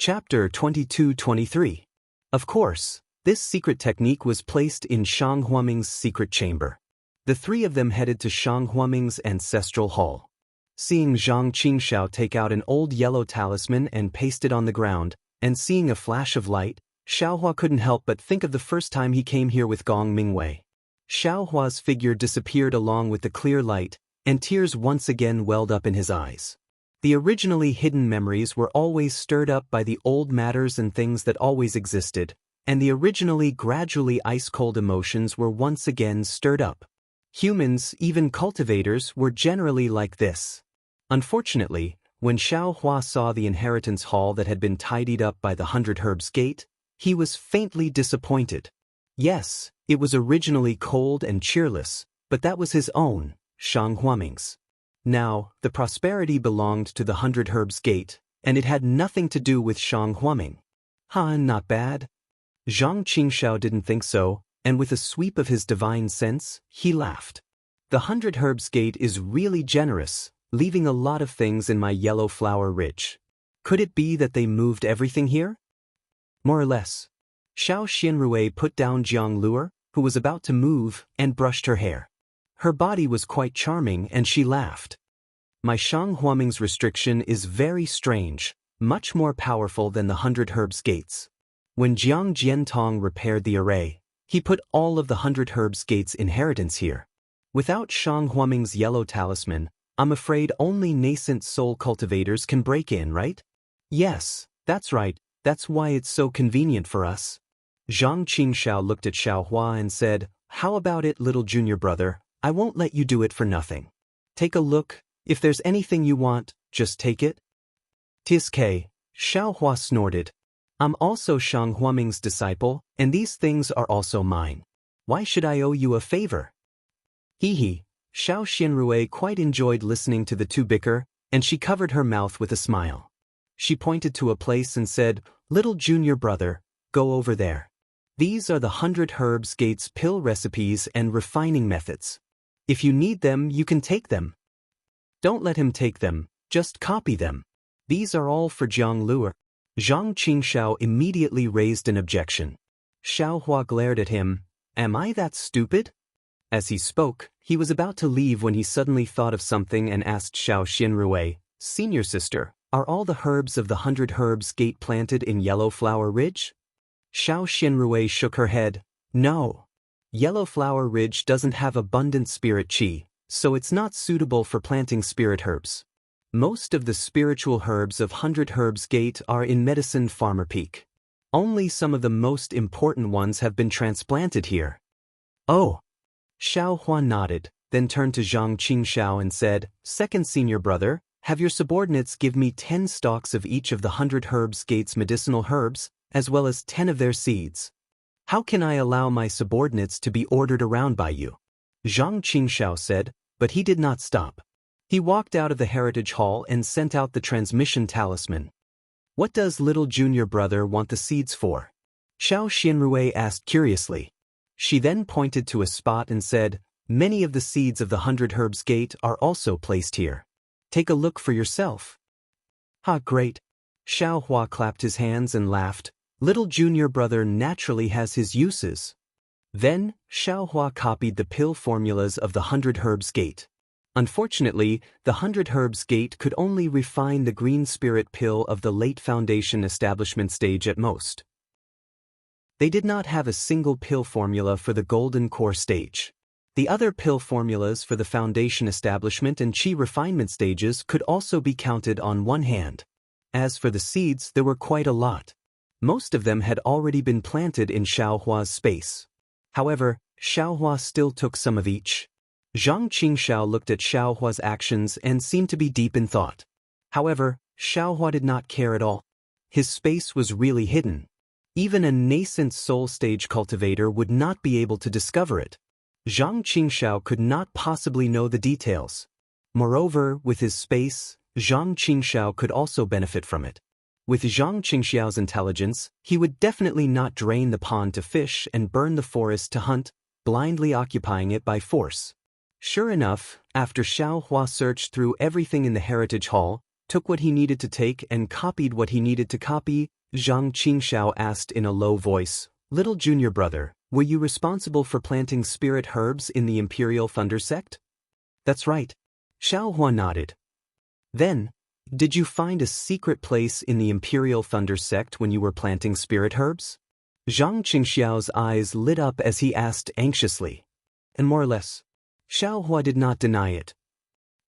Chapter 22-23. Of course, this secret technique was placed in Shang Huaming's secret chamber. The three of them headed to Shang Huaming's ancestral hall. Seeing Zhang Qingxiao take out an old yellow talisman and paste it on the ground, and seeing a flash of light, Xiaohua couldn't help but think of the first time he came here with Gong Mingwei. Xiaohua's figure disappeared along with the clear light, and tears once again welled up in his eyes. The originally hidden memories were always stirred up by the old matters and things that always existed, and the originally gradually ice-cold emotions were once again stirred up. Humans, even cultivators, were generally like this. Unfortunately, when Xiaohua saw the inheritance hall that had been tidied up by the 100 Herbs Gate, he was faintly disappointed. Yes, it was originally cold and cheerless, but that was his own, Shang Huaming's. Now, the prosperity belonged to the 100 Herbs Gate, and it had nothing to do with Shang Huaming. Not bad. Zhang Qingxiao didn't think so, and with a sweep of his divine sense, he laughed. The 100 Herbs Gate is really generous, leaving a lot of things in my yellow flower ridge. Could it be that they moved everything here? More or less. Xiao Xianrui put down Jiang Luer, who was about to move, and brushed her hair. Her body was quite charming, and she laughed. My Shang Huaming's restriction is very strange, much more powerful than the 100 Herbs Gates. When Jiang Jiantong repaired the array, he put all of the 100 Herbs Gates' inheritance here. Without Shang Huaming's yellow talisman, I'm afraid only nascent soul cultivators can break in, right? Yes, that's right, that's why it's so convenient for us. Zhang Qingxiao looked at Xiaohua and said, "How about it, little junior brother? I won't let you do it for nothing. Take a look, if there's anything you want, just take it." "Tiske," Xiaohua snorted. "I'm also Shang Huaming's disciple, and these things are also mine. Why should I owe you a favor?" Hee. Xiao Xianrui quite enjoyed listening to the two bicker, and she covered her mouth with a smile. She pointed to a place and said, "Little junior brother, go over there. These are the 100 Herbs Gates pill recipes and refining methods. If you need them, you can take them." "Don't let him take them, just copy them. These are all for Jiang Luer." Zhang Qingxiao immediately raised an objection. Xiaohua glared at him. "Am I that stupid?" As he spoke, he was about to leave when he suddenly thought of something and asked Xiao Xianrui, "Senior sister, are all the herbs of the 100 Herbs Gate planted in Yellow Flower Ridge?" Xiao Xianrui shook her head. "No. Yellow Flower Ridge doesn't have abundant spirit qi, so it's not suitable for planting spirit herbs. Most of the spiritual herbs of 100 Herbs Gate are in Medicine Farmer Peak. Only some of the most important ones have been transplanted here." "Oh." Xiaohua nodded, then turned to Zhang Qingxiao and said, "Second senior brother, have your subordinates give me 10 stalks of each of the 100 Herbs Gate's medicinal herbs, as well as 10 of their seeds. How can I allow my subordinates to be ordered around by you?" Zhang Qingxiao said, but he did not stop. He walked out of the Heritage Hall and sent out the transmission talisman. "What does little junior brother want the seeds for?" Xiao Xianrui asked curiously. She then pointed to a spot and said, "Many of the seeds of the 100 Herbs Gate are also placed here. Take a look for yourself." Great. Xiaohua clapped his hands and laughed. Little junior brother naturally has his uses. Then, Xiaohua copied the pill formulas of the 100 Herbs Gate. Unfortunately, the 100 Herbs Gate could only refine the green spirit pill of the late foundation establishment stage at most. They did not have a single pill formula for the golden core stage. The other pill formulas for the foundation establishment and qi refinement stages could also be counted on one hand. As for the seeds, there were quite a lot. Most of them had already been planted in Xiaohua's space. However, Xiaohua still took some of each. Zhang Qingxiao looked at Xiaohua's actions and seemed to be deep in thought. However, Xiaohua did not care at all. His space was really hidden. Even a nascent soul stage cultivator would not be able to discover it. Zhang Qingxiao could not possibly know the details. Moreover, with his space, Zhang Qingxiao could also benefit from it. With Zhang Qingxiao's intelligence, he would definitely not drain the pond to fish and burn the forest to hunt, blindly occupying it by force. Sure enough, after Xiaohua searched through everything in the Heritage Hall, took what he needed to take and copied what he needed to copy? Zhang Qingxiao asked in a low voice. Little junior brother, were you responsible for planting spirit herbs in the Imperial Thunder Sect? That's right. Xiaohua nodded. Then, did you find a secret place in the Imperial Thunder Sect when you were planting spirit herbs? Zhang Qingxiao's eyes lit up as he asked anxiously. And more or less. Xiaohua did not deny it.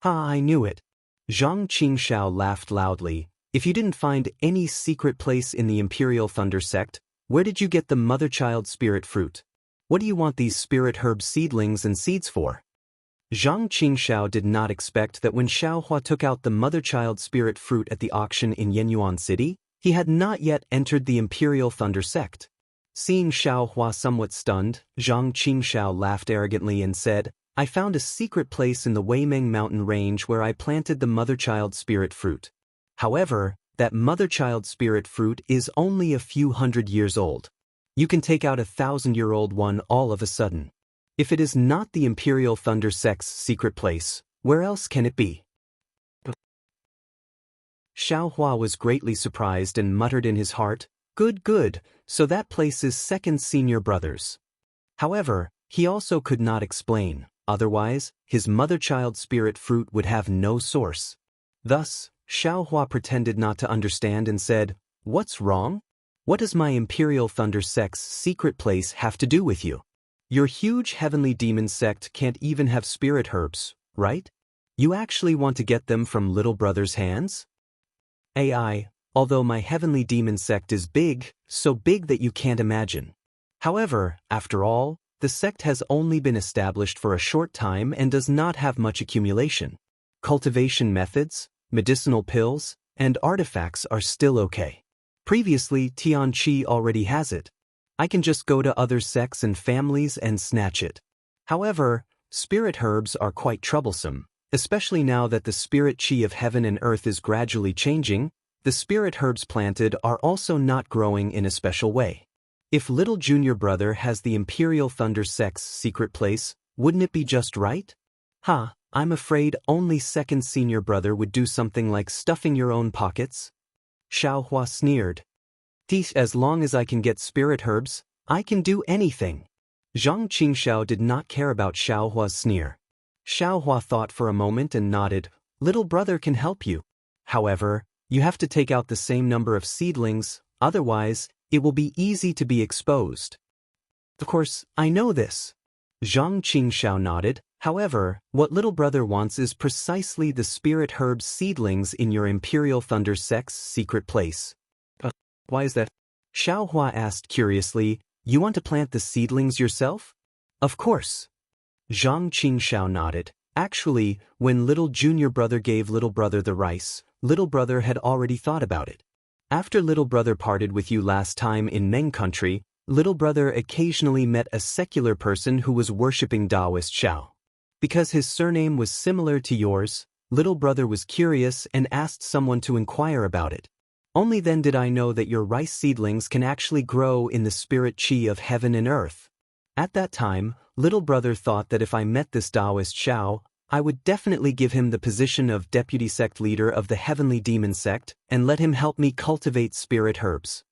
Ha, I knew it. Zhang Qingxiao laughed loudly. If you didn't find any secret place in the Imperial Thunder Sect, where did you get the mother-child spirit fruit? What do you want these spirit herb seedlings and seeds for? Zhang Qingxiao did not expect that when Xiaohua took out the mother-child spirit fruit at the auction in Yenyuan City, he had not yet entered the Imperial Thunder Sect. Seeing Xiaohua somewhat stunned, Zhang Qingxiao laughed arrogantly and said, I found a secret place in the Weimeng mountain range where I planted the mother-child spirit fruit. However, that mother-child spirit fruit is only a few hundred years old. You can take out 1,000-year-old one all of a sudden. If it is not the Imperial Thunder Sect's secret place, where else can it be? Xiaohua was greatly surprised and muttered in his heart, Good, so that place is second senior brother's. However, he also could not explain, otherwise, his mother-child spirit fruit would have no source. Thus, Xiaohua pretended not to understand and said, What's wrong? What does my Imperial Thunder Sect's secret place have to do with you? Your huge heavenly demon sect can't even have spirit herbs, right? You actually want to get them from little brother's hands? AI, although my heavenly demon sect is big, so big that you can't imagine. However, after all, the sect has only been established for a short time and does not have much accumulation. Cultivation methods, medicinal pills, and artifacts are still okay. Previously, Tianqi already has it. I can just go to other sects and families and snatch it. However, spirit herbs are quite troublesome, especially now that the spirit qi of heaven and earth is gradually changing. The spirit herbs planted are also not growing in a special way. If little junior brother has the Imperial Thunder Sect's secret place, wouldn't it be just right? I'm afraid only second senior brother would do something like stuffing your own pockets. Xiaohua sneered. As long as I can get spirit herbs, I can do anything. Zhang Qingxiao did not care about Xiaohua's sneer. Xiaohua thought for a moment and nodded. Little brother can help you. However, you have to take out the same number of seedlings, otherwise, it will be easy to be exposed. Of course, I know this. Zhang Qingxiao nodded. However, what little brother wants is precisely the spirit herb seedlings in your Imperial Thunder Sect's secret place. Why is that? Xiaohua asked curiously, You want to plant the seedlings yourself? Of course. Zhang Qingxiao nodded. Actually, when little junior brother gave little brother the rice, little brother had already thought about it. After little brother parted with you last time in Meng country, little brother occasionally met a secular person who was worshipping Daoist Xiao. Because his surname was similar to yours, little brother was curious and asked someone to inquire about it. Only then did I know that your rice seedlings can actually grow in the spirit qi of heaven and earth. At that time, little brother thought that if I met this Daoist Xiao, I would definitely give him the position of deputy sect leader of the heavenly demon sect and let him help me cultivate spirit herbs.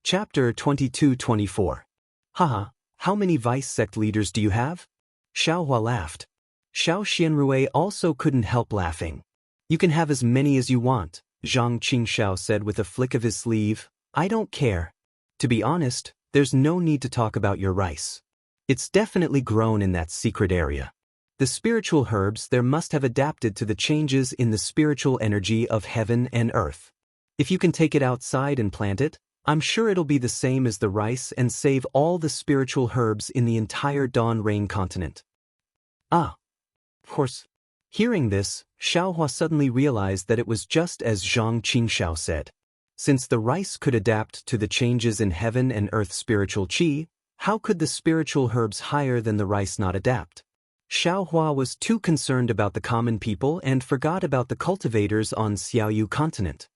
Chapter 22-24. Haha, how many vice sect leaders do you have? Xiaohua laughed. Xiao Xianrui also couldn't help laughing. You can have as many as you want, Zhang Qingxiao said with a flick of his sleeve. I don't care. To be honest, there's no need to talk about your rice. It's definitely grown in that secret area. The spiritual herbs there must have adapted to the changes in the spiritual energy of heaven and earth. If you can take it outside and plant it, I'm sure it'll be the same as the rice and save all the spiritual herbs in the entire Dawn Rain continent. Of course. Hearing this, Xiaohua suddenly realized that it was just as Zhang Qingxiao said. Since the rice could adapt to the changes in heaven and earth spiritual qi, how could the spiritual herbs higher than the rice not adapt? Xiaohua was too concerned about the common people and forgot about the cultivators on Xiaoyu continent.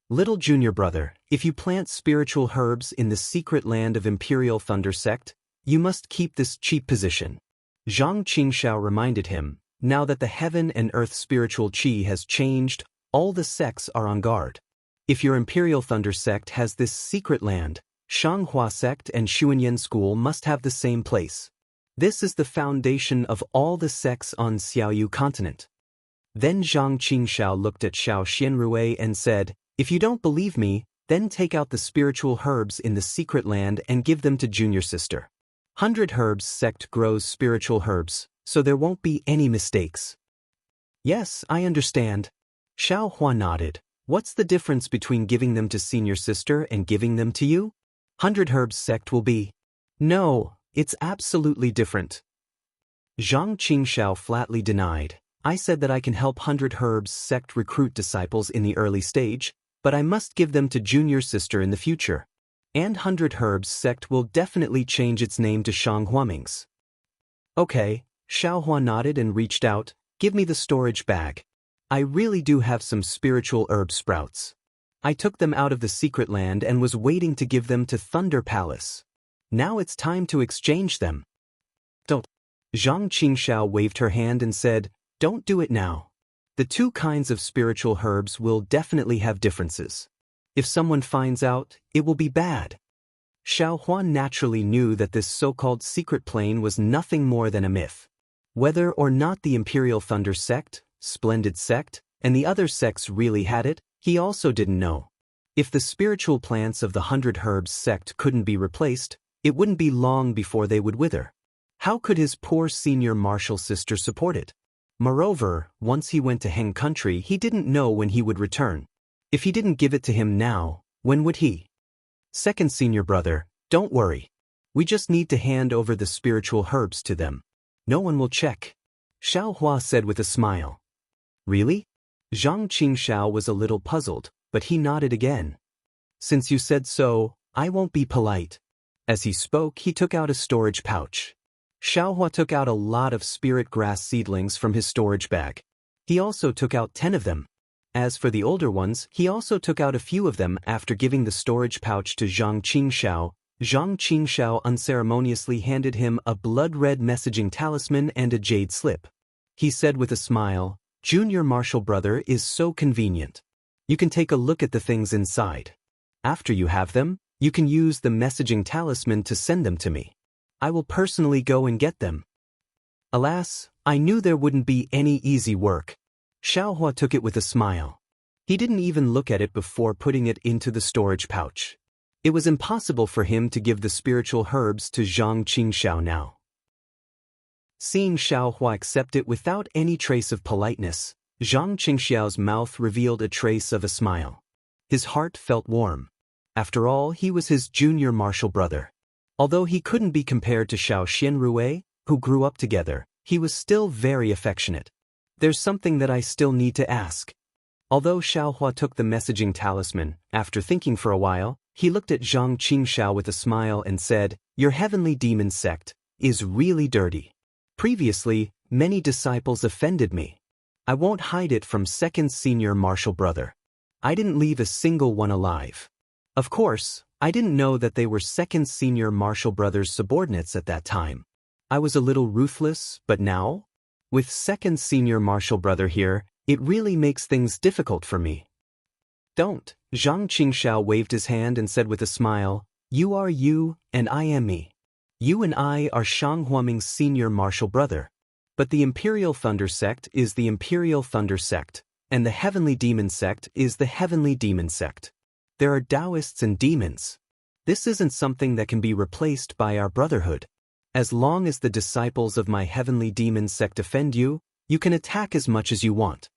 Little junior brother, if you plant spiritual herbs in the secret land of Imperial Thunder Sect, you must keep this cheap position. Zhang Qingxiao reminded him. Now that the heaven and earth spiritual chi has changed, all the sects are on guard. If your Imperial Thunder sect has this secret land, Xianxia sect and Xuanyan school must have the same place. This is the foundation of all the sects on Xiaoyu continent. Then Zhang Qingxiao looked at Xiao Xianrui and said, if you don't believe me, then take out the spiritual herbs in the secret land and give them to junior sister. 100 Herbs sect grows spiritual herbs, so there won't be any mistakes. Yes, I understand. Xiao Hua nodded. What's the difference between giving them to senior sister and giving them to you? 100 Herbs sect will be. No, it's absolutely different. Zhang Qingxiao flatly denied. I said that I can help 100 Herbs sect recruit disciples in the early stage, but I must give them to junior sister in the future. And 100 Herbs sect will definitely change its name to Shanghuaming's. Okay, Xiaohua nodded and reached out. Give me the storage bag. I really do have some spiritual herb sprouts. I took them out of the secret land and was waiting to give them to Thunder Palace. Now it's time to exchange them. Don't. Zhang Qingxiao waved her hand and said, don't do it now. The two kinds of spiritual herbs will definitely have differences. If someone finds out, it will be bad. Xiao Huan naturally knew that this so-called secret plane was nothing more than a myth. Whether or not the Imperial Thunder sect, Splendid sect, and the other sects really had it, he also didn't know. If the spiritual plants of the 100 Herbs sect couldn't be replaced, it wouldn't be long before they would wither. How could his poor senior martial sister support it? Moreover, once he went to Heng country, he didn't know when he would return. If he didn't give it to him now, when would he? Second senior brother, don't worry. We just need to hand over the spiritual herbs to them. No one will check. Xiao Hua said with a smile. Really? Zhang Qingxiao was a little puzzled, but he nodded again. Since you said so, I won't be polite. As he spoke, he took out a storage pouch. Xiao Hua took out a lot of spirit grass seedlings from his storage bag. He also took out 10 of them. As for the older ones, he also took out a few of them after giving the storage pouch to Zhang Qingxiao. Zhang Qingxiao unceremoniously handed him a blood-red messaging talisman and a jade slip. He said with a smile, Junior Martial Brother is so convenient. You can take a look at the things inside. After you have them, you can use the messaging talisman to send them to me. I will personally go and get them. Alas, I knew there wouldn't be any easy work. Xiao Hua took it with a smile. He didn't even look at it before putting it into the storage pouch. It was impossible for him to give the spiritual herbs to Zhang Qingxiao now. Seeing Xiao Hua accept it without any trace of politeness, Zhang Qingxiao's mouth revealed a trace of a smile. His heart felt warm. After all, he was his junior martial brother. Although he couldn't be compared to Xiao Xianrui, who grew up together, he was still very affectionate. There's something that I still need to ask. Although Xiao Hua took the messaging talisman, after thinking for a while, he looked at Zhang Qingxiao with a smile and said, Your heavenly demon sect is really dirty. Previously, many disciples offended me. I won't hide it from second senior martial brother. I didn't leave a single one alive. Of course, I didn't know that they were second senior martial brother's subordinates at that time. I was a little ruthless, but now? With second senior martial brother here, it really makes things difficult for me. Don't. Zhang Qingxiao waved his hand and said with a smile, You are you, and I am me. You and I are Shanghuaming's senior martial brother. But the Imperial Thunder sect is the Imperial Thunder sect, and the Heavenly Demon sect is the Heavenly Demon sect. There are Daoists and demons. This isn't something that can be replaced by our brotherhood. As long as the disciples of my Heavenly Demon sect offend you, you can attack as much as you want.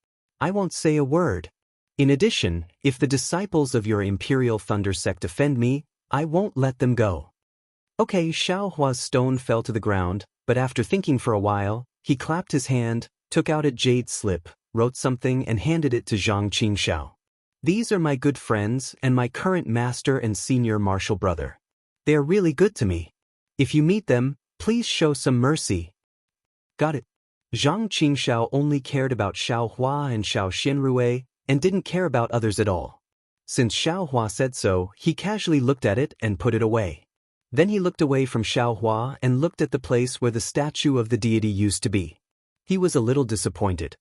I won't say a word. In addition, if the disciples of your Imperial Thunder sect offend me, I won't let them go. Okay, Xiao Hua's stone fell to the ground, but after thinking for a while, he clapped his hand, took out a jade slip, wrote something and handed it to Zhang Qingxiao. These are my good friends and my current master and senior martial brother. They are really good to me. If you meet them, please show some mercy. Got it. Zhang Qingxiao only cared about Xiao Hua and Xiao Xianrui, and didn't care about others at all. Since Xiao Hua said so, he casually looked at it and put it away. Then he looked away from Xiao Hua and looked at the place where the statue of the deity used to be. He was a little disappointed.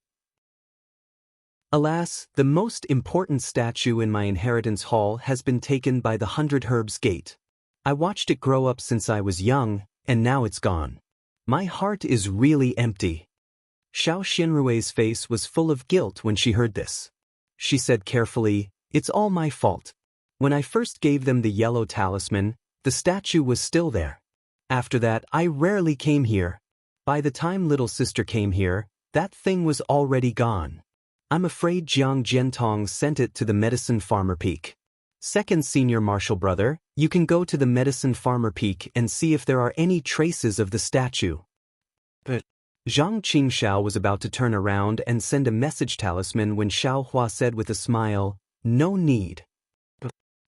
Alas, the most important statue in my inheritance hall has been taken by the 100 Herbs Gate. I watched it grow up since I was young, and now it's gone. My heart is really empty. Xiao Xinrui's face was full of guilt when she heard this. She said carefully, "It's all my fault. When I first gave them the yellow talisman, the statue was still there. After that, I rarely came here. By the time little sister came here, that thing was already gone. I'm afraid Jiang Jiantong sent it to the Medicine Farmer Peak. Second senior martial brother, you can go to the Medicine Farmer Peak and see if there are any traces of the statue." But Zhang Qingxiao was about to turn around and send a message talisman when Xiao Hua said with a smile, "No need."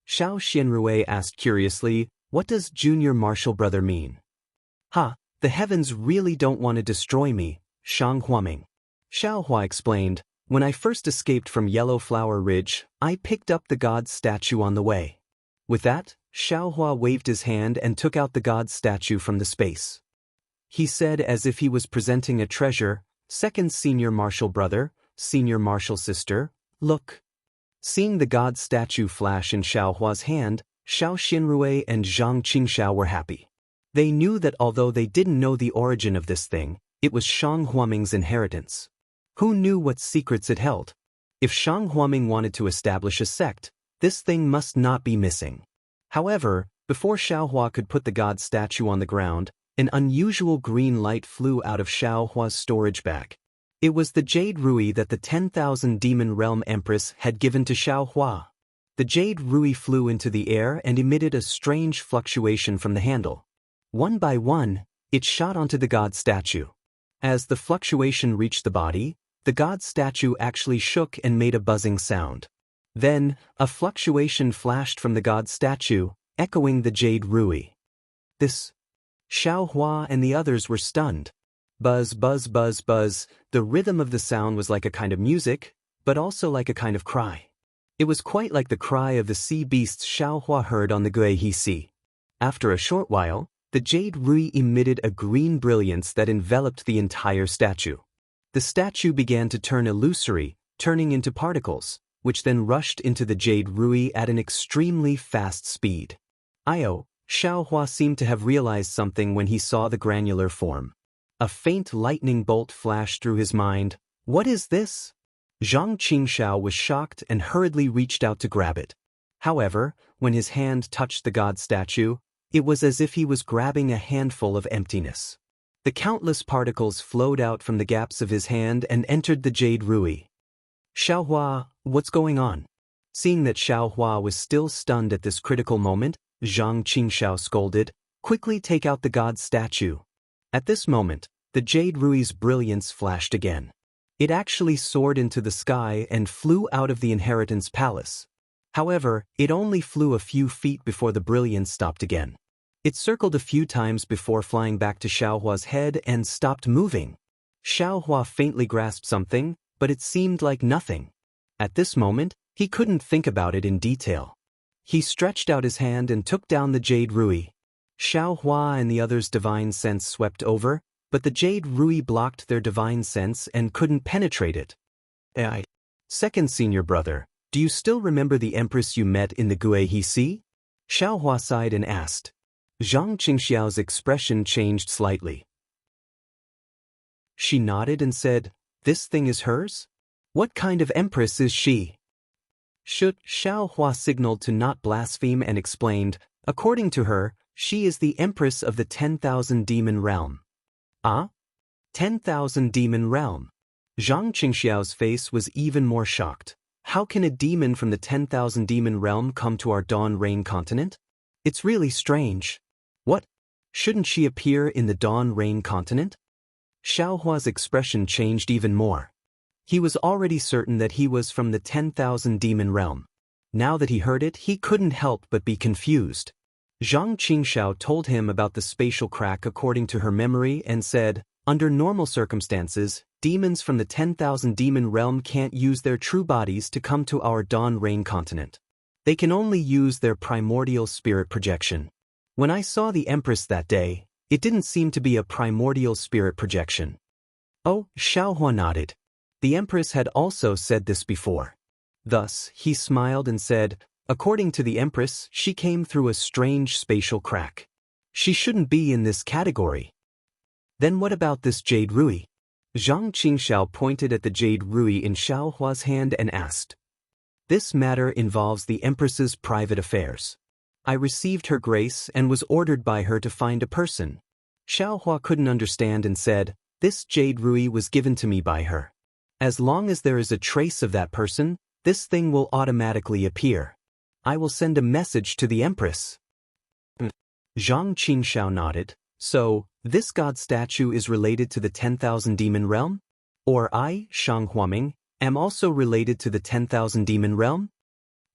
Xiao Xianrui asked curiously, "What does junior martial brother mean?" "Ha, the heavens really don't want to destroy me," Shang Huaming. Xiao Hua explained, "When I first escaped from Yellow Flower Ridge, I picked up the god's statue on the way." With that, Xiao Hua waved his hand and took out the god's statue from the space. He said as if he was presenting a treasure, "Second senior martial brother, senior martial sister, look." Seeing the god's statue flash in Xiao Hua's hand, Xiao Xinrui and Zhang Qingxiao were happy. They knew that although they didn't know the origin of this thing, it was Shang Huaming's inheritance. Who knew what secrets it held? If Shang Huaming wanted to establish a sect, this thing must not be missing. However, before Xiao Hua could put the god statue on the ground, an unusual green light flew out of Xiao Hua's storage bag. It was the jade rui that the 10,000 Demon Realm Empress had given to Xiao Hua. The jade rui flew into the air and emitted a strange fluctuation from the handle. One by one, it shot onto the god statue. As the fluctuation reached the body, the god statue actually shook and made a buzzing sound. Then, a fluctuation flashed from the god statue, echoing the jade rui. This. Xiao Hua and the others were stunned. Buzz, buzz, buzz, buzz. The rhythm of the sound was like a kind of music, but also like a kind of cry. It was quite like the cry of the sea beasts Xiao Hua heard on the Guihe Sea. After a short while, the jade rui emitted a green brilliance that enveloped the entire statue. The statue began to turn illusory, turning into particles, which then rushed into the jade rui at an extremely fast speed. Xiao Hua seemed to have realized something when he saw the granular form. A faint lightning bolt flashed through his mind. What is this? Zhang Qingxiao was shocked and hurriedly reached out to grab it. However, when his hand touched the god statue, it was as if he was grabbing a handful of emptiness. The countless particles flowed out from the gaps of his hand and entered the jade rui. Xiao Hua, what's going on? Seeing that Xiao Hua was still stunned at this critical moment, Zhang Qingxiao scolded, "Quickly take out the god statue." At this moment, the jade rui's brilliance flashed again. It actually soared into the sky and flew out of the inheritance palace. However, it only flew a few feet before the brilliance stopped again. It circled a few times before flying back to Xiao Hua's head and stopped moving. Xiao Hua faintly grasped something, but it seemed like nothing. At this moment, he couldn't think about it in detail. He stretched out his hand and took down the jade rui. Xiao Hua and the others' divine sense swept over, but the jade rui blocked their divine sense and couldn't penetrate it. Second senior brother, do you still remember the empress you met in the Guihe Sea? Xiao Hua sighed and asked. Zhang Qingxiao's expression changed slightly. She nodded and said, "This thing is hers? What kind of empress is she?" Xiao Hua signaled to not blaspheme and explained, according to her, she is the empress of the 10,000 Demon Realm. 10,000 Demon Realm. Zhang Qingxiao's face was even more shocked. How can a demon from the 10,000 Demon Realm come to our Dawn Rain continent? It's really strange. What? Shouldn't she appear in the Dawn Rain continent? Xiao Hua's expression changed even more. He was already certain that he was from the 10,000 Demon Realm. Now that he heard it, he couldn't help but be confused. Zhang Qingxiao told him about the spatial crack according to her memory and said, under normal circumstances, demons from the 10,000 Demon Realm can't use their true bodies to come to our Dawn Rain continent. They can only use their primordial spirit projection. When I saw the Empress that day, it didn't seem to be a primordial spirit projection. Oh, Xiaohua nodded. The Empress had also said this before. Thus, he smiled and said, according to the Empress, she came through a strange spatial crack. She shouldn't be in this category. Then what about this jade rui? Zhang Qingxiao pointed at the jade rui in Xiaohua's hand and asked. This matter involves the Empress's private affairs. I received her grace and was ordered by her to find a person. Xiaohua couldn't understand and said, this jade rui was given to me by her. As long as there is a trace of that person, this thing will automatically appear. I will send a message to the Empress. Zhang Qingxiao nodded. So, this god statue is related to the 10,000 demon realm? Or I, Shang Huaming, am also related to the 10,000 demon realm?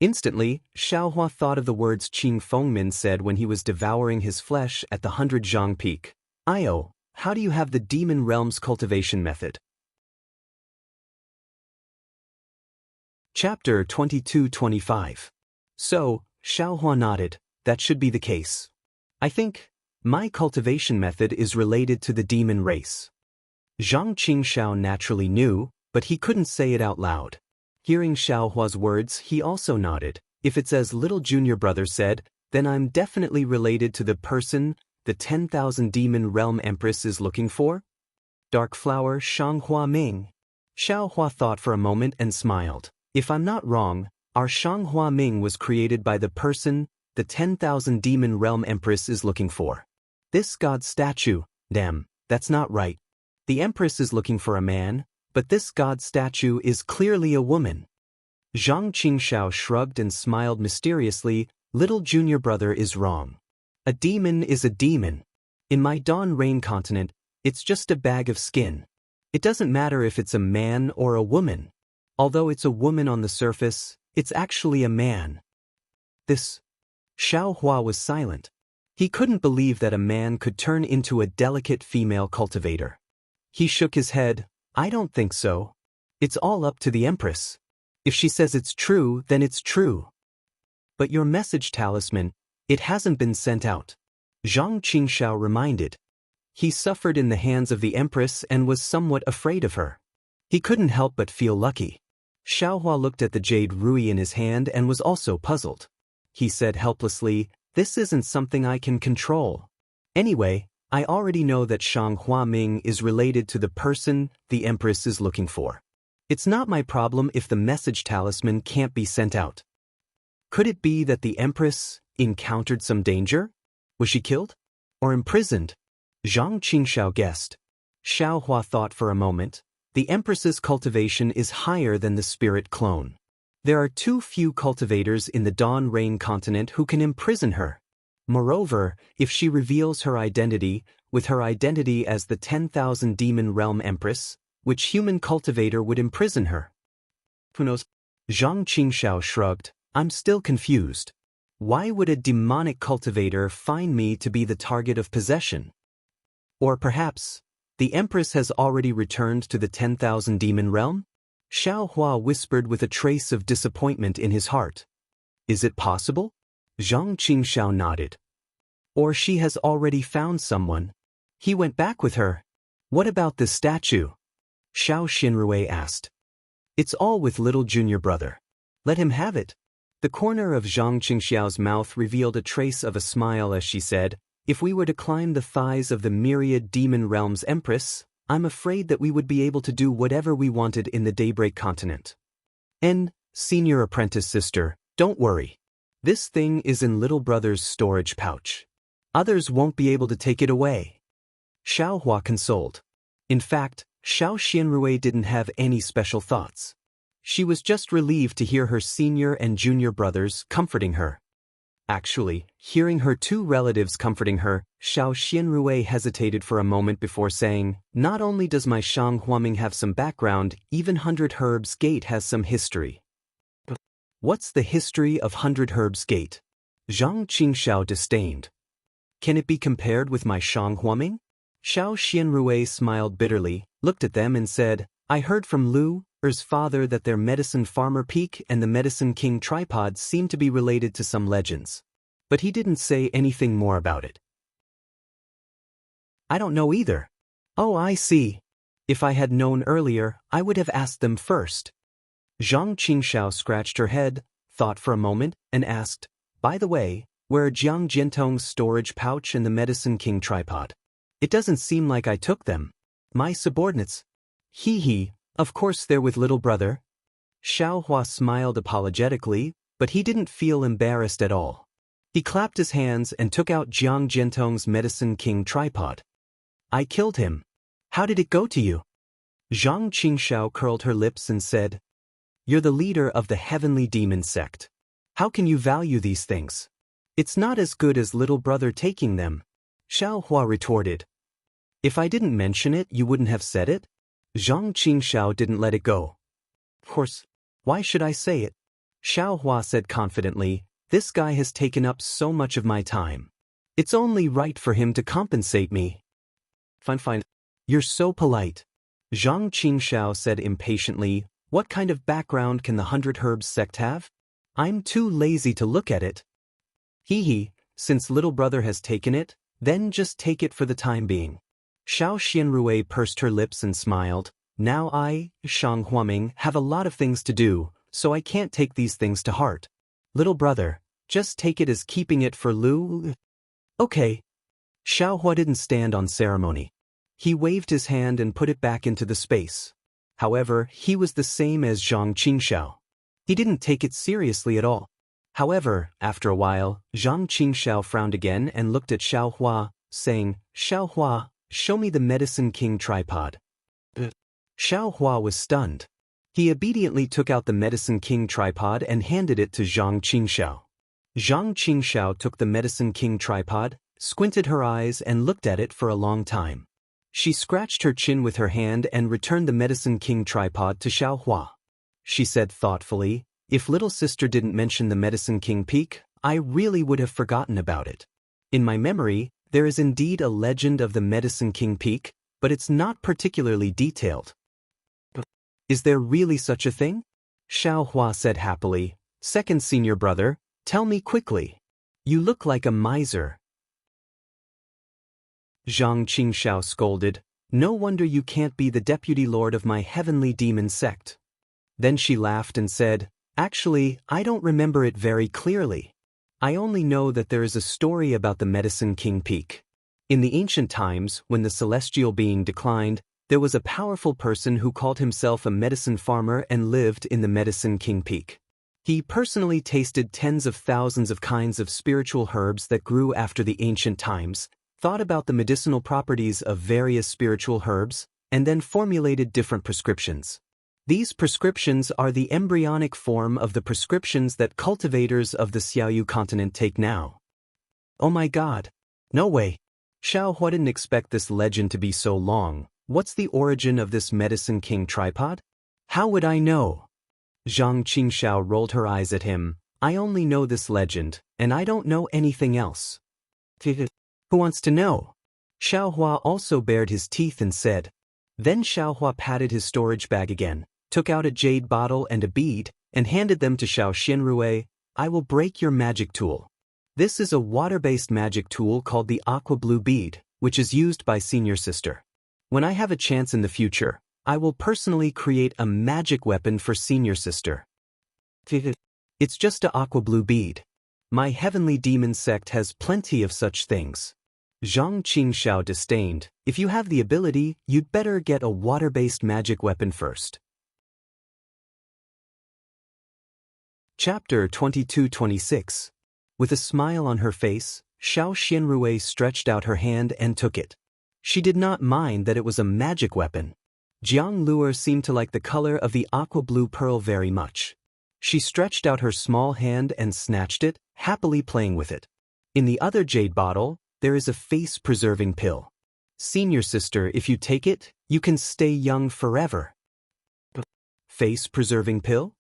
Instantly, Xiaohua thought of the words Qing Fengmin said when he was devouring his flesh at the 100 Zhang Peak. Io, how do you have the demon realm's cultivation method? Chapter 22-25. So, Xiaohua nodded, that should be the case. I think my cultivation method is related to the demon race. Zhang Qingxiao naturally knew, but he couldn't say it out loud. Hearing Xiaohua's words, he also nodded. If it's as little junior brother said, then I'm definitely related to the person the 10,000 demon realm empress is looking for? Dark flower Shang Hua Ming. Xiaohua thought for a moment and smiled. If I'm not wrong, our Shang Hua Ming was created by the person the 10,000 demon realm empress is looking for. This god statue, damn, that's not right. The empress is looking for a man, but this god statue is clearly a woman. Zhang Qingxiao shrugged and smiled mysteriously. Little junior brother is wrong. A demon is a demon. In my Dawn Rain continent, it's just a bag of skin. It doesn't matter if it's a man or a woman. Although it's a woman on the surface, it's actually a man. This. Xiaohua was silent. He couldn't believe that a man could turn into a delicate female cultivator. He shook his head. I don't think so. It's all up to the Empress. If she says it's true, then it's true. But your message talisman, it hasn't been sent out. Zhang Qingxiao reminded. He suffered in the hands of the Empress and was somewhat afraid of her. He couldn't help but feel lucky. Xiaohua looked at the jade rui in his hand and was also puzzled. He said helplessly, this isn't something I can control. Anyway, I already know that Shang Huaming is related to the person the Empress is looking for. It's not my problem if the message talisman can't be sent out. Could it be that the Empress encountered some danger? Was she killed? Or imprisoned? Zhang Qingxiao guessed. Xiaohua thought for a moment. The Empress's cultivation is higher than the spirit clone. There are too few cultivators in the Dawn Rain continent who can imprison her. Moreover, if she reveals her identity, with her identity as the 10,000 demon realm empress, which human cultivator would imprison her? Who knows? Zhang Qingxiao shrugged. I'm still confused. Why would a demonic cultivator find me to be the target of possession? Or perhaps, the Empress has already returned to the 10,000 demon realm? Xiaohua whispered with a trace of disappointment in his heart. Is it possible? Zhang Qingxiao nodded. Or she has already found someone. He went back with her. What about this statue? Xiao Xinrui asked. It's all with little junior brother. Let him have it. The corner of Zhang Qingxiao's mouth revealed a trace of a smile as she said, if we were to climb the thighs of the myriad demon realm's empress, I'm afraid that we would be able to do whatever we wanted in the Daybreak continent. And, senior apprentice sister, don't worry. This thing is in little brother's storage pouch. Others won't be able to take it away. Xiaohua consoled. In fact, Xiao Xianrui didn't have any special thoughts. She was just relieved to hear her senior and junior brothers comforting her. Actually, hearing her two relatives comforting her, Xiao Xianrui hesitated for a moment before saying, not only does my Shang Huaming have some background, even 100 Herbs Gate has some history. What's the history of 100 Herbs Gate? Zhang Qingxiao disdained. Can it be compared with my Shang Huaming? Xiao Xianrui smiled bitterly, looked at them and said, I heard from Lu Er's father that their Medicine Farmer Peak and the Medicine King tripod seem to be related to some legends. But he didn't say anything more about it. I don't know either. Oh, I see. If I had known earlier, I would have asked them first. Zhang Qingxiao scratched her head, thought for a moment, and asked, by the way, where are Jiang Jiantong's storage pouch and the Medicine King tripod? It doesn't seem like I took them. My subordinates. Hee, of course they're with little brother. Xiao Hua smiled apologetically, but he didn't feel embarrassed at all. He clapped his hands and took out Jiang Jiantong's Medicine King tripod. I killed him. How did it go to you? Zhang Qingxiao curled her lips and said, You're the leader of the heavenly demon sect. How can you value these things? It's not as good as little brother taking them. Xiao Hua retorted. If I didn't mention it, you wouldn't have said it? Zhang Qingxiao didn't let it go. Of course, why should I say it? Xiao Hua said confidently, this guy has taken up so much of my time. It's only right for him to compensate me. Fine. You're so polite. Zhang Qingxiao said impatiently, what kind of background can the 100 Herbs sect have? I'm too lazy to look at it. Hee, since little brother has taken it, then just take it for the time being. Xiao Xianrui pursed her lips and smiled. Now I, Shang Huaming, have a lot of things to do, so I can't take these things to heart. Little brother, just take it as keeping it for Lu. Okay. Xiao Hua didn't stand on ceremony. He waved his hand and put it back into the space. However, he was the same as Zhang Qingxiao. He didn't take it seriously at all. However, after a while, Zhang Qingxiao frowned again and looked at Xiao Hua, saying, Xiao Hua, show me the Medicine King tripod. Xiao Hua was stunned. He obediently took out the Medicine King tripod and handed it to Zhang Qingxiao. Zhang Qingxiao took the Medicine King tripod, squinted her eyes and looked at it for a long time. She scratched her chin with her hand and returned the Medicine King tripod to Xiao Hua. She said thoughtfully, if little sister didn't mention the Medicine King peak, I really would have forgotten about it. In my memory, there is indeed a legend of the Medicine King peak, but it's not particularly detailed. Is there really such a thing? Xiao Hua said happily, second senior brother, tell me quickly. You look like a miser. Zhang Qingxiao scolded, no wonder you can't be the deputy lord of my heavenly demon sect. Then she laughed and said, actually, I don't remember it very clearly. I only know that there is a story about the Medicine King peak. In the ancient times, when the celestial being declined, there was a powerful person who called himself a medicine farmer and lived in the Medicine King peak. He personally tasted tens of thousands of kinds of spiritual herbs that grew after the ancient times, thought about the medicinal properties of various spiritual herbs, and then formulated different prescriptions. These prescriptions are the embryonic form of the prescriptions that cultivators of the Xiaoyu continent take now. Oh my god. No way. Xiao Hua didn't expect this legend to be so long. What's the origin of this Medicine King tripod? How would I know? Zhang Qingxiao rolled her eyes at him. I only know this legend, and I don't know anything else. Who wants to know? Xiao Hua also bared his teeth and said. Then Xiao Hua patted his storage bag again, took out a jade bottle and a bead, and handed them to Xiao Xianrui. I will break your magic tool. This is a water-based magic tool called the Aqua Blue Bead, which is used by Senior Sister. When I have a chance in the future, I will personally create a magic weapon for Senior Sister. It's just a Aqua Blue Bead. My heavenly demon sect has plenty of such things. Zhang Qingxiao disdained, if you have the ability, you'd better get a water-based magic weapon first. Chapter 22-26. With a smile on her face, Xiao Xianrui stretched out her hand and took it. She did not mind that it was a magic weapon. Jiang Luer seemed to like the color of the aqua blue pearl very much. She stretched out her small hand and snatched it, happily playing with it. In the other jade bottle, there is a face-preserving pill. Senior Sister, if you take it, you can stay young forever. Face-preserving pill?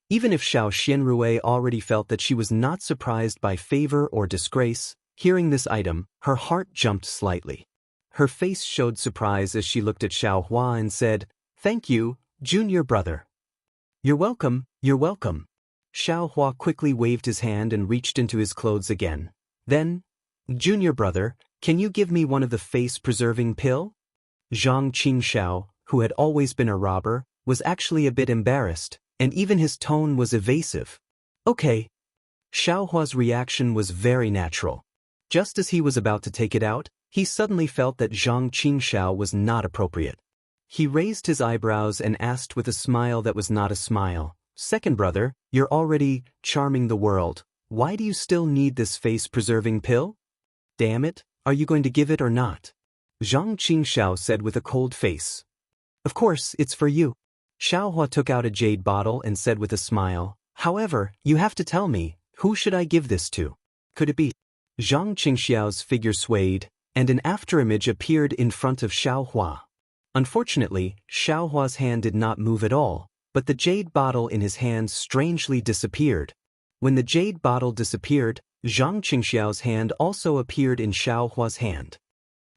Even if Xiao Xianrui already felt that she was not surprised by favor or disgrace, hearing this item, her heart jumped slightly. Her face showed surprise as she looked at Xiao Hua and said, Thank you, junior brother. You're welcome, you're welcome. Xiao Hua quickly waved his hand and reached into his clothes again. Then, Junior brother, can you give me one of the face-preserving pill? Zhang Qingxiao, who had always been a robber, was actually a bit embarrassed, and even his tone was evasive. Okay. Xiaohua's reaction was very natural. Just as he was about to take it out, he suddenly felt that Zhang Qingxiao was not appropriate. He raised his eyebrows and asked with a smile that was not a smile, "Second brother, you're already charming the world. Why do you still need this face-preserving pill? Damn it, are you going to give it or not?" Zhang Qingxiao said with a cold face. "Of course, it's for you." Xiaohua took out a jade bottle and said with a smile, "However, you have to tell me, who should I give this to? Could it be?" Zhang Qingxiao's figure swayed, and an afterimage appeared in front of Xiaohua. Unfortunately, Xiaohua's hand did not move at all, but the jade bottle in his hand strangely disappeared. When the jade bottle disappeared, Zhang Qingxiao's hand also appeared in Xiaohua's hand.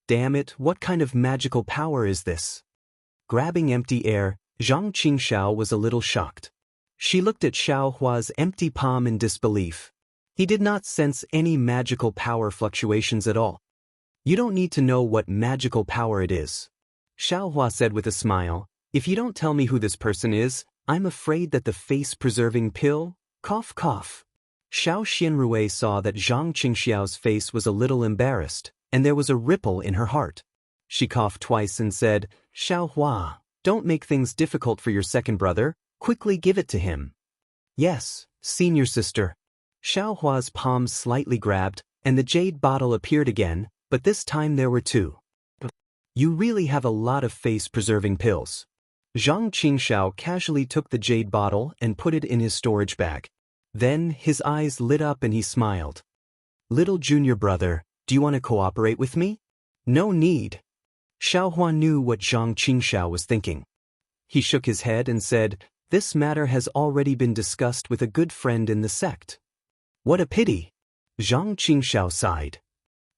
Damn it, what kind of magical power is this? Grabbing empty air, Zhang Qingxiao was a little shocked. She looked at Xiaohua's empty palm in disbelief. He did not sense any magical power fluctuations at all. "You don't need to know what magical power it is," Xiaohua said with a smile. "If you don't tell me who this person is, I'm afraid that the face-preserving pill..." Cough cough. Xiao Xianrui saw that Zhang Qingxiao's face was a little embarrassed, and there was a ripple in her heart. She coughed twice and said, "Xiaohua, don't make things difficult for your second brother, quickly give it to him." "Yes, senior sister." Xiaohua's palm slightly grabbed, and the jade bottle appeared again, but this time there were two. "You really have a lot of face-preserving pills." Zhang Qingxiao casually took the jade bottle and put it in his storage bag. Then his eyes lit up and he smiled. "Little junior brother, do you want to cooperate with me?" "No need." Xiaohua knew what Zhang Qingxiao was thinking. He shook his head and said, "This matter has already been discussed with a good friend in the sect." "What a pity." Zhang Qingxiao sighed.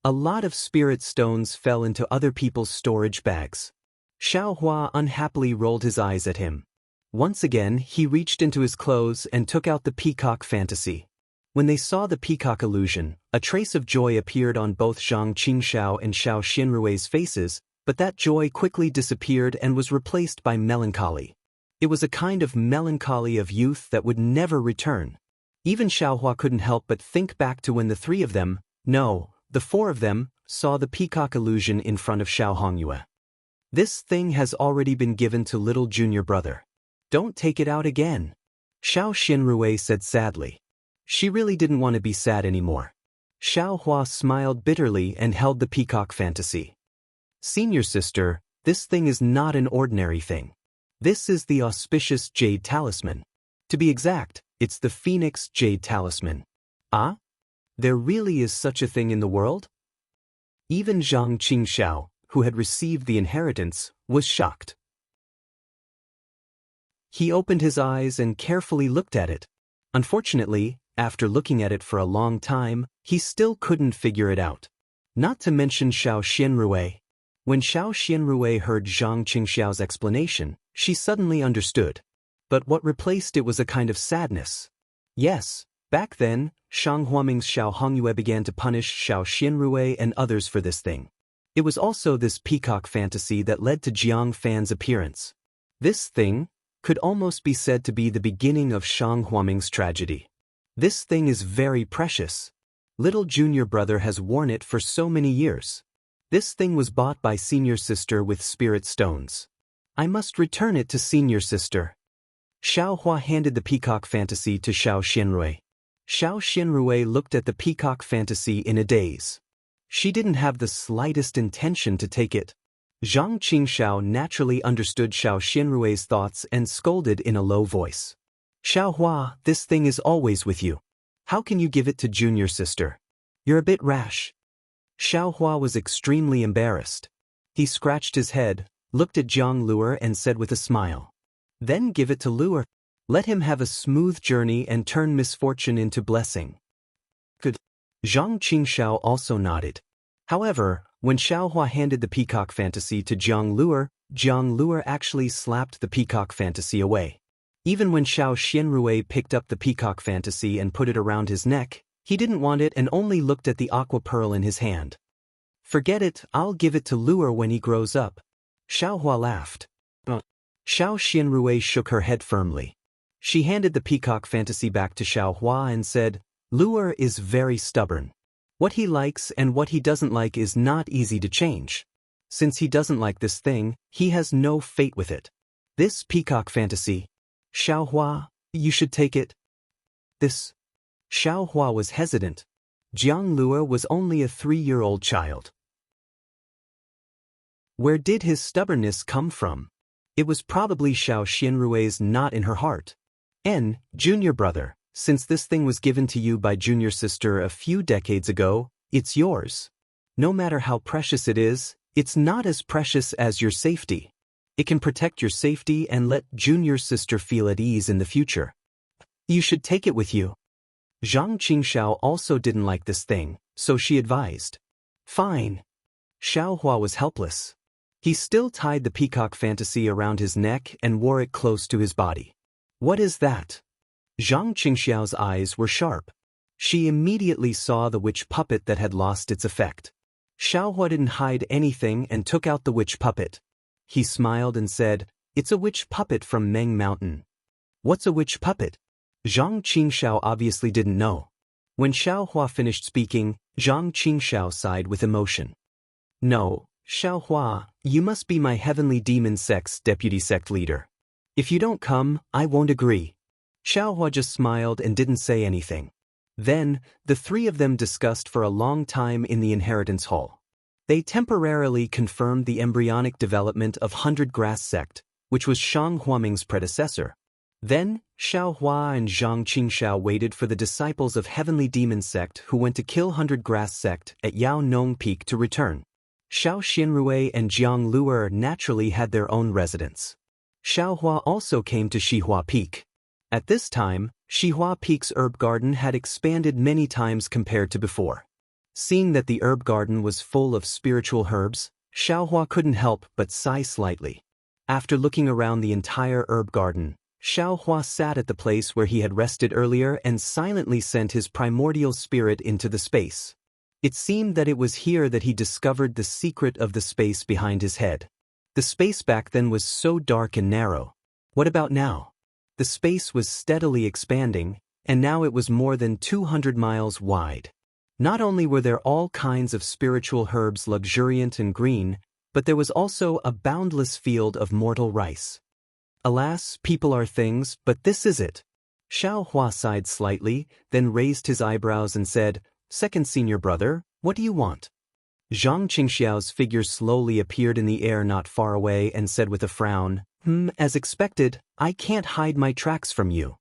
A lot of spirit stones fell into other people's storage bags. Xiaohua unhappily rolled his eyes at him. Once again, he reached into his clothes and took out the peacock fantasy. When they saw the peacock illusion, a trace of joy appeared on both Zhang Qingxiao and Xiao Xianrui's faces, but that joy quickly disappeared and was replaced by melancholy. It was a kind of melancholy of youth that would never return. Even Xiaohua couldn't help but think back to when the three of them, no, the four of them, saw the peacock illusion in front of Xiao Hongyue. "This thing has already been given to little junior brother. Don't take it out again," Xiao Xianrui said sadly. She really didn't want to be sad anymore. Xiaohua smiled bitterly and held the peacock fantasy. "Senior sister, this thing is not an ordinary thing. This is the auspicious jade talisman. To be exact, it's the Phoenix Jade Talisman." "Ah? There really is such a thing in the world?" Even Zhang Qingxiao, who had received the inheritance, was shocked. He opened his eyes and carefully looked at it. Unfortunately, after looking at it for a long time, he still couldn't figure it out. Not to mention Xiao Xianrui. When Xiao Xianrui heard Zhang Qingxiao's explanation, she suddenly understood. But what replaced it was a kind of sadness. Yes, back then, Shang Huaming's Xiao Hongyue began to punish Xiao Xianrui and others for this thing. It was also this peacock fantasy that led to Jiang Fan's appearance. This thing could almost be said to be the beginning of Shang Huaming's tragedy. This thing is very precious. Little junior brother has worn it for so many years. This thing was bought by senior sister with spirit stones. I must return it to senior sister. Xiaohua handed the peacock fantasy to Xiao Xianrui. Xiao Xianrui looked at the peacock fantasy in a daze. She didn't have the slightest intention to take it. Zhang Qingxiao naturally understood Xiao Xianrui's thoughts and scolded in a low voice. "Xiaohua, this thing is always with you. How can you give it to junior sister? You're a bit rash." Xiaohua was extremely embarrassed. He scratched his head, looked at Jiang Luer and said with a smile, "Then give it to Luer. Let him have a smooth journey and turn misfortune into blessing." Good. Zhang Qingxiao also nodded. However, when Xiaohua handed the peacock fantasy to Jiang Luer actually slapped the peacock fantasy away. Even when Xiao Xianrui picked up the peacock fantasy and put it around his neck, he didn't want it and only looked at the aqua pearl in his hand. "Forget it, I'll give it to Luer when he grows up." Xiaohua laughed. Xiao Xianrui shook her head firmly. She handed the peacock fantasy back to Xiao Hua and said, Luer is very stubborn. What he likes and what he doesn't like is not easy to change. Since he doesn't like this thing, he has no fate with it. This peacock fantasy. Xiao Hua, you should take it. This. Xiao Hua was hesitant. Jiang Luer was only a 3-year-old child. Where did his stubbornness come from? It was probably Xiao Xianrui's not in her heart. Junior brother, since this thing was given to you by junior sister a few decades ago, it's yours. No matter how precious it is, it's not as precious as your safety. It can protect your safety and let junior sister feel at ease in the future. You should take it with you. Zhang Qingxiao also didn't like this thing, so she advised. Fine. Xiao Hua was helpless. He still tied the peacock fantasy around his neck and wore it close to his body. What is that? Zhang Qingxiao's eyes were sharp. She immediately saw the witch puppet that had lost its effect. Xiao Hua didn't hide anything and took out the witch puppet. He smiled and said, It's a witch puppet from Meng Mountain. What's a witch puppet? Zhang Qingxiao obviously didn't know. When Xiao Hua finished speaking, Zhang Qingxiao sighed with emotion. No, Xiao Hua, you must be my heavenly demon sect's deputy sect leader. If you don't come, I won't agree. Xiao Hua just smiled and didn't say anything. Then, the three of them discussed for a long time in the inheritance hall. They temporarily confirmed the embryonic development of 100 Grass sect, which was Shang Huaming's predecessor. Then, Xiao Hua and Zhang Qingxiao waited for the disciples of Heavenly Demon Sect who went to kill 100 Grass Sect at Yao Nong Peak to return. Xiao Xianrui and Jiang Luer naturally had their own residence. Xiao Hua also came to Xihua Peak. At this time, Xihua Peak's herb garden had expanded many times compared to before. Seeing that the herb garden was full of spiritual herbs, Xiao Hua couldn't help but sigh slightly. After looking around the entire herb garden, Xiao Hua sat at the place where he had rested earlier and silently sent his primordial spirit into the space. It seemed that it was here that he discovered the secret of the space behind his head. The space back then was so dark and narrow. What about now? The space was steadily expanding, and now it was more than 200 miles wide. Not only were there all kinds of spiritual herbs luxuriant and green, but there was also a boundless field of mortal rice. Alas, people are things, but this is it. Xiao Hua sighed slightly, then raised his eyebrows and said, Second senior brother, what do you want? Zhang Qingxiao's figure slowly appeared in the air not far away and said with a frown, As expected, I can't hide my tracks from you.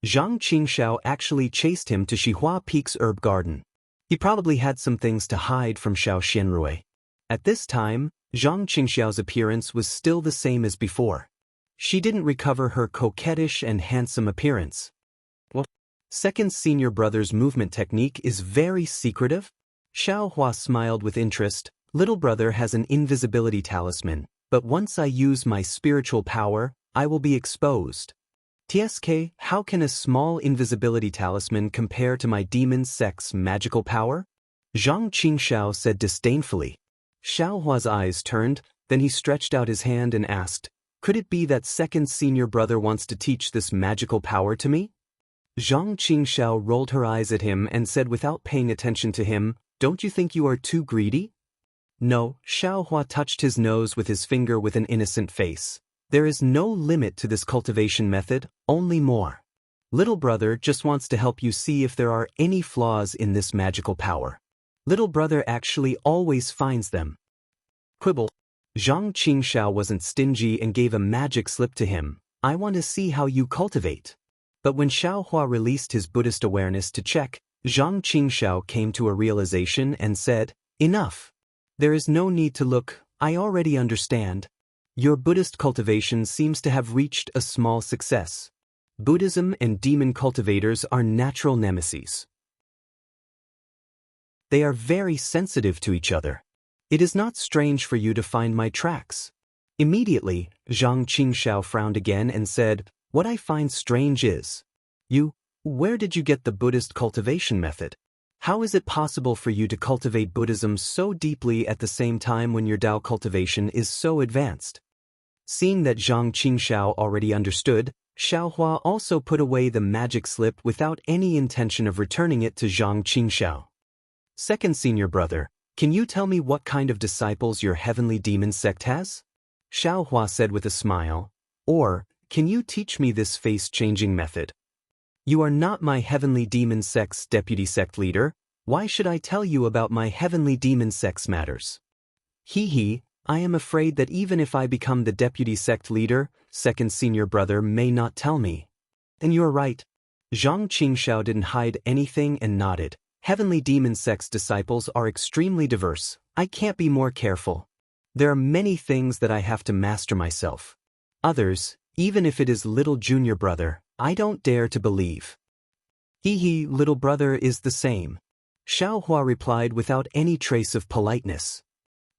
Zhang Qingxiao actually chased him to Xihua Peak's herb garden. He probably had some things to hide from Xiao Xianrui. At this time, Zhang Qingxiao's appearance was still the same as before. She didn't recover her coquettish and handsome appearance. Well, second senior brother's movement technique is very secretive. Xiao Hua smiled with interest. Little brother has an invisibility talisman, but once I use my spiritual power, I will be exposed. TSK, how can a small invisibility talisman compare to my demon sect's magical power? Zhang Qingxiao said disdainfully. Xiao Hua's eyes turned, then he stretched out his hand and asked, Could it be that second senior brother wants to teach this magical power to me? Zhang Qingxiao rolled her eyes at him and said without paying attention to him, Don't you think you are too greedy? No, Xiao Hua touched his nose with his finger with an innocent face. There is no limit to this cultivation method, only more. Little brother just wants to help you see if there are any flaws in this magical power. Little brother actually always finds them. Quibble. Zhang Qingxiao wasn't stingy and gave a magic slip to him. I want to see how you cultivate. But when Xiao Hua released his Buddhist awareness to check, Zhang Qingxiao came to a realization and said, Enough. There is no need to look, I already understand. Your Buddhist cultivation seems to have reached a small success. Buddhism and demon cultivators are natural nemesis. They are very sensitive to each other. It is not strange for you to find my tracks. Immediately, Zhang Qingxiao frowned again and said, What I find strange is, where did you get the Buddhist cultivation method? How is it possible for you to cultivate Buddhism so deeply at the same time when your Tao cultivation is so advanced? Seeing that Zhang Qingxiao already understood, Xiaohua also put away the magic slip without any intention of returning it to Zhang Qingxiao. Second senior brother, can you tell me what kind of disciples your heavenly demon sect has? Xiaohua said with a smile. Or, can you teach me this face-changing method? You are not my heavenly demon sect's deputy sect leader. Why should I tell you about my heavenly demon sect's matters? Hee, I am afraid that even if I become the deputy sect leader, second senior brother may not tell me. And you're right. Zhang Qingxiao didn't hide anything and nodded. Heavenly demon sect's disciples are extremely diverse. I can't be more careful. There are many things that I have to master myself. Others, even if it is little junior brother, I don't dare to believe. Hee, little brother is the same. Xiaohua replied without any trace of politeness.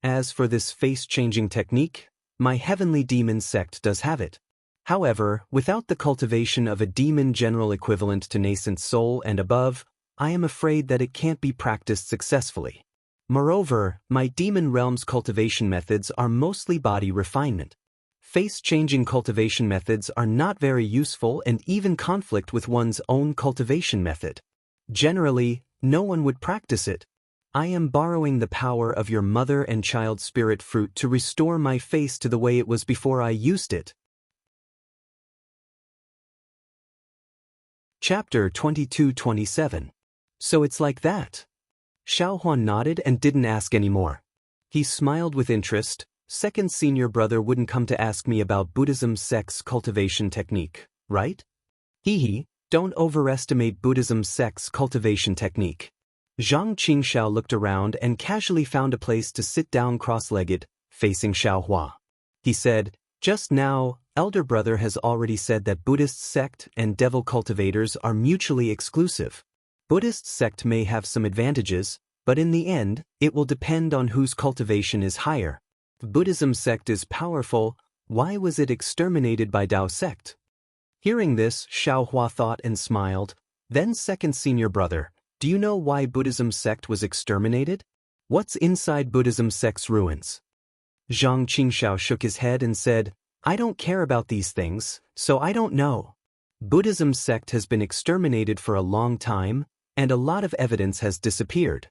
As for this face-changing technique, my heavenly demon sect does have it. However, without the cultivation of a demon general equivalent to nascent soul and above, I am afraid that it can't be practiced successfully. Moreover, my demon realm's cultivation methods are mostly body refinement. Face-changing cultivation methods are not very useful and even conflict with one's own cultivation method. Generally, no one would practice it. I am borrowing the power of your mother and child spirit fruit to restore my face to the way it was before I used it. Chapter 22-27. So it's like that. Xiaohua nodded and didn't ask any more. He smiled with interest. Second senior brother wouldn't come to ask me about Buddhism sect's cultivation technique, right? Hee, don't overestimate Buddhism sect's cultivation technique. Zhang Qingxiao looked around and casually found a place to sit down cross-legged, facing Xiaohua. He said, just now, elder brother has already said that Buddhist sect and devil cultivators are mutually exclusive. Buddhist sect may have some advantages, but in the end, it will depend on whose cultivation is higher. If Buddhism sect is powerful, why was it exterminated by Dao sect? Hearing this, Xiaohua thought and smiled. Then second senior brother, do you know why Buddhism sect was exterminated? What's inside Buddhism sect's ruins? Zhang Qingxiao shook his head and said, I don't care about these things, so I don't know. Buddhism sect has been exterminated for a long time, and a lot of evidence has disappeared.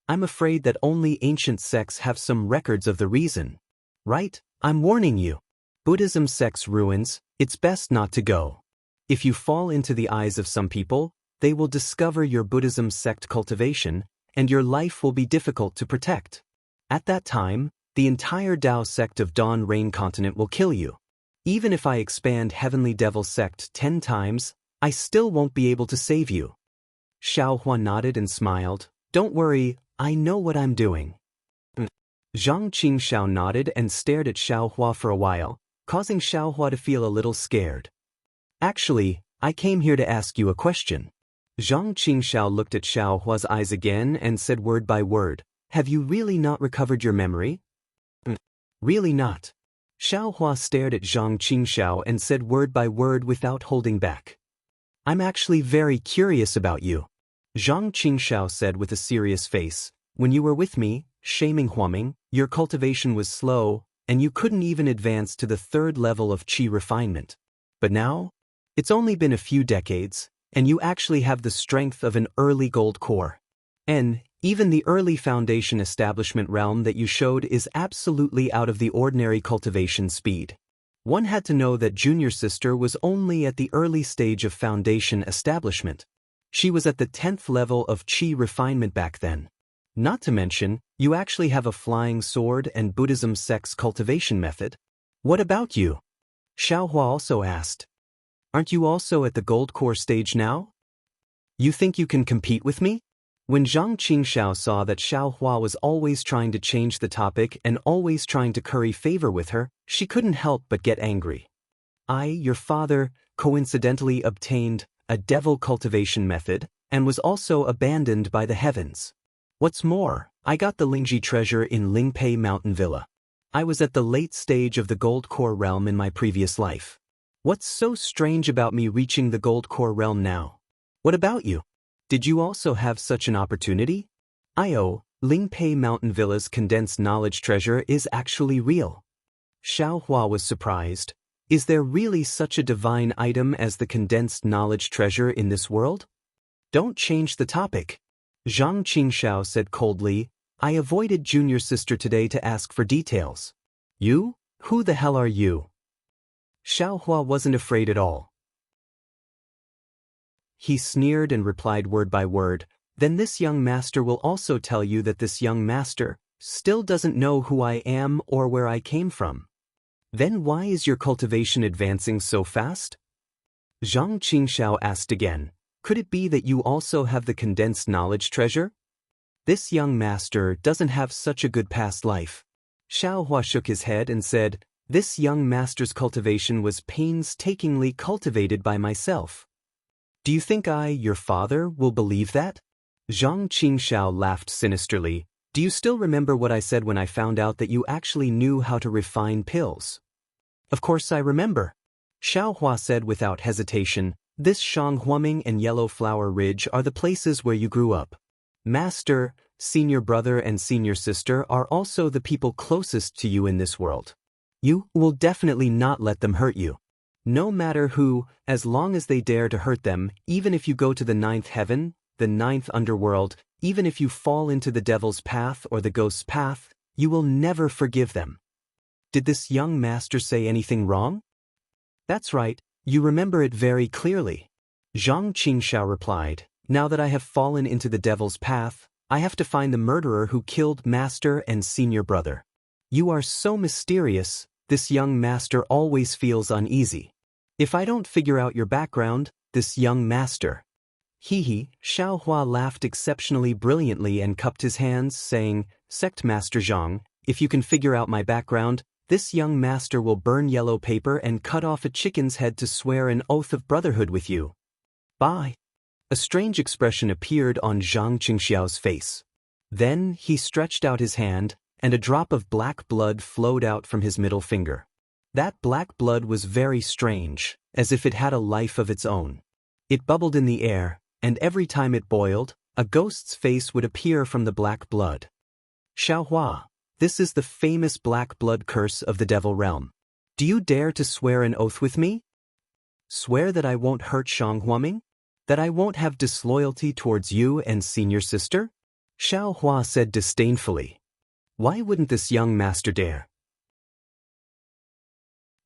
I'm afraid that only ancient sects have some records of the reason. Right? I'm warning you. Buddhism sect's ruins, it's best not to go. If you fall into the eyes of some people, they will discover your Buddhism sect cultivation, and your life will be difficult to protect. At that time, the entire Dao sect of Dawn Rain Continent will kill you. Even if I expand Heavenly Devil sect 10 times, I still won't be able to save you. Xiaohua nodded and smiled. Don't worry, I know what I'm doing. Zhang Qingxiao nodded and stared at Xiaohua for a while, causing Xiaohua to feel a little scared. Actually, I came here to ask you a question. Zhang Qingxiao looked at Xiaohua's eyes again and said word by word, have you really not recovered your memory? Really not. Xiaohua stared at Zhang Qingxiao and said word by word without holding back. I'm actually very curious about you. Zhang Qingxiao said with a serious face, when you were with me, shaming Huaming, your cultivation was slow, and you couldn't even advance to the third level of qi refinement. But now, it's only been a few decades, and you actually have the strength of an early gold core. And even the early foundation establishment realm that you showed is absolutely out of the ordinary cultivation speed. One had to know that junior sister was only at the early stage of foundation establishment. She was at the 10th level of qi refinement back then. Not to mention, you actually have a flying sword and Buddhism sect's cultivation method. What about you? Xiaohua also asked. Aren't you also at the gold core stage now? You think you can compete with me? When Zhang Qingxiao saw that Xiaohua was always trying to change the topic and always trying to curry favor with her, she couldn't help but get angry. Your father, coincidentally obtained a devil cultivation method and was also abandoned by the heavens. What's more, I got the Lingji treasure in Lingpei Mountain Villa. I was at the late stage of the gold core realm in my previous life. What's so strange about me reaching the gold core realm now? What about you? Did you also have such an opportunity? Lingpei Mountain Villa's condensed knowledge treasure is actually real. Xiaohua was surprised. Is there really such a divine item as the condensed knowledge treasure in this world? Don't change the topic. Zhang Qingxiao said coldly, I avoided junior sister today to ask for details. You? Who the hell are you? Xiaohua wasn't afraid at all. He sneered and replied word by word, then this young master will also tell you that this young master still doesn't know who I am or where I came from. Then why is your cultivation advancing so fast? Zhang Qingxiao asked again, could it be that you also have the condensed knowledge treasure? This young master doesn't have such a good past life. Xiaohua shook his head and said, this young master's cultivation was painstakingly cultivated by myself. Do you think I, your father, will believe that? Zhang Qingxiao laughed sinisterly. Do you still remember what I said when I found out that you actually knew how to refine pills? Of course I remember. Xiaohua said without hesitation, this Shanghuaming and Yellow Flower Ridge are the places where you grew up. Master, senior brother and senior sister are also the people closest to you in this world. You will definitely not let them hurt you. No matter who, as long as they dare to hurt them, even if you go to the 9th heaven, the 9th underworld, even if you fall into the devil's path or the ghost's path, you will never forgive them. Did this young master say anything wrong? That's right, you remember it very clearly. Zhang Qingxiao replied, now that I have fallen into the devil's path, I have to find the murderer who killed master and senior brother. You are so mysterious, this young master always feels uneasy. If I don't figure out your background, this young master. Xiaohua laughed exceptionally brilliantly and cupped his hands, saying, Sect Master Zhang, if you can figure out my background, this young master will burn yellow paper and cut off a chicken's head to swear an oath of brotherhood with you. Bye. A strange expression appeared on Zhang Qingxiao's face. Then he stretched out his hand, and a drop of black blood flowed out from his middle finger. That black blood was very strange, as if it had a life of its own. It bubbled in the air, and every time it boiled, a ghost's face would appear from the black blood. Xiaohua, this is the famous black blood curse of the devil realm. Do you dare to swear an oath with me? Swear that I won't hurt Shanghuaming? That I won't have disloyalty towards you and senior sister? Xiaohua said disdainfully. Why wouldn't this young master dare?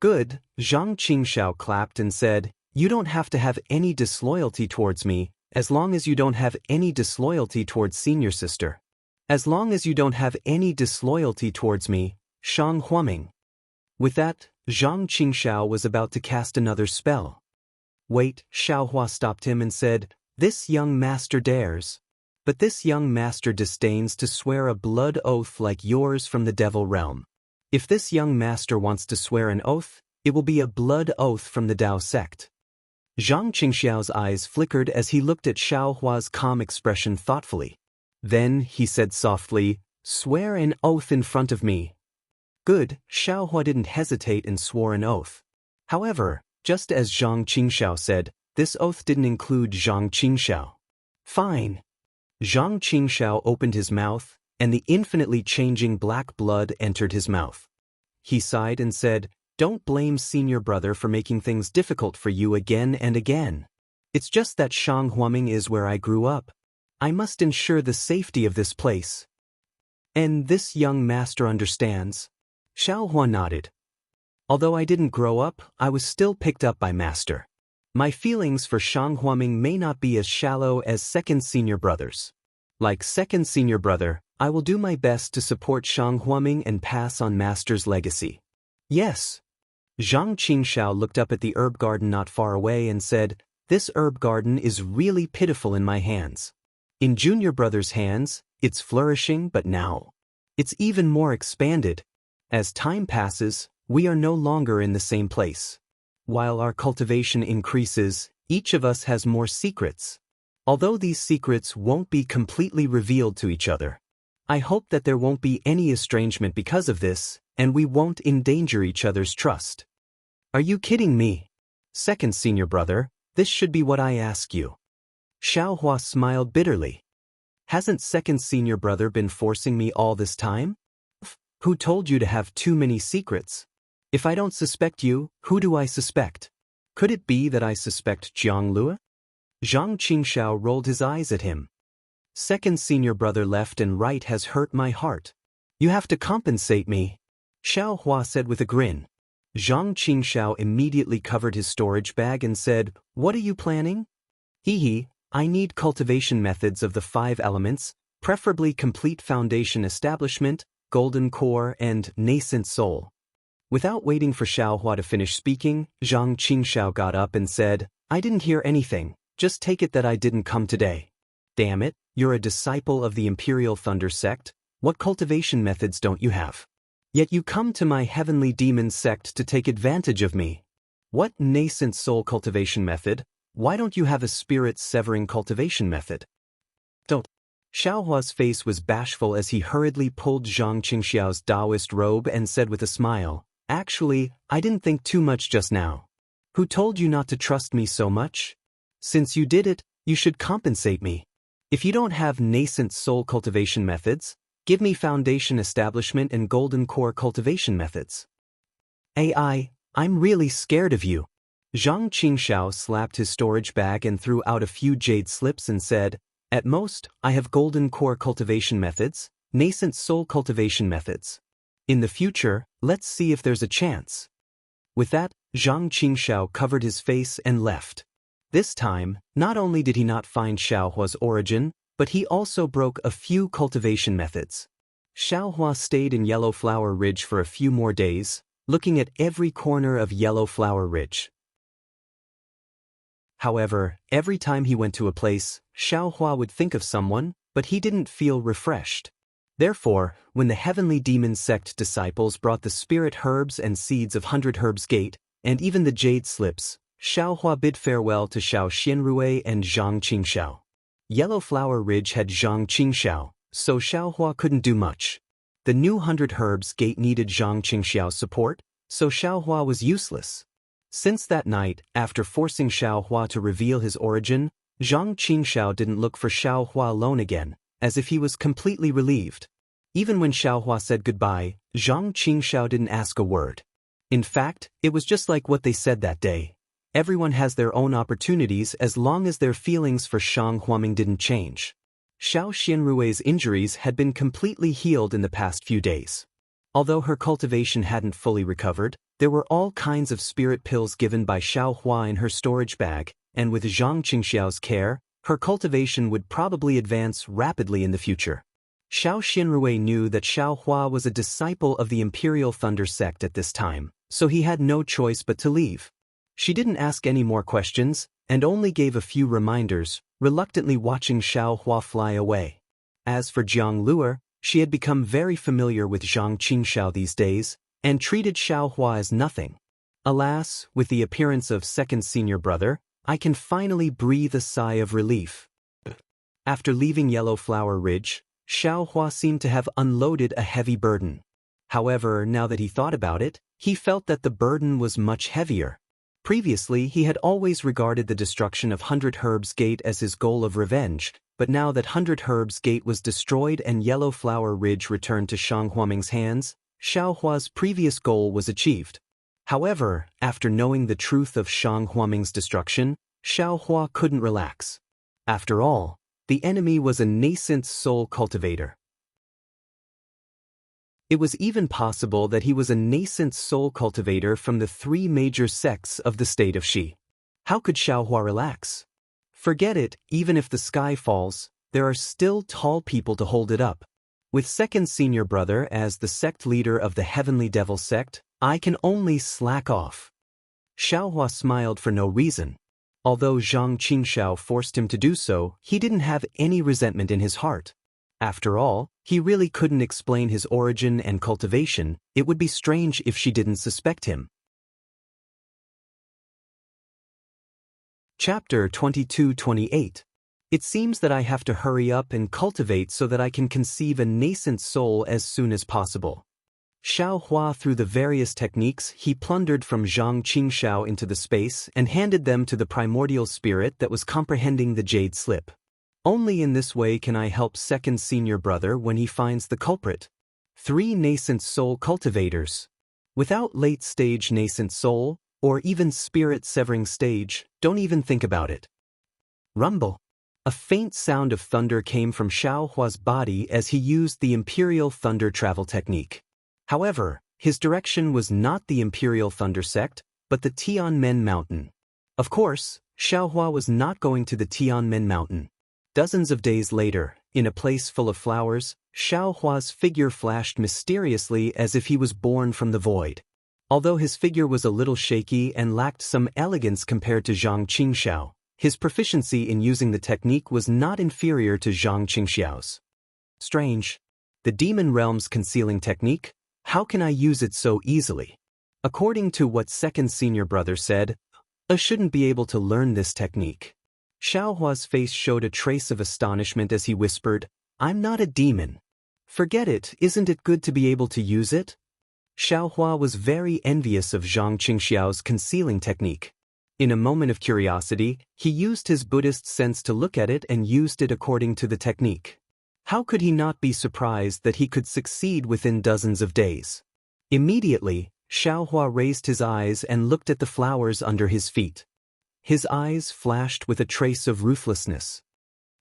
Good, Zhang Qingxiao clapped and said, you don't have to have any disloyalty towards me, as long as you don't have any disloyalty towards senior sister. As long as you don't have any disloyalty towards me, Shanghuaming. With that, Zhang Qingxiao was about to cast another spell. Wait, Xiaohua stopped him and said, this young master dares. But this young master disdains to swear a blood oath like yours from the devil realm. If this young master wants to swear an oath, it will be a blood oath from the Dao sect. Zhang Qingxiao's eyes flickered as he looked at Xiaohua's calm expression thoughtfully. Then he said softly, swear an oath in front of me. Good, Xiaohua didn't hesitate and swore an oath. However, just as Zhang Qingxiao said, this oath didn't include Zhang Qingxiao. Fine. Zhang Qingxiao opened his mouth, and the infinitely changing black blood entered his mouth. He sighed and said, don't blame senior brother for making things difficult for you again and again. It's just that Shanghuaming is where I grew up. I must ensure the safety of this place. And this young master understands. Xiaohua nodded. Although I didn't grow up, I was still picked up by master. My feelings for Shanghuaming may not be as shallow as second senior brothers. Like second senior brother, I will do my best to support Shanghuaming and pass on master's legacy. Yes. Zhang Qingxiao looked up at the herb garden not far away and said, this herb garden is really pitiful in my hands. In junior brother's hands, it's flourishing, but now it's even more expanded. As time passes, we are no longer in the same place. While our cultivation increases, each of us has more secrets. Although these secrets won't be completely revealed to each other. I hope that there won't be any estrangement because of this, and we won't endanger each other's trust. Are you kidding me? Second senior brother, this should be what I ask you. Xiaohua smiled bitterly. Hasn't second senior brother been forcing me all this time? Who told you to have too many secrets? If I don't suspect you, who do I suspect? Could it be that I suspect Jiang Lue? Zhang Qingxiao rolled his eyes at him. Second senior brother left and right has hurt my heart. You have to compensate me, Xiao Hua said with a grin. Zhang Qingxiao immediately covered his storage bag and said, What are you planning? Hee, I need cultivation methods of the 5 elements, preferably complete foundation establishment, golden core, and nascent soul. Without waiting for Xiao Hua to finish speaking, Zhang Qingxiao got up and said, I didn't hear anything, just take it that I didn't come today. Damn it, you're a disciple of the Imperial Thunder sect, what cultivation methods don't you have? Yet you come to my heavenly demon sect to take advantage of me. What nascent soul cultivation method? Why don't you have a spirit-severing cultivation method? Don't. Xiao Hua's face was bashful as he hurriedly pulled Zhang Qingxiao's Daoist robe and said with a smile, Actually, I didn't think too much just now. Who told you not to trust me so much? Since you did it, you should compensate me. If you don't have nascent soul cultivation methods, give me foundation establishment and golden core cultivation methods. I'm really scared of you. Zhang Qingxiao slapped his storage bag and threw out a few jade slips and said, At most, I have golden core cultivation methods, nascent soul cultivation methods. In the future, let's see if there's a chance. With that, Zhang Qingxiao covered his face and left. This time, not only did he not find Xiao Hua's origin, but he also broke a few cultivation methods. Xiao Hua stayed in Yellow Flower Ridge for a few more days, looking at every corner of Yellow Flower Ridge. However, every time he went to a place, Xiao Hua would think of someone, but he didn't feel refreshed. Therefore, when the Heavenly Demon Sect disciples brought the spirit herbs and seeds of 100 Herbs Gate, and even the jade slips, Xiao Hua bid farewell to Xiao Xianrui and Zhang Qingxiao. Yellow Flower Ridge had Zhang Qingxiao, so Xiao Hua couldn't do much. The new 100 Herbs Gate needed Zhang Qingxiao's support, so Xiao Hua was useless. Since that night, after forcing Xiao Hua to reveal his origin, Zhang Qingxiao didn't look for Xiao Hua alone again, as if he was completely relieved. Even when Xiao Hua said goodbye, Zhang Qingxiao didn't ask a word. In fact, it was just like what they said that day. Everyone has their own opportunities as long as their feelings for Shang Huaming didn't change. Xiao Xianrui's injuries had been completely healed in the past few days. Although her cultivation hadn't fully recovered, there were all kinds of spirit pills given by Xiao Hua in her storage bag, and with Zhang Qingxiao's care, her cultivation would probably advance rapidly in the future. Xiao Xianrui knew that Xiao Hua was a disciple of the Imperial Thunder sect at this time, so he had no choice but to leave. She didn't ask any more questions, and only gave a few reminders, reluctantly watching Xiao Hua fly away. As for Jiang Lue, she had become very familiar with Zhang Qingxiao these days, and treated Xiao Hua as nothing. Alas, with the appearance of second senior brother, I can finally breathe a sigh of relief. After leaving Yellow Flower Ridge, Xiao Hua seemed to have unloaded a heavy burden. However, now that he thought about it, he felt that the burden was much heavier. Previously, he had always regarded the destruction of 100 Herbs Gate as his goal of revenge, but now that 100 Herbs Gate was destroyed and Yellow Flower Ridge returned to Shang Huaming's hands, Xiao Hua's previous goal was achieved. However, after knowing the truth of Shang Huaming's destruction, Xiao Hua couldn't relax. After all, the enemy was a nascent soul cultivator. It was even possible that he was a nascent soul cultivator from the 3 major sects of the state of Xi. How could Xiao Hua relax? Forget it, even if the sky falls, there are still tall people to hold it up. With second senior brother as the sect leader of the Heavenly Devil sect, I can only slack off. Xiao Hua smiled for no reason. Although Zhang Qingxiao forced him to do so, he didn't have any resentment in his heart. After all, he really couldn't explain his origin and cultivation. It would be strange if she didn't suspect him. Chapter 22-28. It seems that I have to hurry up and cultivate so that I can conceive a nascent soul as soon as possible. Xiao Hua through the various techniques he plundered from Zhang Qingxiao into the space and handed them to the primordial spirit that was comprehending the jade slip. Only in this way can I help second senior brother when he finds the culprit. 3 nascent soul cultivators. Without late-stage nascent soul, or even spirit-severing stage, don't even think about it. Rumble. A faint sound of thunder came from Xiaohua's body as he used the Imperial Thunder travel technique. However, his direction was not the Imperial Thunder sect, but the Tianmen Mountain. Of course, Xiaohua was not going to the Tianmen Mountain. Dozens of days later, in a place full of flowers, Xiaohua's figure flashed mysteriously as if he was born from the void. Although his figure was a little shaky and lacked some elegance compared to Zhang Qingxiao, his proficiency in using the technique was not inferior to Zhang Qingxiao's. Strange. The demon realm's concealing technique? How can I use it so easily? According to what second senior brother said, I shouldn't be able to learn this technique. Xiaohua's face showed a trace of astonishment as he whispered, I'm not a demon. Forget it, isn't it good to be able to use it? Xiaohua was very envious of Zhang Qingxiao's concealing technique. In a moment of curiosity, he used his Buddhist sense to look at it and used it according to the technique. How could he not be surprised that he could succeed within dozens of days? Immediately, Xiaohua raised his eyes and looked at the flowers under his feet. His eyes flashed with a trace of ruthlessness.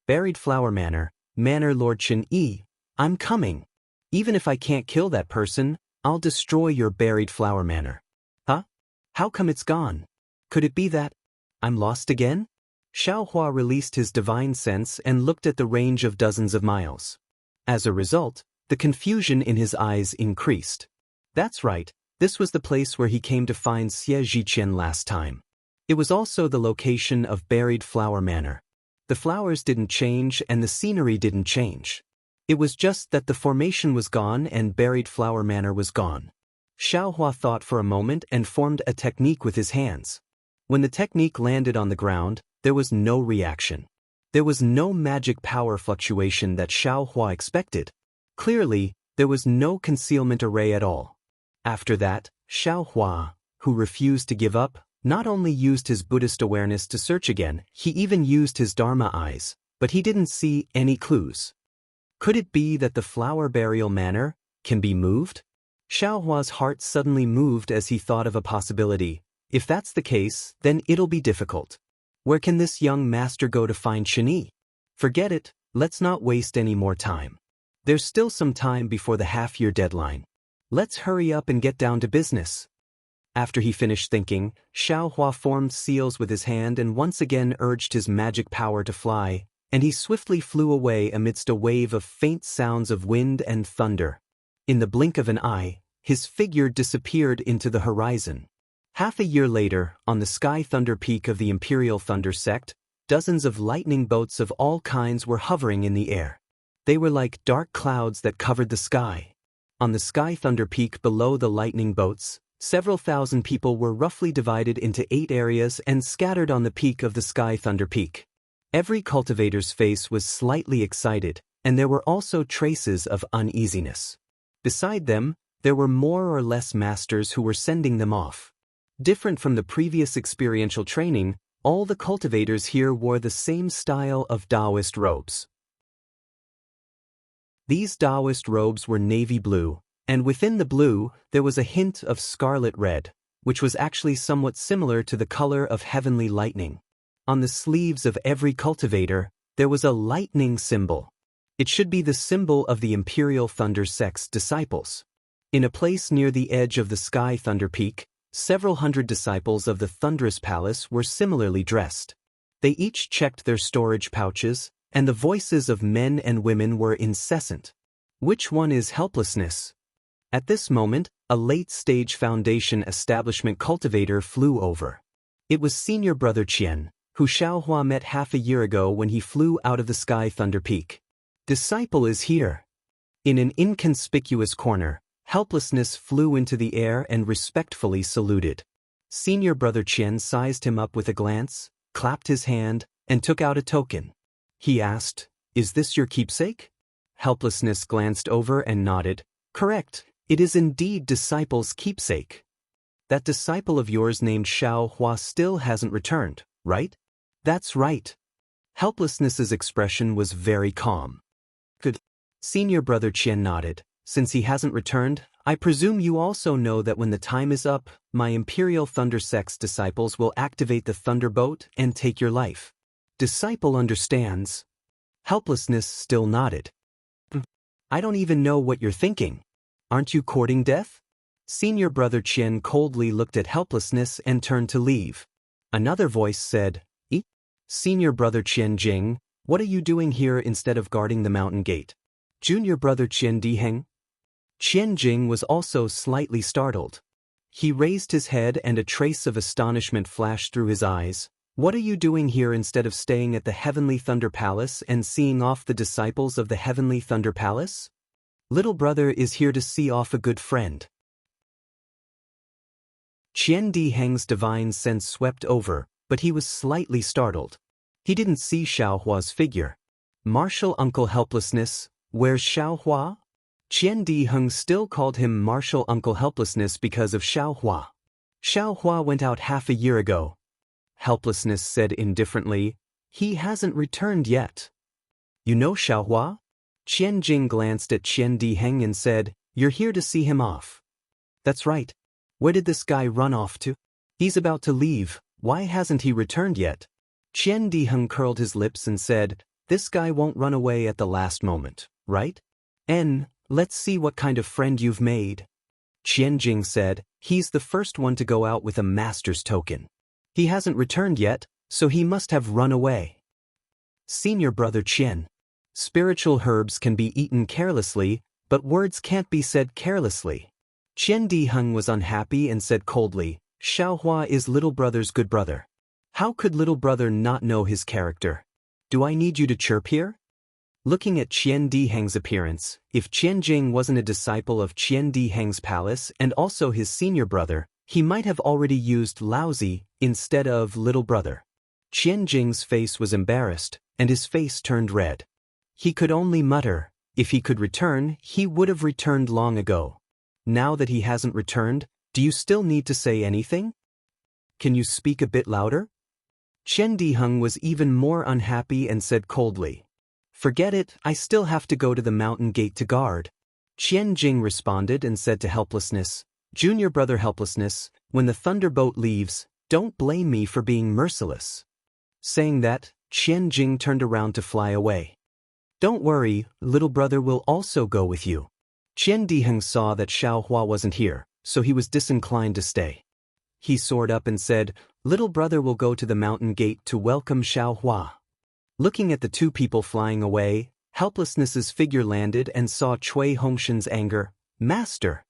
Buried Flower Manor, Lord Chen Yi, I'm coming. Even if I can't kill that person, I'll destroy your buried flower manor. Huh? How come it's gone? Could it be that I'm lost again? Xiaohua released his divine sense and looked at the range of dozens of miles. As a result, the confusion in his eyes increased. That's right, this was the place where he came to find Xie Zhiqian last time. It was also the location of Buried Flower Manor. The flowers didn't change and the scenery didn't change. It was just that the formation was gone and Buried Flower Manor was gone. Xiaohua thought for a moment and formed a technique with his hands. When the technique landed on the ground, there was no reaction. There was no magic power fluctuation that Xiaohua expected. Clearly, there was no concealment array at all. After that, Xiaohua, who refused to give up, not only used his Buddhist awareness to search again, he even used his Dharma eyes, but he didn't see any clues. Could it be that the flower burial manor can be moved? Xiaohua's heart suddenly moved as he thought of a possibility. If that's the case, then it'll be difficult. Where can this young master go to find Chen Yi? Forget it, let's not waste any more time. There's still some time before the half-year deadline. Let's hurry up and get down to business. After he finished thinking, Xiaohua formed seals with his hand and once again urged his magic power to fly, and he swiftly flew away amidst a wave of faint sounds of wind and thunder. In the blink of an eye, his figure disappeared into the horizon. Half a year later, on the Sky Thunder Peak of the Imperial Thunder sect, dozens of lightning boats of all kinds were hovering in the air. They were like dark clouds that covered the sky. On the Sky Thunder Peak below the lightning boats, several thousand people were roughly divided into 8 areas and scattered on the peak of the Sky Thunder Peak. Every cultivator's face was slightly excited, and there were also traces of uneasiness. Beside them, there were more or less masters who were sending them off. Different from the previous experiential training, all the cultivators here wore the same style of Daoist robes. These Daoist robes were navy blue, and within the blue, there was a hint of scarlet red, which was actually somewhat similar to the color of heavenly lightning. On the sleeves of every cultivator, there was a lightning symbol. It should be the symbol of the Imperial Thunder sect's disciples. In a place near the edge of the Sky Thunder Peak, several hundred disciples of the Thunderous Palace were similarly dressed. They each checked their storage pouches, and the voices of men and women were incessant. Which one is helplessness? At this moment, a late-stage Foundation establishment cultivator flew over. It was Senior Brother Qian, who Xiaohua met half a year ago when he flew out of the Sky Thunder Peak. Disciple is here. In an inconspicuous corner, Helplessness flew into the air and respectfully saluted. Senior Brother Qian sized him up with a glance, clapped his hand, and took out a token. He asked, "Is this your keepsake?" Helplessness glanced over and nodded. "Correct, it is indeed Disciple's keepsake." "That disciple of yours named Xiaohua still hasn't returned, right?" "That's right." Helplessness's expression was very calm. "Good." Senior Brother Qian nodded. "Since he hasn't returned, I presume you also know that when the time is up, my Imperial Thunder Sect's disciples will activate the Thunderbolt and take your life. Disciple understands. Helplessness still nodded. I don't even know what you're thinking. Aren't you courting death? Senior brother Qian coldly looked at Helplessness and turned to leave. Another voice said, Senior brother Qian Jing, what are you doing here instead of guarding the mountain gate? Junior brother Qian Diheng? Qian Jing was also slightly startled. He raised his head and a trace of astonishment flashed through his eyes. What are you doing here instead of staying at the Heavenly Thunder Palace and seeing off the disciples of the Heavenly Thunder Palace? Little brother is here to see off a good friend. Qian Diheng's divine sense swept over, but he was slightly startled. He didn't see Xiaohua's figure. Martial Uncle Helplessness, where's Xiaohua? Qian Diheng still called him Martial Uncle Helplessness because of Xiaohua. Xiaohua went out half a year ago. Helplessness said indifferently, he hasn't returned yet. You know Xiaohua? Qian Jing glanced at Qian Diheng and said, you're here to see him off. That's right. Where did this guy run off to? He's about to leave, why hasn't he returned yet? Qian Diheng curled his lips and said, this guy won't run away at the last moment, right? Let's see what kind of friend you've made. Qian Jing said, he's the first one to go out with a master's token. He hasn't returned yet, so he must have run away. Senior brother Qian. Spiritual herbs can be eaten carelessly, but words can't be said carelessly. Qian Diheng was unhappy and said coldly, Xiaohua is little brother's good brother. How could little brother not know his character? Do I need you to chirp here? Looking at Qian Diheng's appearance, if Qian Jing wasn't a disciple of Qian Diheng's palace and also his senior brother, he might have already used lousy instead of little brother. Qian Jing's face was embarrassed, and his face turned red. He could only mutter, if he could return, he would have returned long ago. Now that he hasn't returned, do you still need to say anything? Can you speak a bit louder? Qian Diheng was even more unhappy and said coldly, forget it, I still have to go to the mountain gate to guard. Qian Jing responded and said to Helplessness, Junior brother Helplessness, when the thunderbolt leaves, don't blame me for being merciless. Saying that, Qian Jing turned around to fly away. Don't worry, little brother will also go with you. Qian Diheng saw that Xiaohua wasn't here, so he was disinclined to stay. He soared up and said, little brother will go to the mountain gate to welcome Xiaohua. Looking at the two people flying away, Helplessness's figure landed and saw Cui Hongshan's anger. Master!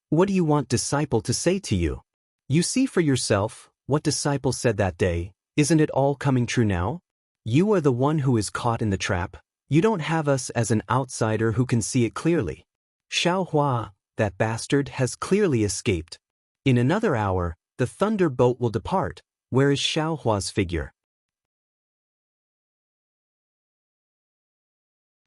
What do you want disciple to say to you? You see for yourself, what disciple said that day, isn't it all coming true now? You are the one who is caught in the trap, you don't have us as an outsider who can see it clearly. Xiaohua, that bastard, has clearly escaped. In another hour, the thunderbolt will depart. Where is Xiaohua's figure?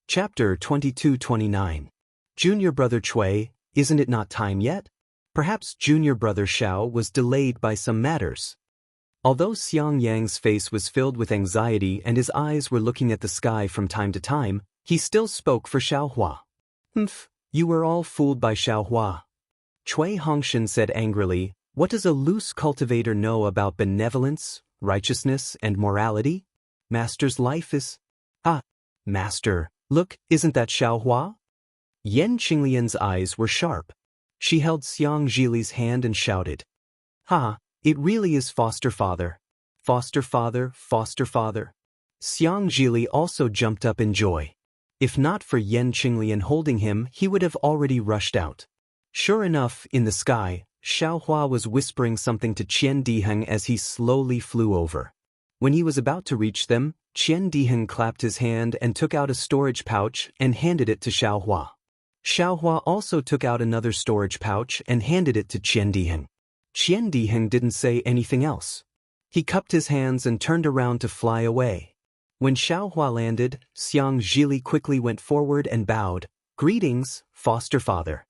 Chapter 22-29. Junior brother Cui, isn't it not time yet? Perhaps junior brother Xiao was delayed by some matters. Although Xiang Yang's face was filled with anxiety and his eyes were looking at the sky from time to time, he still spoke for Xiaohua. You were all fooled by Xiaohua. Cui Hongshan said angrily, what does a loose cultivator know about benevolence, righteousness, and morality? Master's life is... Master, look, isn't that Xiaohua? Yan Qinglian's eyes were sharp. She held Xiang Zhili's hand and shouted. It really is foster father. Foster father, foster father. Xiang Zhili also jumped up in joy. If not for Yan Qinglian holding him, he would have already rushed out. Sure enough, in the sky, Xiaohua was whispering something to Qian Diheng as he slowly flew over. When he was about to reach them, Qian Diheng clapped his hand and took out a storage pouch and handed it to Xiaohua. Xiaohua also took out another storage pouch and handed it to Qian Diheng. Qian Diheng didn't say anything else. He cupped his hands and turned around to fly away. When Xiaohua landed, Xiang Zhili quickly went forward and bowed. Greetings, foster father.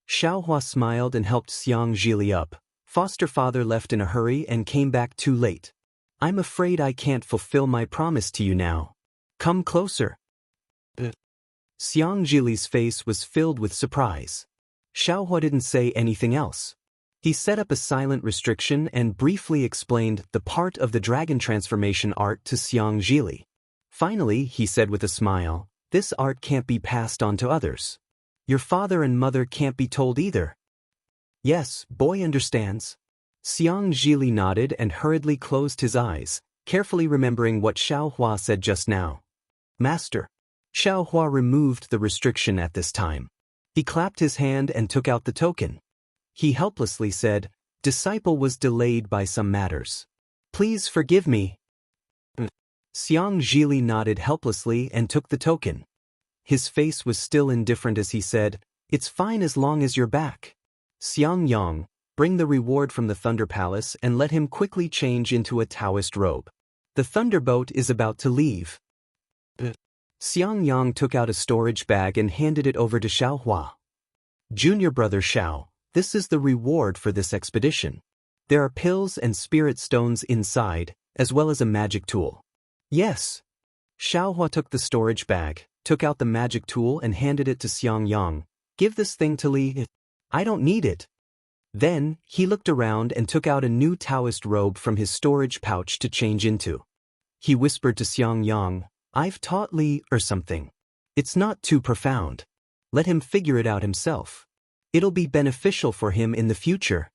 Xiaohua smiled and helped Xiang Zhili up. Foster father left in a hurry and came back too late. I'm afraid I can't fulfill my promise to you now. Come closer. Xiang Zhili's face was filled with surprise. Xiaohua didn't say anything else. He set up a silent restriction and briefly explained the part of the dragon transformation art to Xianxia. Finally, he said with a smile, "This art can't be passed on to others. Your father and mother can't be told either." "Yes, boy understands." Xianxia nodded and hurriedly closed his eyes, carefully remembering what Xiaohua said just now. "Master." Xiaohua removed the restriction at this time. He clapped his hand and took out the token. He helplessly said, "Disciple was delayed by some matters. Please forgive me." Xianxia nodded helplessly and took the token. His face was still indifferent as he said, "It's fine as long as you're back. Xiangyang, bring the reward from the Thunder Palace and let him quickly change into a Daoist robe. The Thunderboat is about to leave." Xiangyang took out a storage bag and handed it over to Xiaohua. "Junior brother Xiao, this is the reward for this expedition. There are pills and spirit stones inside, as well as a magic tool." "Yes." Xiaohua took the storage bag, took out the magic tool and handed it to Xiangyang. "Give this thing to Li. I don't need it." Then, he looked around and took out a new Taoist robe from his storage pouch to change into. He whispered to Xiangyang, "I've taught Li or something. It's not too profound. Let him figure it out himself. It'll be beneficial for him in the future."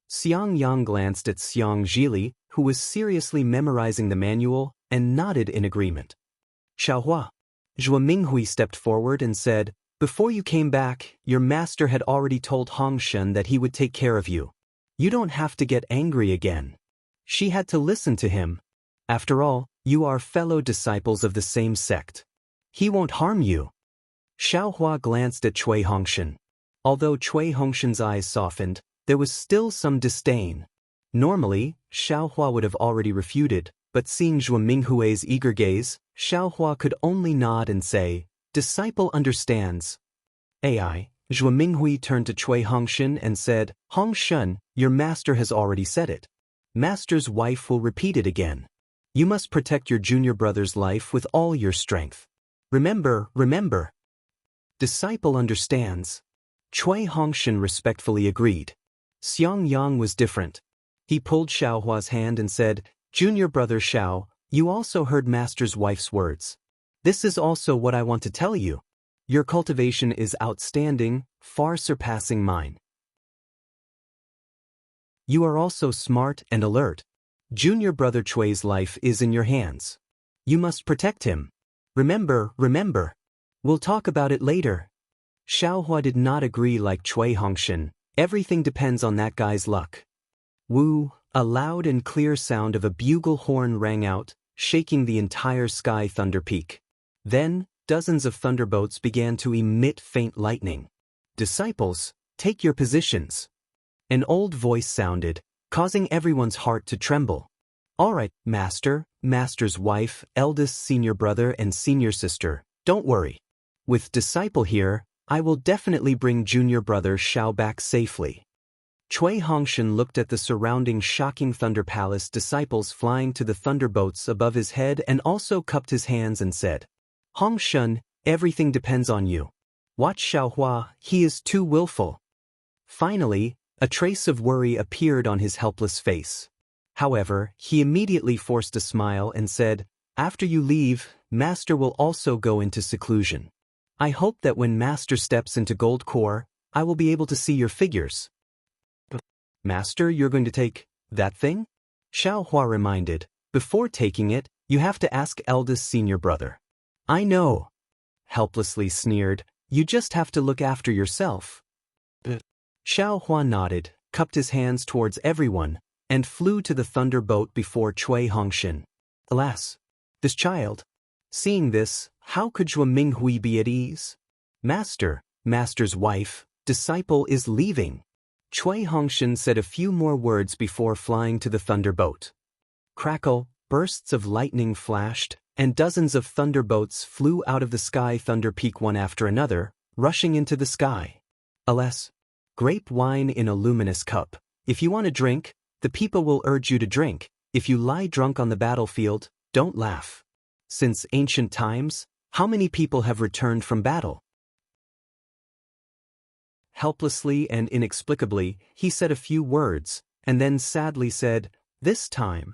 Xiangyang glanced at Xianxia, who was seriously memorizing the manual, and nodded in agreement. "Xiaohua." Zhuo Minghui stepped forward and said, "Before you came back, your master had already told Hongshen that he would take care of you. You don't have to get angry again." She had to listen to him. "After all, you are fellow disciples of the same sect. He won't harm you." Xiaohua glanced at Cui Hongshen. Although Cui Hongshen's eyes softened, there was still some disdain. Normally, Xiaohua would have already refuted, but seeing Zhuo Minghui's eager gaze, Xiaohua could only nod and say, "Disciple understands." AI, Zhuo Minghui turned to Cui Hongshen and said, "Hongshen, your master has already said it. Master's wife will repeat it again. You must protect your junior brother's life with all your strength. Remember, remember." "Disciple understands." Cui Hongshen respectfully agreed. Xiangyang was different. He pulled Xiaohua's hand and said, "Junior brother Xiao, you also heard master's wife's words. This is also what I want to tell you. Your cultivation is outstanding, far surpassing mine. You are also smart and alert. Junior brother Chui's life is in your hands. You must protect him. Remember, remember. We'll talk about it later." Xiaohua did not agree like Cui Hongshen. Everything depends on that guy's luck. Woo, a loud and clear sound of a bugle horn rang out, shaking the entire sky thunder peak. Then, dozens of thunderbolts began to emit faint lightning. "Disciples, take your positions." An old voice sounded, causing everyone's heart to tremble. "All right, master, master's wife, eldest senior brother and senior sister, don't worry. With disciple here, I will definitely bring junior brother Xiao back safely." Cui Hongshen looked at the surrounding shocking Thunder Palace disciples flying to the thunderboats above his head and also cupped his hands and said, "Hongshen, everything depends on you. Watch Xiaohua, he is too willful." Finally, a trace of worry appeared on his helpless face. However, he immediately forced a smile and said, "After you leave, Master will also go into seclusion. I hope that when Master steps into Gold Core, I will be able to see your figures." "Master, you're going to take that thing?" Xiaohua reminded. "Before taking it, you have to ask eldest senior brother." "I know." Helplessly sneered, "You just have to look after yourself." Xiaohua nodded, cupped his hands towards everyone, and flew to the thunder boat before Cui Hongshen. Alas, this child. Seeing this, how could Zhuo Minghui be at ease? Master's wife, disciple is leaving." Cui Hongshen said a few more words before flying to the thunder boat. Crackle, bursts of lightning flashed, and dozens of thunderbolts flew out of the sky thunder peak one after another, rushing into the sky. Alas, grape wine in a luminous cup. If you want to drink, the people will urge you to drink. If you lie drunk on the battlefield, don't laugh. Since ancient times, how many people have returned from battle? helplessly and inexplicably, he said a few words, and then sadly said, "This time,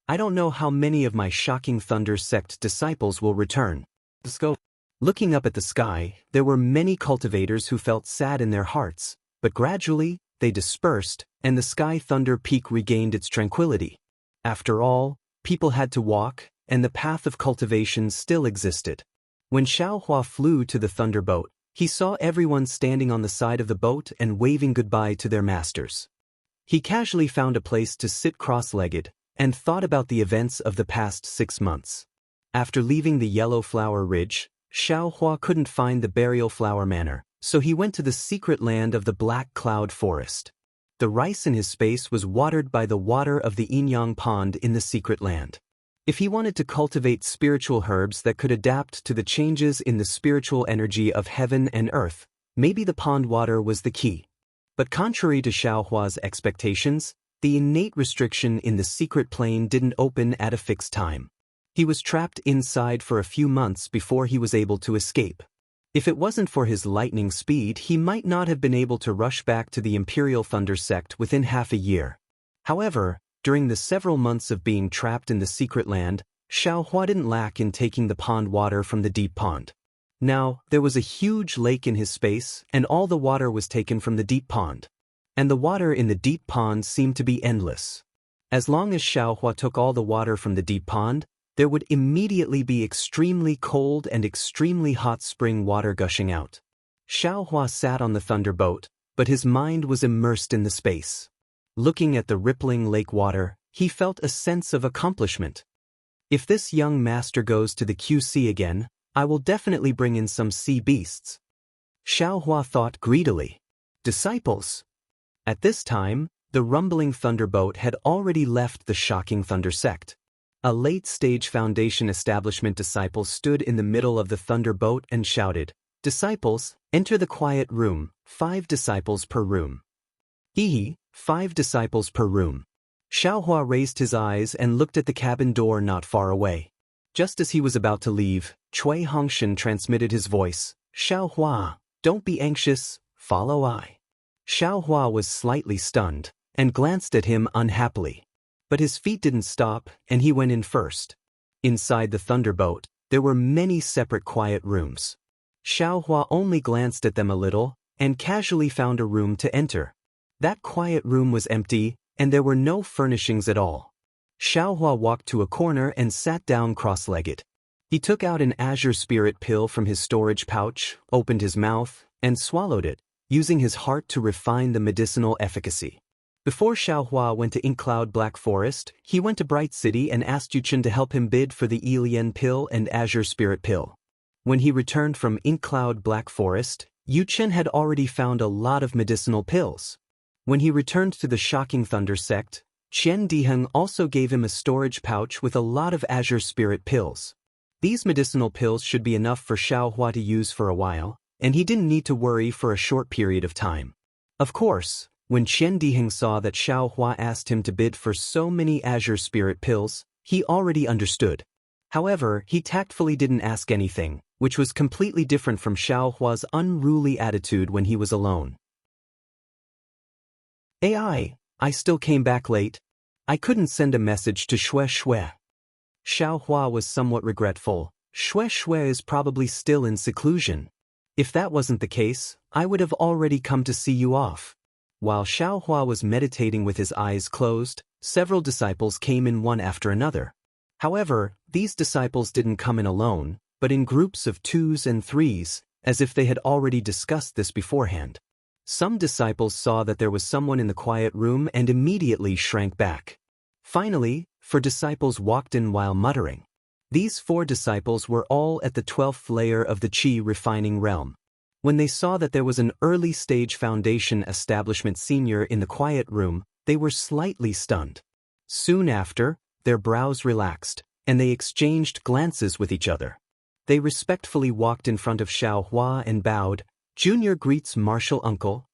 I don't know how many of my shocking Thunder Sect disciples will return." Looking up at the sky, there were many cultivators who felt sad in their hearts, but gradually, they dispersed, and the Sky Thunder Peak regained its tranquility. After all, people had to walk, and the path of cultivation still existed. When Xiaohua flew to the Thunderboat, he saw everyone standing on the side of the boat and waving goodbye to their masters. He casually found a place to sit cross-legged, and thought about the events of the past 6 months. After leaving the Yellow Flower Ridge, Xiaohua couldn't find the Burial Flower Manor, so he went to the secret land of the Black Cloud Forest. The rice in his space was watered by the water of the Yinyang Pond in the secret land. If he wanted to cultivate spiritual herbs that could adapt to the changes in the spiritual energy of heaven and earth, maybe the pond water was the key. But contrary to Xiaohua's expectations, the innate restriction in the secret plane didn't open at a fixed time. He was trapped inside for a few months before he was able to escape. If it wasn't for his lightning speed, he might not have been able to rush back to the Imperial Thunder Sect within half a year. However, during the several months of being trapped in the secret land, Xiaohua didn't lack in taking the pond water from the deep pond. Now, there was a huge lake in his space, and all the water was taken from the deep pond. And the water in the deep pond seemed to be endless. As long as Xiaohua took all the water from the deep pond, there would immediately be extremely cold and extremely hot spring water gushing out. Xiaohua sat on the Thunderboat, but his mind was immersed in the space. Looking at the rippling lake water, he felt a sense of accomplishment. If this young master goes to the QC again, I will definitely bring in some sea beasts. Xiaohua thought greedily. Disciples. At this time, the rumbling Thunderboat had already left the shocking Thunder Sect. A late-stage Foundation establishment disciple stood in the middle of the Thunderboat and shouted, "Disciples, enter the quiet room, 5 disciples per room." Hehe, 5 disciples per room. Xiaohua raised his eyes and looked at the cabin door not far away. Just as he was about to leave, Cui Hongshan transmitted his voice, "Xiaohua, don't be anxious, follow I." Xiaohua was slightly stunned, and glanced at him unhappily. But his feet didn't stop, and he went in first. Inside the Thunderboat, there were many separate quiet rooms. Xiaohua only glanced at them a little, and casually found a room to enter. That quiet room was empty, and there were no furnishings at all. Xiaohua walked to a corner and sat down cross-legged. He took out an Azure Spirit pill from his storage pouch, opened his mouth, and swallowed it, using his heart to refine the medicinal efficacy. Before Xiaohua went to Inkcloud Black Forest, he went to Bright City and asked Yuchen to help him bid for the Elian pill and Azure Spirit pill. When he returned from Inkcloud Black Forest, Yuchen had already found a lot of medicinal pills. When he returned to the shocking Thunder Sect, Qian Diheng also gave him a storage pouch with a lot of Azure Spirit pills. These medicinal pills should be enough for Xiaohua to use for a while, and he didn't need to worry for a short period of time. Of course, when Qian Diheng saw that Xiaohua asked him to bid for so many Azure Spirit pills, he already understood. However, he tactfully didn't ask anything, which was completely different from Xiaohua's unruly attitude when he was alone. I still came back late. I couldn't send a message to Xue Xue. Xiaohua was somewhat regretful. Xue Xue is probably still in seclusion. If that wasn't the case, I would have already come to see you off. While Xiaohua was meditating with his eyes closed, several disciples came in one after another. However, these disciples didn't come in alone, but in groups of 2s and 3s, as if they had already discussed this beforehand. Some disciples saw that there was someone in the quiet room and immediately shrank back. Finally, 4 disciples walked in while muttering. These 4 disciples were all at the 12th layer of the Qi refining realm. When they saw that there was an early-stage Foundation establishment senior in the quiet room, they were slightly stunned. Soon after, their brows relaxed, and they exchanged glances with each other. They respectfully walked in front of Xiaohua and bowed. "Junior greets martial uncle."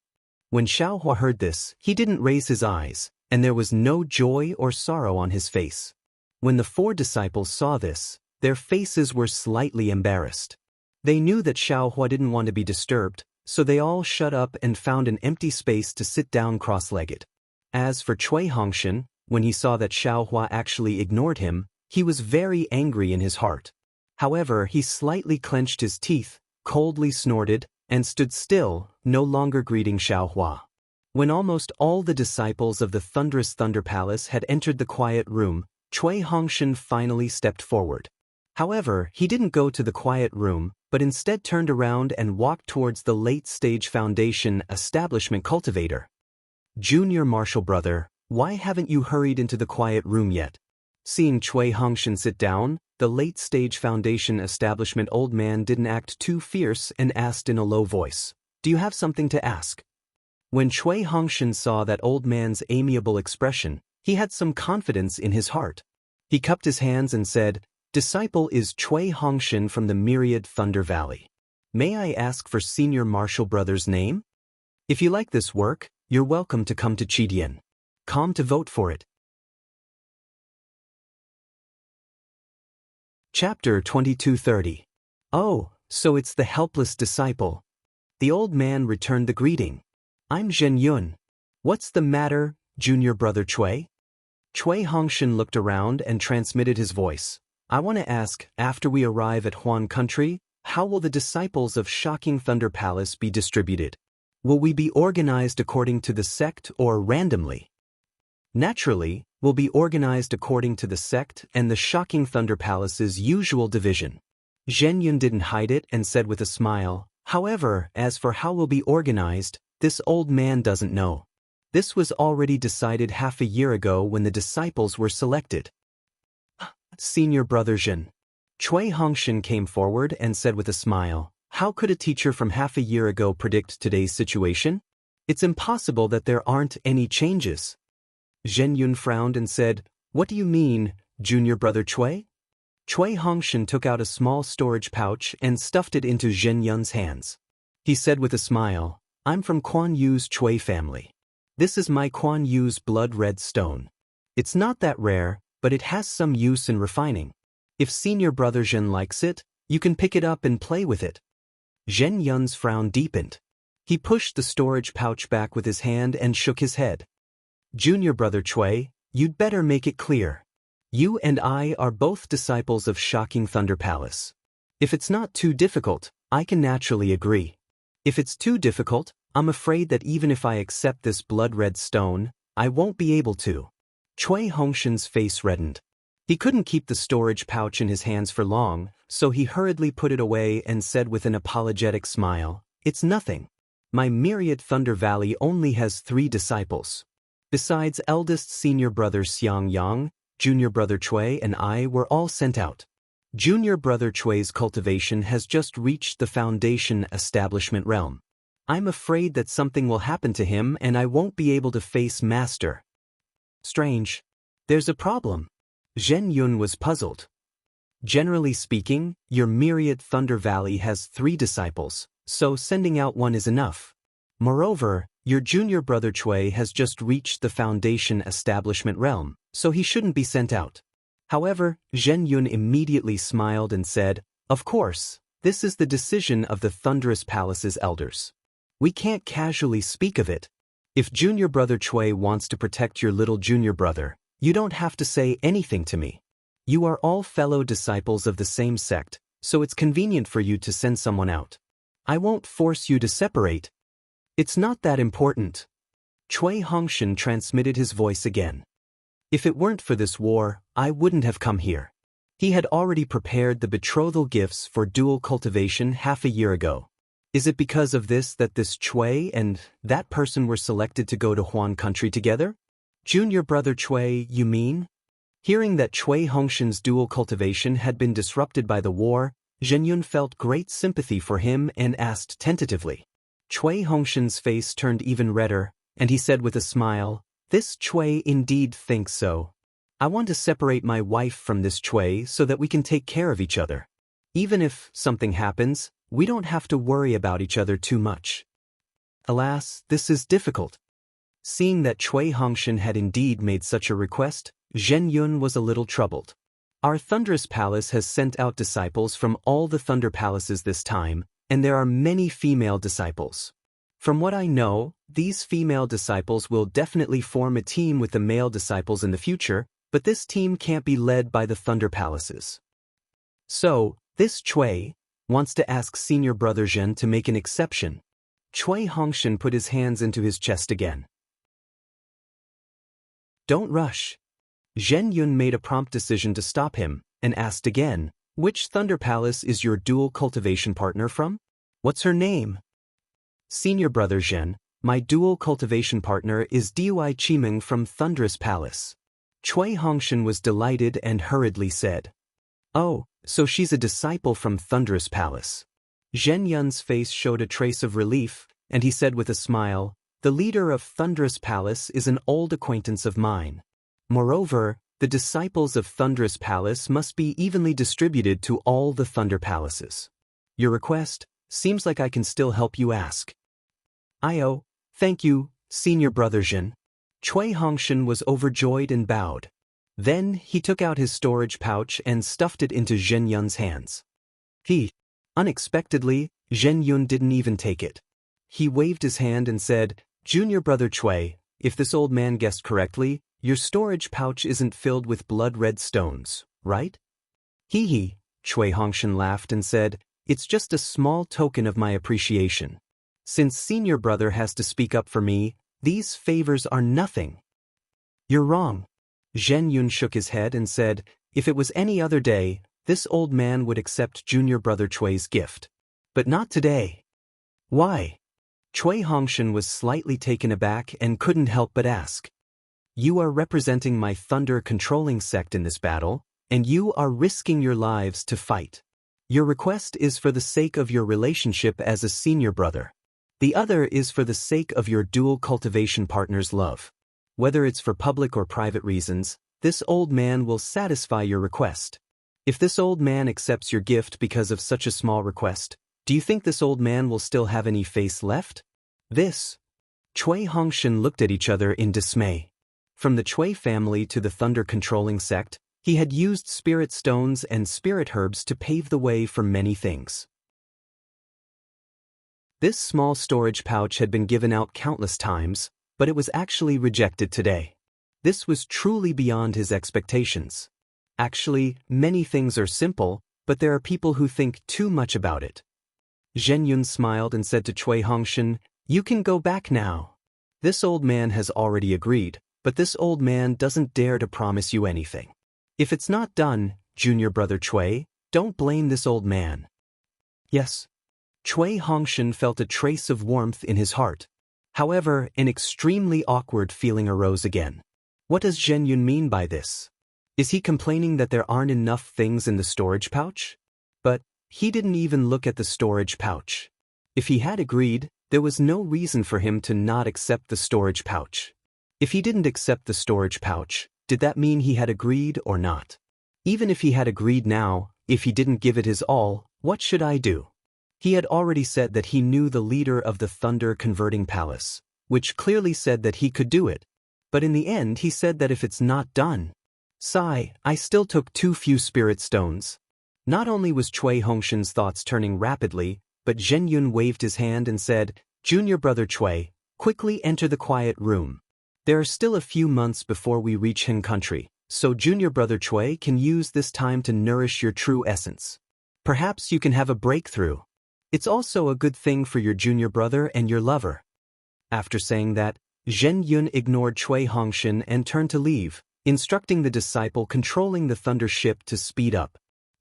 When Xiaohua heard this, he didn't raise his eyes, and there was no joy or sorrow on his face. When the 4 disciples saw this, their faces were slightly embarrassed. They knew that Xiaohua didn't want to be disturbed, So they all shut up and found an empty space to sit down cross-legged. As for Cui Hongshan, when he saw that Xiaohua actually ignored him, he was very angry in his heart. However, he slightly clenched his teeth, coldly snorted, and stood still, no longer greeting Xiaohua. When almost all the disciples of the thunderous Thunder Palace had entered the quiet room, Cui Hongshan finally stepped forward. However, he didn't go to the quiet room, but instead turned around and walked towards the late-stage Foundation establishment cultivator. Junior Marshal Brother, why haven't you hurried into the quiet room yet? Seeing Cui Hongshan sit down, the late-stage Foundation establishment old man didn't act too fierce and asked in a low voice, "Do you have something to ask?" When Cui Hongshan saw that old man's amiable expression, he had some confidence in his heart. He cupped his hands and said, "Disciple is Cui Hongshan from the Myriad Thunder Valley. May I ask for Senior Marshal Brother's name? If you like this work, you're welcome to come to Chidian. Come to vote for it." Chapter 2230. Oh, so it's the helpless disciple. The old man returned the greeting. "I'm Zhen Yun. What's the matter, Junior Brother Cui?" Cui Hongshan looked around and transmitted his voice. "I want to ask, after we arrive at Huan Country, how will the disciples of Shocking Thunder Palace be distributed? Will we be organized according to the sect or randomly?" "Naturally, we'll be organized according to the sect and the Shocking Thunder Palace's usual division." Zhen Yun didn't hide it and said with a smile, "However, as for how we'll be organized, this old man doesn't know. This was already decided half a year ago when the disciples were selected." "Senior Brother Zhen." Cui Hongshan came forward and said with a smile, "How could a teacher from half a year ago predict today's situation? It's impossible that there aren't any changes." Zhen Yun frowned and said, "What do you mean, Junior Brother Cui?" Cui Hongshan took out a small storage pouch and stuffed it into Zhen Yun's hands. He said with a smile, "I'm from Kuan Yu's Cui family. This is my Kuan Yu's blood-red stone. It's not that rare, but it has some use in refining. If Senior Brother Zhen likes it, you can pick it up and play with it." Zhen Yun's frown deepened. He pushed the storage pouch back with his hand and shook his head. "Junior Brother Cui, you'd better make it clear. You and I are both disciples of Shocking Thunder Palace. If it's not too difficult, I can naturally agree. If it's too difficult, I'm afraid that even if I accept this blood-red stone, I won't be able to." Cui Hongshan's face reddened. He couldn't keep the storage pouch in his hands for long, so he hurriedly put it away and said with an apologetic smile, "It's nothing. My Myriad Thunder Valley only has 3 disciples. Besides eldest Senior Brother Xiangyang, Junior Brother Cui and I were all sent out. Junior Brother Cui's cultivation has just reached the Foundation establishment realm. I'm afraid that something will happen to him and I won't be able to face Master." "Strange. There's a problem." Zhen Yun was puzzled. "Generally speaking, your Myriad Thunder Valley has 3 disciples, so sending out 1 is enough. Moreover, your Junior Brother Cui has just reached the Foundation establishment realm, so he shouldn't be sent out." However, Zhen Yun immediately smiled and said, "Of course, this is the decision of the Thunderous Palace's elders. We can't casually speak of it. If Junior Brother Cui wants to protect your little junior brother, you don't have to say anything to me. You are all fellow disciples of the same sect, so it's convenient for you to send someone out. I won't force you to separate. It's not that important." Cui Hongshan transmitted his voice again. "If it weren't for this war, I wouldn't have come here." He had already prepared the betrothal gifts for dual cultivation half a year ago. Is it because of this that this Cui and that person were selected to go to Huan Country together? Junior Brother Cui, you mean? Hearing that Cui Hongshan's dual cultivation had been disrupted by the war, Zhen Yun felt great sympathy for him and asked tentatively. Cui Hongshan's face turned even redder, and he said with a smile, "This Cui indeed thinks so. I want to separate my wife from this Cui so that we can take care of each other. Even if something happens, we don't have to worry about each other too much." Alas, this is difficult. Seeing that Cui Hongshan had indeed made such a request, Zhen Yun was a little troubled. "Our Thunderous Palace has sent out disciples from all the Thunder Palaces this time, and there are many female disciples. From what I know, these female disciples will definitely form a team with the male disciples in the future, but this team can't be led by the Thunder Palaces. So, this Cui wants to ask senior brother Zhen to make an exception. Cui Hongshan put his hands into his chest again. Don't rush. Zhen Yun made a prompt decision to stop him, and asked again, which Thunder Palace is your dual cultivation partner from? What's her name? Senior brother Zhen, my dual cultivation partner is Dui Qimeng from Thunderous Palace. Cui Hongshan was delighted and hurriedly said. Oh, so she's a disciple from Thunderous Palace. Zhen Yun's face showed a trace of relief, and he said with a smile, the leader of Thunderous Palace is an old acquaintance of mine. Moreover, the disciples of Thunderous Palace must be evenly distributed to all the Thunder Palaces. Your request, seems like I can still help you ask. Thank you, senior brother Zhen. Cui Hongshan was overjoyed and bowed. Then he took out his storage pouch and stuffed it into Zhen Yun's hands. Unexpectedly, Zhen Yun didn't even take it. He waved his hand and said, Junior brother Cui, if this old man guessed correctly, your storage pouch isn't filled with blood-red stones, right? Cui Hongshan laughed and said, it's just a small token of my appreciation. Since senior brother has to speak up for me, these favors are nothing. You're wrong. Zhen Yun shook his head and said, if it was any other day, this old man would accept junior brother Cui's gift. But not today. Why? Cui Hongshan was slightly taken aback and couldn't help but ask. You are representing my thunder-controlling sect in this battle, and you are risking your lives to fight. Your request is for the sake of your relationship as a senior brother. The other is for the sake of your dual cultivation partner's love. Whether it's for public or private reasons, this old man will satisfy your request. If this old man accepts your gift because of such a small request, do you think this old man will still have any face left? Cui Hongshan looked at each other in dismay. From the Cui family to the thunder-controlling sect, he had used spirit stones and spirit herbs to pave the way for many things. This small storage pouch had been given out countless times, but it was actually rejected today. This was truly beyond his expectations. Actually, many things are simple, but there are people who think too much about it. Zhen Yun smiled and said to Cui Hongshan, you can go back now. This old man has already agreed, but this old man doesn't dare to promise you anything. If it's not done, junior brother Cui, don't blame this old man. Yes. Cui Hongshan felt a trace of warmth in his heart. However, an extremely awkward feeling arose again. What does Zhen Yun mean by this? Is he complaining that there aren't enough things in the storage pouch? But he didn't even look at the storage pouch. If he had agreed, there was no reason for him to not accept the storage pouch. If he didn't accept the storage pouch, did that mean he had agreed or not? Even if he had agreed now, if he didn't give it his all, what should I do? He had already said that he knew the leader of the Thunder Converting Palace, which clearly said that he could do it. But in the end he said that if it's not done. I still took too few spirit stones. Not only was Cui Hongshan's thoughts turning rapidly, but Zhen Yun waved his hand and said, Junior brother Cui, quickly enter the quiet room. There are still a few months before we reach Hin country, so junior brother Cui can use this time to nourish your true essence. Perhaps you can have a breakthrough. It's also a good thing for your junior brother and your lover. After saying that, Zhen Yun ignored Cui Hongshan and turned to leave, instructing the disciple controlling the thunder ship to speed up.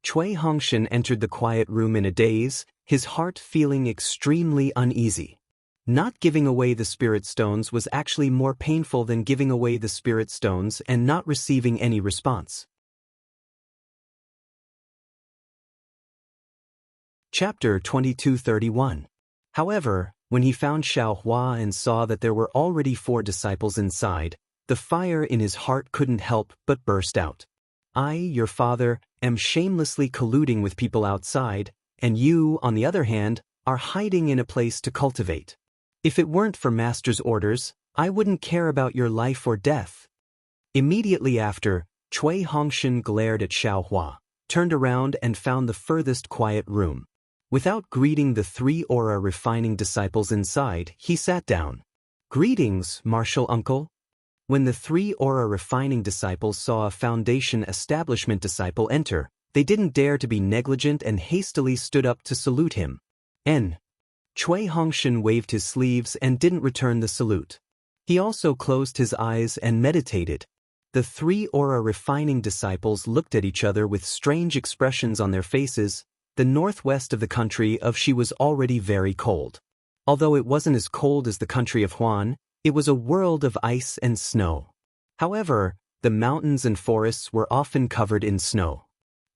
Cui Hongshan entered the quiet room in a daze, his heart feeling extremely uneasy. Not giving away the spirit stones was actually more painful than giving away the spirit stones and not receiving any response. Chapter 2231. However, when he found Xiaohua and saw that there were already 4 disciples inside, the fire in his heart couldn't help but burst out. I, your father, am shamelessly colluding with people outside, and you, on the other hand, are hiding in a place to cultivate. If it weren't for Master's orders, I wouldn't care about your life or death. Immediately after, Cui Hongshan glared at Xiaohua, turned around and found the furthest quiet room. Without greeting the 3 aura refining disciples inside, he sat down. "Greetings, martial uncle." When the 3 aura refining disciples saw a foundation establishment disciple enter, they didn't dare to be negligent and hastily stood up to salute him. Cui Hongshan waved his sleeves and didn't return the salute. He also closed his eyes and meditated. The 3 aura refining disciples looked at each other with strange expressions on their faces. The northwest of the country of Xi was already very cold. Although it wasn't as cold as the country of Huan, it was a world of ice and snow. However, the mountains and forests were often covered in snow.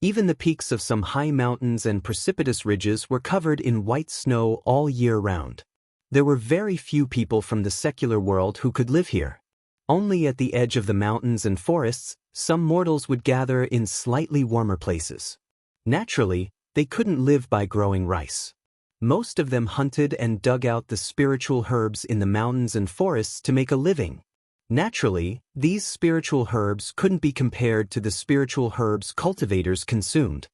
Even the peaks of some high mountains and precipitous ridges were covered in white snow all year round. There were very few people from the secular world who could live here. Only at the edge of the mountains and forests, some mortals would gather in slightly warmer places. Naturally, they couldn't live by growing rice. Most of them hunted and dug out the spiritual herbs in the mountains and forests to make a living. Naturally, these spiritual herbs couldn't be compared to the spiritual herbs cultivators consumed.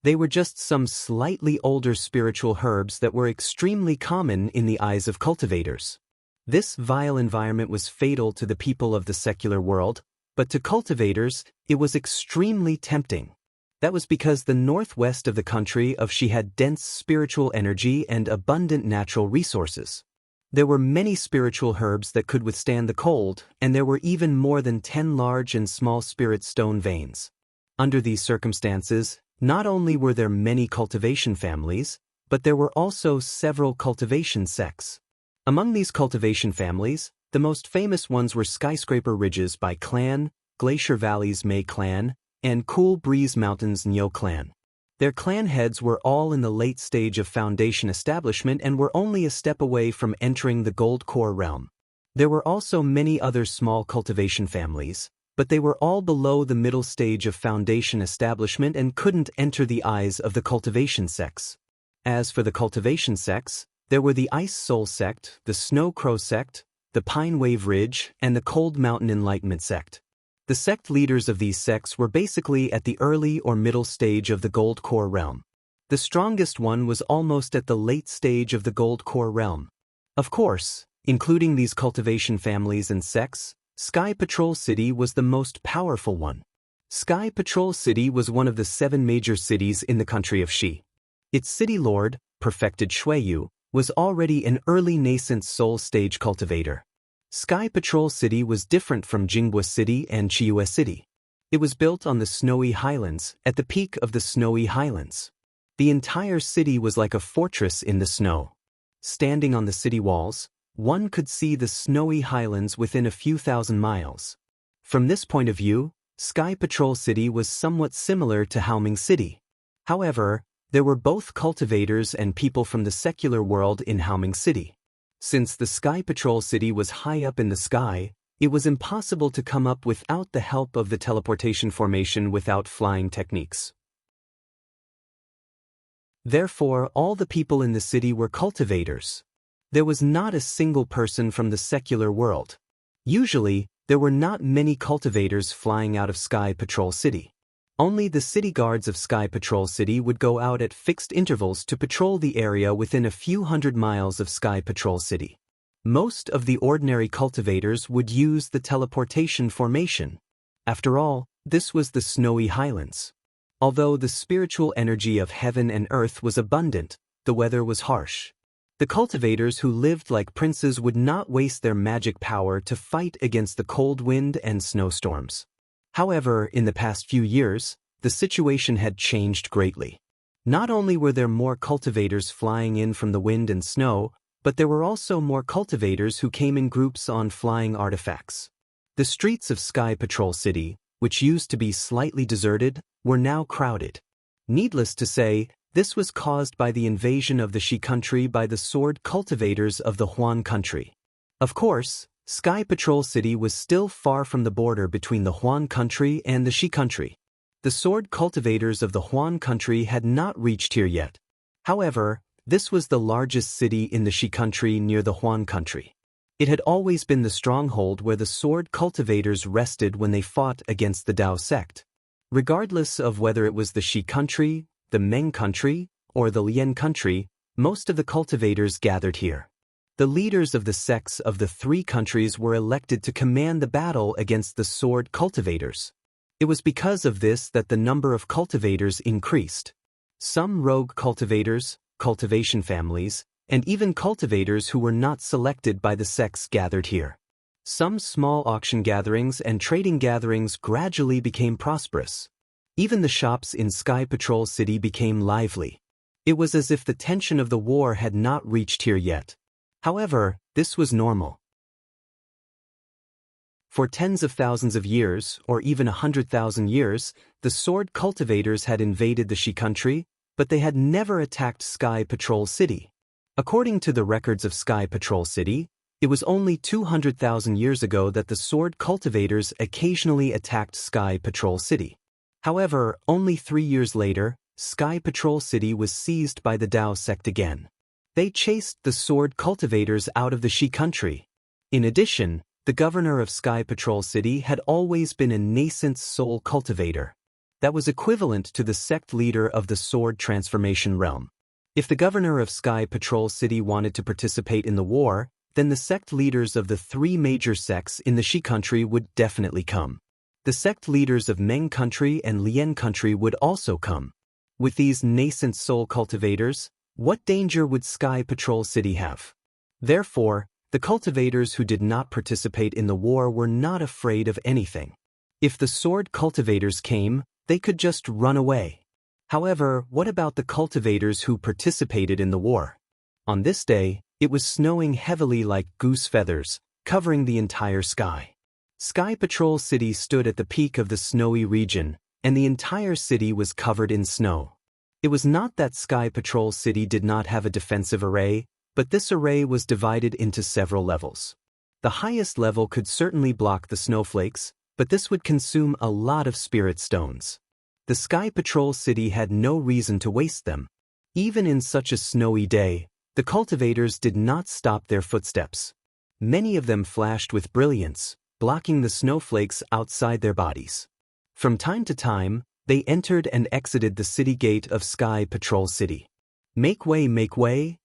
They were just some slightly older spiritual herbs that were extremely common in the eyes of cultivators. This vile environment was fatal to the people of the secular world, but to cultivators, it was extremely tempting. That was because the northwest of the country of Xi had dense spiritual energy and abundant natural resources. There were many spiritual herbs that could withstand the cold, and there were even more than 10 large and small spirit stone veins. Under these circumstances, not only were there many cultivation families, but there were also several cultivation sects. Among these cultivation families, the most famous ones were Skyscraper Ridges by Clan, Glacier Valleys Mei Clan, and Cool Breeze Mountains Nyo Clan. Their clan heads were all in the late stage of foundation establishment and were only a step away from entering the Gold Core realm. There were also many other small cultivation families, but they were all below the middle stage of foundation establishment and couldn't enter the eyes of the cultivation sects. As for the cultivation sects, there were the Ice Soul sect, the Snow Crow sect, the Pine Wave Ridge, and the Cold Mountain Enlightenment sect. The sect leaders of these sects were basically at the early or middle stage of the Gold Core realm. The strongest one was almost at the late stage of the Gold Core realm. Of course, including these cultivation families and sects, Sky Patrol City was the most powerful one. Sky Patrol City was one of the 7 major cities in the country of Xi. Its city lord, Perfected Shuiyu, was already an early nascent soul stage cultivator. Sky Patrol City was different from Jingbua City and Chiyu City. It was built on the snowy highlands, at the peak of the snowy highlands. The entire city was like a fortress in the snow. Standing on the city walls, one could see the snowy highlands within a few thousand miles. From this point of view, Sky Patrol City was somewhat similar to Haoming City. However, there were both cultivators and people from the secular world in Haoming City. Since the Sky Patrol City was high up in the sky, it was impossible to come up without the help of the teleportation formation without flying techniques. Therefore, all the people in the city were cultivators. There was not a single person from the secular world. Usually, there were not many cultivators flying out of Sky Patrol City. Only the city guards of Sky Patrol City would go out at fixed intervals to patrol the area within a few hundred miles of Sky Patrol City. Most of the ordinary cultivators would use the teleportation formation. After all, this was the snowy highlands. Although the spiritual energy of heaven and earth was abundant, the weather was harsh. The cultivators who lived like princes would not waste their magic power to fight against the cold wind and snowstorms. However, in the past few years, the situation had changed greatly. Not only were there more cultivators flying in from the wind and snow, but there were also more cultivators who came in groups on flying artifacts. The streets of Sky Patrol City, which used to be slightly deserted, were now crowded. Needless to say, this was caused by the invasion of the Xi country by the sword cultivators of the Huan country. Of course, Sky Patrol City was still far from the border between the Huan country and the Xi country. The sword cultivators of the Huan country had not reached here yet. However, this was the largest city in the Xi country near the Huan country. It had always been the stronghold where the sword cultivators rested when they fought against the Dao sect. Regardless of whether it was the Xi country, the Meng country, or the Lian country, most of the cultivators gathered here. The leaders of the sects of the three countries were elected to command the battle against the sword cultivators. It was because of this that the number of cultivators increased. Some rogue cultivators, cultivation families, and even cultivators who were not selected by the sects gathered here. Some small auction gatherings and trading gatherings gradually became prosperous. Even the shops in Sky Patrol City became lively. It was as if the tension of the war had not reached here yet. However, this was normal. For tens of thousands of years, or even 100,000 years, the sword cultivators had invaded the Shi country, but they had never attacked Sky Patrol City. According to the records of Sky Patrol City, it was only 200,000 years ago that the sword cultivators occasionally attacked Sky Patrol City. However, only 3 years later, Sky Patrol City was seized by the Dao sect again. They chased the sword cultivators out of the Shi country. In addition, the governor of Sky Patrol City had always been a nascent soul cultivator. That was equivalent to the sect leader of the sword transformation realm. If the governor of Sky Patrol City wanted to participate in the war, then the sect leaders of the three major sects in the Shi country would definitely come. The sect leaders of Meng country and Lian country would also come. With these nascent soul cultivators, what danger would Sky Patrol City have? Therefore, the cultivators who did not participate in the war were not afraid of anything. If the sword cultivators came, they could just run away. However, what about the cultivators who participated in the war? On this day, it was snowing heavily like goose feathers, covering the entire sky. Sky Patrol City stood at the peak of the snowy region, and the entire city was covered in snow. It was not that Sky Patrol City did not have a defensive array, but this array was divided into several levels. The highest level could certainly block the snowflakes, but this would consume a lot of spirit stones. The Sky Patrol City had no reason to waste them. Even in such a snowy day, the cultivators did not stop their footsteps. Many of them flashed with brilliance, blocking the snowflakes outside their bodies. From time to time, they entered and exited the city gate of Sky Patrol City. "Make way, make way!"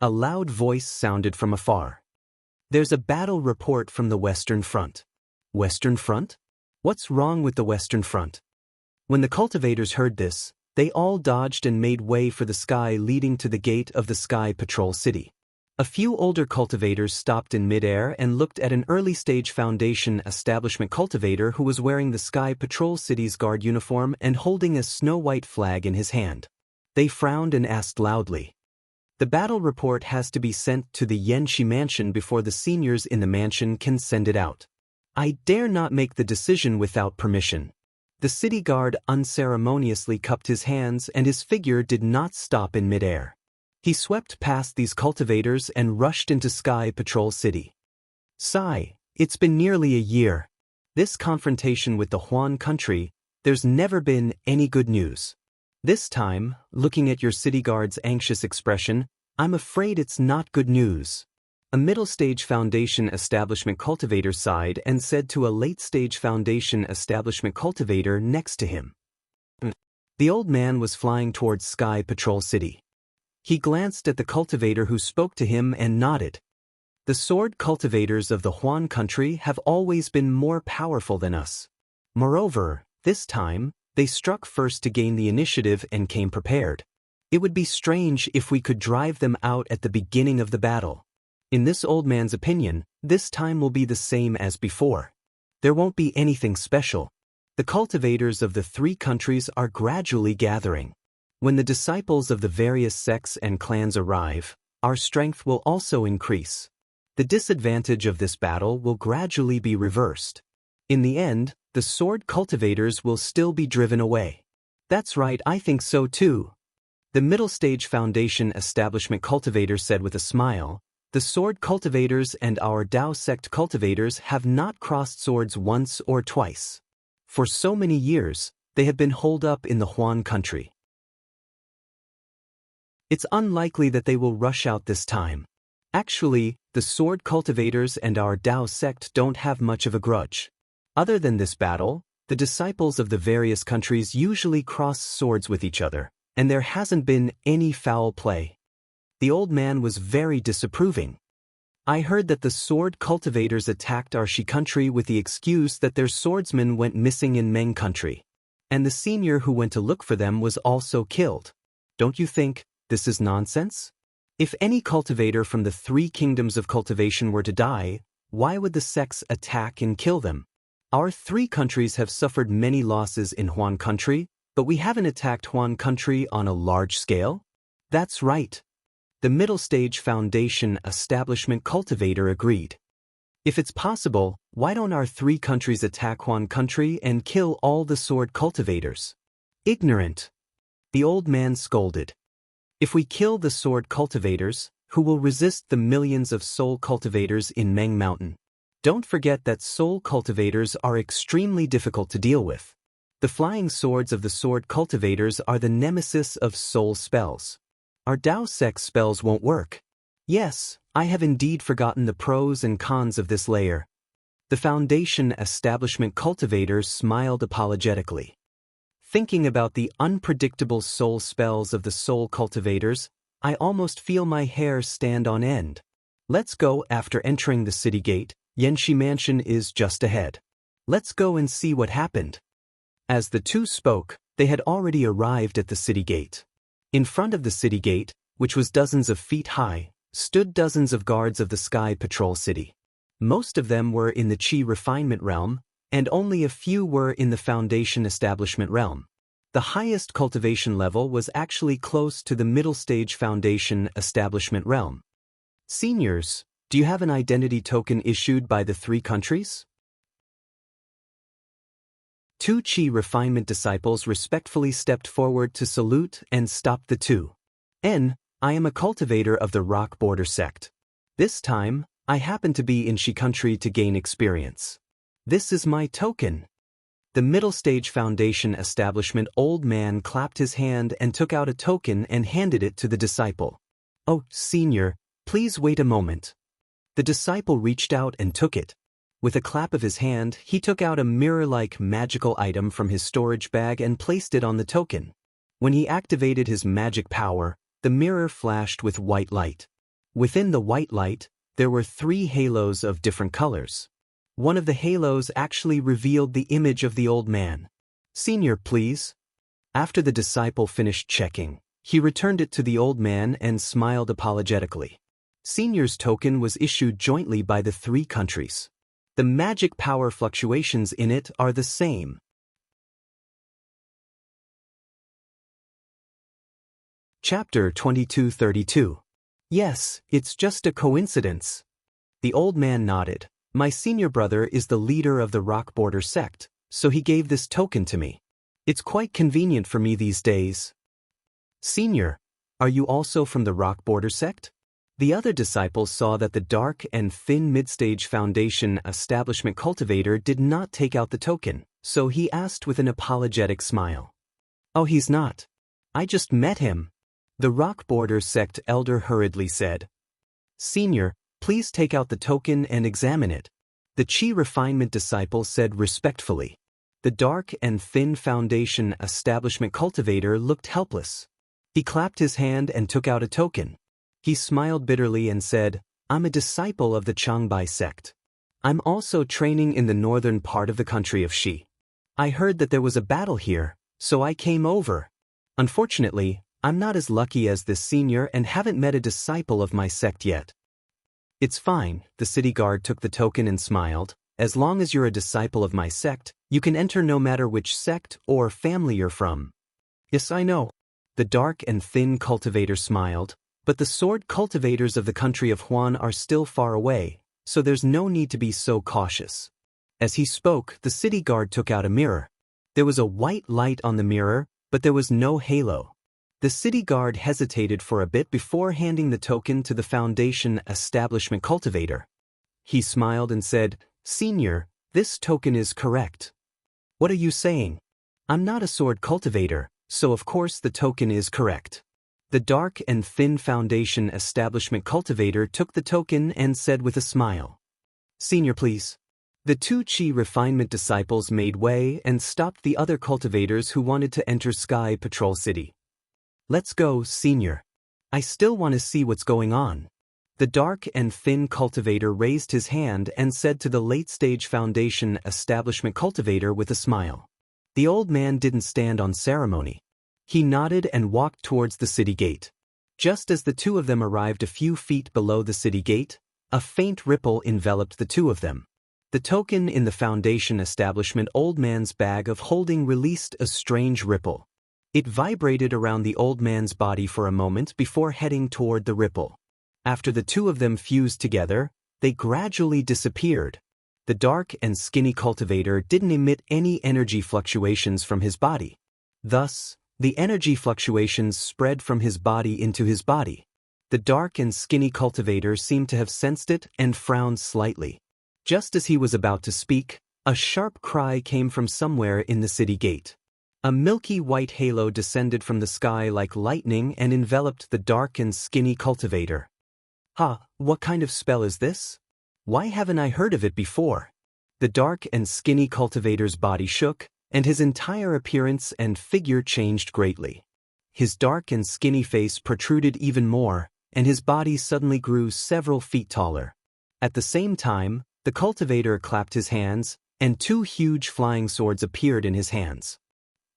A loud voice sounded from afar. "There's a battle report from the Western Front." Western Front? What's wrong with the Western Front? When the cultivators heard this, they all dodged and made way for the sky leading to the gate of the Sky Patrol City. A few older cultivators stopped in midair and looked at an early-stage Foundation establishment cultivator who was wearing the Sky Patrol City's guard uniform and holding a snow-white flag in his hand. They frowned and asked loudly, "The battle report has to be sent to the Yanxi mansion before the seniors in the mansion can send it out. I dare not make the decision without permission." The city guard unceremoniously cupped his hands and his figure did not stop in midair. He swept past these cultivators and rushed into Sky Patrol City. "Sigh, it's been nearly a year. This confrontation with the Huan country, there's never been any good news. This time, looking at your city guard's anxious expression, I'm afraid it's not good news." A middle-stage Foundation establishment cultivator sighed and said to a late-stage Foundation establishment cultivator next to him. The old man was flying towards Sky Patrol City. He glanced at the cultivator who spoke to him and nodded. "The sword cultivators of the Huan country have always been more powerful than us. Moreover, this time, they struck first to gain the initiative and came prepared. It would be strange if we could drive them out at the beginning of the battle. In this old man's opinion, this time will be the same as before. There won't be anything special. The cultivators of the three countries are gradually gathering. When the disciples of the various sects and clans arrive, our strength will also increase. The disadvantage of this battle will gradually be reversed. In the end, the sword cultivators will still be driven away." "That's right, I think so too." The middle-stage Foundation establishment cultivator said with a smile, "The sword cultivators and our Dao sect cultivators have not crossed swords once or twice. For so many years, they have been holed up in the Huan country. It's unlikely that they will rush out this time. Actually, the sword cultivators and our Dao sect don't have much of a grudge. Other than this battle, the disciples of the various countries usually cross swords with each other, and there hasn't been any foul play. The old man was very disapproving. I heard that the sword cultivators attacked our Shi country with the excuse that their swordsman went missing in Meng country. And the senior who went to look for them was also killed. Don't you think this is nonsense? If any cultivator from the 3 kingdoms of cultivation were to die, why would the sects attack and kill them? Our 3 countries have suffered many losses in Huan country, but we haven't attacked Huan country on a large scale? That's right. The middle stage foundation establishment cultivator agreed. If it's possible, why don't our 3 countries attack Huan country and kill all the sword cultivators? Ignorant. The old man scolded. If we kill the sword cultivators, who will resist the millions of soul cultivators in Meng Mountain? Don't forget that soul cultivators are extremely difficult to deal with. The flying swords of the sword cultivators are the nemesis of soul spells. Our Daoist spells won't work. Yes, I have indeed forgotten the pros and cons of this layer. The foundation establishment cultivator smiled apologetically. Thinking about the unpredictable soul spells of the soul cultivators, I almost feel my hair stand on end. Let's go. After entering the city gate, Yanxi Mansion is just ahead. Let's go and see what happened. As the 2 spoke, they had already arrived at the city gate. In front of the city gate, which was dozens of feet high, stood dozens of guards of the Sky Patrol City. Most of them were in the Qi refinement realm, and only a few were in the foundation establishment realm. The highest cultivation level was actually close to the middle stage foundation establishment realm. Seniors, do you have an identity token issued by the 3 countries? 2 Qi refinement disciples respectfully stepped forward to salute and stopped the 2. I am a cultivator of the Rock Border sect. This time, I happen to be in Shi country to gain experience. This is my token. The middle stage foundation establishment old man clapped his hand and took out a token and handed it to the disciple. Oh, senior, please wait a moment. The disciple reached out and took it. With a clap of his hand, he took out a mirror-like magical item from his storage bag and placed it on the token. When he activated his magic power, the mirror flashed with white light. Within the white light, there were 3 halos of different colors. One of the halos actually revealed the image of the old man. Senior, please. After the disciple finished checking, he returned it to the old man and smiled apologetically. Senior's token was issued jointly by the 3 countries. The magic power fluctuations in it are the same. Chapter 2232. Yes, it's just a coincidence. The old man nodded. My senior brother is the leader of the Rock Border sect, so he gave this token to me. It's quite convenient for me these days. Senior, are you also from the Rock Border sect? The other disciples saw that the dark and thin mid-stage foundation establishment cultivator did not take out the token, so he asked with an apologetic smile. Oh, he's not. I just met him. The Rock Border sect elder hurriedly said. Senior, please take out the token and examine it. The Qi refinement disciple said respectfully. The dark and thin foundation establishment cultivator looked helpless. He clapped his hand and took out a token. He smiled bitterly and said, I'm a disciple of the Changbai sect. I'm also training in the northern part of the country of Shi. I heard that there was a battle here, so I came over. Unfortunately, I'm not as lucky as this senior and haven't met a disciple of my sect yet. It's fine, the city guard took the token and smiled. As long as you're a disciple of my sect, you can enter no matter which sect or family you're from. Yes, I know. The dark and thin cultivator smiled. But the sword cultivators of the country of Huan are still far away, so there's no need to be so cautious. As he spoke, the city guard took out a mirror. There was a white light on the mirror, but there was no halo. The city guard hesitated for a bit before handing the token to the foundation establishment cultivator. He smiled and said, Senior, this token is correct. What are you saying? I'm not a sword cultivator, so of course the token is correct. The dark and thin foundation establishment cultivator took the token and said with a smile. Senior, please. The 2 Qi refinement disciples made way and stopped the other cultivators who wanted to enter Sky Patrol City. Let's go, senior. I still want to see what's going on. The dark and thin cultivator raised his hand and said to the late-stage Foundation establishment cultivator with a smile. The old man didn't stand on ceremony. He nodded and walked towards the city gate. Just as the two of them arrived a few feet below the city gate, a faint ripple enveloped the two of them. The token in the Foundation establishment old man's bag of holding released a strange ripple. It vibrated around the old man's body for a moment before heading toward the ripple. After the two of them fused together, they gradually disappeared. The dark and skinny cultivator didn't emit any energy fluctuations from his body. Thus, the energy fluctuations spread from his body into his body. The dark and skinny cultivator seemed to have sensed it and frowned slightly. Just as he was about to speak, a sharp cry came from somewhere in the city gate. A milky white halo descended from the sky like lightning and enveloped the dark and skinny cultivator. What kind of spell is this? Why haven't I heard of it before? The dark and skinny cultivator's body shook, and his entire appearance and figure changed greatly. His dark and skinny face protruded even more, and his body suddenly grew several feet taller. At the same time, the cultivator clapped his hands, and two huge flying swords appeared in his hands.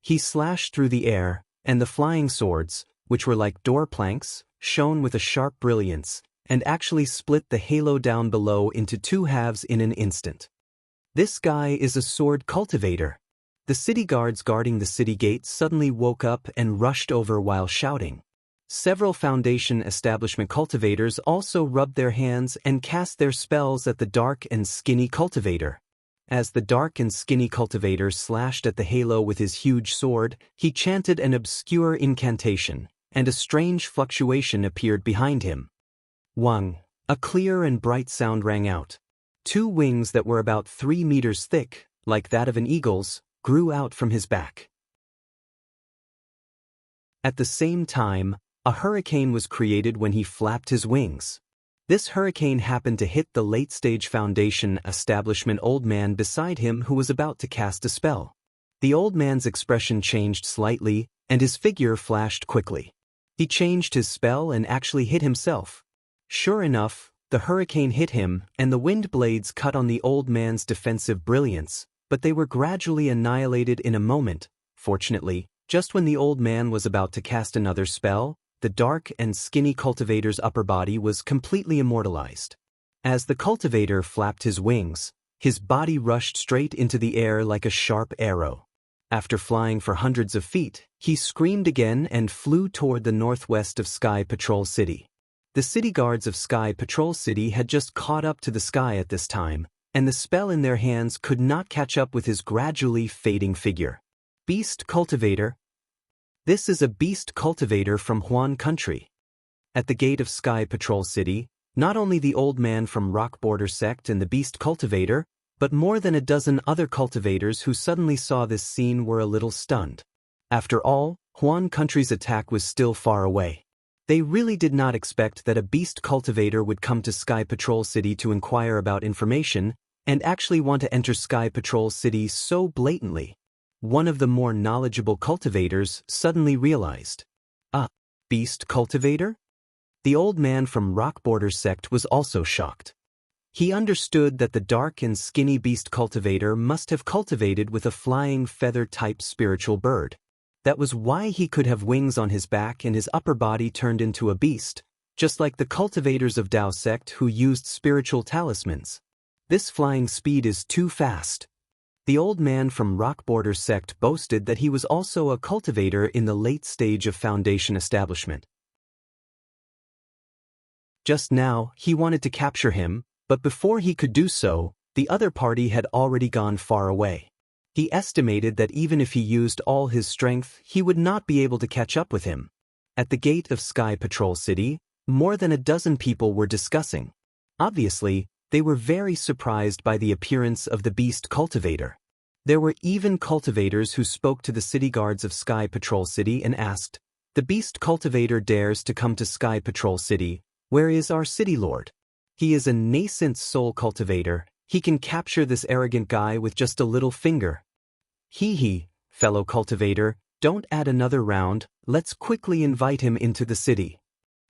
He slashed through the air, and the flying swords, which were like door planks, shone with a sharp brilliance, and actually split the halo down below into two halves in an instant. This guy is a sword cultivator. The city guards guarding the city gate suddenly woke up and rushed over while shouting. Several Foundation establishment cultivators also rubbed their hands and cast their spells at the dark and skinny cultivator. As the dark and skinny cultivator slashed at the halo with his huge sword, he chanted an obscure incantation, and a strange fluctuation appeared behind him. Wang, a clear and bright sound rang out. Two wings that were about 3 meters thick, like that of an eagle's, grew out from his back. At the same time, a hurricane was created when he flapped his wings. This hurricane happened to hit the late-stage Foundation establishment old man beside him who was about to cast a spell. The old man's expression changed slightly, and his figure flashed quickly. He changed his spell and actually hit himself. Sure enough, the hurricane hit him, and the wind blades cut on the old man's defensive brilliance, but they were gradually annihilated in a moment. Fortunately, just when the old man was about to cast another spell, the dark and skinny cultivator's upper body was completely immortalized. As the cultivator flapped his wings, his body rushed straight into the air like a sharp arrow. After flying for hundreds of feet, he screamed again and flew toward the northwest of Sky Patrol City. The city guards of Sky Patrol City had just caught up to the sky at this time, and the spell in their hands could not catch up with his gradually fading figure. Beast Cultivator. This is a beast cultivator from Huan Country. At the gate of Sky Patrol City, not only the old man from Rock Border Sect and the beast cultivator, but more than a dozen other cultivators who suddenly saw this scene were a little stunned. After all, Huan Country's attack was still far away. They really did not expect that a beast cultivator would come to Sky Patrol City to inquire about information, and actually want to enter Sky Patrol City so blatantly. One of the more knowledgeable cultivators suddenly realized. Beast cultivator? The old man from Rock Border Sect was also shocked. He understood that the dark and skinny beast cultivator must have cultivated with a flying feather-type spiritual bird. That was why he could have wings on his back and his upper body turned into a beast, just like the cultivators of Dao Sect who used spiritual talismans. This flying speed is too fast. The old man from Rock Border Sect boasted that he was also a cultivator in the late stage of Foundation establishment. Just now, he wanted to capture him, but before he could do so, the other party had already gone far away. He estimated that even if he used all his strength, he would not be able to catch up with him. At the gate of Sky Patrol City, more than a dozen people were discussing. Obviously, they were very surprised by the appearance of the beast cultivator. There were even cultivators who spoke to the city guards of Sky Patrol City and asked, "The beast cultivator dares to come to Sky Patrol City. Where is our city lord? He is a nascent soul cultivator. He can capture this arrogant guy with just a little finger." "Hee hee, fellow cultivator, Don't add another round, let's quickly invite him into the city.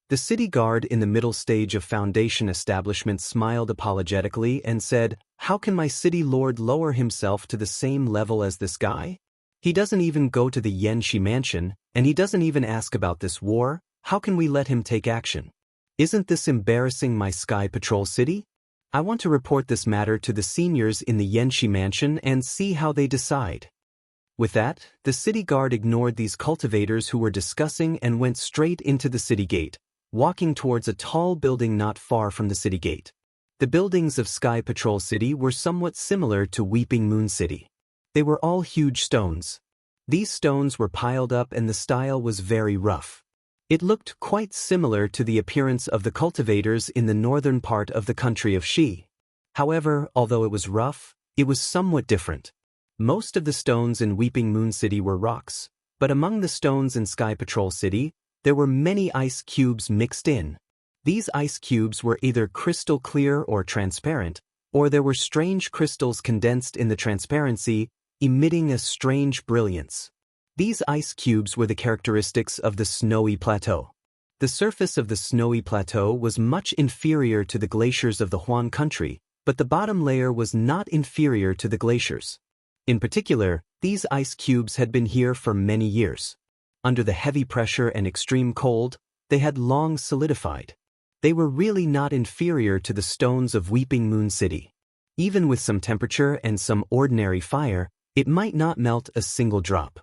The city guard in the middle stage of foundation establishment smiled apologetically and said, "How can my city lord lower himself to the same level as this guy? He doesn't even go to the Xianxia mansion, and he doesn't even ask about this war. How can we let him take action? Isn't this embarrassing my Sky Patrol city? I want to report this matter to the seniors in the Xianxia mansion and see how they decide." With that, the city guard ignored these cultivators who were discussing and went straight into the city gate, walking towards a tall building not far from the city gate. The buildings of Sky Patrol City were somewhat similar to Weeping Moon City. They were all huge stones. These stones were piled up and the style was very rough. It looked quite similar to the appearance of the cultivators in the northern part of the country of Xi. However, although it was rough, it was somewhat different. Most of the stones in Weeping Moon City were rocks, but among the stones in Sky Patrol City, there were many ice cubes mixed in. These ice cubes were either crystal clear or transparent, or there were strange crystals condensed in the transparency, emitting a strange brilliance. These ice cubes were the characteristics of the snowy plateau. The surface of the snowy plateau was much inferior to the glaciers of the Huan country, but the bottom layer was not inferior to the glaciers. In particular, these ice cubes had been here for many years. Under the heavy pressure and extreme cold, they had long solidified. They were really not inferior to the stones of Weeping Moon City. Even with some temperature and some ordinary fire, it might not melt a single drop.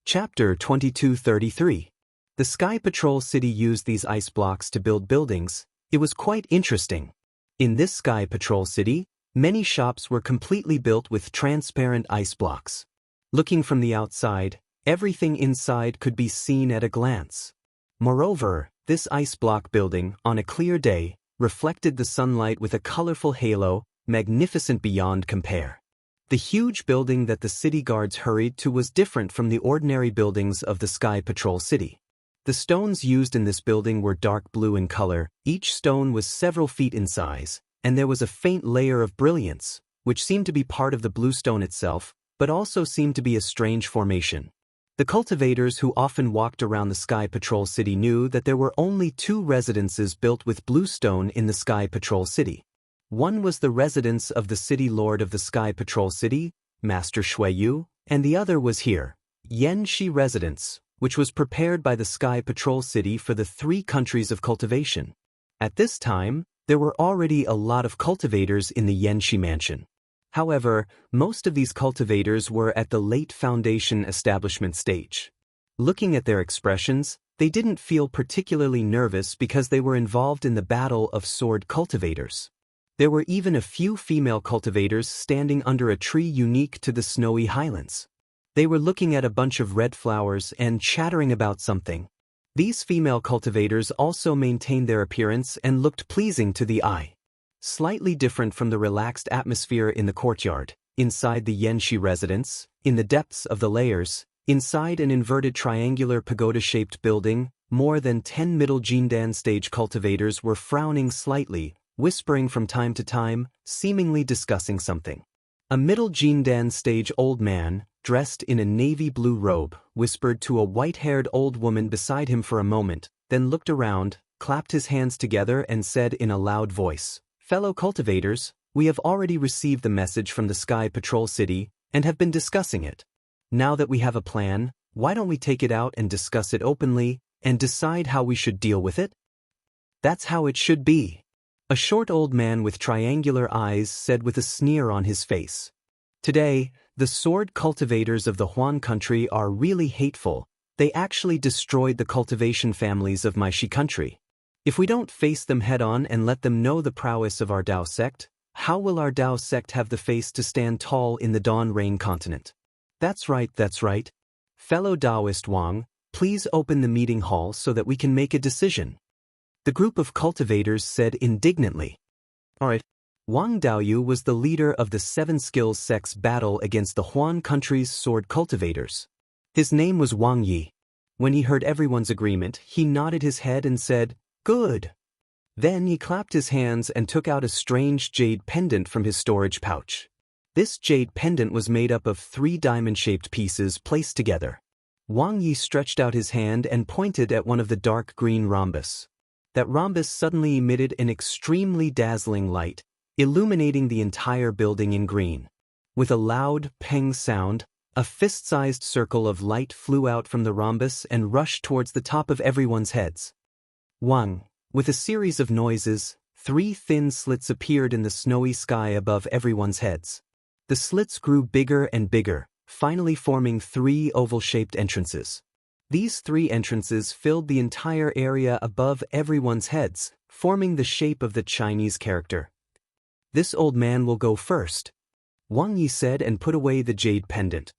Chapter 2233. The Sky Patrol City used these ice blocks to build buildings. It was quite interesting. In this Sky Patrol City, many shops were completely built with transparent ice blocks. Looking from the outside, everything inside could be seen at a glance. Moreover, this ice block building, on a clear day, reflected the sunlight with a colorful halo, magnificent beyond compare. The huge building that the city guards hurried to was different from the ordinary buildings of the Sky Patrol City. The stones used in this building were dark blue in color, each stone was several feet in size, and there was a faint layer of brilliance, which seemed to be part of the blue stone itself, but also seemed to be a strange formation. The cultivators who often walked around the Sky Patrol City knew that there were only 2 residences built with blue stone in the Sky Patrol City. One was the residence of the city lord of the Sky Patrol City, Master Shuiyu, and the other was here, Xianxia Residence, which was prepared by the Sky Patrol City for the 3 countries of cultivation. At this time, there were already a lot of cultivators in the Xianxia mansion. However, most of these cultivators were at the late foundation establishment stage. Looking at their expressions, they didn't feel particularly nervous because they were involved in the battle of sword cultivators. There were even a few female cultivators standing under a tree unique to the snowy highlands. They were looking at a bunch of red flowers and chattering about something. These female cultivators also maintained their appearance and looked pleasing to the eye. Slightly different from the relaxed atmosphere in the courtyard, inside the Xianxia residence, in the depths of the layers, inside an inverted triangular pagoda-shaped building, more than 10 middle Jindan stage cultivators were frowning slightly, whispering from time to time, seemingly discussing something. A middle Jindan stage old man, dressed in a navy blue robe, whispered to a white-haired old woman beside him for a moment, then looked around, clapped his hands together and said in a loud voice, "Fellow cultivators, we have already received the message from the Sky Patrol City and have been discussing it. Now that we have a plan, why don't we take it out and discuss it openly and decide how we should deal with it? That's how it should be." A short old man with triangular eyes said with a sneer on his face. "Today, the sword cultivators of the Huan country are really hateful. They actually destroyed the cultivation families of my Xi country. If we don't face them head-on and let them know the prowess of our Dao sect, how will our Dao sect have the face to stand tall in the Dawn Rain continent?" That's right. Fellow Daoist Wang, please open the meeting hall so that we can make a decision." The group of cultivators said indignantly. "Alright." Wang Daoyu was the leader of the 7 Skills sect's battle against the Huan country's sword cultivators. His name was Wang Yi. When he heard everyone's agreement, he nodded his head and said, "Good." Then he clapped his hands and took out a strange jade pendant from his storage pouch. This jade pendant was made up of 3 diamond-shaped pieces placed together. Wang Yi stretched out his hand and pointed at one of the dark green rhombus. That rhombus suddenly emitted an extremely dazzling light, illuminating the entire building in green. With a loud peng sound, a fist-sized circle of light flew out from the rhombus and rushed towards the top of everyone's heads. Wang, with a series of noises, 3 thin slits appeared in the snowy sky above everyone's heads. The slits grew bigger and bigger, finally forming 3 oval-shaped entrances. These 3 entrances filled the entire area above everyone's heads, forming the shape of the Chinese character. "This old man will go first," Wang Yi said and put away the jade pendant.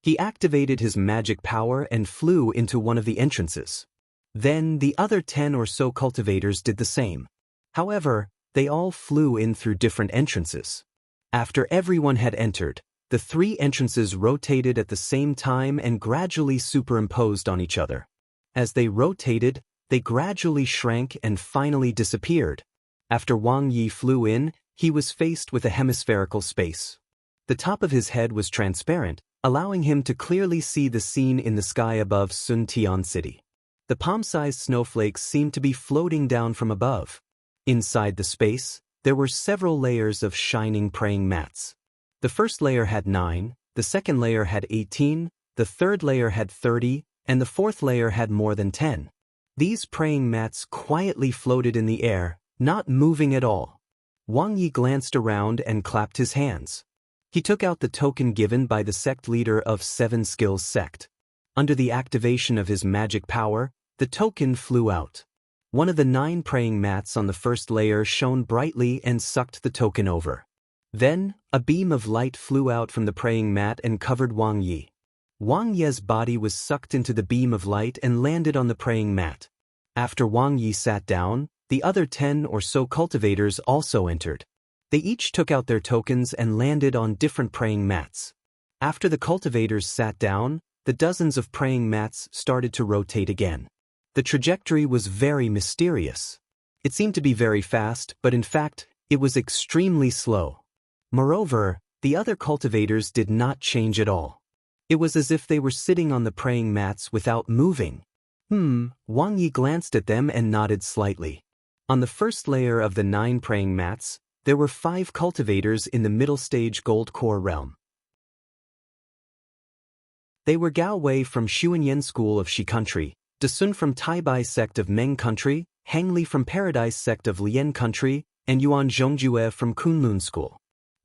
He activated his magic power and flew into one of the entrances. Then the other 10 or so cultivators did the same. However, they all flew in through different entrances. After everyone had entered, the 3 entrances rotated at the same time and gradually superimposed on each other. As they rotated, they gradually shrank and finally disappeared. After Wang Yi flew in, he was faced with a hemispherical space. The top of his head was transparent, allowing him to clearly see the scene in the sky above Sun Tian City. The palm-sized snowflakes seemed to be floating down from above. Inside the space, there were several layers of shining praying mats. The first layer had 9, the second layer had 18, the third layer had 30, and the fourth layer had more than 10. These praying mats quietly floated in the air, not moving at all. Wang Yi glanced around and clapped his hands. He took out the token given by the sect leader of 7 Skills sect. Under the activation of his magic power, the token flew out. One of the 9 praying mats on the first layer shone brightly and sucked the token over. Then, a beam of light flew out from the praying mat and covered Wang Yi. Wang Yi's body was sucked into the beam of light and landed on the praying mat. After Wang Yi sat down, the other 10 or so cultivators also entered. They each took out their tokens and landed on different praying mats. After the cultivators sat down, the dozens of praying mats started to rotate again. The trajectory was very mysterious. It seemed to be very fast, but in fact, it was extremely slow. Moreover, the other cultivators did not change at all. It was as if they were sitting on the praying mats without moving. Wang Yi glanced at them and nodded slightly. On the first layer of the 9 praying mats, there were 5 cultivators in the middle stage gold core realm. They were Gao Wei from Xuanyan School of Shi Country, Desun from Taibai sect of Meng Country, Hang Li from Paradise sect of Lian Country, and Yuan Zhongjue from Kunlun School.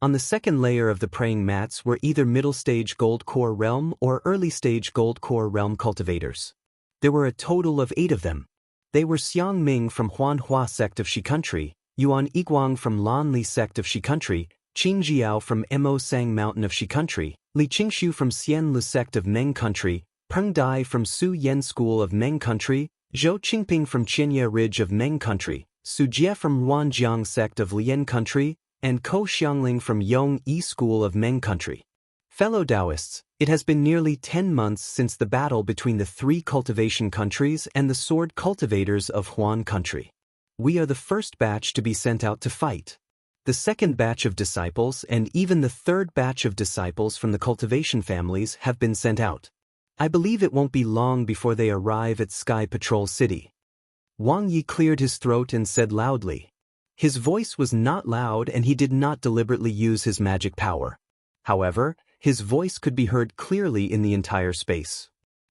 On the second layer of the praying mats were either middle stage gold core realm or early stage gold core realm cultivators. There were a total of 8 of them. They were Xiang Ming from Huanhua sect of Shi Country, Yuan Yiguang from Lan Li sect of Shi Country, Qing Jiao from Mo Sang Mountain of Shi Country, Li Qingshu from Xian Lu sect of Meng Country, Peng Dai from Su Yen School of Meng Country, Zhou Qingping from Qianye Ridge of Meng Country, Su Jie from Ruanjiang sect of Lian Country, and Ko Xiangling from Yong Yi School of Meng Country. Fellow Daoists, it has been nearly 10 months since the battle between the 3 cultivation countries and the sword cultivators of Huan Country. We are the first batch to be sent out to fight. The second batch of disciples and even the third batch of disciples from the cultivation families have been sent out. I believe it won't be long before they arrive at Sky Patrol City. Wang Yi cleared his throat and said loudly. His voice was not loud and he did not deliberately use his magic power. However, his voice could be heard clearly in the entire space.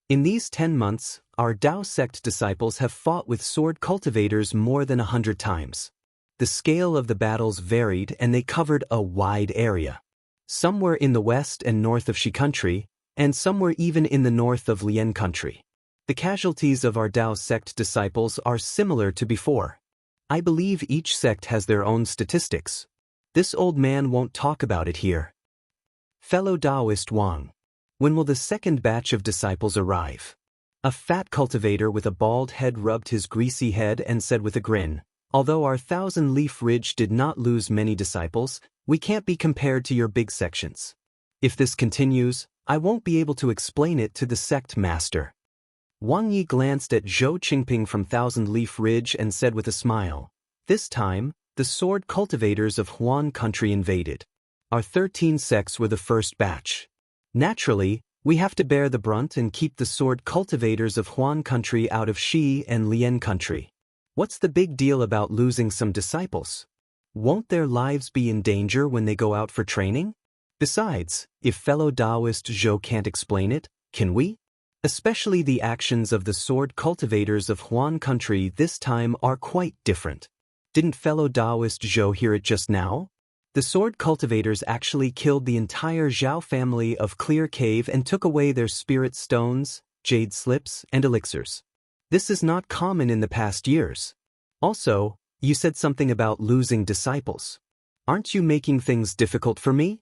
In these 10 months, our Dao sect disciples have fought with sword cultivators more than 100 times. The scale of the battles varied and they covered a wide area. Some were in the west and north of Shi Country, and some were even in the north of Lian Country. The casualties of our Dao sect disciples are similar to before. I believe each sect has their own statistics. This old man won't talk about it here. Fellow Daoist Wang, when will the second batch of disciples arrive? A fat cultivator with a bald head rubbed his greasy head and said with a grin, although our 1,000-leaf ridge did not lose many disciples, we can't be compared to your big sections. If this continues, I won't be able to explain it to the sect master. Wang Yi glanced at Zhou Qingping from 1,000-leaf ridge and said with a smile, this time, the sword cultivators of Huan country invaded. Our 13 sects were the first batch. Naturally, we have to bear the brunt and keep the sword cultivators of Huan country out of Shi and Lian country. What's the big deal about losing some disciples? Won't their lives be in danger when they go out for training? Besides, if fellow Daoist Zhou can't explain it, can we? Especially the actions of the sword cultivators of Huan country this time are quite different. Didn't fellow Daoist Zhou hear it just now? The sword cultivators actually killed the entire Zhao family of Clear Cave and took away their spirit stones, jade slips, and elixirs. This is not common in the past years. Also, you said something about losing disciples. Aren't you making things difficult for me?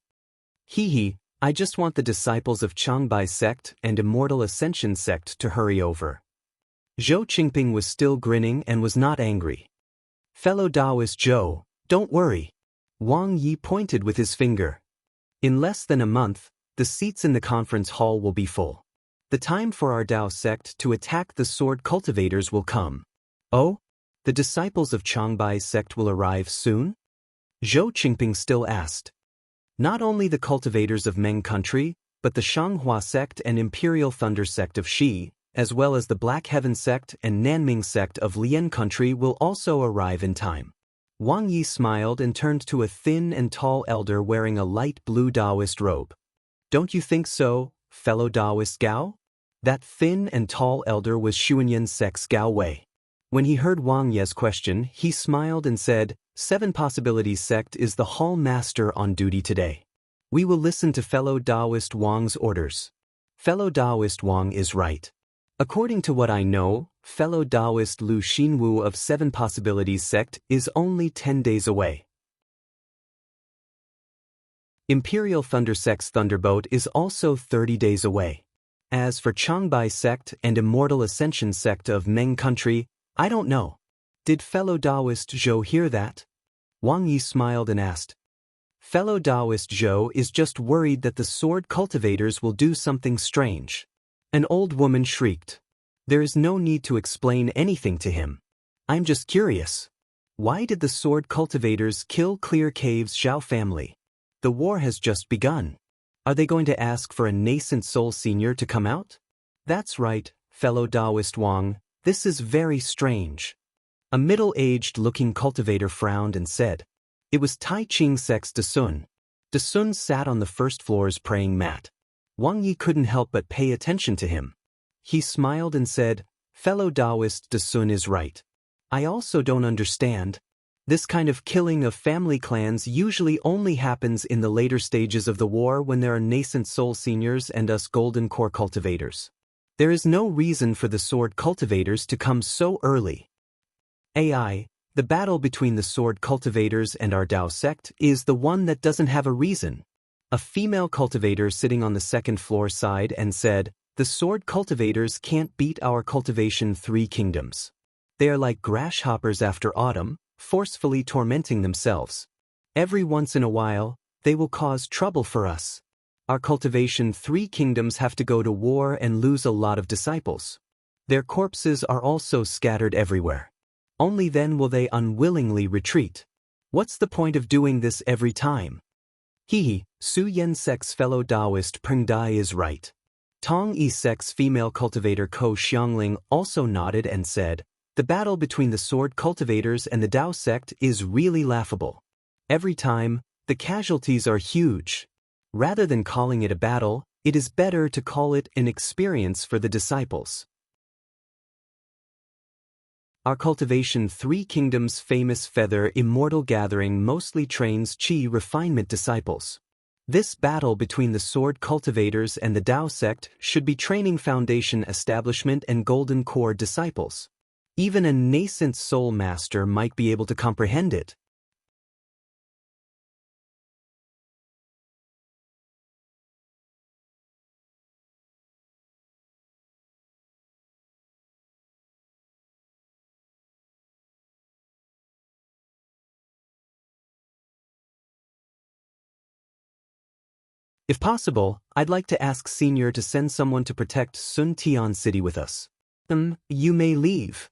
Hee, I just want the disciples of Changbai sect and Immortal Ascension sect to hurry over. Zhou Qingping was still grinning and was not angry. Fellow Daoist Zhou, don't worry. Wang Yi pointed with his finger. In less than a month, the seats in the conference hall will be full. The time for our Dao sect to attack the sword cultivators will come. Oh? The disciples of Changbai sect will arrive soon? Zhou Qingping still asked. Not only the cultivators of Meng country, but the Shanghua sect and Imperial Thunder sect of Shi, as well as the Black Heaven sect and Nanming sect of Lian country will also arrive in time. Wang Yi smiled and turned to a thin and tall elder wearing a light blue Daoist robe. Don't you think so, fellow Daoist Gao? That thin and tall elder was Xuanyan sect's Gao Wei. When he heard Wang Ye's question, he smiled and said, 7 Possibilities sect is the hall master on duty today. We will listen to fellow Daoist Wang's orders. Fellow Daoist Wang is right. According to what I know, fellow Daoist Lu Xinwu of 7 Possibilities sect is only 10 days away. Imperial Thunder sect's Thunderbolt is also 30 days away. As for Changbai sect and Immortal Ascension sect of Meng country, I don't know. Did fellow Daoist Zhou hear that? Wang Yi smiled and asked. Fellow Daoist Zhou is just worried that the sword cultivators will do something strange. An old woman shrieked. There is no need to explain anything to him. I'm just curious. Why did the sword cultivators kill Clear Cave's Zhao family? The war has just begun. Are they going to ask for a nascent soul senior to come out? That's right, fellow Daoist Wang, this is very strange. A middle-aged looking cultivator frowned and said. It was Tai Ching sect's Desun. Desun sat on the first floor's praying mat. Wang Yi couldn't help but pay attention to him. He smiled and said, fellow Daoist Desun is right. I also don't understand. This kind of killing of family clans usually only happens in the later stages of the war when there are nascent soul seniors and us golden core cultivators. There is no reason for the sword cultivators to come so early. AI, the battle between the sword cultivators and our Dao sect is the one that doesn't have a reason. A female cultivator sitting on the second floor sighed and said, the sword cultivators can't beat our cultivation 3 kingdoms. They are like grasshoppers after autumn, forcefully tormenting themselves. Every once in a while, they will cause trouble for us. Our cultivation 3 kingdoms have to go to war and lose a lot of disciples. Their corpses are also scattered everywhere. Only then will they unwillingly retreat. What's the point of doing this every time? Su Yen sect's fellow Daoist Peng Dai is right. Tong Yi sect's female cultivator Ko Xiangling also nodded and said, the battle between the sword cultivators and the Dao sect is really laughable. Every time, the casualties are huge. Rather than calling it a battle, it is better to call it an experience for the disciples. Our cultivation 3 kingdoms famous feather Immortal gathering mostly trains Qi refinement disciples. This battle between the sword cultivators and the Dao sect should be training foundation establishment and golden core disciples. Even a nascent soul master might be able to comprehend it. If possible, I'd like to ask Senior to send someone to protect Sun Tian City with us. You may leave.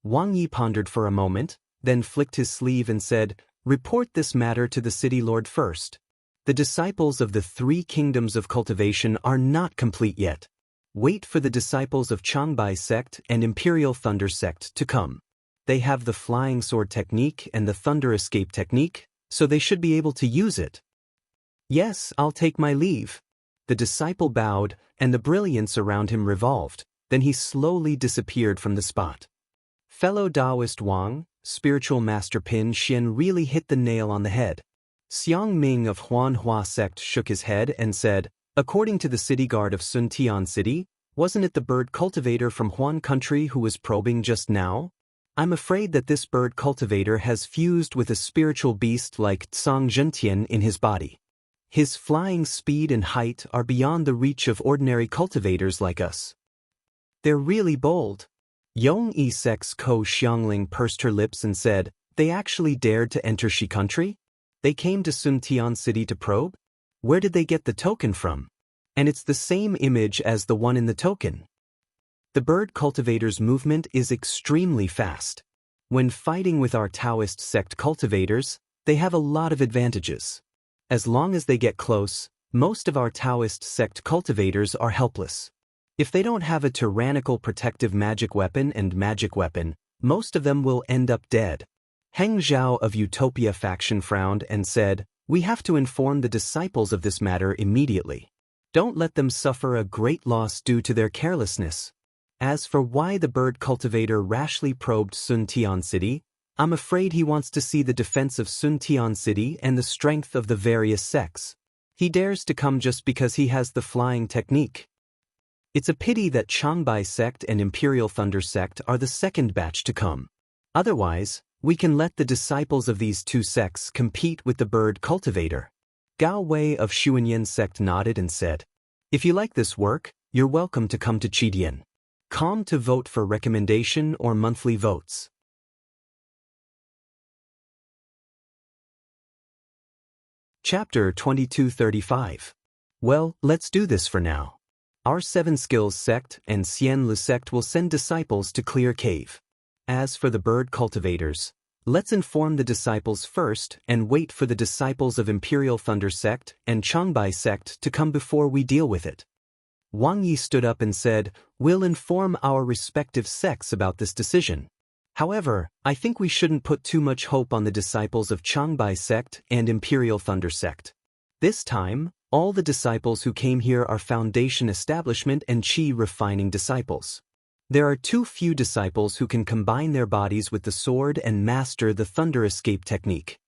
Wang Yi pondered for a moment, then flicked his sleeve and said, "Report this matter to the city lord first. The disciples of the 3 kingdoms of cultivation are not complete yet. Wait for the disciples of Changbai sect and Imperial Thunder sect to come. They have the flying sword technique and the thunder escape technique, so they should be able to use it." "Yes, I'll take my leave." The disciple bowed, and the brilliance around him revolved, then he slowly disappeared from the spot. Fellow Daoist Wang, spiritual master Pin Xin really hit the nail on the head. Xiang Ming of Huanhua sect shook his head and said, "According to the city guard of Sun Tian City, wasn't it the bird cultivator from Huan country who was probing just now? I'm afraid that this bird cultivator has fused with a spiritual beast like Tsang Zhentian in his body. His flying speed and height are beyond the reach of ordinary cultivators like us." "They're really bold." Yongyi sect's Ko Xiangling pursed her lips and said, "They actually dared to enter Shi country? They came to Sun Tian City to probe? Where did they get the token from? And it's the same image as the one in the token." The bird cultivator's movement is extremely fast. When fighting with our Taoist sect cultivators, they have a lot of advantages. As long as they get close, most of our Taoist sect cultivators are helpless. If they don't have a tyrannical protective magic weapon and magic weapon, most of them will end up dead. Heng Zhao of Utopia faction frowned and said, "We have to inform the disciples of this matter immediately. Don't let them suffer a great loss due to their carelessness." As for why the bird cultivator rashly probed Sun Tian City, I'm afraid he wants to see the defense of Sun Tian City and the strength of the various sects. He dares to come just because he has the flying technique. It's a pity that Changbai sect and Imperial Thunder sect are the second batch to come. Otherwise, we can let the disciples of these 2 sects compete with the bird cultivator. Gao Wei of Xuanyan sect nodded and said, "If you like this work, you're welcome to come to Chidian. Come to vote for recommendation or monthly votes." Chapter 2235. Well, let's do this for now. Our 7 skills sect and Xian Lu sect will send disciples to clear cave. As for the bird cultivators, let's inform the disciples first and wait for the disciples of Imperial Thunder sect and Changbai sect to come before we deal with it. Wang Yi stood up and said, "We'll inform our respective sects about this decision. However, I think we shouldn't put too much hope on the disciples of Changbai sect and Imperial Thunder sect. This time, all the disciples who came here are Foundation Establishment and Qi Refining disciples. There are too few disciples who can combine their bodies with the sword and master the thunder escape technique.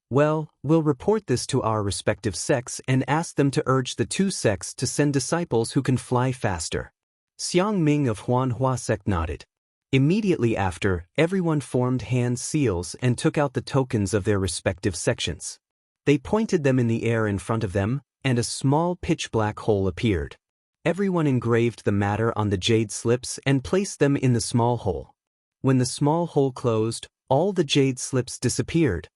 Well, we'll report this to our respective sects and ask them to urge the 2 sects to send disciples who can fly faster." Xiang Ming of Huanhua sect nodded. Immediately after, everyone formed hand seals and took out the tokens of their respective sections. They pointed them in the air in front of them, and a small pitch-black hole appeared. Everyone engraved the matter on the jade slips and placed them in the small hole. When the small hole closed, all the jade slips disappeared.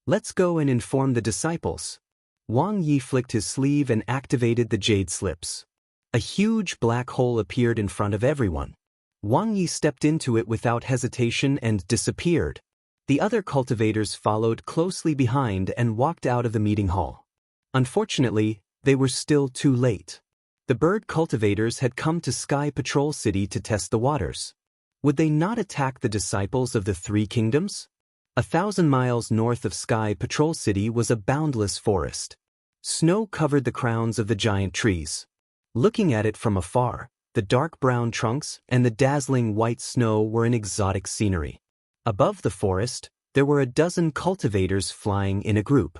"Let's go and inform the disciples." Wang Yi flicked his sleeve and activated the jade slips. A huge black hole appeared in front of everyone. Wang Yi stepped into it without hesitation and disappeared. The other cultivators followed closely behind and walked out of the meeting hall. Unfortunately, they were still too late. The bird cultivators had come to Sky Patrol City to test the waters. Would they not attack the disciples of the 3 kingdoms? 1,000 miles north of Sky Patrol City was a boundless forest. Snow covered the crowns of the giant trees. Looking at it from afar, the dark brown trunks and the dazzling white snow were an exotic scenery. Above the forest, there were a dozen cultivators flying in a group.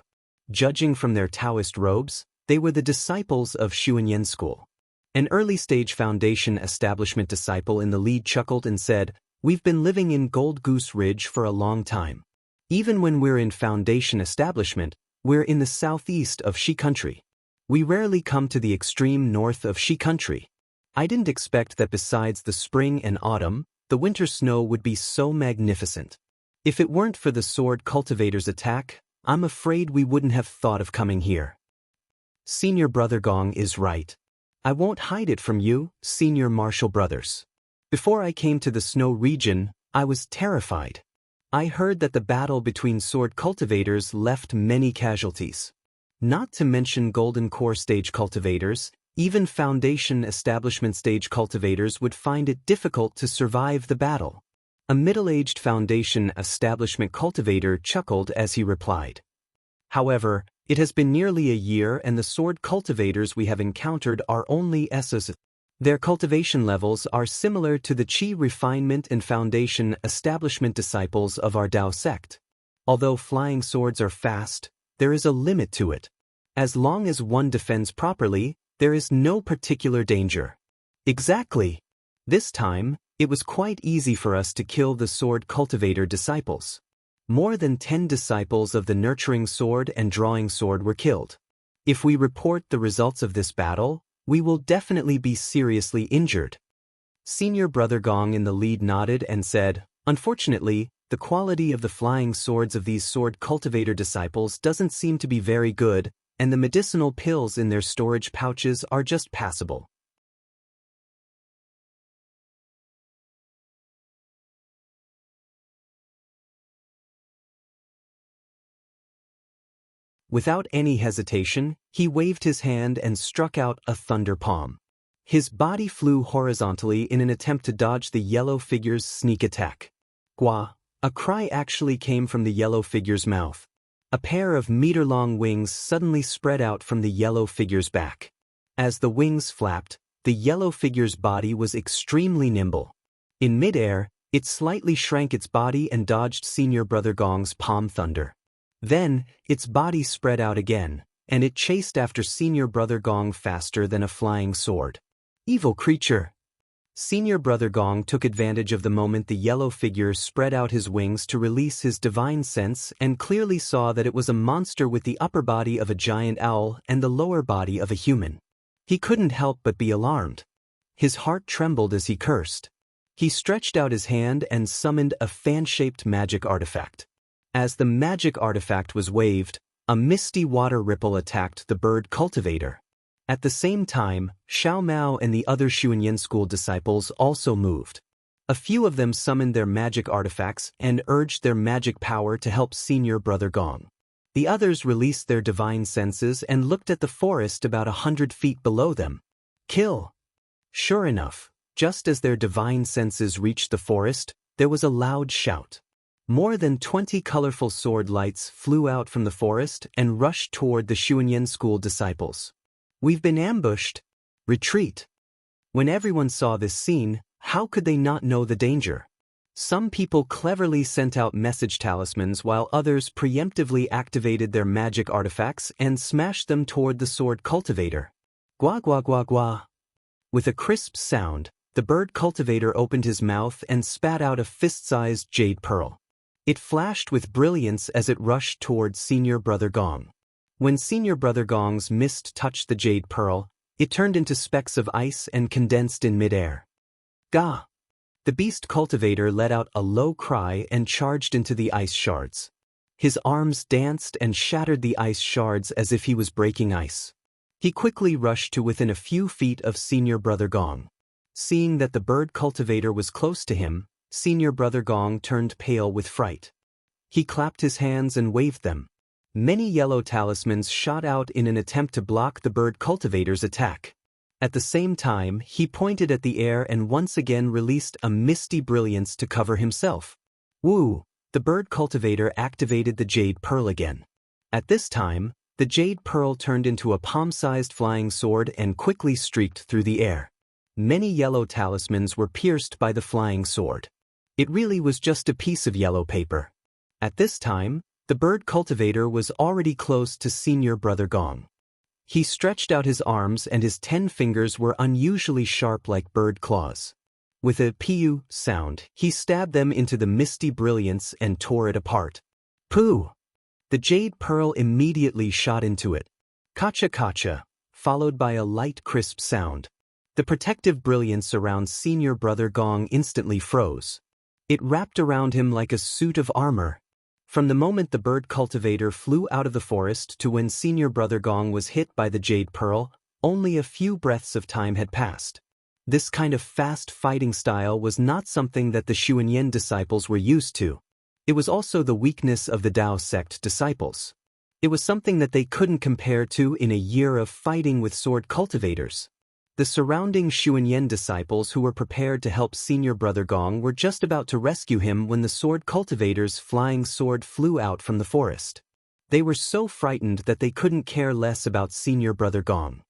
Judging from their Taoist robes, they were the disciples of Xuanyan School. An early-stage Foundation Establishment disciple in the lead chuckled and said, "We've been living in Gold Goose Ridge for a long time. Even when we're in Foundation Establishment, we're in the southeast of Shi country. We rarely come to the extreme north of Shi country. I didn't expect that besides the spring and autumn, the winter snow would be so magnificent. If it weren't for the sword cultivators' attack, I'm afraid we wouldn't have thought of coming here." Senior Brother Gong is right. I won't hide it from you, Senior Marshal Brothers. Before I came to the snow region, I was terrified. I heard that the battle between sword cultivators left many casualties. Not to mention Golden Core stage cultivators, even Foundation establishment stage cultivators would find it difficult to survive the battle. A middle-aged Foundation establishment cultivator chuckled as he replied. However, it has been nearly a year and the sword cultivators we have encountered are only S's. Their cultivation levels are similar to the Qi refinement and Foundation establishment disciples of our Dao sect. Although flying swords are fast, there is a limit to it. As long as one defends properly, there is no particular danger. Exactly. This time, it was quite easy for us to kill the sword cultivator disciples. More than 10 disciples of the nurturing sword and drawing sword were killed. If we report the results of this battle, we will definitely be seriously injured. Senior Brother Gong in the lead nodded and said, unfortunately, the quality of the flying swords of these sword cultivator disciples doesn't seem to be very good, and the medicinal pills in their storage pouches are just passable. Without any hesitation, he waved his hand and struck out a thunder palm. His body flew horizontally in an attempt to dodge the yellow figure's sneak attack. Gwa! A cry actually came from the yellow figure's mouth. A pair of meter-long wings suddenly spread out from the yellow figure's back. As the wings flapped, the yellow figure's body was extremely nimble. In midair, it slightly shrank its body and dodged Senior Brother Gong's palm thunder. Then, its body spread out again, and it chased after Senior Brother Gong faster than a flying sword. Evil creature! Senior Brother Gong took advantage of the moment the yellow figure spread out his wings to release his divine sense and clearly saw that it was a monster with the upper body of a giant owl and the lower body of a human. He couldn't help but be alarmed. His heart trembled as he cursed. He stretched out his hand and summoned a fan-shaped magic artifact. As the magic artifact was waved, a misty water ripple attacked the bird cultivator. At the same time, Xiao Mao and the other Xuanyan school disciples also moved. A few of them summoned their magic artifacts and urged their magic power to help Senior Brother Gong. The others released their divine senses and looked at the forest about 100 feet below them. Kill! Sure enough, just as their divine senses reached the forest, there was a loud shout. More than 20 colorful sword lights flew out from the forest and rushed toward the Xuanyan school disciples. We've been ambushed. Retreat. When everyone saw this scene, how could they not know the danger? Some people cleverly sent out message talismans while others preemptively activated their magic artifacts and smashed them toward the sword cultivator. Gwa gwa gwa gwa. With a crisp sound, the bird cultivator opened his mouth and spat out a fist-sized jade pearl. It flashed with brilliance as it rushed toward Senior Brother Gong. When Senior Brother Gong's mist touched the jade pearl, it turned into specks of ice and condensed in midair. Gah! The beast cultivator let out a low cry and charged into the ice shards. His arms danced and shattered the ice shards as if he was breaking ice. He quickly rushed to within a few feet of Senior Brother Gong. Seeing that the bird cultivator was close to him, Senior Brother Gong turned pale with fright. He clapped his hands and waved them. Many yellow talismans shot out in an attempt to block the bird cultivator's attack. At the same time, he pointed at the air and once again released a misty brilliance to cover himself. Woo! The bird cultivator activated the jade pearl again. At this time, the jade pearl turned into a palm-sized flying sword and quickly streaked through the air. Many yellow talismans were pierced by the flying sword. It really was just a piece of yellow paper. At this time, the bird cultivator was already close to Senior Brother Gong. He stretched out his arms and his 10 fingers were unusually sharp like bird claws. With a piu sound, he stabbed them into the misty brilliance and tore it apart. Pooh! The jade pearl immediately shot into it. Kacha kacha, followed by a light crisp sound. The protective brilliance around Senior Brother Gong instantly froze. It wrapped around him like a suit of armor. From the moment the bird cultivator flew out of the forest to when Senior Brother Gong was hit by the jade pearl, only a few breaths of time had passed. This kind of fast fighting style was not something that the Xuanyan disciples were used to. It was also the weakness of the Dao sect disciples. It was something that they couldn't compare to in a year of fighting with sword cultivators. The surrounding Xuanyan disciples who were prepared to help senior brother Gong were just about to rescue him when the sword cultivator's flying sword flew out from the forest. They were so frightened that they couldn't care less about senior brother Gong.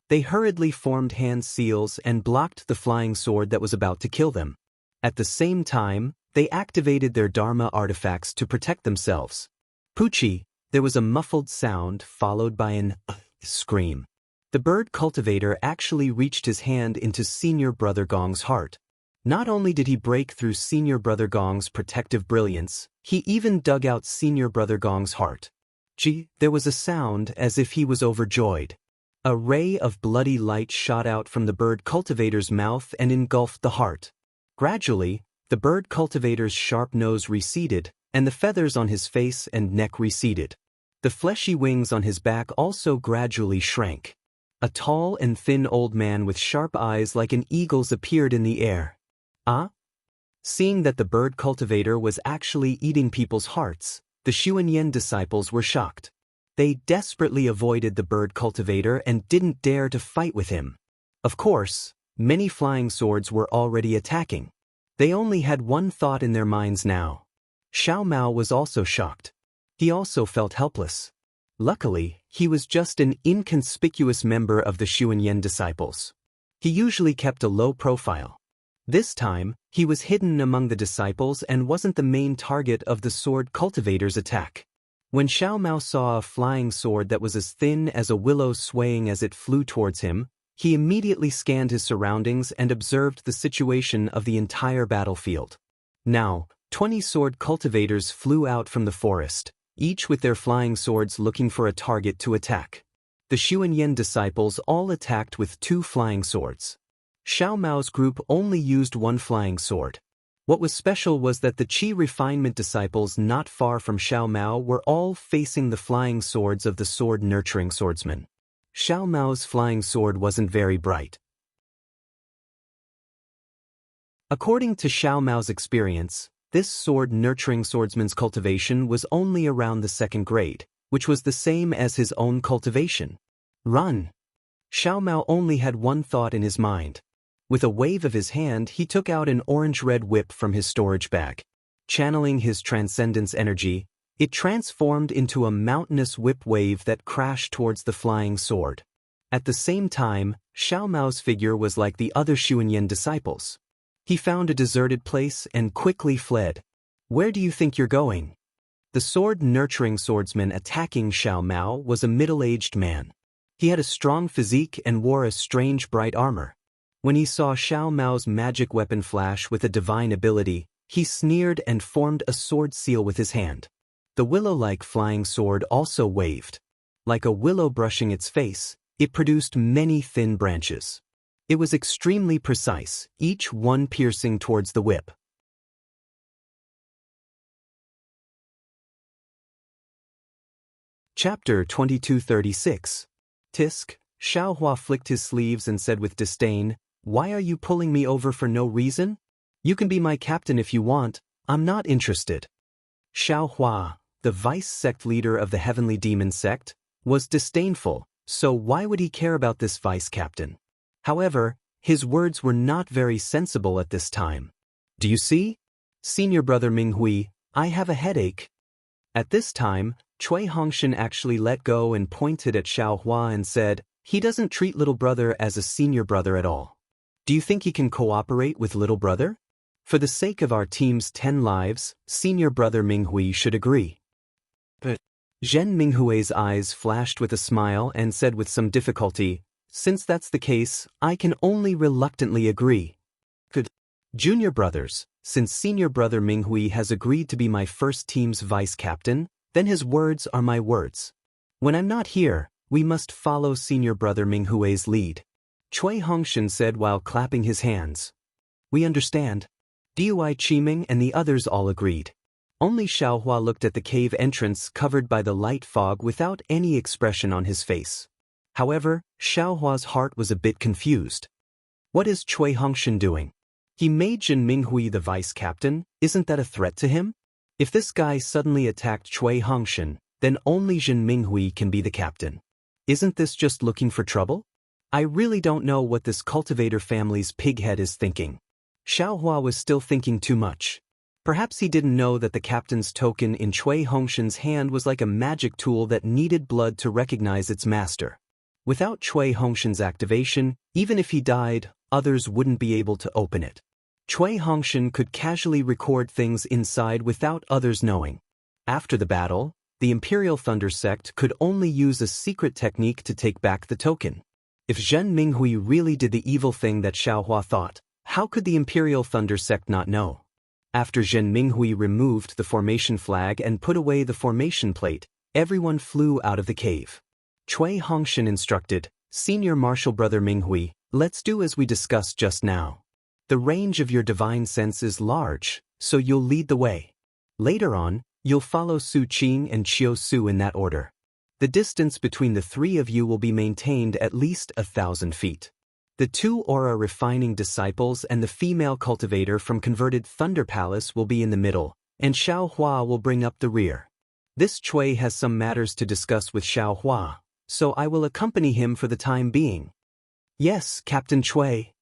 They hurriedly formed hand seals and blocked the flying sword that was about to kill them. At the same time, they activated their Dharma artifacts to protect themselves. Poochie, there was a muffled sound followed by an scream. The bird cultivator actually reached his hand into senior brother Gong's heart. Not only did he break through senior brother Gong's protective brilliance, he even dug out senior brother Gong's heart. There was a sound as if he was overjoyed. A ray of bloody light shot out from the bird cultivator's mouth and engulfed the heart. Gradually, the bird cultivator's sharp nose receded, and the feathers on his face and neck receded. The fleshy wings on his back also gradually shrank. A tall and thin old man with sharp eyes like an eagle's appeared in the air. Seeing that the bird cultivator was actually eating people's hearts, the Xuanyan disciples were shocked. They desperately avoided the bird cultivator and didn't dare to fight with him. Of course, many flying swords were already attacking. They only had one thought in their minds now. Xiao Mao was also shocked. He also felt helpless. Luckily, he was just an inconspicuous member of the Xuanyan disciples. He usually kept a low profile. This time, he was hidden among the disciples and wasn't the main target of the sword cultivator's attack. When Xiao Mao saw a flying sword that was as thin as a willow swaying as it flew towards him, he immediately scanned his surroundings and observed the situation of the entire battlefield. Now, 20 sword cultivators flew out from the forest, each with their flying swords looking for a target to attack. The Xuanyan disciples all attacked with 2 flying swords. Xiao Mao's group only used 1 flying sword. What was special was that the Qi refinement disciples not far from Xiao Mao were all facing the flying swords of the sword-nurturing swordsman. Xiao Mao's flying sword wasn't very bright. According to Xiao Mao's experience, this sword-nurturing swordsman's cultivation was only around the 2nd grade, which was the same as his own cultivation. Run! Xiao Mao only had one thought in his mind. With a wave of his hand, he took out an orange-red whip from his storage bag. Channeling his transcendence energy, it transformed into a mountainous whip wave that crashed towards the flying sword. At the same time, Xiao Mao's figure was like the other Xuanyan disciples. He found a deserted place and quickly fled. Where do you think you're going? The sword-nurturing swordsman attacking Xiao Mao was a middle-aged man. He had a strong physique and wore a strange bright armor. When he saw Xiao Mao's magic weapon flash with a divine ability, he sneered and formed a sword seal with his hand. The willow-like flying sword also waved. Like a willow brushing its face, it produced many thin branches. It was extremely precise, each one piercing towards the whip. Chapter 2236. Tisk, Xiaohua flicked his sleeves and said with disdain, "Why are you pulling me over for no reason? You can be my captain if you want, I'm not interested." Xiaohua, the vice-sect leader of the Heavenly Demon sect, was disdainful, so why would he care about this vice-captain? However, his words were not very sensible at this time. "Do you see? Senior brother Minghui, I have a headache." At this time, Cui Hongshan actually let go and pointed at Xiaohua and said, "He doesn't treat little brother as a senior brother at all. Do you think he can cooperate with little brother? For the sake of our team's 10 lives, senior brother Minghui should agree." But Zhen Minghui's eyes flashed with a smile and said with some difficulty, "Since that's the case, I can only reluctantly agree." Could junior brothers, since senior brother Minghui has agreed to be my first team's vice-captain, then his words are my words. When I'm not here, we must follow senior brother Minghui's lead. Cui Hongshan said while clapping his hands. "We understand." Dui Qiming and the others all agreed. Only Xiaohua looked at the cave entrance covered by the light fog without any expression on his face. However, Xiaohua's heart was a bit confused. What is Cui Hongshan doing? He made Jin Minghui the vice-captain, isn't that a threat to him? If this guy suddenly attacked Cui Hongshan, then only Jin Minghui can be the captain. Isn't this just looking for trouble? I really don't know what this cultivator family's pighead is thinking. Xiaohua was still thinking too much. Perhaps he didn't know that the captain's token in Cui Hongshan's hand was like a magic tool that needed blood to recognize its master. Without Cui Hongshan's activation, even if he died, others wouldn't be able to open it. Cui Hongshan could casually record things inside without others knowing. After the battle, the Imperial Thunder Sect could only use a secret technique to take back the token. If Zhen Minghui really did the evil thing that Xiaohua thought, how could the Imperial Thunder Sect not know? After Zhen Minghui removed the formation flag and put away the formation plate, everyone flew out of the cave. Cui Hongshan instructed, "Senior Martial Brother Minghui, let's do as we discussed just now. The range of your divine sense is large, so you'll lead the way. Later on, you'll follow Su Qing and Qiu Su in that order. The distance between the three of you will be maintained at least 1,000 feet. The two aura refining disciples and the female cultivator from converted Thunder Palace will be in the middle, and Xiao Hua will bring up the rear. This Cui has some matters to discuss with Xiao Hua, so I will accompany him for the time being." "Yes, Captain Cui."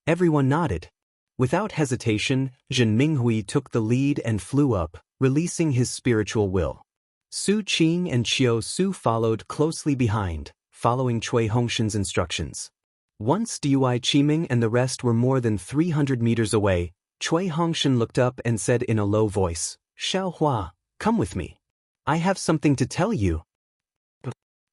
Everyone nodded. Without hesitation, Zhen Minghui took the lead and flew up, releasing his spiritual will. Su Qing and Qiu Su followed closely behind, following Cui Hongshan's instructions. Once Dui Qiming and the rest were more than 300 meters away, Cui Hongshan looked up and said in a low voice, "Xiao Hua, come with me. I have something to tell you."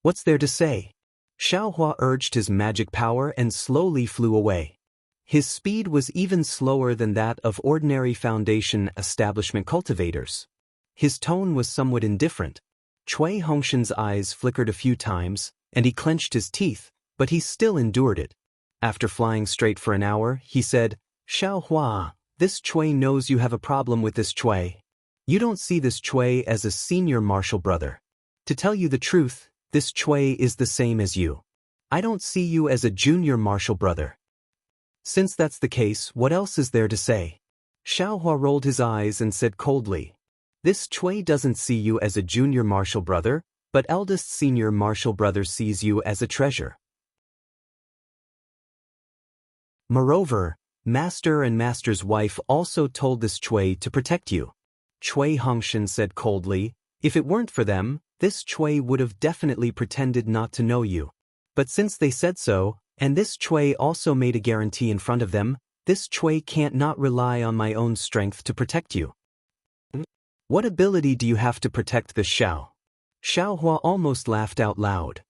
"What's there to say?" Xiao Hua urged his magic power and slowly flew away. His speed was even slower than that of ordinary Foundation establishment cultivators. His tone was somewhat indifferent. Cui Hongshan's eyes flickered a few times, and he clenched his teeth, but he still endured it. After flying straight for an hour, he said, "Xiao Hua, this Cui knows you have a problem with this Cui. You don't see this Cui as a senior martial brother. To tell you the truth, this Cui is the same as you. I don't see you as a junior martial brother." "Since that's the case, what else is there to say?" Xiao Hua rolled his eyes and said coldly, "This Cui doesn't see you as a junior martial brother, but eldest senior martial brother sees you as a treasure. Moreover, Master and Master's wife also told this Cui to protect you." Cui Hongshan said coldly, "If it weren't for them, this Cui would have definitely pretended not to know you. But since they said so, and this Cui also made a guarantee in front of them, this Cui can't not rely on my own strength to protect you." "What ability do you have to protect this Xiao?" Xiao Hua almost laughed out loud.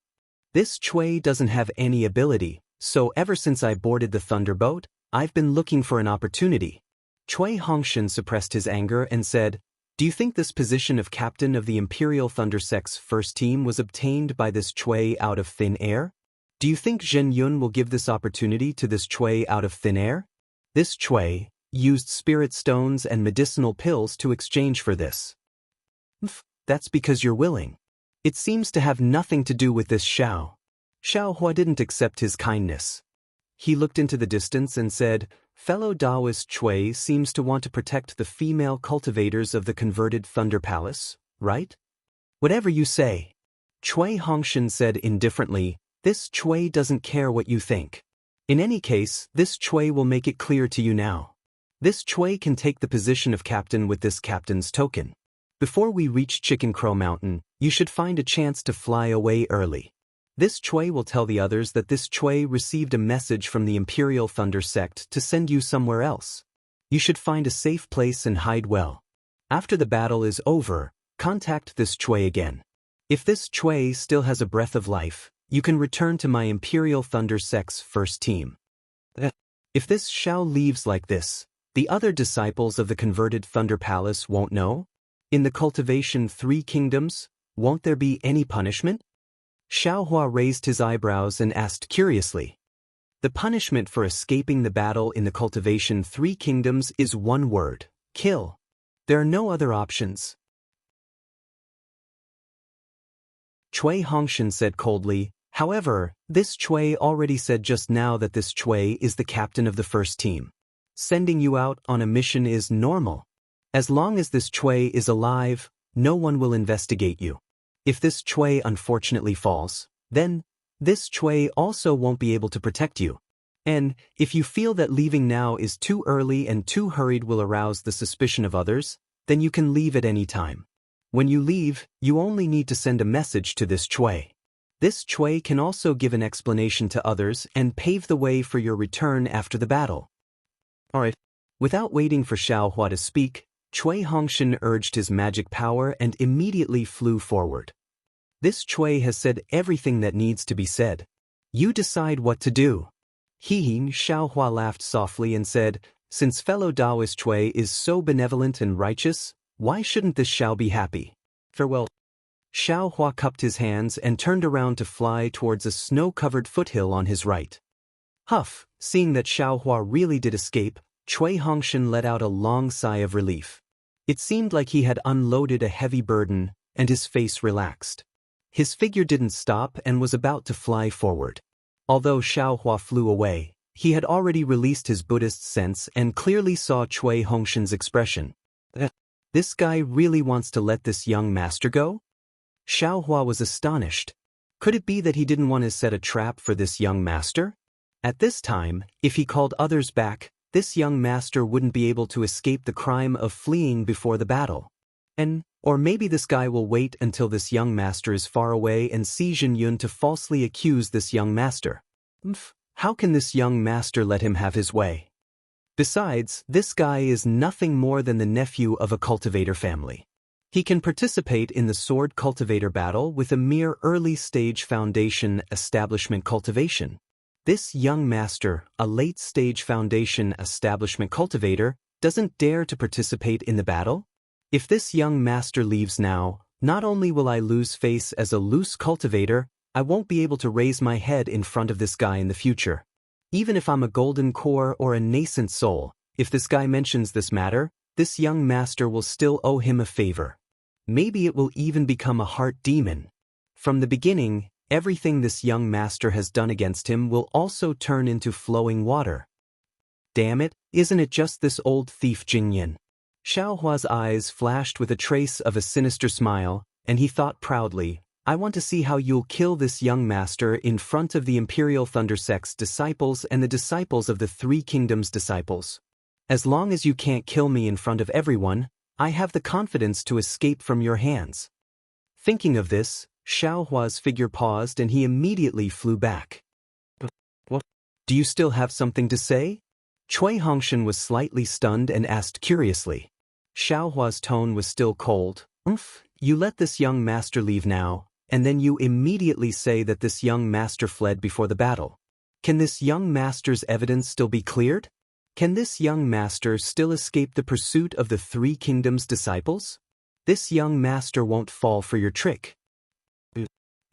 "This Cui doesn't have any ability, so ever since I boarded the Thunderboat, I've been looking for an opportunity." Cui Hongshan suppressed his anger and said, "Do you think this position of captain of the Imperial Thunder Sect's first team was obtained by this Cui out of thin air? Do you think Zhen Yun will give this opportunity to this Cui out of thin air? This Cui used spirit stones and medicinal pills to exchange for this. That's because you're willing. It seems to have nothing to do with this Xiao." Xiao Hua didn't accept his kindness. He looked into the distance and said, "Fellow Daoist Cui seems to want to protect the female cultivators of the converted Thunder Palace, right?" "Whatever you say." Cui Hongshan said indifferently, "This Cui doesn't care what you think. In any case, this Cui will make it clear to you now. This Cui can take the position of captain with this captain's token. Before we reach Chicken Crow Mountain, you should find a chance to fly away early. This Cui will tell the others that this Cui received a message from the Imperial Thunder Sect to send you somewhere else. You should find a safe place and hide well. After the battle is over, contact this Cui again. If this Cui still has a breath of life, you can return to my Imperial Thunder Sect's first team. If this Xiao leaves like this, the other disciples of the converted Thunder Palace won't know? In the Cultivation 3 Kingdoms, won't there be any punishment?" Xiao Hua raised his eyebrows and asked curiously. "The punishment for escaping the battle in the Cultivation 3 Kingdoms is one word: kill. There are no other options." Cui Hongshan said coldly, "However, this Cui already said just now that this Cui is the captain of the first team. Sending you out on a mission is normal. As long as this Chui is alive, no one will investigate you. If this Chui unfortunately falls, then this Chui also won't be able to protect you. And if you feel that leaving now is too early and too hurried will arouse the suspicion of others, then you can leave at any time. When you leave, you only need to send a message to this Chui. This Chui can also give an explanation to others and pave the way for your return after the battle. Alright. Without waiting for Xiao Hua to speak, Chui Hongshan urged his magic power and immediately flew forward. This Chui has said everything that needs to be said. You decide what to do. Xiao Hua laughed softly and said, since fellow Daoist Chui is so benevolent and righteous, why shouldn't this Xiao be happy? Farewell. Xiao Hua cupped his hands and turned around to fly towards a snow-covered foothill on his right. Huff, seeing that Xiao Hua really did escape, Chui Hongshan let out a long sigh of relief. It seemed like he had unloaded a heavy burden, and his face relaxed. His figure didn't stop and was about to fly forward. Although Xiao Hua flew away, he had already released his Buddhist sense and clearly saw Chui Hongshan's expression. This guy really wants to let this young master go? Xiao Hua was astonished. Could it be that he didn't want to set a trap for this young master? At this time, if he called others back, this young master wouldn't be able to escape the crime of fleeing before the battle. Or maybe this guy will wait until this young master is far away and see Jin Yun to falsely accuse this young master. How can this young master let him have his way? Besides, this guy is nothing more than the nephew of a cultivator family. He can participate in the sword cultivator battle with a mere early-stage foundation establishment cultivation. This young master, a late-stage foundation establishment cultivator, doesn't dare to participate in the battle? If this young master leaves now, not only will I lose face as a loose cultivator, I won't be able to raise my head in front of this guy in the future. Even if I'm a golden core or a nascent soul, if this guy mentions this matter, this young master will still owe him a favor. Maybe it will even become a heart demon. From the beginning, everything this young master has done against him will also turn into flowing water. Damn it, isn't it just this old thief Jingyan? Xiao Hua's eyes flashed with a trace of a sinister smile, and he thought proudly, I want to see how you'll kill this young master in front of the Imperial Thunder Sect's disciples and the disciples of the Three Kingdoms disciples. As long as you can't kill me in front of everyone, I have the confidence to escape from your hands. Thinking of this, Xiao Hua's figure paused and he immediately flew back. What? Do you still have something to say? Chui Hongshan was slightly stunned and asked curiously. Xiao Hua's tone was still cold. You let this young master leave now, and then you immediately say that this young master fled before the battle. Can this young master's evidence still be cleared? Can this young master still escape the pursuit of the Three Kingdoms disciples? This young master won't fall for your trick.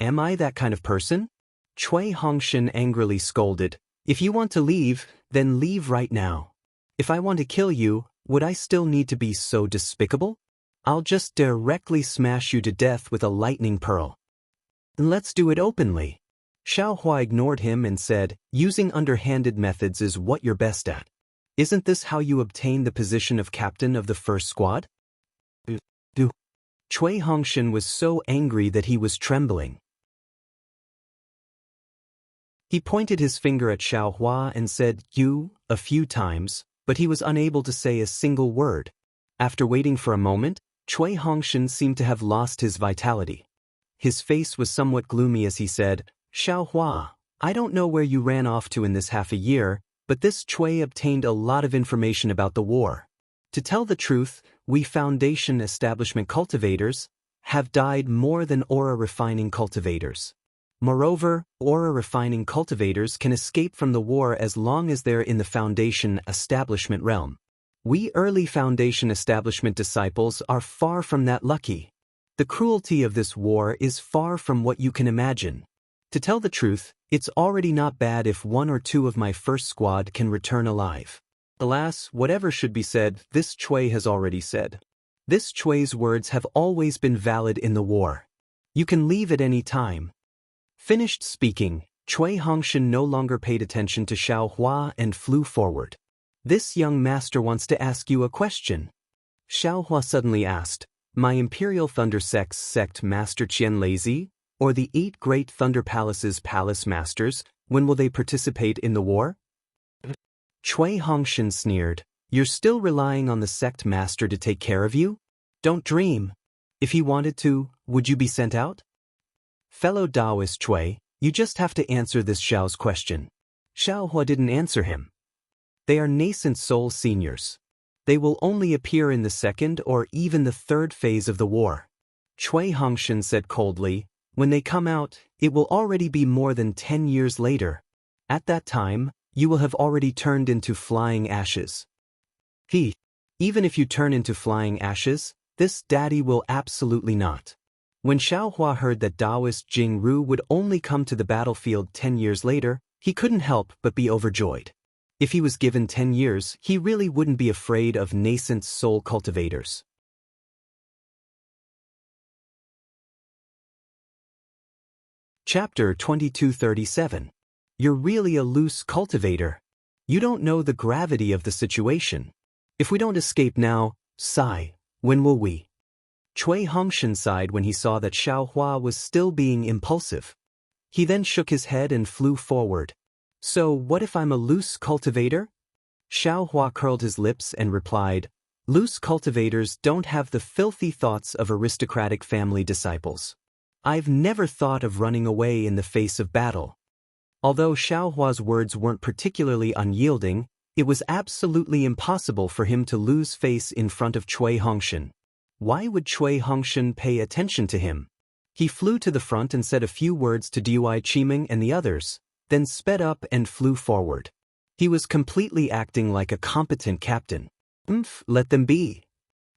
Am I that kind of person? Chui Hongshan angrily scolded. If you want to leave, then leave right now. If I want to kill you, would I still need to be so despicable? I'll just directly smash you to death with a lightning pearl. Let's do it openly. Xiao Hua ignored him and said, using underhanded methods is what you're best at. Isn't this how you obtain the position of captain of the first squad? Chui Hongshan was so angry that he was trembling. He pointed his finger at Xiao Hua and said, you, a few times, but he was unable to say a single word. After waiting for a moment, Chui Hongshan seemed to have lost his vitality. His face was somewhat gloomy as he said, Xiao Hua, I don't know where you ran off to in this half a year, but this Chui obtained a lot of information about the war. To tell the truth, we Foundation establishment cultivators have died more than aura refining cultivators. Moreover, aura refining cultivators can escape from the war as long as they're in the Foundation establishment realm. We early Foundation establishment disciples are far from that lucky. The cruelty of this war is far from what you can imagine. To tell the truth, it's already not bad if one or two of my first squad can return alive. Alas, whatever should be said, this Chui has already said. This Chui's words have always been valid in the war. You can leave at any time. Finished speaking, Chui Hongshan no longer paid attention to Xiao Hua and flew forward. This young master wants to ask you a question. Xiaohua suddenly asked, My Imperial Thunder sect Master Qian Lazy, or the 8 Great Thunder Palaces Palace Masters, when will they participate in the war? Cui Hongshan sneered, You're still relying on the sect master to take care of you? Don't dream. If he wanted to, would you be sent out? Fellow Daoist Cui, you just have to answer this Xiao's question. Xiaohua didn't answer him. They are nascent soul seniors. They will only appear in the 2nd or even the 3rd phase of the war. Cui Hongshan said coldly, When they come out, it will already be more than 10 years later. At that time, you will have already turned into flying ashes. Even if you turn into flying ashes, this daddy will absolutely not. When Xiaohua heard that Daoist Jing Ru would only come to the battlefield 10 years later, he couldn't help but be overjoyed. If he was given 10 years, he really wouldn't be afraid of nascent soul cultivators. Chapter 2237. You're really a loose cultivator. You don't know the gravity of the situation. If we don't escape now, sigh, when will we? Cui Hongshan sighed when he saw that Xiaohua was still being impulsive. He then shook his head and flew forward. So what if I'm a loose cultivator? Xiaohua curled his lips and replied, Loose cultivators don't have the filthy thoughts of aristocratic family disciples. I've never thought of running away in the face of battle. Although Xiaohua's words weren't particularly unyielding, it was absolutely impossible for him to lose face in front of Cui Hongshan. Why would Cui Hongshan pay attention to him? He flew to the front and said a few words to Dui Qiming and the others, then sped up and flew forward. He was completely acting like a competent captain. Let them be.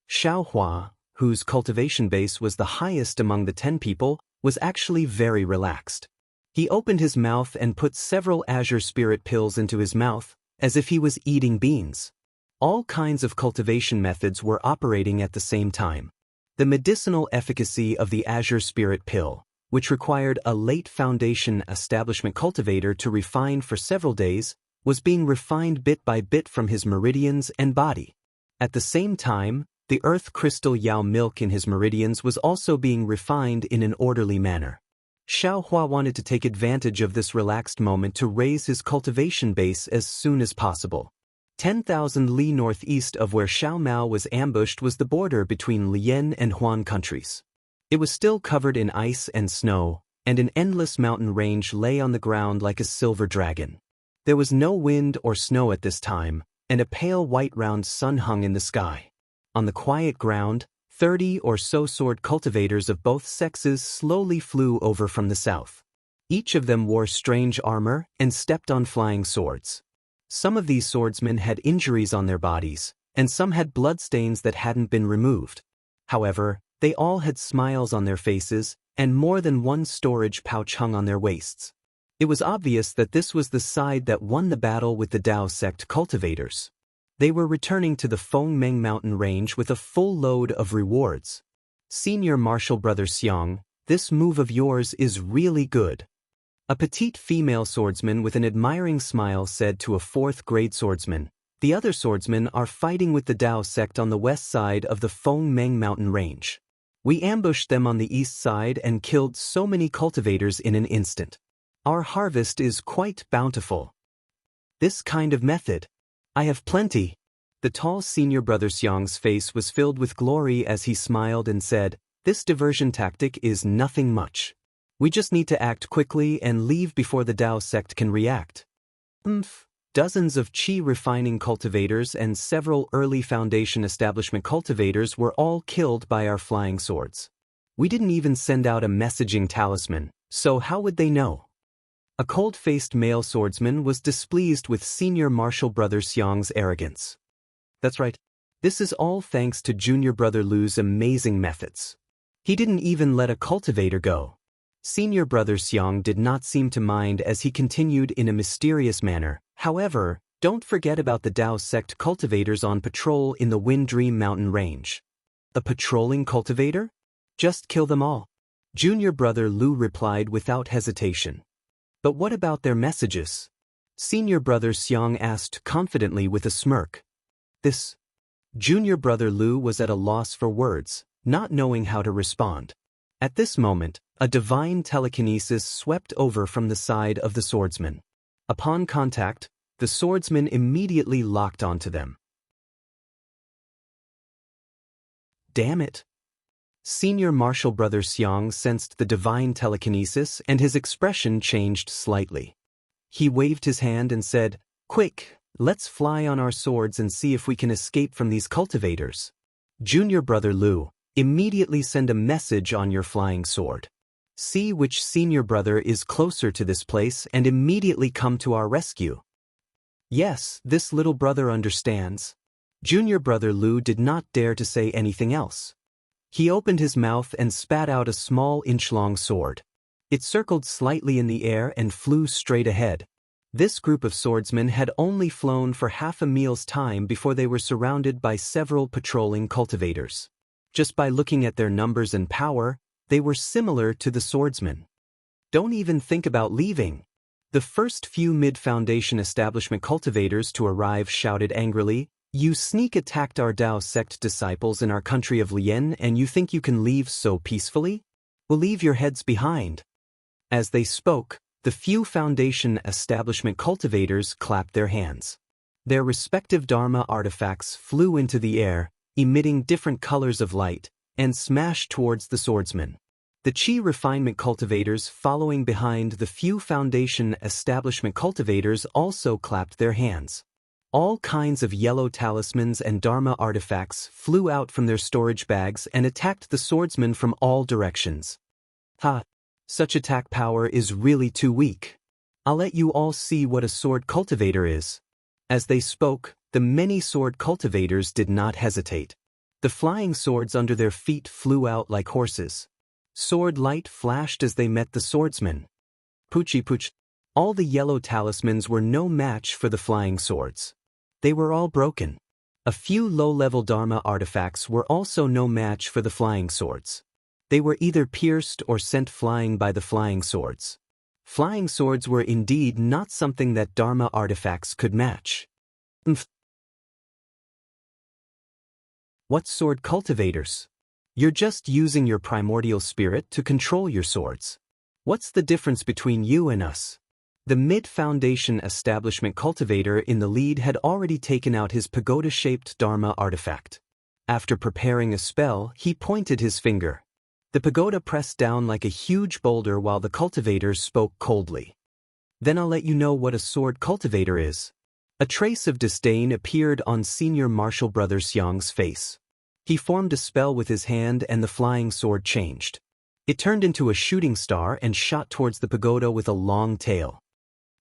Xiaohua, whose cultivation base was the highest among the 10 people, was actually very relaxed. He opened his mouth and put several azure spirit pills into his mouth, as if he was eating beans. All kinds of cultivation methods were operating at the same time. The medicinal efficacy of the azure spirit pill, which required a late foundation establishment cultivator to refine for several days, was being refined bit by bit from his meridians and body. At the same time, the earth crystal Yao milk in his meridians was also being refined in an orderly manner. Xiaohua wanted to take advantage of this relaxed moment to raise his cultivation base as soon as possible. 10,000 li northeast of where Xiaomao was ambushed was the border between Lian and Huan countries. It was still covered in ice and snow, and an endless mountain range lay on the ground like a silver dragon. There was no wind or snow at this time, and a pale white round sun hung in the sky. On the quiet ground, 30 or so sword cultivators of both sexes slowly flew over from the south. Each of them wore strange armor and stepped on flying swords. Some of these swordsmen had injuries on their bodies, and some had bloodstains that hadn't been removed. However, they all had smiles on their faces, and more than one storage pouch hung on their waists. It was obvious that this was the side that won the battle with the Dao sect cultivators. They were returning to the Fengmeng mountain range with a full load of rewards. Senior Martial Brother Xiang, this move of yours is really good. A petite female swordsman with an admiring smile said to a 4th-grade swordsman, The other swordsmen are fighting with the Dao sect on the west side of the Fengmeng mountain range. We ambushed them on the east side and killed so many cultivators in an instant. Our harvest is quite bountiful. This kind of method. I have plenty. The tall senior brother Xiang's face was filled with glory as he smiled and said, This diversion tactic is nothing much. We just need to act quickly and leave before the Dao sect can react. Dozens of qi refining cultivators and several early foundation establishment cultivators were all killed by our flying swords. We didn't even send out a messaging talisman, so how would they know? A cold-faced male swordsman was displeased with senior martial brother Xiang's arrogance. That's right. This is all thanks to junior brother Lu's amazing methods. He didn't even let a cultivator go. Senior brother Xiang did not seem to mind as he continued in a mysterious manner. However, don't forget about the Dao sect cultivators on patrol in the Wind Dream mountain range. A patrolling cultivator? Just kill them all. Junior brother Lu replied without hesitation. But what about their messages? Senior brother Xiang asked confidently with a smirk. This. Junior brother Lu was at a loss for words, not knowing how to respond. At this moment, a divine telekinesis swept over from the side of the swordsman. Upon contact, the swordsman immediately locked onto them. Damn it! Senior martial brother Xiang sensed the divine telekinesis and his expression changed slightly. He waved his hand and said, "Quick, let's fly on our swords and see if we can escape from these cultivators." Junior brother Lu, immediately send a message on your flying sword. See which senior brother is closer to this place and immediately come to our rescue. Yes, this little brother understands. Junior brother Lu did not dare to say anything else. He opened his mouth and spat out a small inch-long sword. It circled slightly in the air and flew straight ahead. This group of swordsmen had only flown for half a meal's time before they were surrounded by several patrolling cultivators. Just by looking at their numbers and power, they were similar to the swordsmen. Don't even think about leaving. The first few mid-foundation establishment cultivators to arrive shouted angrily, "You sneak-attacked our Dao sect disciples in our country of Lien and you think you can leave so peacefully? Well, leave your heads behind." As they spoke, the few foundation establishment cultivators clapped their hands. Their respective Dharma artifacts flew into the air, emitting different colors of light, and smashed towards the swordsmen. The Qi refinement cultivators following behind the few foundation establishment cultivators also clapped their hands. All kinds of yellow talismans and Dharma artifacts flew out from their storage bags and attacked the swordsmen from all directions. Ha! Such attack power is really too weak. I'll let you all see what a sword cultivator is. As they spoke, the many sword cultivators did not hesitate. The flying swords under their feet flew out like horses. Sword light flashed as they met the swordsmen. Poochie pooch. All the yellow talismans were no match for the flying swords. They were all broken. A few low-level Dharma artifacts were also no match for the flying swords. They were either pierced or sent flying by the flying swords. Flying swords were indeed not something that Dharma artifacts could match. What sword cultivators? You're just using your primordial spirit to control your swords. What's the difference between you and us? The mid-foundation establishment cultivator in the lead had already taken out his pagoda-shaped Dharma artifact. After preparing a spell, he pointed his finger. The pagoda pressed down like a huge boulder while the cultivator spoke coldly. Then I'll let you know what a sword cultivator is. A trace of disdain appeared on senior martial brother Xiang's face. He formed a spell with his hand and the flying sword changed. It turned into a shooting star and shot towards the pagoda with a long tail.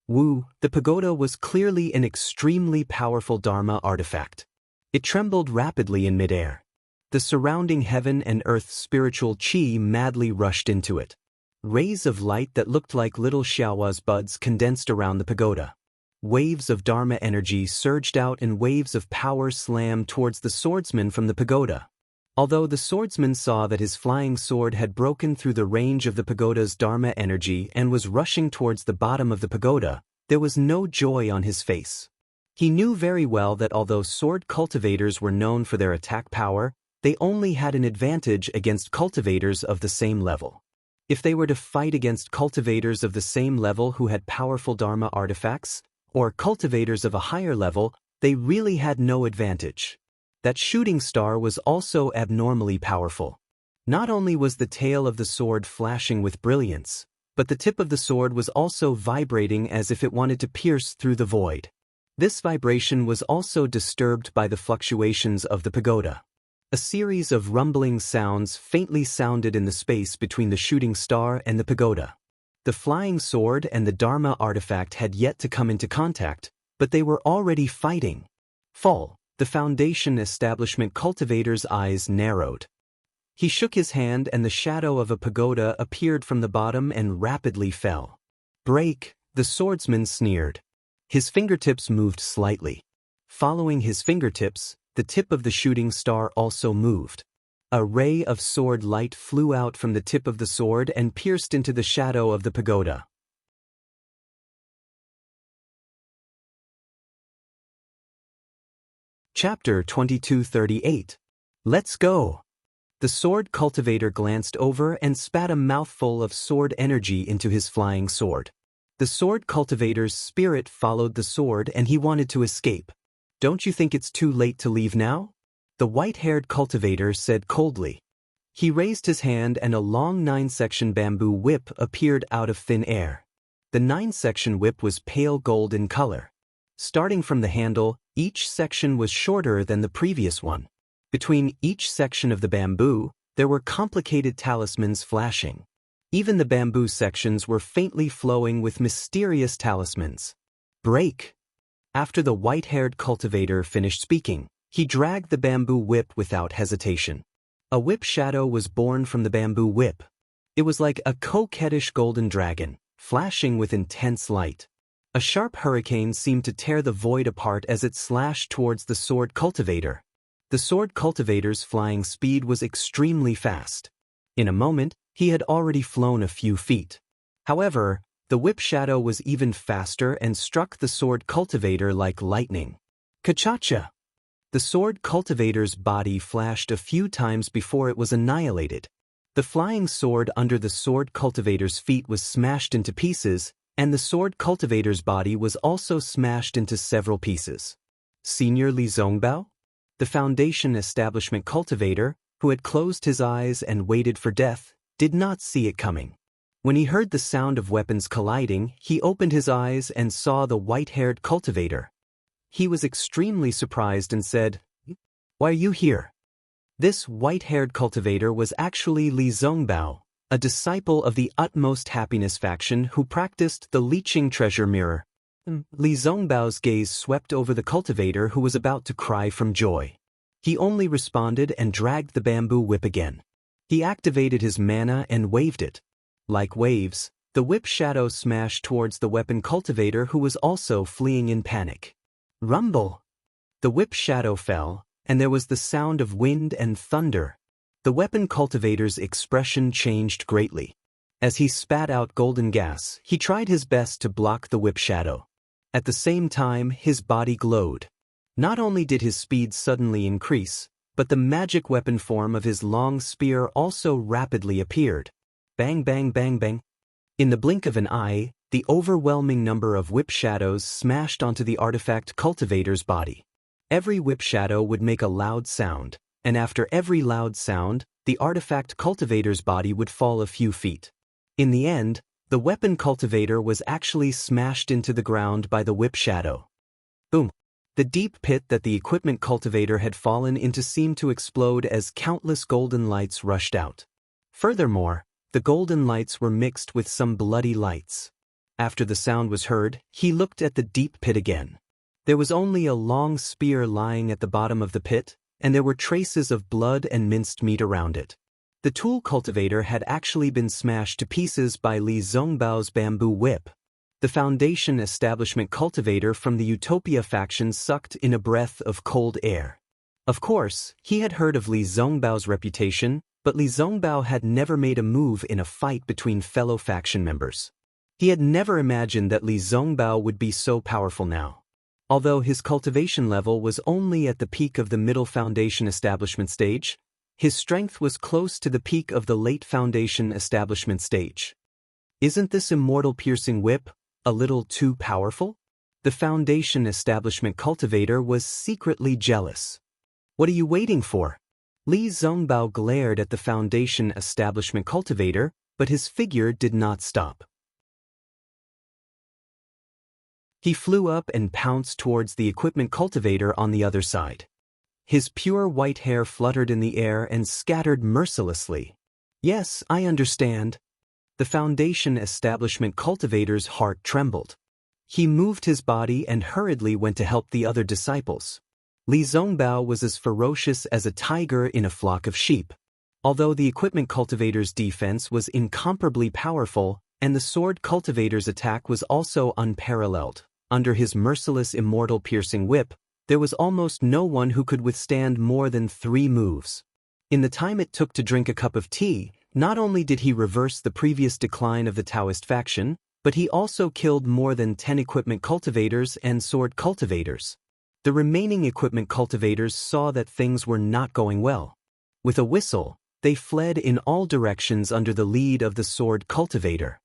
Wu, the pagoda was clearly an extremely powerful Dharma artifact. It trembled rapidly in midair. The surrounding heaven and earth spiritual qi madly rushed into it. Rays of light that looked like little xiaohua's buds condensed around the pagoda. Waves of Dharma energy surged out and waves of power slammed towards the swordsman from the pagoda. Although the swordsman saw that his flying sword had broken through the range of the pagoda's Dharma energy and was rushing towards the bottom of the pagoda, there was no joy on his face. He knew very well that although sword cultivators were known for their attack power, they only had an advantage against cultivators of the same level. If they were to fight against cultivators of the same level who had powerful Dharma artifacts, or cultivators of a higher level, they really had no advantage. That shooting star was also abnormally powerful. Not only was the tail of the sword flashing with brilliance, but the tip of the sword was also vibrating as if it wanted to pierce through the void. This vibration was also disturbed by the fluctuations of the pagoda. A series of rumbling sounds faintly sounded in the space between the shooting star and the pagoda. The flying sword and the Dharma artifact had yet to come into contact, but they were already fighting. Fall. The foundation establishment cultivator's eyes narrowed. He shook his hand and the shadow of a pagoda appeared from the bottom and rapidly fell. Break, the swordsman sneered. His fingertips moved slightly. Following his fingertips, the tip of the shooting star also moved. A ray of sword light flew out from the tip of the sword and pierced into the shadow of the pagoda. Chapter 2238. Let's go! The sword cultivator glanced over and spat a mouthful of sword energy into his flying sword. The sword cultivator's spirit followed the sword and he wanted to escape. Don't you think it's too late to leave now? The white-haired cultivator said coldly. He raised his hand and a long 9-section bamboo whip appeared out of thin air. The 9-section whip was pale gold in color. Starting from the handle, each section was shorter than the previous one. Between each section of the bamboo, there were complicated talismans flashing. Even the bamboo sections were faintly flowing with mysterious talismans. Break! After the white-haired cultivator finished speaking, he dragged the bamboo whip without hesitation. A whip shadow was born from the bamboo whip. It was like a coquettish golden dragon, flashing with intense light. A sharp hurricane seemed to tear the void apart as it slashed towards the sword cultivator. The sword cultivator's flying speed was extremely fast. In a moment, he had already flown a few feet. However, the whip shadow was even faster and struck the sword cultivator like lightning. Ka-cha-cha! The sword cultivator's body flashed a few times before it was annihilated. The flying sword under the sword cultivator's feet was smashed into pieces, and the sword cultivator's body was also smashed into several pieces. Senior Li Zongbao? The Foundation establishment cultivator, who had closed his eyes and waited for death, did not see it coming. When he heard the sound of weapons colliding, he opened his eyes and saw the white-haired cultivator. He was extremely surprised and said, "Why are you here?" This white-haired cultivator was actually Li Zongbao, a disciple of the Utmost Happiness faction who practiced the leeching treasure mirror. Li Zongbao's gaze swept over the cultivator who was about to cry from joy. He only responded and dragged the bamboo whip again. He activated his mana and waved it. Like waves, the whip shadow smashed towards the weapon cultivator who was also fleeing in panic. Rumble! The whip shadow fell, and there was the sound of wind and thunder. The weapon cultivator's expression changed greatly. As he spat out golden gas, he tried his best to block the whip shadow. At the same time, his body glowed. Not only did his speed suddenly increase, but the magic weapon form of his long spear also rapidly appeared. Bang bang bang bang. In the blink of an eye, the overwhelming number of whip shadows smashed onto the artifact cultivator's body. Every whip shadow would make a loud sound, and after every loud sound, the artifact cultivator's body would fall a few feet. In the end, the weapon cultivator was actually smashed into the ground by the whip shadow. Boom! The deep pit that the equipment cultivator had fallen into seemed to explode as countless golden lights rushed out. Furthermore, the golden lights were mixed with some bloody lights. After the sound was heard, he looked at the deep pit again. There was only a long spear lying at the bottom of the pit, and there were traces of blood and minced meat around it. The tool cultivator had actually been smashed to pieces by Li Zongbao's bamboo whip. The Foundation establishment cultivator from the Utopia faction sucked in a breath of cold air. Of course, he had heard of Li Zongbao's reputation, but Li Zongbao had never made a move in a fight between fellow faction members. He had never imagined that Li Zongbao would be so powerful now. Although his cultivation level was only at the peak of the middle Foundation establishment stage, his strength was close to the peak of the late Foundation establishment stage. Isn't this immortal piercing whip a little too powerful? The Foundation establishment cultivator was secretly jealous. What are you waiting for? Li Zongbao glared at the Foundation establishment cultivator, but his figure did not stop. He flew up and pounced towards the equipment cultivator on the other side. His pure white hair fluttered in the air and scattered mercilessly. Yes, I understand. The Foundation establishment cultivator's heart trembled. He moved his body and hurriedly went to help the other disciples. Li Zongbao was as ferocious as a tiger in a flock of sheep. Although the equipment cultivator's defense was incomparably powerful, and the sword cultivator's attack was also unparalleled, under his merciless immortal piercing whip, there was almost no one who could withstand more than 3 moves. In the time it took to drink a cup of tea, not only did he reverse the previous decline of the Daoist faction, but he also killed more than 10 equipment cultivators and sword cultivators. The remaining equipment cultivators saw that things were not going well. With a whistle, they fled in all directions under the lead of the sword cultivator.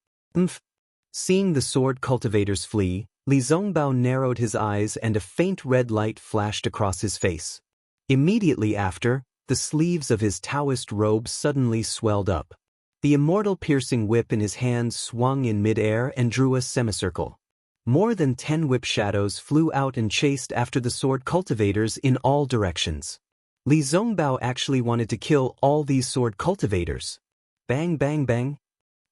Seeing the sword cultivators flee, Li Zongbao narrowed his eyes and a faint red light flashed across his face. Immediately after, the sleeves of his Daoist robe suddenly swelled up. The immortal piercing whip in his hand swung in mid-air and drew a semicircle. More than 10 whip shadows flew out and chased after the sword cultivators in all directions. Li Zongbao actually wanted to kill all these sword cultivators. Bang bang bang.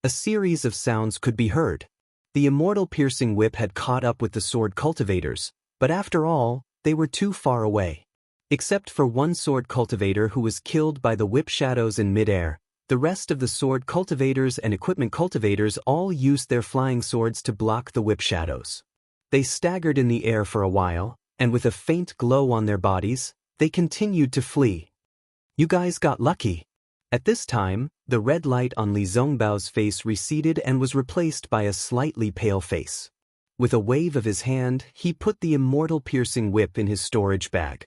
A series of sounds could be heard. The immortal piercing whip had caught up with the sword cultivators, but after all, they were too far away. Except for one sword cultivator who was killed by the whip shadows in mid-air, the rest of the sword cultivators and equipment cultivators all used their flying swords to block the whip shadows. They staggered in the air for a while, and with a faint glow on their bodies, they continued to flee. You guys got lucky. At this time, the red light on Li Zongbao's face receded and was replaced by a slightly pale face. With a wave of his hand, he put the immortal piercing whip in his storage bag.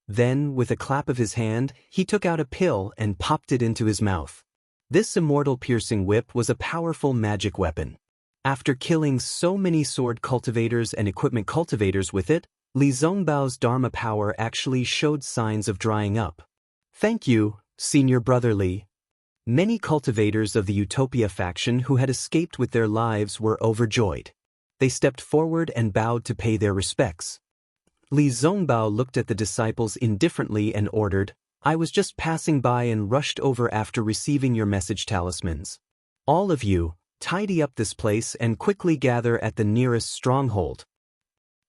Then, with a clap of his hand, he took out a pill and popped it into his mouth. This immortal piercing whip was a powerful magic weapon. After killing so many sword cultivators and equipment cultivators with it, Li Zongbao's Dharma power actually showed signs of drying up. Thank you, Senior Brother Li. Many cultivators of the Utopia faction who had escaped with their lives were overjoyed. They stepped forward and bowed to pay their respects. Li Zongbao looked at the disciples indifferently and ordered, I was just passing by and rushed over after receiving your message talismans. All of you, tidy up this place and quickly gather at the nearest stronghold.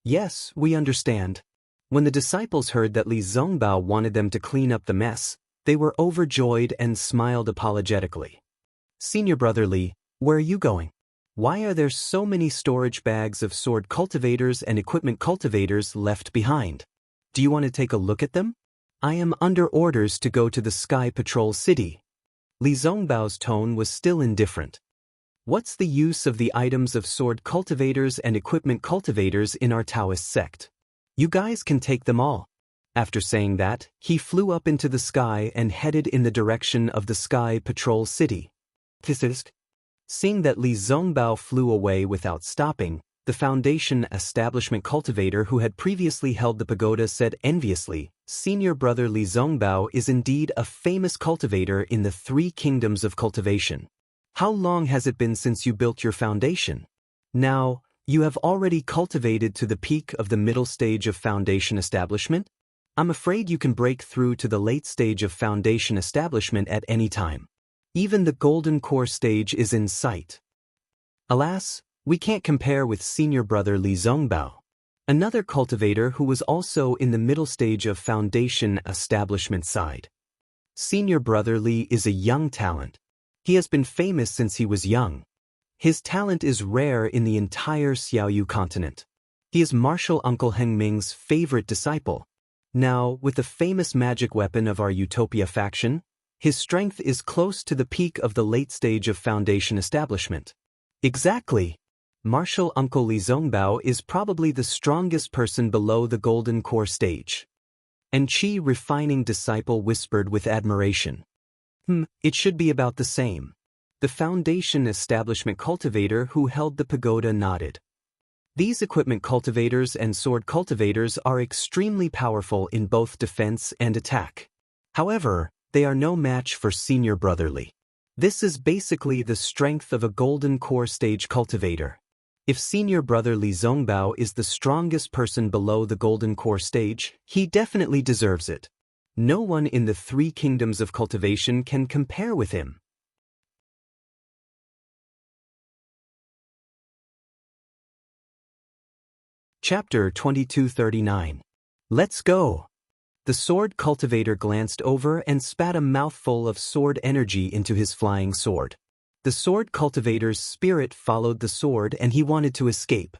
Yes, we understand. When the disciples heard that Li Zongbao wanted them to clean up the mess, they were overjoyed and smiled apologetically. Senior Brother Li, where are you going? Why are there so many storage bags of sword cultivators and equipment cultivators left behind? Do you want to take a look at them? I am under orders to go to the Sky Patrol City. Li Zongbao's tone was still indifferent. What's the use of the items of sword cultivators and equipment cultivators in our Daoist sect? You guys can take them all. After saying that, he flew up into the sky and headed in the direction of the Sky Patrol City. Seeing that Li Zongbao flew away without stopping, the Foundation establishment cultivator who had previously held the pagoda said enviously, Senior Brother Li Zongbao is indeed a famous cultivator in the 3 kingdoms of cultivation. How long has it been since you built your foundation? Now, you have already cultivated to the peak of the middle stage of foundation establishment? I'm afraid you can break through to the late stage of foundation establishment at any time. Even the golden core stage is in sight. Alas, we can't compare with Senior Brother Li Zongbao. Another cultivator who was also in the middle stage of foundation establishment side. Senior Brother Li is a young talent. He has been famous since he was young. His talent is rare in the entire Xiaoyu continent. He is Martial Uncle Heng Ming's favorite disciple. Now, with the famous magic weapon of our Utopia faction, his strength is close to the peak of the late stage of foundation establishment. Exactly. Martial Uncle Li Zongbao is probably the strongest person below the golden core stage. And Qi refining disciple whispered with admiration. It should be about the same. The foundation establishment cultivator who held the pagoda nodded. These equipment cultivators and sword cultivators are extremely powerful in both defense and attack. However, they are no match for Senior Brother Li. This is basically the strength of a golden core stage cultivator. If Senior Brother Li Zongbao is the strongest person below the golden core stage, he definitely deserves it. No one in the 3 kingdoms of cultivation can compare with him. Chapter 2239. Let's go! The sword cultivator glanced over and spat a mouthful of sword energy into his flying sword. The sword cultivator's spirit followed the sword and he wanted to escape.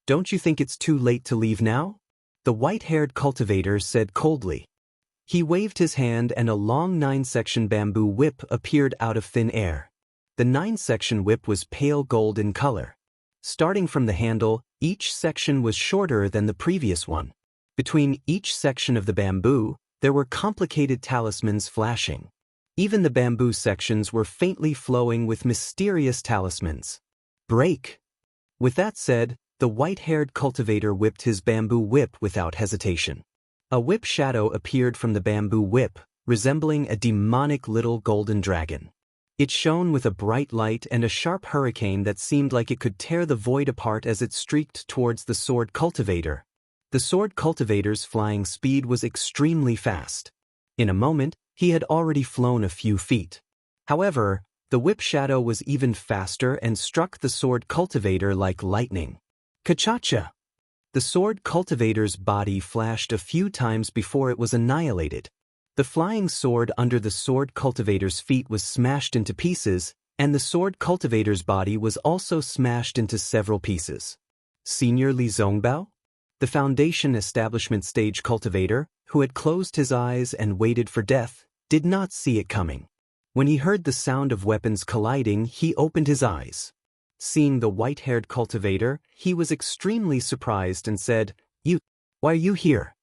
Don't you think it's too late to leave now? The white-haired cultivator said coldly. He waved his hand and a long 9-section bamboo whip appeared out of thin air. The 9-section whip was pale gold in color. Starting from the handle, each section was shorter than the previous one. Between each section of the bamboo, there were complicated talismans flashing. Even the bamboo sections were faintly flowing with mysterious talismans. Break! With that said, the white-haired cultivator whipped his bamboo whip without hesitation. A whip shadow appeared from the bamboo whip, resembling a demonic little golden dragon. It shone with a bright light and a sharp hurricane that seemed like it could tear the void apart as it streaked towards the sword cultivator. The sword cultivator's flying speed was extremely fast. In a moment, he had already flown a few feet. However, the whip shadow was even faster and struck the sword cultivator like lightning. Ka-cha-cha! The sword cultivator's body flashed a few times before it was annihilated. The flying sword under the sword cultivator's feet was smashed into pieces, and the sword cultivator's body was also smashed into several pieces. Senior Li Zongbao? The Foundation Establishment Stage cultivator, who had closed his eyes and waited for death, did not see it coming. When he heard the sound of weapons colliding, he opened his eyes. Seeing the white-haired cultivator, he was extremely surprised and said, Why are you here?"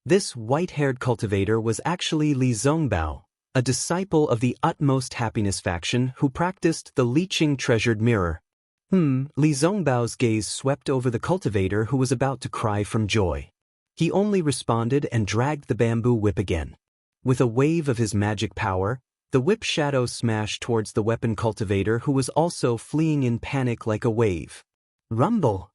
This white-haired cultivator was actually Li Zongbao, a disciple of the Utmost Happiness faction who practiced the leeching treasured mirror. Li Zongbao's gaze swept over the cultivator who was about to cry from joy. He only responded and dragged the bamboo whip again. With a wave of his magic power, the whip shadow smashed towards the weapon cultivator who was also fleeing in panic like a wave. Rumble!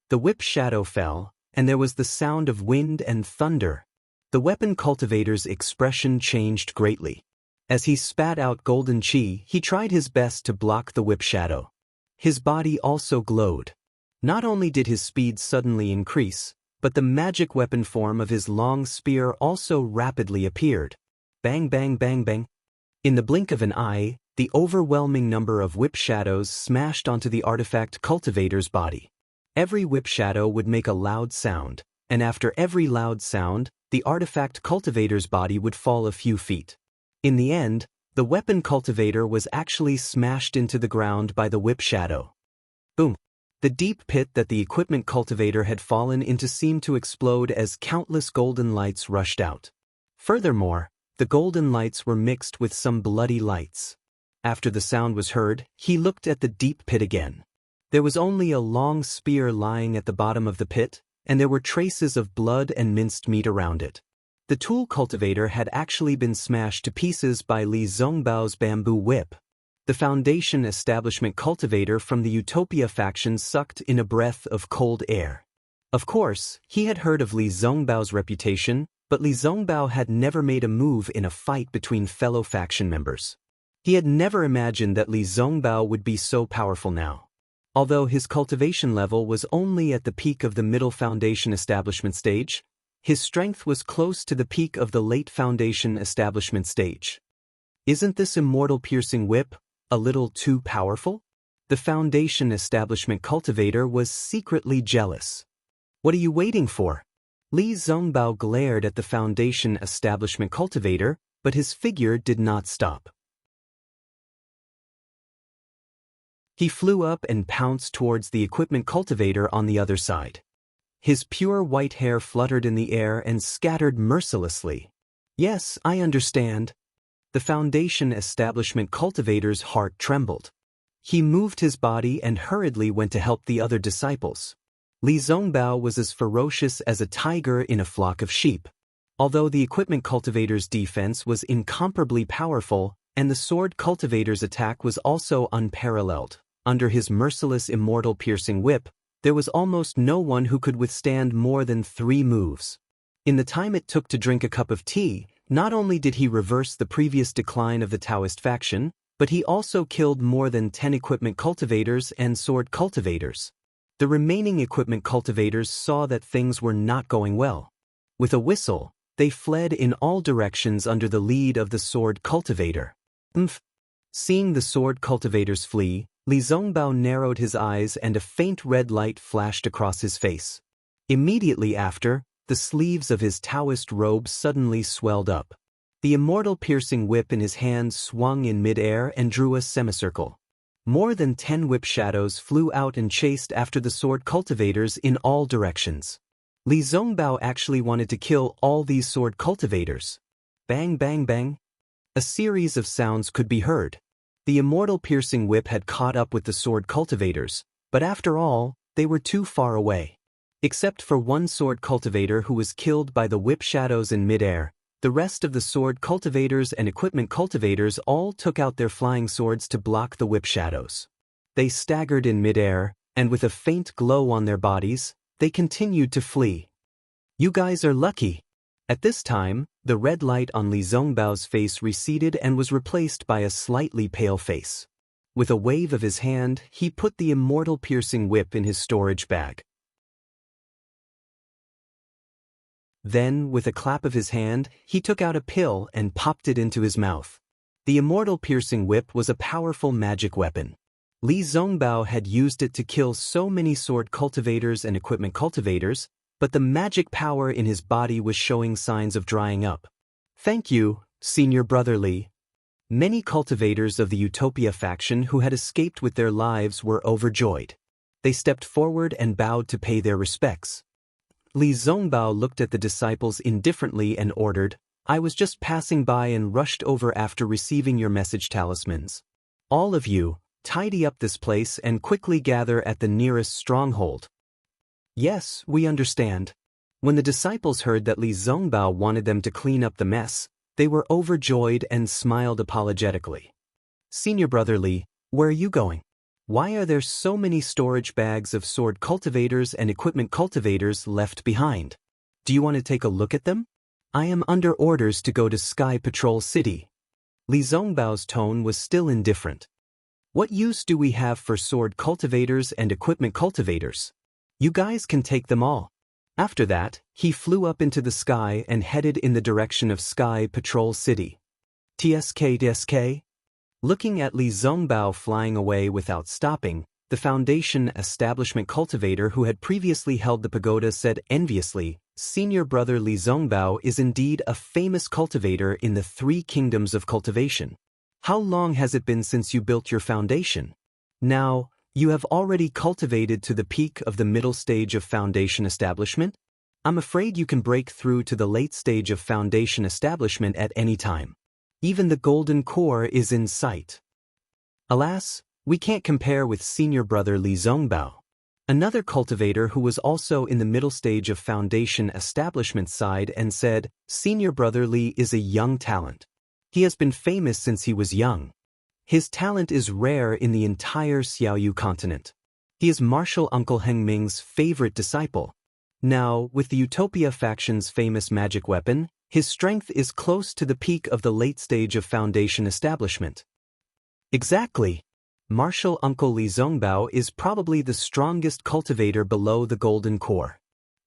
The whip shadow fell, and there was the sound of wind and thunder. The weapon cultivator's expression changed greatly. As he spat out golden chi, he tried his best to block the whip shadow. His body also glowed. Not only did his speed suddenly increase, but the magic weapon form of his long spear also rapidly appeared. Bang bang bang bang. In the blink of an eye, the overwhelming number of whip shadows smashed onto the artifact cultivator's body. Every whip shadow would make a loud sound, and after every loud sound, the artifact cultivator's body would fall a few feet. In the end, the weapon cultivator was actually smashed into the ground by the whip shadow. Boom! The deep pit that the equipment cultivator had fallen into seemed to explode as countless golden lights rushed out. Furthermore, the golden lights were mixed with some bloody lights. After the sound was heard, he looked at the deep pit again. There was only a long spear lying at the bottom of the pit, and there were traces of blood and minced meat around it. The tool cultivator had actually been smashed to pieces by Li Zongbao's bamboo whip. The Foundation Establishment cultivator from the Utopia faction sucked in a breath of cold air. Of course, he had heard of Li Zongbao's reputation, but Li Zongbao had never made a move in a fight between fellow faction members. He had never imagined that Li Zongbao would be so powerful now. Although his cultivation level was only at the peak of the middle Foundation Establishment stage, his strength was close to the peak of the late Foundation Establishment stage. Isn't this immortal piercing whip a little too powerful? The Foundation Establishment cultivator was secretly jealous. What are you waiting for? Li Zongbao glared at the Foundation Establishment cultivator, but his figure did not stop. He flew up and pounced towards the equipment cultivator on the other side. His pure white hair fluttered in the air and scattered mercilessly. Yes, I understand. The Foundation Establishment cultivator's heart trembled. He moved his body and hurriedly went to help the other disciples. Li Zongbao was as ferocious as a tiger in a flock of sheep. Although the equipment cultivator's defense was incomparably powerful, and the sword cultivator's attack was also unparalleled, under his merciless immortal piercing whip, there was almost no one who could withstand more than 3 moves. In the time it took to drink a cup of tea, not only did he reverse the previous decline of the Daoist faction, but he also killed more than 10 equipment cultivators and sword cultivators. The remaining equipment cultivators saw that things were not going well. With a whistle, they fled in all directions under the lead of the sword cultivator. Seeing the sword cultivators flee, Li Zongbao narrowed his eyes and a faint red light flashed across his face. Immediately after, the sleeves of his Taoist robe suddenly swelled up. The immortal piercing whip in his hand swung in mid-air and drew a semicircle. More than 10 whip shadows flew out and chased after the sword cultivators in all directions. Li Zongbao actually wanted to kill all these sword cultivators. Bang bang bang. A series of sounds could be heard. The immortal piercing whip had caught up with the sword cultivators, but after all, they were too far away. Except for one sword cultivator who was killed by the whip shadows in midair, the rest of the sword cultivators and equipment cultivators all took out their flying swords to block the whip shadows. They staggered in midair, and with a faint glow on their bodies, they continued to flee. You guys are lucky. At this time, the red light on Li Zongbao's face receded and was replaced by a slightly pale face. With a wave of his hand, he put the immortal piercing whip in his storage bag. Then, with a clap of his hand, he took out a pill and popped it into his mouth. The immortal piercing whip was a powerful magic weapon. Li Zongbao had used it to kill so many sword cultivators and equipment cultivators, but the magic power in his body was showing signs of drying up. Thank you, Senior Brother Li. Many cultivators of the Utopia faction who had escaped with their lives were overjoyed. They stepped forward and bowed to pay their respects. Li Zongbao looked at the disciples indifferently and ordered, I was just passing by and rushed over after receiving your message talismans. All of you, tidy up this place and quickly gather at the nearest stronghold. Yes, we understand. When the disciples heard that Li Zongbao wanted them to clean up the mess, they were overjoyed and smiled apologetically. Senior Brother Li, where are you going? Why are there so many storage bags of sword cultivators and equipment cultivators left behind? Do you want to take a look at them? I am under orders to go to Sky Patrol City. Li Zongbao's tone was still indifferent. What use do we have for sword cultivators and equipment cultivators? You guys can take them all. After that, he flew up into the sky and headed in the direction of Sky Patrol City. TSK. Looking at Li Zongbao flying away without stopping, the Foundation establishment cultivator who had previously held the pagoda said enviously, Senior Brother Li Zongbao is indeed a famous cultivator in the 3 kingdoms of cultivation. How long has it been since you built your foundation? Now, you have already cultivated to the peak of the middle stage of foundation establishment? I'm afraid you can break through to the late stage of foundation establishment at any time. Even the golden core is in sight. Alas, we can't compare with Senior Brother Li Zongbao. Another cultivator who was also in the middle stage of foundation establishment sighed and said, Senior Brother Li is a young talent. He has been famous since he was young. His talent is rare in the entire Xiaoyu continent. He is Martial Uncle Heng Ming's favorite disciple. Now, with the Utopia faction's famous magic weapon, his strength is close to the peak of the late stage of foundation establishment. Exactly. Martial Uncle Li Zongbao is probably the strongest cultivator below the golden core.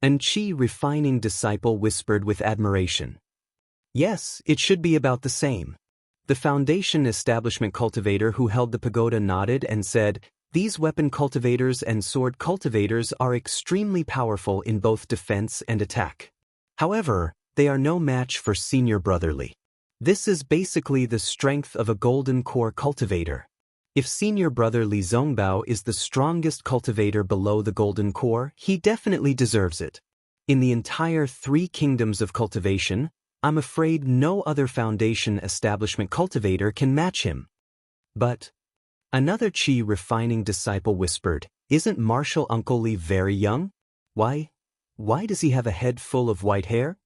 An Qi refining disciple whispered with admiration. Yes, it should be about the same. The foundation establishment cultivator who held the pagoda nodded and said, These weapon cultivators and sword cultivators are extremely powerful in both defense and attack. However, they are no match for Senior Brother Li. This is basically the strength of a golden core cultivator. If Senior Brother Li Zongbao is the strongest cultivator below the golden core, he definitely deserves it. In the entire 3 kingdoms of cultivation, I'm afraid no other foundation establishment cultivator can match him. But, another Qi refining disciple whispered, Isn't Martial Uncle Li very young? Why does he have a head full of white hair?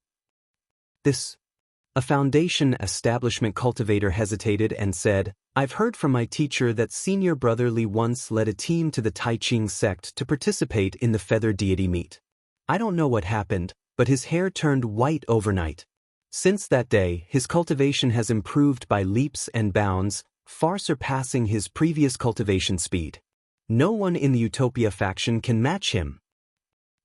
A foundation establishment cultivator hesitated and said, I've heard from my teacher that Senior Brother Li once led a team to the Tai Ching sect to participate in the feather deity meet. I don't know what happened, but his hair turned white overnight. Since that day, his cultivation has improved by leaps and bounds, far surpassing his previous cultivation speed. No one in the Utopia faction can match him.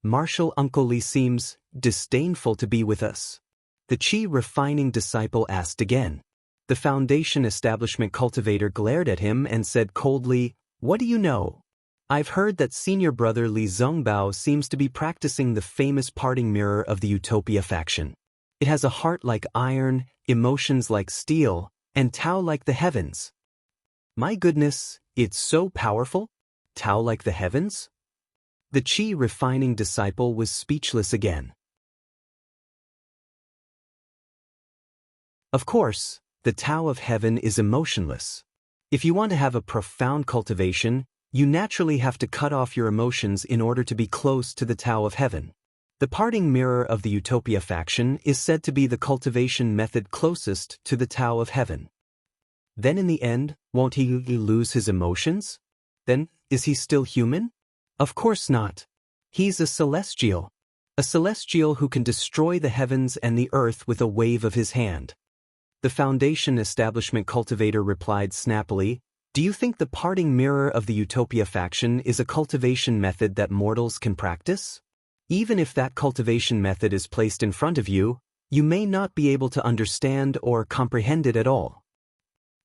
Martial Uncle Li seems disdainful to be with us. The Qi refining disciple asked again. The foundation establishment cultivator glared at him and said coldly, What do you know? I've heard that Senior Brother Li Zongbao seems to be practicing the famous parting mirror of the Utopia faction. It has a heart like iron, emotions like steel, and Tao like the heavens. My goodness, It's so powerful? Tao like the heavens? The Qi refining disciple was speechless again. Of course, the Tao of heaven is emotionless. If you want to have a profound cultivation, you naturally have to cut off your emotions in order to be close to the Tao of heaven. The parting mirror of the Utopia faction is said to be the cultivation method closest to the Tao of heaven. Then in the end, won't he lose his emotions? Then, is he still human? Of course not. He's a celestial who can destroy the heavens and the earth with a wave of his hand. The Foundation Establishment Cultivator replied snappily, "Do you think the parting mirror of the Utopia faction is a cultivation method that mortals can practice? Even if that cultivation method is placed in front of you, you may not be able to understand or comprehend it at all."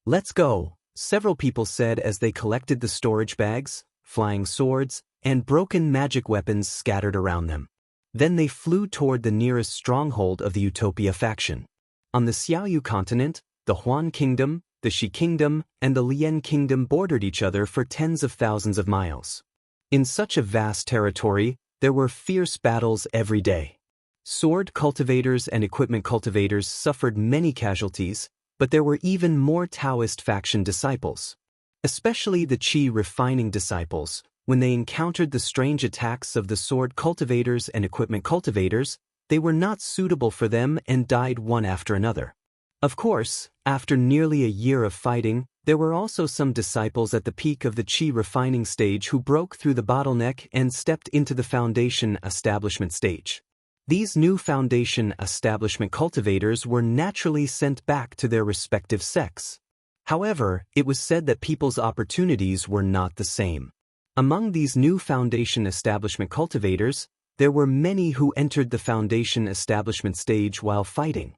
"Let's go," several people said as they collected the storage bags, flying swords, and broken magic weapons scattered around them. Then they flew toward the nearest stronghold of the Utopia faction. On the Xiaoyu continent, the Huan Kingdom, the Shi Kingdom, and the Lian Kingdom bordered each other for tens of thousands of miles. In such a vast territory, there were fierce battles every day. Sword cultivators and equipment cultivators suffered many casualties, but there were even more Taoist faction disciples. Especially the Qi refining disciples, when they encountered the strange attacks of the sword cultivators and equipment cultivators, they were not suitable for them and died one after another. Of course, after nearly a year of fighting, there were also some disciples at the peak of the Qi refining stage who broke through the bottleneck and stepped into the Foundation Establishment stage. These new Foundation Establishment cultivators were naturally sent back to their respective sects. However, it was said that people's opportunities were not the same. Among these new Foundation Establishment cultivators, there were many who entered the Foundation Establishment stage while fighting.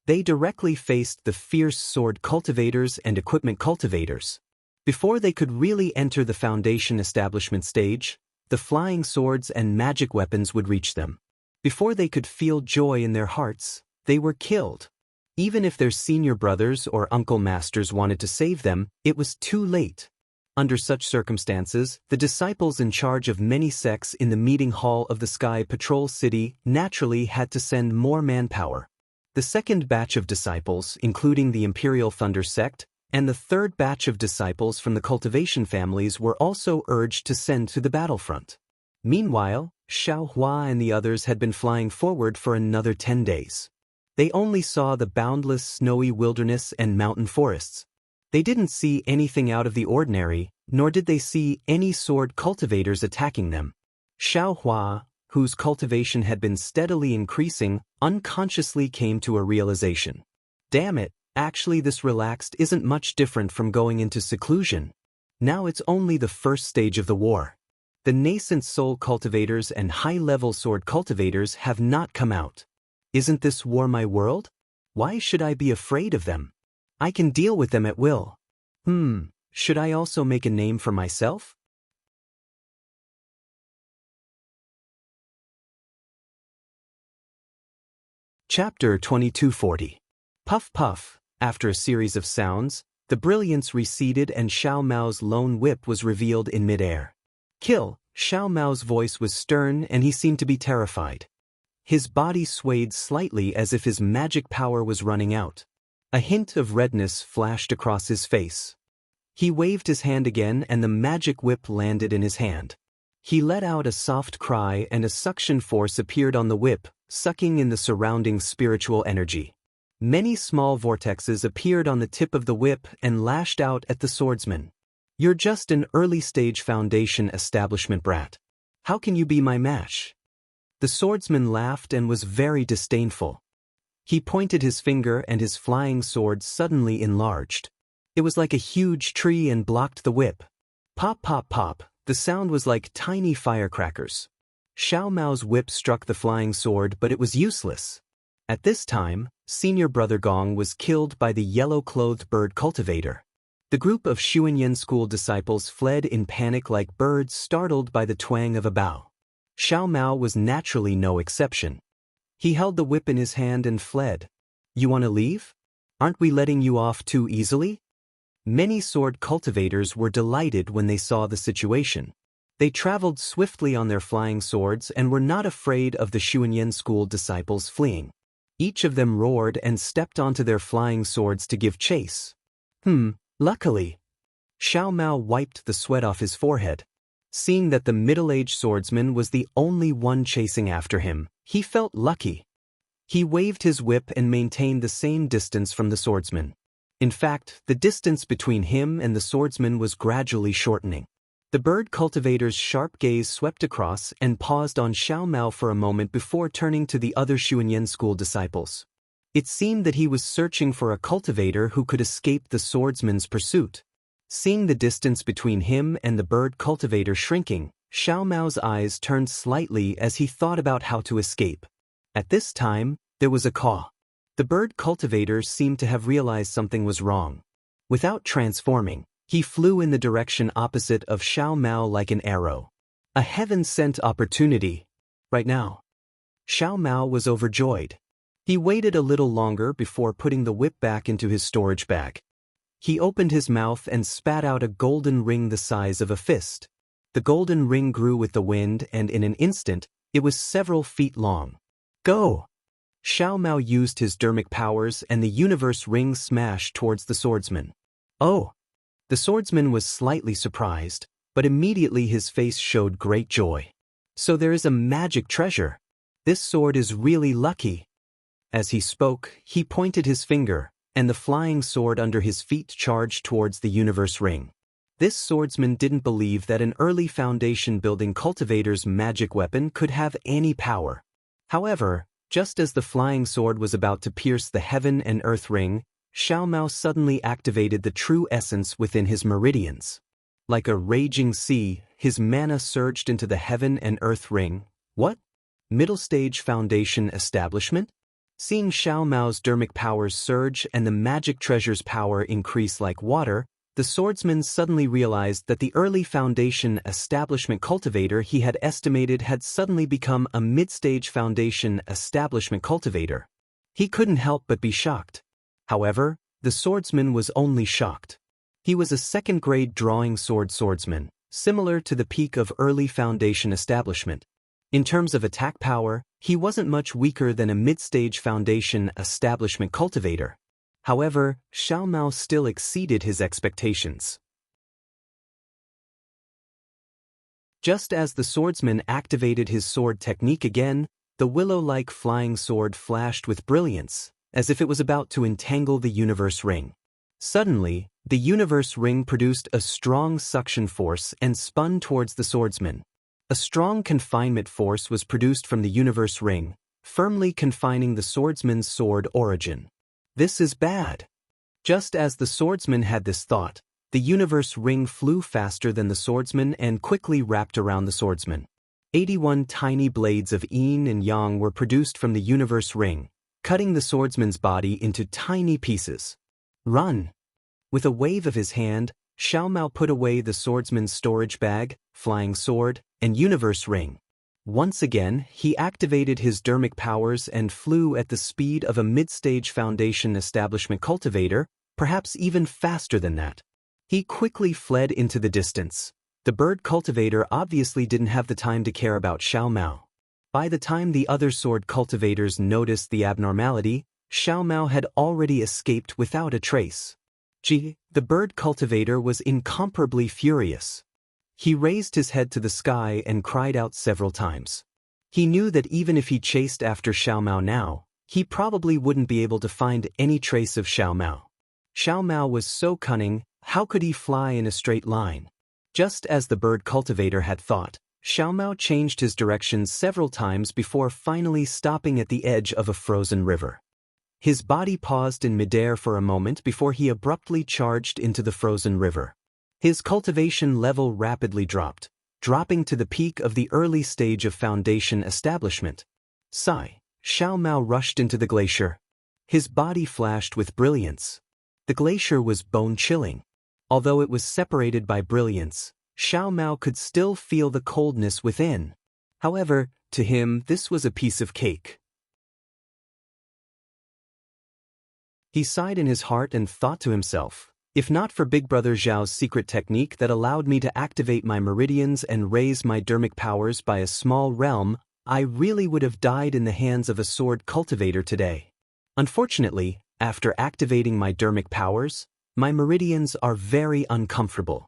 They directly faced the fierce sword cultivators and equipment cultivators. Before they could really enter the Foundation Establishment stage, the flying swords and magic weapons would reach them. Before they could feel joy in their hearts, they were killed. Even if their senior brothers or uncle masters wanted to save them, it was too late. Under such circumstances, the disciples in charge of many sects in the meeting hall of the Sky Patrol City naturally had to send more manpower. The second batch of disciples, including the Imperial Thunder sect, and the third batch of disciples from the cultivation families were also urged to send to the battlefront. Meanwhile, Xiao Hua and the others had been flying forward for another 10 days. They only saw the boundless snowy wilderness and mountain forests. They didn't see anything out of the ordinary, nor did they see any sword cultivators attacking them. Xiao Hua, whose cultivation had been steadily increasing, unconsciously came to a realization. Damn it, actually this relaxed isn't much different from going into seclusion. Now it's only the first stage of the war. The nascent soul cultivators and high-level sword cultivators have not come out. Isn't this war my world? Why should I be afraid of them? I can deal with them at will. Should I also make a name for myself? Chapter 2240. Puff puff. After a series of sounds, the brilliance receded and Xiao Mao's lone whip was revealed in midair. Kill. Xiao Mao's voice was stern and he seemed to be terrified. His body swayed slightly as if his magic power was running out. A hint of redness flashed across his face. He waved his hand again and the magic whip landed in his hand. He let out a soft cry and a suction force appeared on the whip, sucking in the surrounding spiritual energy. Many small vortexes appeared on the tip of the whip and lashed out at the swordsman. You're just an early-stage Foundation Establishment brat. How can you be my match? The swordsman laughed and was very disdainful. He pointed his finger and his flying sword suddenly enlarged. It was like a huge tree and blocked the whip. Pop pop pop, the sound was like tiny firecrackers. Xiao Mao's whip struck the flying sword but it was useless. At this time, senior brother Gong was killed by the yellow-clothed bird cultivator. The group of Xuanyan school disciples fled in panic like birds startled by the twang of a bow. Xiao Mao was naturally no exception. He held the whip in his hand and fled. You want to leave? Aren't we letting you off too easily? Many sword cultivators were delighted when they saw the situation. They traveled swiftly on their flying swords and were not afraid of the Xuanyan school disciples fleeing. Each of them roared and stepped onto their flying swords to give chase. Luckily. Xiao Mao wiped the sweat off his forehead. Seeing that the middle-aged swordsman was the only one chasing after him, he felt lucky. He waved his whip and maintained the same distance from the swordsman. In fact, the distance between him and the swordsman was gradually shortening. The bird cultivator's sharp gaze swept across and paused on Xiao Mao for a moment before turning to the other Xuanyan school disciples. It seemed that he was searching for a cultivator who could escape the swordsman's pursuit. Seeing the distance between him and the bird cultivator shrinking, Xiao Mao's eyes turned slightly as he thought about how to escape. At this time, there was a caw. The bird cultivator seemed to have realized something was wrong. Without transforming, he flew in the direction opposite of Xiao Mao like an arrow. A heaven-sent opportunity. Right now. Xiao Mao was overjoyed. He waited a little longer before putting the whip back into his storage bag. He opened his mouth and spat out a golden ring the size of a fist. The golden ring grew with the wind and in an instant, it was several feet long. Go! Xiao Mao used his dermic powers and the universe ring smashed towards the swordsman. Oh! The swordsman was slightly surprised, but immediately his face showed great joy. So there is a magic treasure. This sword is really lucky. As he spoke, he pointed his finger, and the flying sword under his feet charged towards the universe ring. This swordsman didn't believe that an early foundation-building cultivator's magic weapon could have any power. However, just as the flying sword was about to pierce the heaven and earth ring, Xiao Mao suddenly activated the true essence within his meridians. Like a raging sea, his mana surged into the heaven and earth ring. What? Middle stage foundation establishment? Seeing Xiao Mao's dermic powers surge and the magic treasure's power increase like water, the swordsman suddenly realized that the early foundation establishment cultivator he had estimated had suddenly become a mid-stage foundation establishment cultivator. He couldn't help but be shocked. However, the swordsman was only shocked. He was a second-grade drawing sword swordsman, similar to the peak of early foundation establishment. In terms of attack power, he wasn't much weaker than a mid-stage foundation establishment cultivator. However, Xiao Mao still exceeded his expectations. Just as the swordsman activated his sword technique again, the willow-like flying sword flashed with brilliance, as if it was about to entangle the universe ring. Suddenly, the universe ring produced a strong suction force and spun towards the swordsman. A strong confinement force was produced from the universe ring, firmly confining the swordsman's sword origin. This is bad. Just as the swordsman had this thought, the universe ring flew faster than the swordsman and quickly wrapped around the swordsman. 81 tiny blades of yin and yang were produced from the universe ring, cutting the swordsman's body into tiny pieces. Run! With a wave of his hand, Xiao Mao put away the swordsman's storage bag, flying sword, and universe ring. Once again, he activated his dermic powers and flew at the speed of a mid-stage foundation establishment cultivator, perhaps even faster than that. He quickly fled into the distance. The bird cultivator obviously didn't have the time to care about Xiao Mao. By the time the other sword cultivators noticed the abnormality, Xiao Mao had already escaped without a trace. The bird cultivator was incomparably furious. He raised his head to the sky and cried out several times. He knew that even if he chased after Xiao Mao now, he probably wouldn't be able to find any trace of Xiao Mao. Xiao Mao was so cunning, how could he fly in a straight line? Just as the bird cultivator had thought, Xiao Mao changed his direction several times before finally stopping at the edge of a frozen river. His body paused in midair for a moment before he abruptly charged into the frozen river. His cultivation level rapidly dropped, dropping to the peak of the early stage of foundation establishment. Sigh, Xiao Mao rushed into the glacier. His body flashed with brilliance. The glacier was bone-chilling. Although it was separated by brilliance, Xiao Mao could still feel the coldness within. However, to him this was a piece of cake. He sighed in his heart and thought to himself, if not for Big Brother Zhao's secret technique that allowed me to activate my meridians and raise my dermic powers by a small realm, I really would have died in the hands of a sword cultivator today. Unfortunately, after activating my dermic powers, my meridians are very uncomfortable.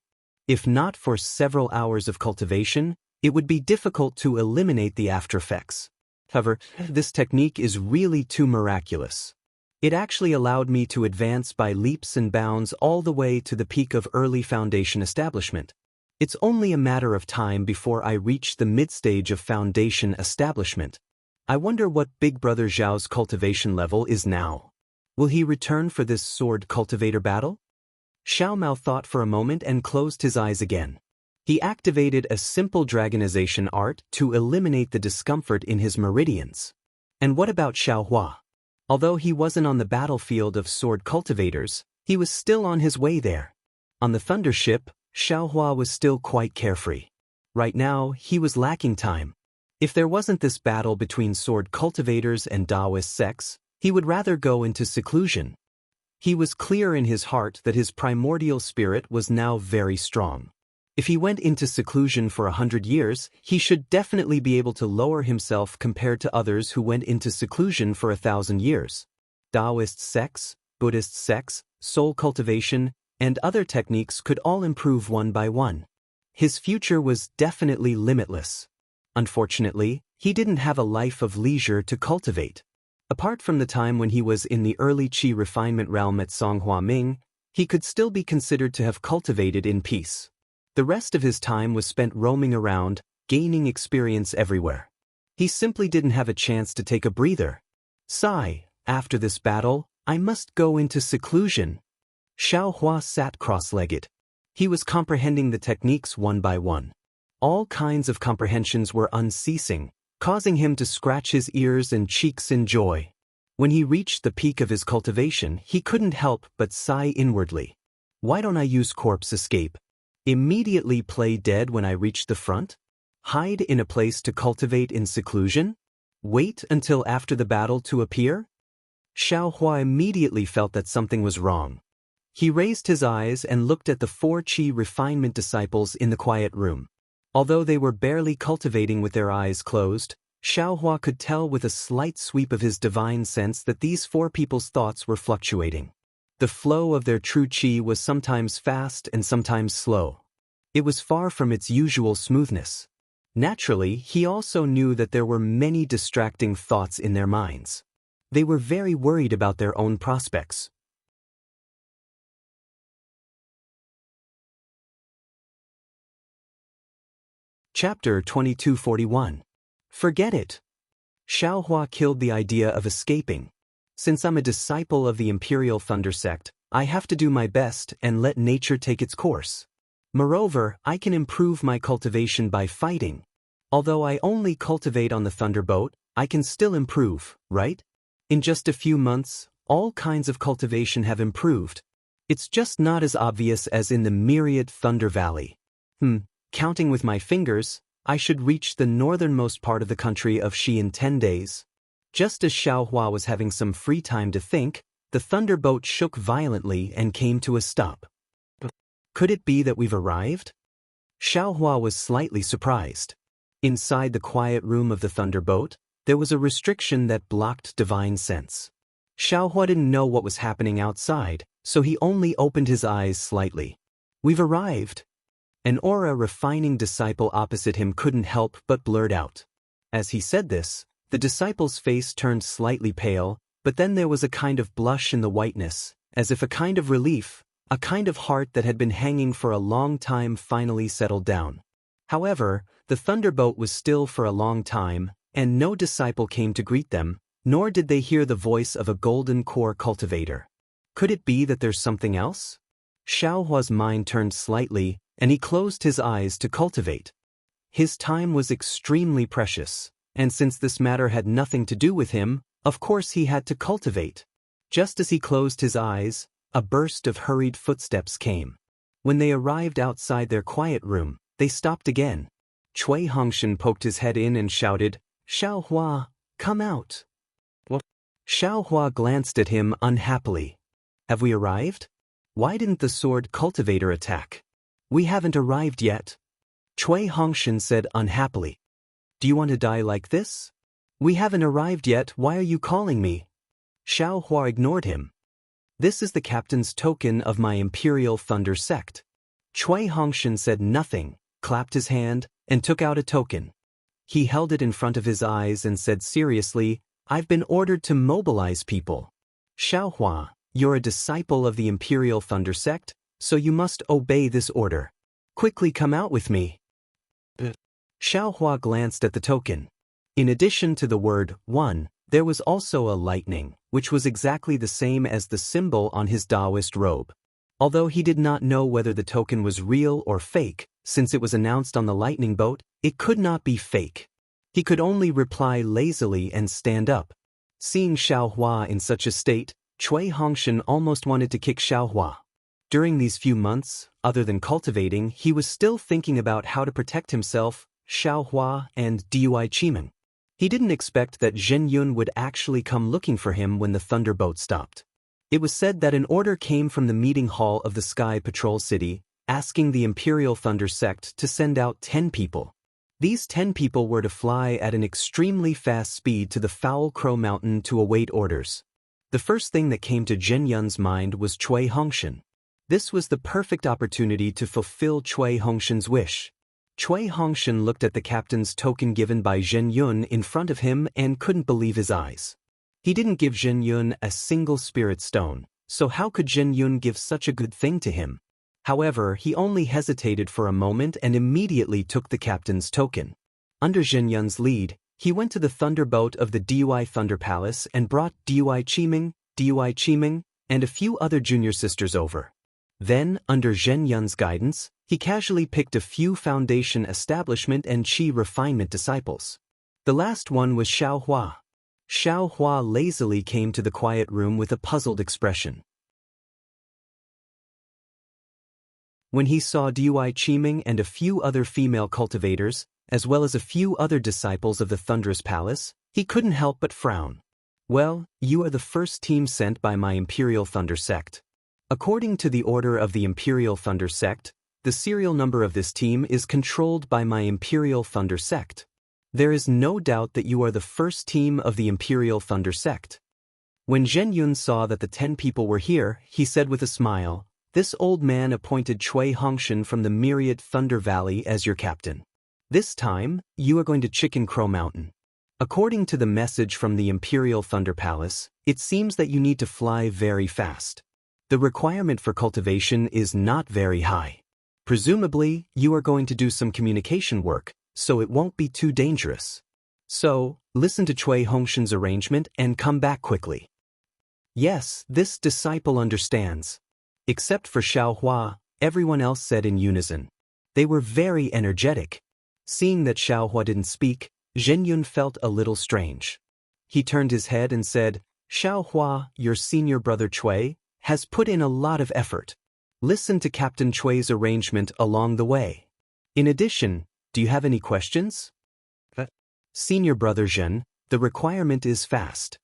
If not for several hours of cultivation, it would be difficult to eliminate the aftereffects. However, this technique is really too miraculous. It actually allowed me to advance by leaps and bounds all the way to the peak of early foundation establishment. It's only a matter of time before I reach the mid-stage of foundation establishment. I wonder what Big Brother Zhao's cultivation level is now. Will he return for this sword cultivator battle? Xiao Mao thought for a moment and closed his eyes again. He activated a simple dragonization art to eliminate the discomfort in his meridians. And what about Xiao Hua? Although he wasn't on the battlefield of sword cultivators, he was still on his way there. On the Thunder Ship, Xiao Hua was still quite carefree. Right now, he was lacking time. If there wasn't this battle between sword cultivators and Daoist sects, he would rather go into seclusion. He was clear in his heart that his primordial spirit was now very strong. If he went into seclusion for 100 years, he should definitely be able to lower himself compared to others who went into seclusion for 1,000 years. Daoist sects, Buddhist sects, soul cultivation, and other techniques could all improve one by one. His future was definitely limitless. Unfortunately, he didn't have a life of leisure to cultivate. Apart from the time when he was in the early Qi refinement realm at Songhua Ming, he could still be considered to have cultivated in peace. The rest of his time was spent roaming around, gaining experience everywhere. He simply didn't have a chance to take a breather. Sigh, after this battle, I must go into seclusion. Xiao Hua sat cross-legged. He was comprehending the techniques one by one. All kinds of comprehensions were unceasing, causing him to scratch his ears and cheeks in joy. When he reached the peak of his cultivation, he couldn't help but sigh inwardly. Why don't I use corpse escape? Immediately play dead when I reach the front? Hide in a place to cultivate in seclusion? Wait until after the battle to appear? Xiao Hua immediately felt that something was wrong. He raised his eyes and looked at the 4 Qi refinement disciples in the quiet room. Although they were barely cultivating with their eyes closed, Xiao Hua could tell with a slight sweep of his divine sense that these 4 people's thoughts were fluctuating. The flow of their true Qi was sometimes fast and sometimes slow. It was far from its usual smoothness. Naturally, he also knew that there were many distracting thoughts in their minds. They were very worried about their own prospects. Chapter 2241. Forget it. Xiao Hua killed the idea of escaping. Since I'm a disciple of the Imperial Thunder Sect, I have to do my best and let nature take its course. Moreover, I can improve my cultivation by fighting. Although I only cultivate on the Thunderboat, I can still improve, right? In just a few months, all kinds of cultivation have improved. It's just not as obvious as in the myriad Thunder Valley. Counting with my fingers, I should reach the northernmost part of the country of Xi in 10 days. Just as Xiao Hua was having some free time to think, the thunderboat shook violently and came to a stop. Could it be that we've arrived? Xiao Hua was slightly surprised. Inside the quiet room of the thunderboat, there was a restriction that blocked divine sense. Xiao Hua didn't know what was happening outside, so he only opened his eyes slightly. We've arrived. An aura refining disciple opposite him couldn't help but blurt out. As he said this, the disciple's face turned slightly pale, but then there was a kind of blush in the whiteness, as if a kind of relief, a kind of heart that had been hanging for a long time finally settled down. However, the thunderboat was still for a long time, and no disciple came to greet them, nor did they hear the voice of a golden core cultivator. Could it be that there's something else? Xiao Hua's mind turned slightly, and he closed his eyes to cultivate. His time was extremely precious, and since this matter had nothing to do with him, of course he had to cultivate. Just as he closed his eyes, a burst of hurried footsteps came. When they arrived outside their quiet room, they stopped again. Cui Hongshan poked his head in and shouted, "Xiao Hua, come out." What? Xiaohua glanced at him unhappily. Have we arrived? Why didn't the sword cultivator attack? We haven't arrived yet. Cui Hongshan said unhappily. Do you want to die like this? We haven't arrived yet, why are you calling me? Xiaohua ignored him. This is the captain's token of my Imperial Thunder sect. Cui Hongshan said nothing, clapped his hand, and took out a token. He held it in front of his eyes and said seriously, I've been ordered to mobilize people. Xiaohua, you're a disciple of the Imperial Thunder sect, so you must obey this order. Quickly come out with me. Xiaohua glanced at the token. In addition to the word 1, there was also a lightning, which was exactly the same as the symbol on his Daoist robe. Although he did not know whether the token was real or fake, since it was announced on the lightning boat, it could not be fake. He could only reply lazily and stand up. Seeing Xiaohua in such a state, Cui Hongshan almost wanted to kick Xiaohua. During these few months, other than cultivating, he was still thinking about how to protect himself, Xiaohua, and Dui Qimeng. He didn't expect that Zhen Yun would actually come looking for him when the thunderboat stopped. It was said that an order came from the meeting hall of the Sky Patrol City, asking the Imperial Thunder sect to send out 10 people. These 10 people were to fly at an extremely fast speed to the Foul Crow Mountain to await orders. The first thing that came to Zhen Yun's mind was Cui Hongshan. This was the perfect opportunity to fulfill Cui Hongshan's wish. Cui Hongshan looked at the captain's token given by Zhen Yun in front of him and couldn't believe his eyes. He didn't give Zhen Yun a single spirit stone, so how could Zhen Yun give such a good thing to him? However, he only hesitated for a moment and immediately took the captain's token. Under Zhen Yun's lead, he went to the thunderboat of the Dui Thunder Palace and brought Dui Qimeng, and a few other junior sisters over. Then, under Zhen Yun's guidance, he casually picked a few foundation establishment and qi refinement disciples. The last one was Xiaohua. Xiaohua lazily came to the quiet room with a puzzled expression. When he saw Dui Qimeng and a few other female cultivators, as well as a few other disciples of the Thunderous Palace, he couldn't help but frown. Well, you are the first team sent by my Imperial Thunder sect. According to the order of the Imperial Thunder sect, the serial number of this team is controlled by my Imperial Thunder sect. There is no doubt that you are the first team of the Imperial Thunder sect. When Zhen Yun saw that the 10 people were here, he said with a smile, this old man appointed Cui Hongshan from the Myriad Thunder Valley as your captain. This time, you are going to Chicken Crow Mountain. According to the message from the Imperial Thunder Palace, it seems that you need to fly very fast. The requirement for cultivation is not very high. Presumably, you are going to do some communication work, so it won't be too dangerous. So, listen to Cui Hongshan's arrangement and come back quickly. Yes, this disciple understands. Except for Xiaohua, everyone else said in unison. They were very energetic. Seeing that Xiaohua didn't speak, Zhen Yun felt a little strange. He turned his head and said, Xiaohua, your senior brother Cui, has put in a lot of effort. Listen to Captain Cui's arrangement along the way. In addition, do you have any questions? Senior brother Zhen, the requirement is fast.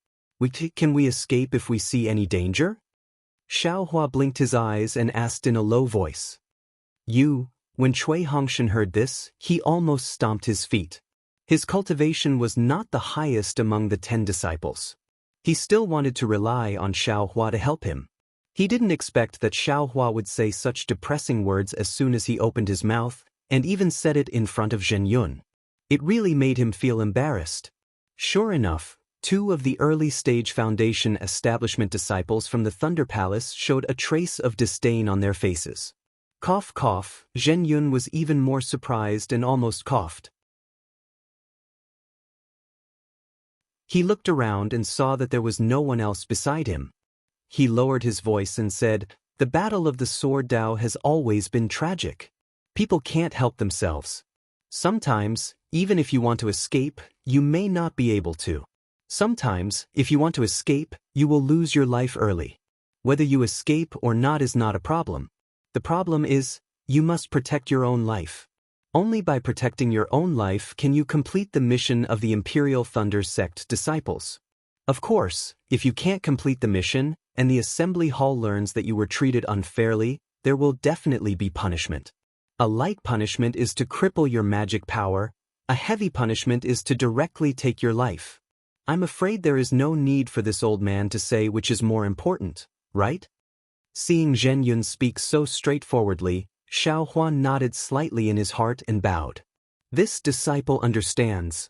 Can we escape if we see any danger? Xiaohua blinked his eyes and asked in a low voice. When Cui Hongshan heard this, he almost stomped his feet. His cultivation was not the highest among the 10 disciples. He still wanted to rely on Xiaohua to help him. He didn't expect that Xiaohua would say such depressing words as soon as he opened his mouth, and even said it in front of Zhen Yun. It really made him feel embarrassed. Sure enough, 2 of the early-stage Foundation establishment disciples from the Thunder Palace showed a trace of disdain on their faces. Cough cough, Zhen Yun was even more surprised and almost coughed. He looked around and saw that there was no one else beside him. He lowered his voice and said, the Battle of the Sword Dao has always been tragic. People can't help themselves. Sometimes, even if you want to escape, you may not be able to. Sometimes, if you want to escape, you will lose your life early. Whether you escape or not is not a problem. The problem is, you must protect your own life. Only by protecting your own life can you complete the mission of the Imperial Thunder Sect disciples. Of course, if you can't complete the mission, and the assembly hall learns that you were treated unfairly, there will definitely be punishment. A light punishment is to cripple your magic power, a heavy punishment is to directly take your life. I'm afraid there is no need for this old man to say which is more important, right? Seeing Zhen Yun speak so straightforwardly, Xiao Hua nodded slightly in his heart and bowed. This disciple understands.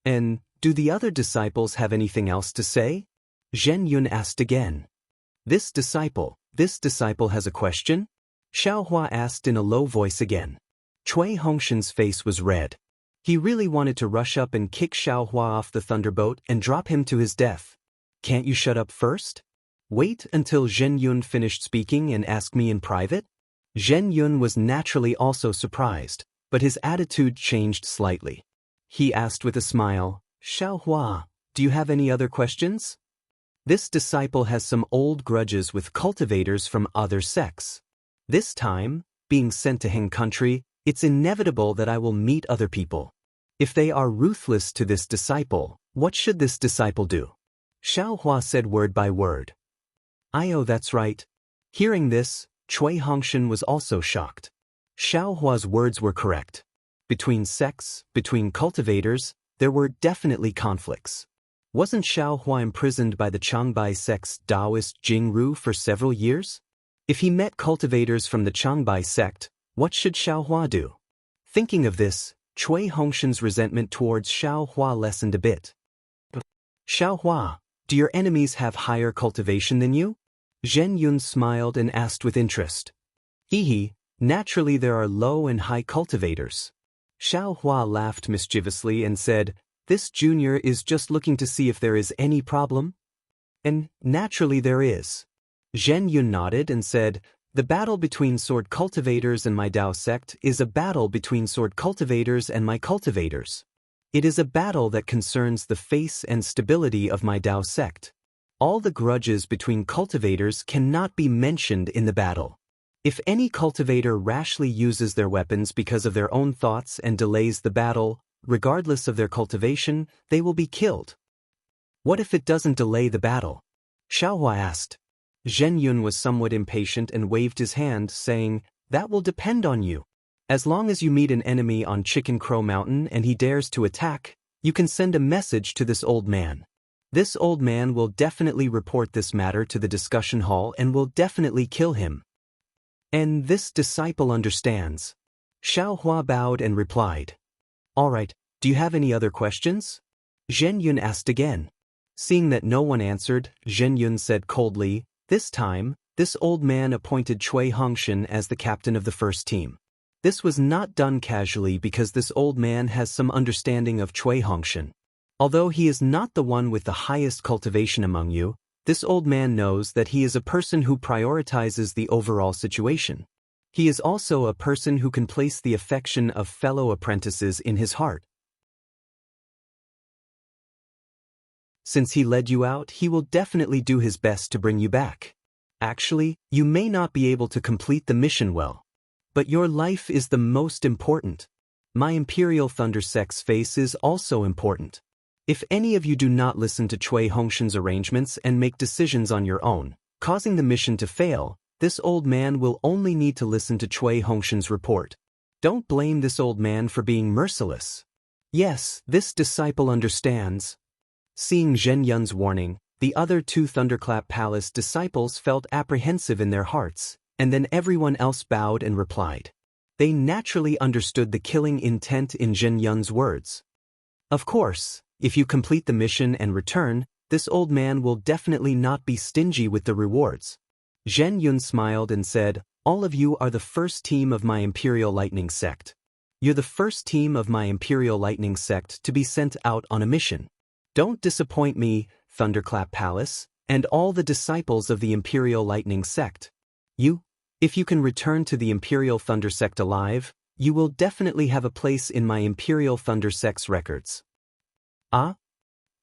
And do the other disciples have anything else to say? Zhen Yun asked again. This disciple has a question? Xiao Hua asked in a low voice again. Cui Hongshan's face was red. He really wanted to rush up and kick Xiao Hua off the thunderboat and drop him to his death. Can't you shut up first? Wait until Zhen Yun finished speaking and ask me in private? Zhen Yun was naturally also surprised, but his attitude changed slightly. He asked with a smile, Xiao Hua, do you have any other questions? This disciple has some old grudges with cultivators from other sects. This time, being sent to Heng country, it's inevitable that I will meet other people. If they are ruthless to this disciple, what should this disciple do? Xiao Hua said word by word. Oh, that's right. Hearing this, Cui Hongshan was also shocked. Xiao Hua's words were correct. Between sects, between cultivators, there were definitely conflicts. Wasn't Xiao Hua imprisoned by the Changbai sect's Daoist Jingru for several years? If he met cultivators from the Changbai sect, what should Xiao Hua do? Thinking of this, Cui Hongshan's resentment towards Xiao Hua lessened a bit. Xiao Hua, do your enemies have higher cultivation than you? Zhen Yun smiled and asked with interest. Hehe, naturally there are low and high cultivators. Xiao Hua laughed mischievously and said, This junior is just looking to see if there is any problem? And naturally there is. Zhen Yun nodded and said, The battle between sword cultivators and my Dao sect is a battle between sword cultivators and my cultivators. It is a battle that concerns the face and stability of my Dao sect. All the grudges between cultivators cannot be mentioned in the battle. If any cultivator rashly uses their weapons because of their own thoughts and delays the battle, regardless of their cultivation, they will be killed. What if it doesn't delay the battle? Xiao Hua asked. Zhen Yun was somewhat impatient and waved his hand, saying, That will depend on you. As long as you meet an enemy on Chicken Crow Mountain and he dares to attack, you can send a message to this old man. This old man will definitely report this matter to the discussion hall and will definitely kill him. And this disciple understands. Xiao Hua bowed and replied. All right, do you have any other questions? Zhen Yun asked again. Seeing that no one answered, Zhen Yun said coldly, This time, this old man appointed Cui Hongshan as the captain of the first team. This was not done casually because this old man has some understanding of Cui Hongshan. Although he is not the one with the highest cultivation among you, this old man knows that he is a person who prioritizes the overall situation. He is also a person who can place the affection of fellow apprentices in his heart. Since he led you out, he will definitely do his best to bring you back. Actually, you may not be able to complete the mission well. But your life is the most important. My Imperial Thunder Sect's face is also important. If any of you do not listen to Cui Hongshan's arrangements and make decisions on your own, causing the mission to fail, this old man will only need to listen to Cui Hongshan's report. Don't blame this old man for being merciless. Yes, this disciple understands. Seeing Zhen Yun's warning, the other two Thunderclap Palace disciples felt apprehensive in their hearts, and then everyone else bowed and replied. They naturally understood the killing intent in Zhen Yun's words. Of course, if you complete the mission and return, this old man will definitely not be stingy with the rewards. Zhen Yun smiled and said, All of you are the first team of my Imperial Lightning sect. You're the first team of my Imperial Lightning sect to be sent out on a mission. Don't disappoint me, Thunderclap Palace, and all the disciples of the Imperial Lightning sect. If you can return to the Imperial Thunder sect alive, you will definitely have a place in my Imperial Thunder sect's records.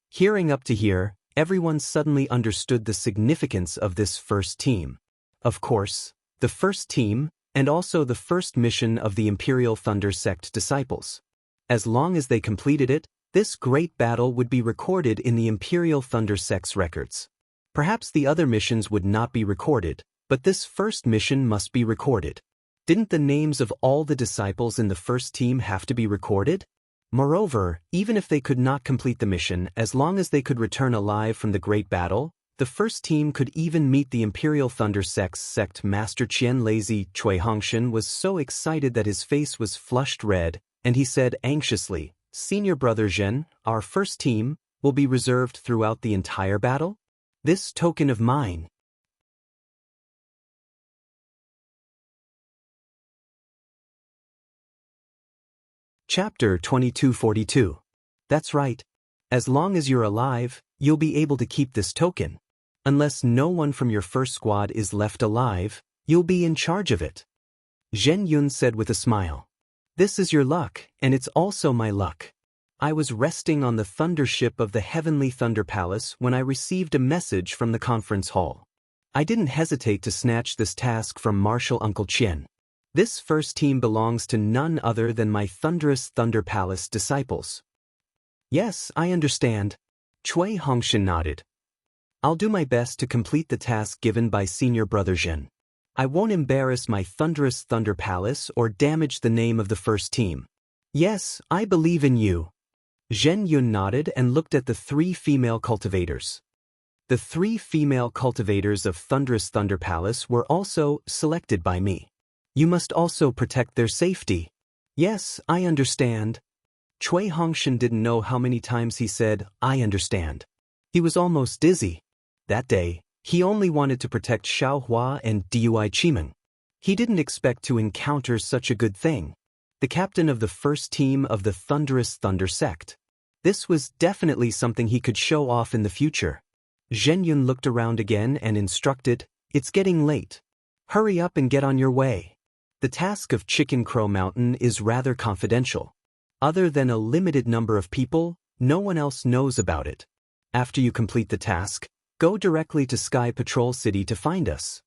Hearing up to here, everyone suddenly understood the significance of this first team. Of course, the first team, and also the first mission of the Imperial Thunder sect disciples. As long as they completed it, This great battle would be recorded in the Imperial Thunder Sect's records. Perhaps the other missions would not be recorded, but this first mission must be recorded. Didn't the names of all the disciples in the first team have to be recorded? Moreover, even if they could not complete the mission, as long as they could return alive from the great battle, the first team could even meet the Imperial Thunder Sect's sect master Qian. Lazy Cui Hongshan was so excited that his face was flushed red, and he said anxiously, "Senior Brother Zhen, our first team will be reserved throughout the entire battle? This token of mine." Chapter 2242. That's right. As long as you're alive, you'll be able to keep this token. Unless no one from your first squad is left alive, you'll be in charge of it. Zhen Yun said with a smile. This is your luck, and it's also my luck. I was resting on the thunder ship of the Heavenly Thunder Palace when I received a message from the conference hall. I didn't hesitate to snatch this task from Marshal Uncle Qian. This first team belongs to none other than my thunderous Thunder Palace disciples. Yes, I understand. Cui Hongshan nodded. I'll do my best to complete the task given by Senior Brother Zhen. I won't embarrass my thunderous Thunder Palace or damage the name of the first team. Yes, I believe in you. Zhen Yun nodded and looked at the 3 female cultivators. The 3 female cultivators of Thunderous Thunder Palace were also selected by me. You must also protect their safety. Yes, I understand. Cui Hongshan didn't know how many times he said, I understand. He was almost dizzy. That day, he only wanted to protect Xiaohua and Dui Qimeng. He didn't expect to encounter such a good thing. The captain of the first team of the Thunderous Thunder Sect. This was definitely something he could show off in the future. Zhen Yun looked around again and instructed, It's getting late. Hurry up and get on your way. The task of Chicken Crow Mountain is rather confidential. Other than a limited number of people, no one else knows about it. After you complete the task, go directly to Sky Patrol City to find us.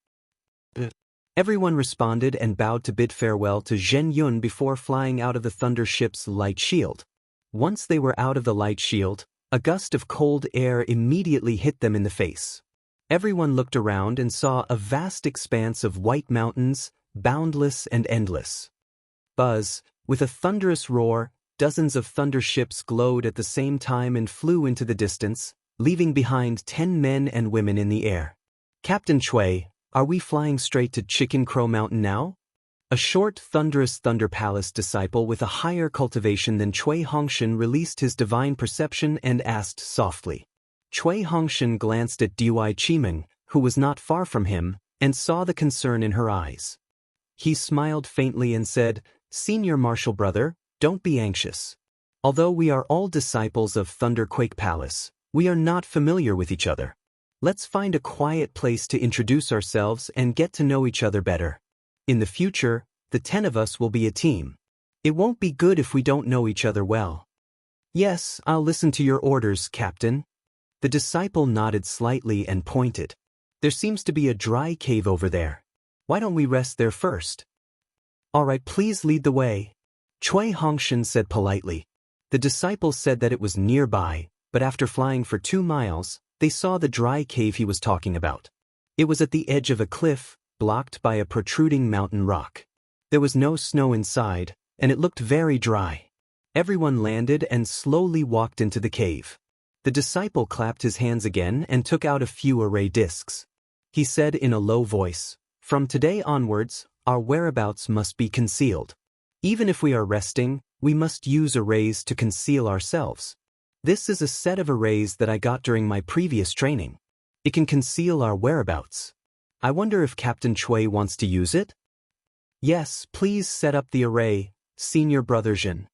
Everyone responded and bowed to bid farewell to Zhen Yun before flying out of the Thunder Ship's light shield. Once they were out of the light shield, a gust of cold air immediately hit them in the face. Everyone looked around and saw a vast expanse of white mountains, boundless and endless. Buzz, with a thunderous roar, dozens of thunder ships glowed at the same time and flew into the distance, leaving behind 10 men and women in the air. Captain Cui, are we flying straight to Chicken Crow Mountain now? A short, thunderous Thunder Palace disciple with a higher cultivation than Cui Hongshan released his divine perception and asked softly. Cui Hongshan glanced at Dui Qimeng, who was not far from him, and saw the concern in her eyes. He smiled faintly and said, Senior Marshal Brother, don't be anxious. Although we are all disciples of Thunderquake Palace, we are not familiar with each other. Let's find a quiet place to introduce ourselves and get to know each other better. In the future, the 10 of us will be a team. It won't be good if we don't know each other well. Yes, I'll listen to your orders, Captain. The disciple nodded slightly and pointed. There seems to be a dry cave over there. Why don't we rest there first? All right, please lead the way. Cui Hongshan said politely. The disciple said that it was nearby, but after flying for 2 miles, they saw the dry cave he was talking about. It was at the edge of a cliff, blocked by a protruding mountain rock. There was no snow inside, and it looked very dry. Everyone landed and slowly walked into the cave. The disciple clapped his hands again and took out a few array discs. He said in a low voice, From today onwards, our whereabouts must be concealed. Even if we are resting, we must use arrays to conceal ourselves. This is a set of arrays that I got during my previous training. It can conceal our whereabouts. I wonder if Captain Cui wants to use it? Yes, please set up the array, Senior Brother Zhen.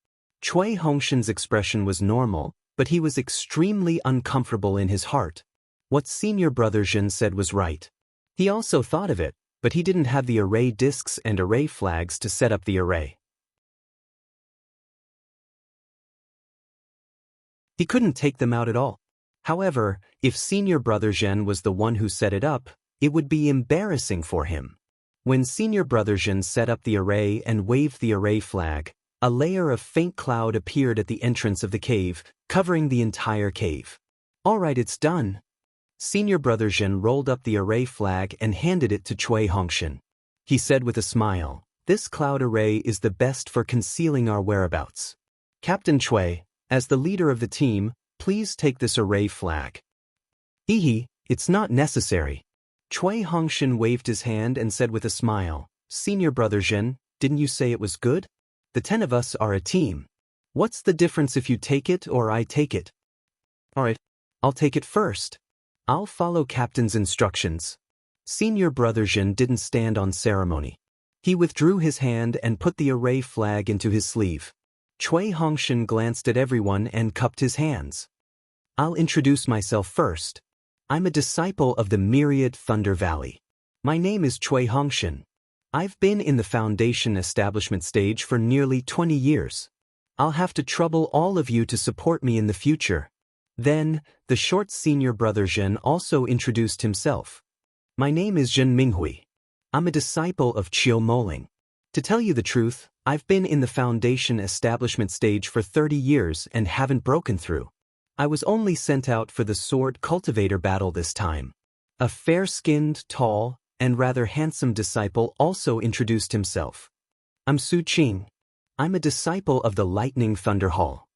Cui Hongshan's expression was normal, but he was extremely uncomfortable in his heart. What Senior Brother Zhen said was right. He also thought of it, but he didn't have the array discs and array flags to set up the array. He couldn't take them out at all. However, if Senior Brother Zhen was the one who set it up, it would be embarrassing for him. When Senior Brother Zhen set up the array and waved the array flag, A layer of faint cloud appeared at the entrance of the cave, covering the entire cave. All right, it's done. Senior brother Zhen rolled up the array flag and handed it to Cui Hongshan. He said with a smile, "This cloud array is the best for concealing our whereabouts. Captain Cui, as the leader of the team, please take this array flag." "Hehe, it's not necessary." Cui Hongshan waved his hand and said with a smile, "Senior brother Zhen, didn't you say it was good? The 10 of us are a team. What's the difference if you take it or I take it?" "Alright, I'll take it first. I'll follow Captain's instructions." Senior brother Zhen didn't stand on ceremony. He withdrew his hand and put the array flag into his sleeve. Cui Hongshan glanced at everyone and cupped his hands. "I'll introduce myself first. I'm a disciple of the Myriad Thunder Valley. My name is Cui Hongshan. I've been in the Foundation establishment stage for nearly 20 years. I'll have to trouble all of you to support me in the future." Then, the short senior brother Zhen also introduced himself. "My name is Zhen Minghui. I'm a disciple of Qiu Moling. To tell you the truth, I've been in the Foundation establishment stage for 30 years and haven't broken through. I was only sent out for the sword cultivator battle this time." A fair-skinned, tall, and rather handsome disciple also introduced himself. "I'm Su Qing. I'm a disciple of the Lightning Thunder Hall.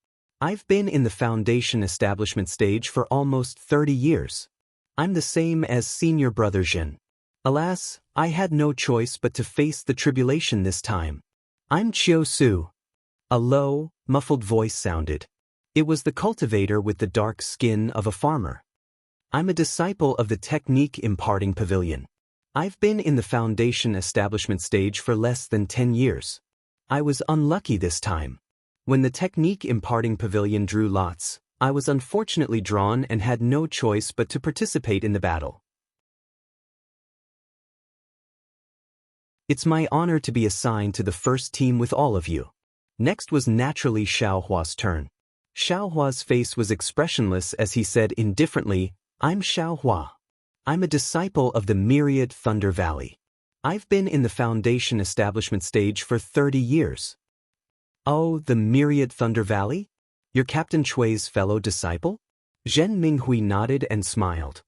I've been in the Foundation establishment stage for almost 30 years. I'm the same as senior brother Zhen. Alas, I had no choice but to face the tribulation this time. I'm Chiu Su." A low, muffled voice sounded. It was the cultivator with the dark skin of a farmer. "I'm a disciple of the Technique Imparting Pavilion. I've been in the Foundation establishment stage for less than 10 years. I was unlucky this time. When the Technique Imparting Pavilion drew lots, I was unfortunately drawn and had no choice but to participate in the battle. It's my honor to be assigned to the first team with all of you." Next was naturally Xiaohua's turn. Xiaohua's face was expressionless as he said indifferently, "I'm Xiaohua. I'm a disciple of the Myriad Thunder Valley. I've been in the Foundation establishment stage for 30 years. "Oh, the Myriad Thunder Valley? You're Captain Cui's fellow disciple?" Zhen Minghui nodded and smiled.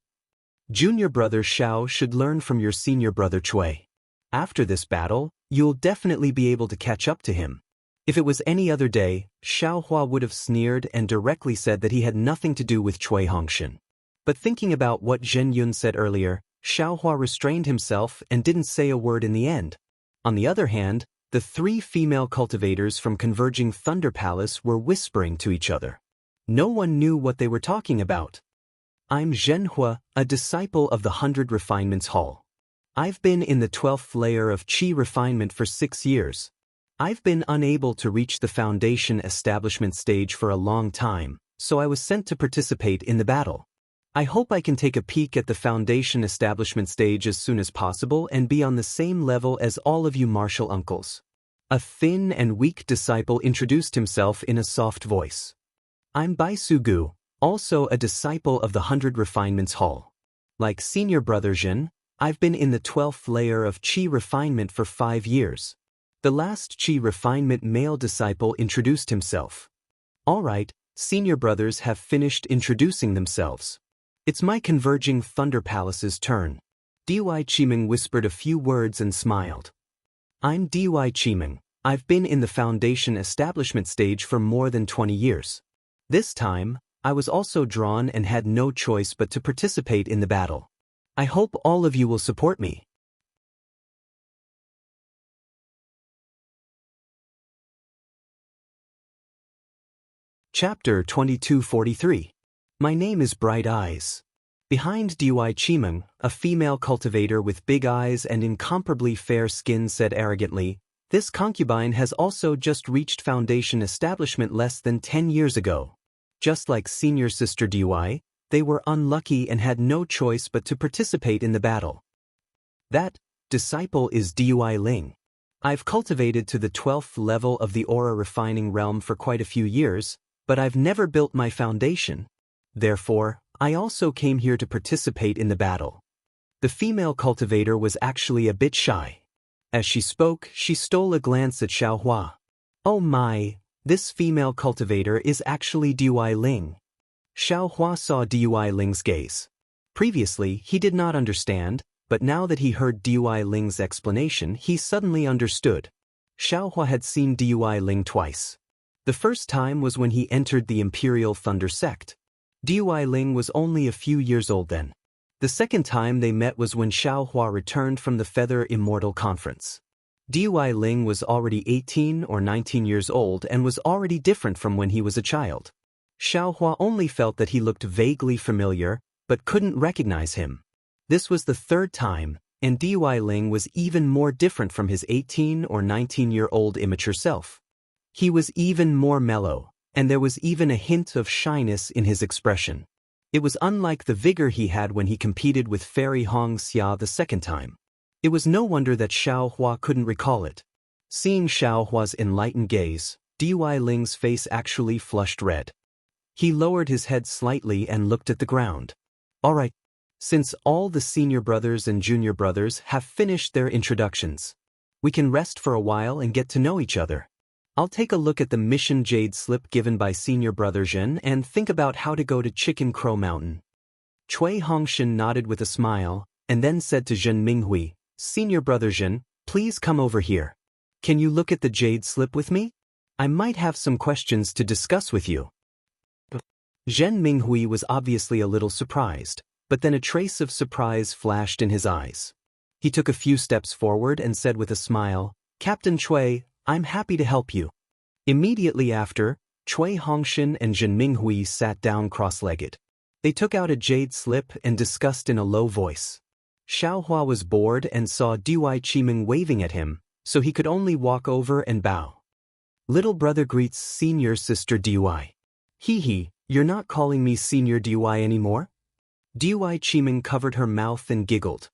"Junior brother Xiao should learn from your senior brother Cui. After this battle, you'll definitely be able to catch up to him." If it was any other day, Xiaohua would have sneered and directly said that he had nothing to do with Cui Hongshan. But thinking about what Zhen Yun said earlier, Xiaohua restrained himself and didn't say a word in the end. On the other hand, the 3 female cultivators from Converging Thunder Palace were whispering to each other. No one knew what they were talking about. "I'm Zhenhua, a disciple of the 100 Refinements Hall. I've been in the 12th layer of Qi refinement for 6 years. I've been unable to reach the Foundation establishment stage for a long time, so I was sent to participate in the battle. I hope I can take a peek at the Foundation establishment stage as soon as possible and be on the same level as all of you martial uncles." A thin and weak disciple introduced himself in a soft voice. "I'm Bai Sugu, also a disciple of the 100 Refinements Hall. Like senior brother Zhen, I've been in the 12th layer of Qi refinement for 5 years." The last Qi refinement male disciple introduced himself. "All right, senior brothers have finished introducing themselves. It's my Converging Thunder Palace's turn." Dui Qimeng whispered a few words and smiled. "I'm Dui Qimeng. I've been in the Foundation establishment stage for more than 20 years. This time, I was also drawn and had no choice but to participate in the battle. I hope all of you will support me." Chapter 2243. My name is Bright Eyes. Behind Dui Qimeng, a female cultivator with big eyes and incomparably fair skin said arrogantly, "This concubine has also just reached Foundation establishment less than 10 years ago. Just like senior sister Dui, they were unlucky and had no choice but to participate in the battle. That disciple is Dui Ling. I've cultivated to the 12th level of the aura refining realm for quite a few years, but I've never built my foundation. Therefore, I also came here to participate in the battle." The female cultivator was actually a bit shy. As she spoke, she stole a glance at Xiaohua. Oh my, this female cultivator is actually Dui Ling. Xiao Hua saw Dui Ling's gaze. Previously, he did not understand, but now that he heard Dui Ling's explanation, he suddenly understood. Xiao Hua had seen Dui Ling twice. The first time was when he entered the Imperial Thunder sect. Dui Ling was only a few years old then. The second time they met was when Xiao Hua returned from the Feather Immortal conference. Dui Ling was already 18 or 19 years old and was already different from when he was a child. Xiao Hua only felt that he looked vaguely familiar, but couldn't recognize him. This was the third time, and Dui Ling was even more different from his 18 or 19-year-old immature self. He was even more mellow, and there was even a hint of shyness in his expression. It was unlike the vigor he had when he competed with Fairy Xianxia the second time. It was no wonder that Xiao Hua couldn't recall it. Seeing Xiao Hua's enlightened gaze, Dui Ling's face actually flushed red. He lowered his head slightly and looked at the ground. All right. Since all the senior brothers and junior brothers have finished their introductions, we can rest for a while and get to know each other. I'll take a look at the mission jade slip given by senior brother Zhen and think about how to go to Chicken Crow Mountain. Cui Hongshan nodded with a smile, and then said to Zhen Minghui, Senior brother Zhen, please come over here. Can you look at the jade slip with me? I might have some questions to discuss with you. Zhen Minghui was obviously a little surprised, but then a trace of surprise flashed in his eyes. He took a few steps forward and said with a smile, Captain Cui, I'm happy to help you. Immediately after, Cui Hongshan and Zhen Minghui sat down cross-legged. They took out a jade slip and discussed in a low voice. Xiao Hua was bored and saw Dui Qiming waving at him, so he could only walk over and bow. Little brother greets senior sister Dui. Hee, you're not calling me senior Dui anymore? Dui Qiming covered her mouth and giggled.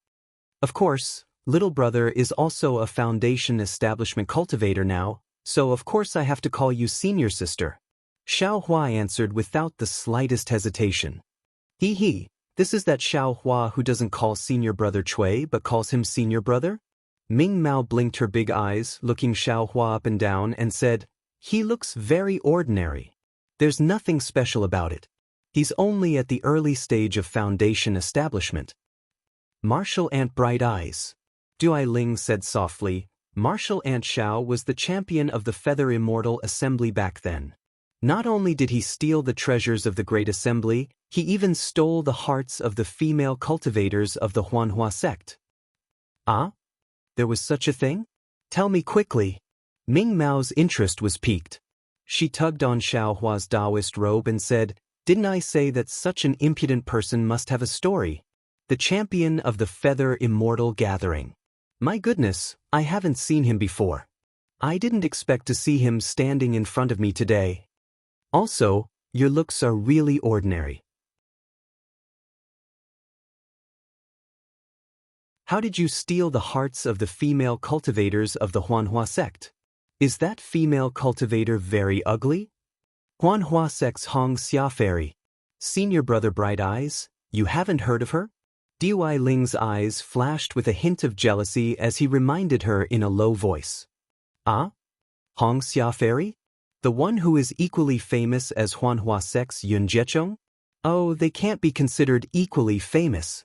Of course, little brother is also a foundation establishment cultivator now, so of course I have to call you senior sister. Xiao Hua answered without the slightest hesitation. Hee, this is that Xiao Hua who doesn't call senior brother Cui but calls him senior brother? Ming Mao blinked her big eyes, looking Xiao Hua up and down, and said, He looks very ordinary. There's nothing special about it. He's only at the early stage of foundation establishment. Martial Ant Bright Eyes. Dui Ling said softly, Martial Ant Xiao was the champion of the Feather Immortal Assembly back then. Not only did he steal the treasures of the Great Assembly, he even stole the hearts of the female cultivators of the Huanhua sect. Ah? There was such a thing? Tell me quickly. Ming Mao's interest was piqued. She tugged on Xiao Hua's Daoist robe and said, Didn't I say that such an impudent person must have a story? The champion of the Feather Immortal Gathering. My goodness, I haven't seen him before. I didn't expect to see him standing in front of me today. Also, your looks are really ordinary. How did you steal the hearts of the female cultivators of the Huanhua sect? Is that female cultivator very ugly? Huanhua sect's Hong Xia Fairy. Senior brother Bright Eyes, you haven't heard of her? Dui Ling's eyes flashed with a hint of jealousy as he reminded her in a low voice. Ah? Hong Xia Fairy? The one who is equally famous as Huanhua sect's Yun Jiecheng? Oh, they can't be considered equally famous.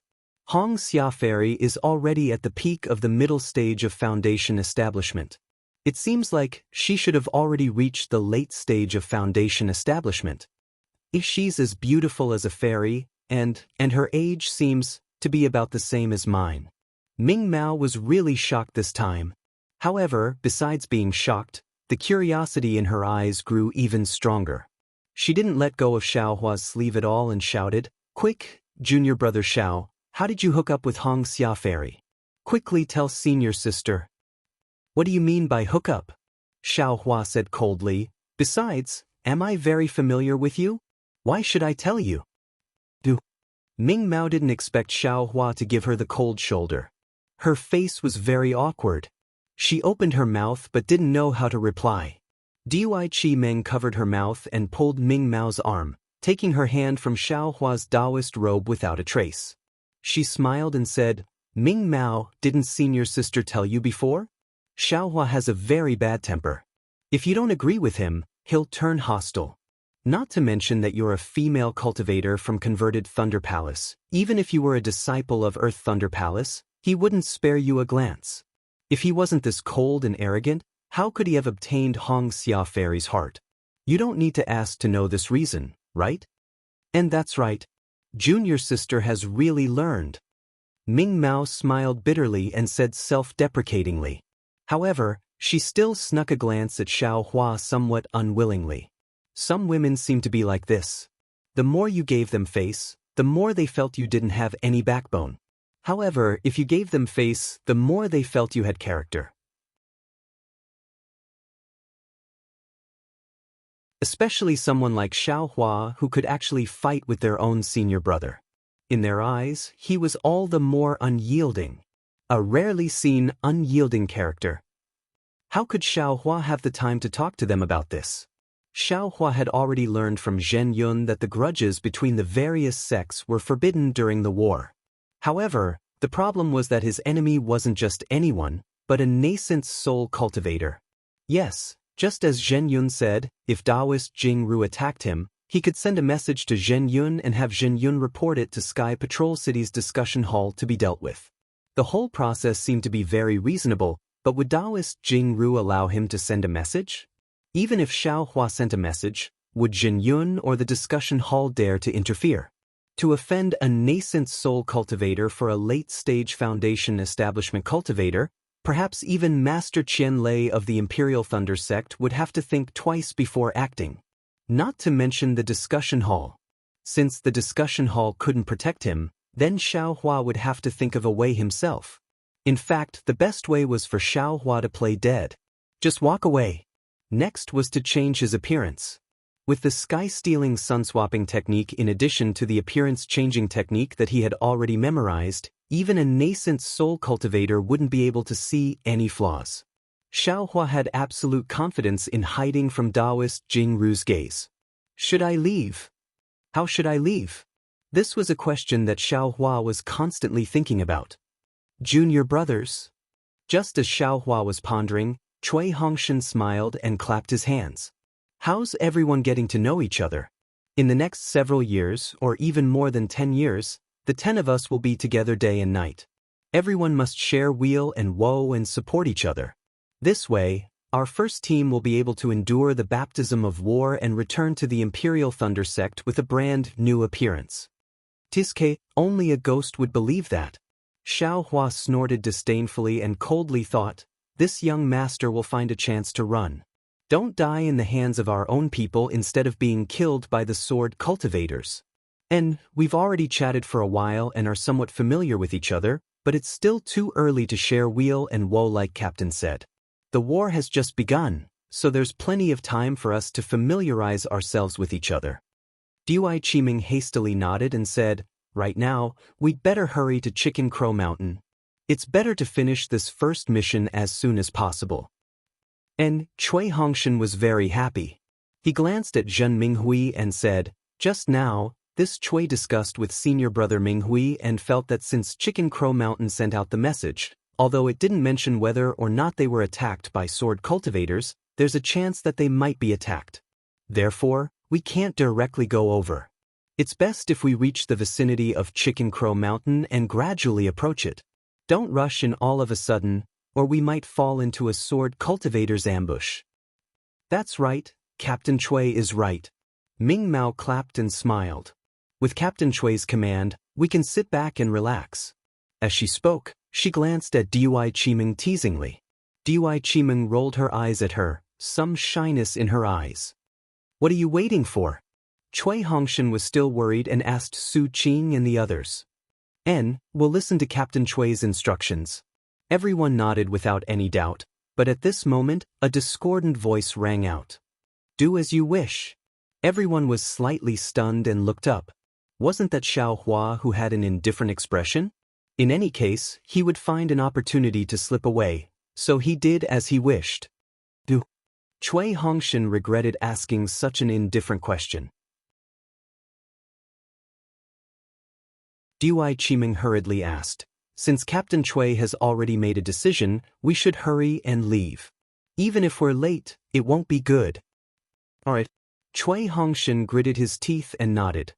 Hong Xia Fairy is already at the peak of the middle stage of foundation establishment. It seems like she should have already reached the late stage of foundation establishment. If she's as beautiful as a fairy, and her age seems to be about the same as mine. Ming Mao was really shocked this time. However, besides being shocked, the curiosity in her eyes grew even stronger. She didn't let go of Xiao Hua's sleeve at all and shouted, Quick, junior brother Xiao, how did you hook up with Hong Xia Fairy? Quickly tell senior sister. What do you mean by hook up? Xiao Hua said coldly. Besides, am I very familiar with you? Why should I tell you? Ming Mao didn't expect Xiao Hua to give her the cold shoulder. Her face was very awkward. She opened her mouth but didn't know how to reply. Dui Qiming covered her mouth and pulled Ming Mao's arm, taking her hand from Xiao Hua's Daoist robe without a trace. She smiled and said, Ming Mao, didn't senior sister tell you before? Xiao Hua has a very bad temper. If you don't agree with him, he'll turn hostile. Not to mention that you're a female cultivator from converted Thunder Palace. Even if you were a disciple of Earth Thunder Palace, he wouldn't spare you a glance. If he wasn't this cold and arrogant, how could he have obtained Hong Xia Fairy's heart? You don't need to ask to know this reason, right? And that's right. Junior sister has really learned. Ming Mao smiled bitterly and said self-deprecatingly. However, she still snuck a glance at Xiao Hua somewhat unwillingly. Some women seem to be like this. The more you gave them face, the more they felt you didn't have any backbone. However, if you gave them face, the more they felt you had character. Especially someone like Xiao Hua who could actually fight with their own senior brother. In their eyes, he was all the more unyielding. A rarely seen, unyielding character. How could Xiao Hua have the time to talk to them about this? Xiao Hua had already learned from Zhen Yun that the grudges between the various sects were forbidden during the war. However, the problem was that his enemy wasn't just anyone, but a nascent soul cultivator. Yes, just as Zhen Yun said, if Daoist Jing Ru attacked him, he could send a message to Zhen Yun and have Zhen Yun report it to Sky Patrol City's discussion hall to be dealt with. The whole process seemed to be very reasonable, but would Daoist Jing Ru allow him to send a message? Even if Xiao Hua sent a message, would Zhen Yun or the discussion hall dare to interfere? To offend a nascent soul cultivator for a late-stage foundation establishment cultivator, perhaps even Master Qian Lei of the Imperial Thunder sect would have to think twice before acting. Not to mention the discussion hall. Since the discussion hall couldn't protect him, then Xiao Hua would have to think of a way himself. In fact, the best way was for Xiao Hua to play dead. Just walk away. Next was to change his appearance. With the sky-stealing sun-swapping technique in addition to the appearance-changing technique that he had already memorized, even a nascent soul cultivator wouldn't be able to see any flaws. Xiao Hua had absolute confidence in hiding from Daoist Jing Ru's gaze. Should I leave? How should I leave? This was a question that Xiao Hua was constantly thinking about. Junior brothers? Just as Xiao Hua was pondering, Cui Hongshan smiled and clapped his hands. How's everyone getting to know each other? In the next several years, or even more than 10 years, the 10 of us will be together day and night. Everyone must share weal and woe and support each other. This way, our first team will be able to endure the baptism of war and return to the Imperial Thunder sect with a brand new appearance. Tiske, only a ghost would believe that. Xiao Hua snorted disdainfully and coldly thought, this young master will find a chance to run. Don't die in the hands of our own people instead of being killed by the sword cultivators. And we've already chatted for a while and are somewhat familiar with each other, but it's still too early to share weal and woe like Captain said. The war has just begun, so there's plenty of time for us to familiarize ourselves with each other. Dui Qiming hastily nodded and said, right now, we'd better hurry to Chicken Crow Mountain. It's better to finish this first mission as soon as possible. And Cui Hongshan was very happy. He glanced at Zhen Minghui and said, just now, this Cui discussed with senior brother Minghui and felt that since Chicken Crow Mountain sent out the message, although it didn't mention whether or not they were attacked by sword cultivators, there's a chance that they might be attacked. Therefore, we can't directly go over. It's best if we reach the vicinity of Chicken Crow Mountain and gradually approach it. Don't rush in all of a sudden, or we might fall into a sword cultivator's ambush. That's right, Captain Cui is right. Ming Mao clapped and smiled. With Captain Cui's command, we can sit back and relax. As she spoke, she glanced at Dui Qiming teasingly. Dui Qiming rolled her eyes at her, some shyness in her eyes. What are you waiting for? Cui Hongshan was still worried and asked Su Qing and the others. We'll listen to Captain Cui's instructions. Everyone nodded without any doubt, but at this moment, a discordant voice rang out. Do as you wish. Everyone was slightly stunned and looked up. Wasn't that Xiao Hua who had an indifferent expression? In any case, he would find an opportunity to slip away, so he did as he wished. Cui Hongshan regretted asking such an indifferent question. Dui Qiming hurriedly asked, since Captain Cui has already made a decision, we should hurry and leave. Even if we're late, it won't be good. Alright. Cui Hongshan gritted his teeth and nodded.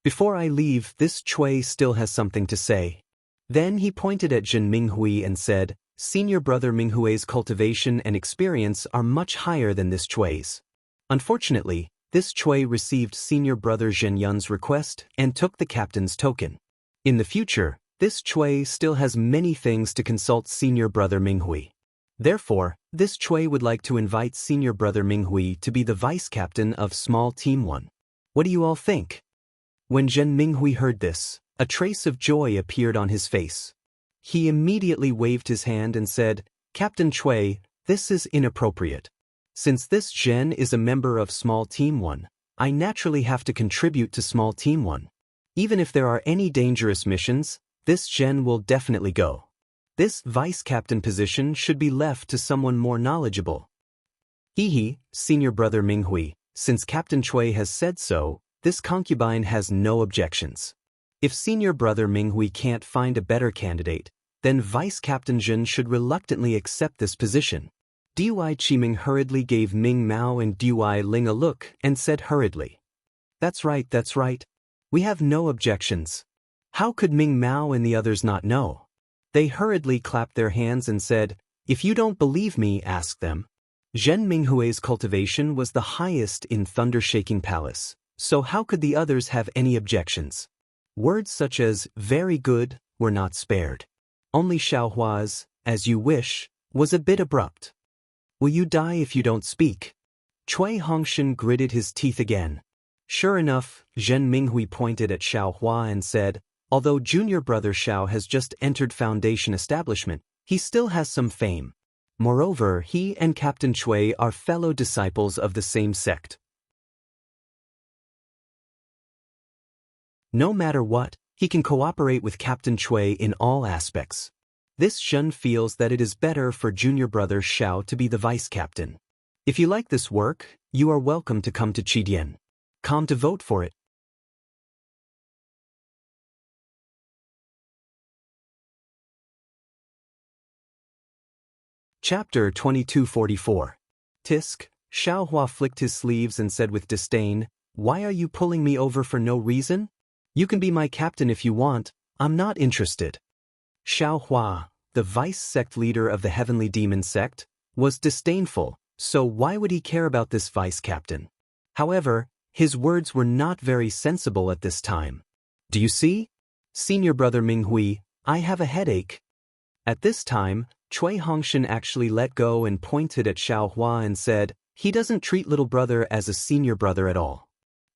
Before I leave, this Cui still has something to say. Then he pointed at Jin Minghui and said, Senior brother Minghui's cultivation and experience are much higher than this Cui's. Unfortunately, this Cui received senior brother Zhen Yun's request and took the captain's token. In the future, this Cui still has many things to consult senior brother Minghui. Therefore, this Cui would like to invite senior brother Minghui to be the vice captain of small team 1. What do you all think? When Zhen Minghui heard this, a trace of joy appeared on his face. He immediately waved his hand and said, Captain Cui, this is inappropriate. Since this Zhen is a member of small team 1, I naturally have to contribute to small team 1. Even if there are any dangerous missions, this Zhen will definitely go. This vice captain position should be left to someone more knowledgeable. Hehe, senior brother Minghui, since Captain Cui has said so, this concubine has no objections. If senior brother Minghui can't find a better candidate, then Vice Captain Jin should reluctantly accept this position. Dui Qiming hurriedly gave Ming Mao and Dui Ling a look and said hurriedly, That's right. We have no objections. How could Ming Mao and the others not know? They hurriedly clapped their hands and said, If you don't believe me, ask them. Zhen Minghui's cultivation was the highest in Thunder-Shaking Palace, so how could the others have any objections? Words such as, very good, were not spared. Only Xiaohua's, as you wish, was a bit abrupt. Will you die if you don't speak? Cui Hongshan gritted his teeth again. Sure enough, Zhen Minghui pointed at Xiaohua and said, Although junior brother Xiao has just entered Foundation establishment, he still has some fame. Moreover, he and Captain Cui are fellow disciples of the same sect. No matter what, he can cooperate with Captain Cui in all aspects. This Shun feels that it is better for junior brother Xiao to be the vice captain. If you like this work, you are welcome to come to Qidian. Come to vote for it. Chapter 2244. Tisk, Xiaohua flicked his sleeves and said with disdain, Why are you pulling me over for no reason? You can be my captain if you want, I'm not interested. Xiaohua, the vice sect leader of the Heavenly Demon sect, was disdainful, so why would he care about this vice captain? However, his words were not very sensible at this time. Do you see? Senior brother Minghui, I have a headache. At this time, Cui Hongshan actually let go and pointed at Xiaohua and said, He doesn't treat little brother as a senior brother at all.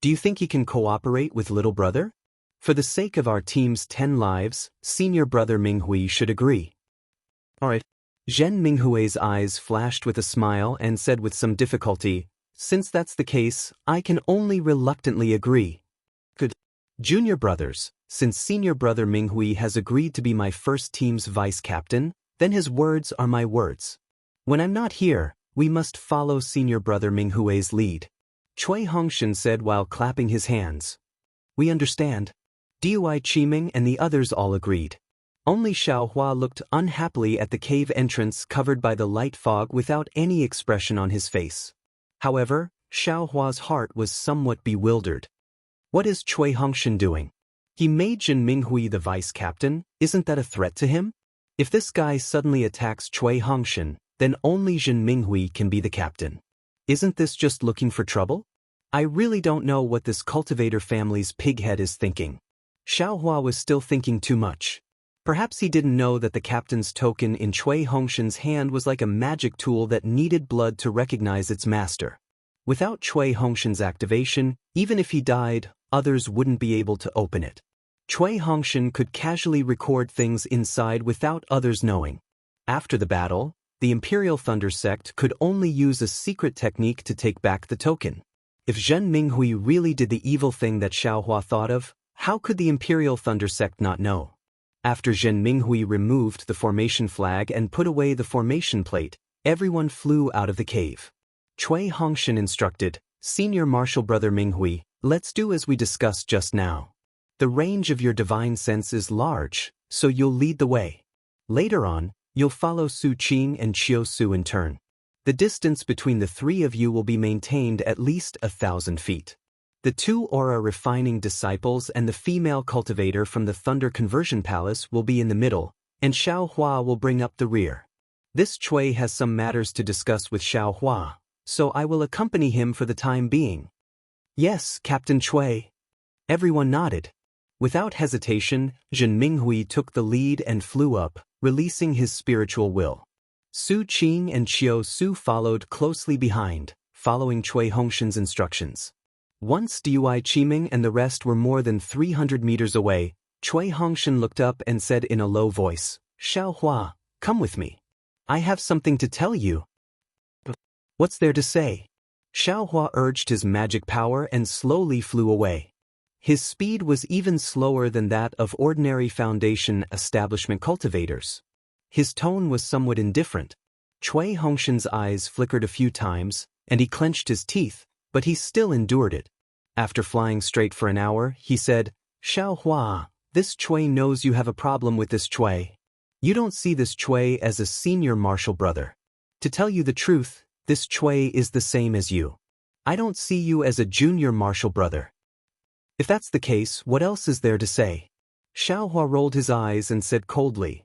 Do you think he can cooperate with little brother? For the sake of our team's 10 lives, senior brother Minghui should agree. Alright. Zhen Minghui's eyes flashed with a smile and said with some difficulty, Since that's the case, I can only reluctantly agree. Good. Junior brothers, since senior brother Minghui has agreed to be my first team's vice captain, then his words are my words. When I'm not here, we must follow senior brother Minghui's lead. Cui Hongshan said while clapping his hands. We understand. Dui Qiming and the others all agreed. Only Xiaohua looked unhappily at the cave entrance covered by the light fog without any expression on his face. However, Xiaohua's heart was somewhat bewildered. What is Cui Hongshan doing? He made Jin Minghui the vice captain, isn't that a threat to him? If this guy suddenly attacks Cui Hongshan, then only Jin Minghui can be the captain. Isn't this just looking for trouble? I really don't know what this cultivator family's pighead is thinking. Xiaohua was still thinking too much. Perhaps he didn't know that the captain's token in Cui Hongshan's hand was like a magic tool that needed blood to recognize its master. Without Cui Hongshan's activation, even if he died, others wouldn't be able to open it. Cui Hongshan could casually record things inside without others knowing. After the battle, the Imperial Thunder sect could only use a secret technique to take back the token. If Zhen Minghui really did the evil thing that Xiaohua thought of, how could the Imperial Thunder sect not know? After Zhen Minghui removed the formation flag and put away the formation plate, everyone flew out of the cave. Cui Hongshan instructed, Senior Martial Brother Minghui, let's do as we discussed just now. The range of your divine sense is large, so you'll lead the way. Later on, you'll follow Su Qing and Qiu Su in turn. The distance between the three of you will be maintained at least 1,000 feet. The two aura refining disciples and the female cultivator from the Thunder Conversion Palace will be in the middle, and Xiao Hua will bring up the rear. This Chui has some matters to discuss with Xiao Hua, so I will accompany him for the time being. Yes, Captain Chui. Everyone nodded. Without hesitation, Zhen Minghui took the lead and flew up, releasing his spiritual will. Su Qing and Qiu Su followed closely behind, following Chui Hongshan's instructions. Once Dui Qiming and the rest were more than 300 meters away, Chui Hongshan looked up and said in a low voice, Xiao Hua, come with me. I have something to tell you. What's there to say? Xiao Hua urged his magic power and slowly flew away. His speed was even slower than that of ordinary Foundation establishment cultivators. His tone was somewhat indifferent. Chui Hongshan's eyes flickered a few times, and he clenched his teeth, but he still endured it. After flying straight for an hour, he said, Xiao Hua, this Chui knows you have a problem with this Chui. You don't see this Chui as a senior martial brother. To tell you the truth, this Chui is the same as you. I don't see you as a junior martial brother. If that's the case, what else is there to say? Xiao Hua rolled his eyes and said coldly,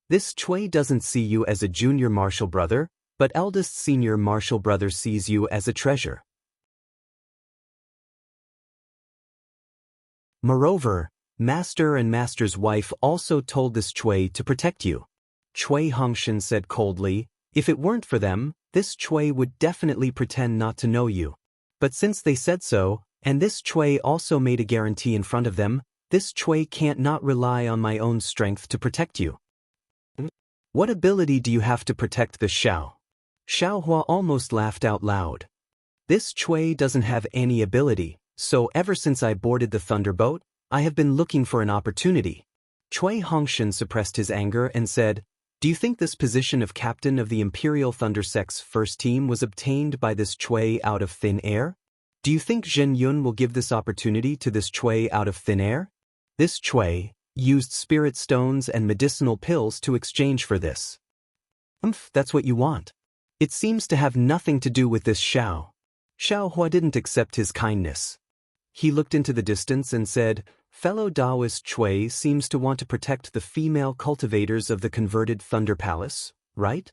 this Chui doesn't see you as a junior martial brother, but eldest senior martial brother sees you as a treasure. Moreover, Master and Master's wife also told this Chui to protect you. Chui Hongshan said coldly, if it weren't for them, this Chui would definitely pretend not to know you. But since they said so, and this Chui also made a guarantee in front of them, this Chui can't not rely on my own strength to protect you. What ability do you have to protect this Xiao? Xiao Hua almost laughed out loud. This Chui doesn't have any ability, so ever since I boarded the Thunderboat, I have been looking for an opportunity. Chui Hongshan suppressed his anger and said, do you think this position of captain of the Imperial Thundersect's first team was obtained by this Chui out of thin air? Do you think Zhen Yun will give this opportunity to this Chui out of thin air? This Chui used spirit stones and medicinal pills to exchange for this. That's what you want. It seems to have nothing to do with this Xiao. Xiao Hua didn't accept his kindness. He looked into the distance and said, fellow Daoist Chui seems to want to protect the female cultivators of the converted Thunder Palace, right?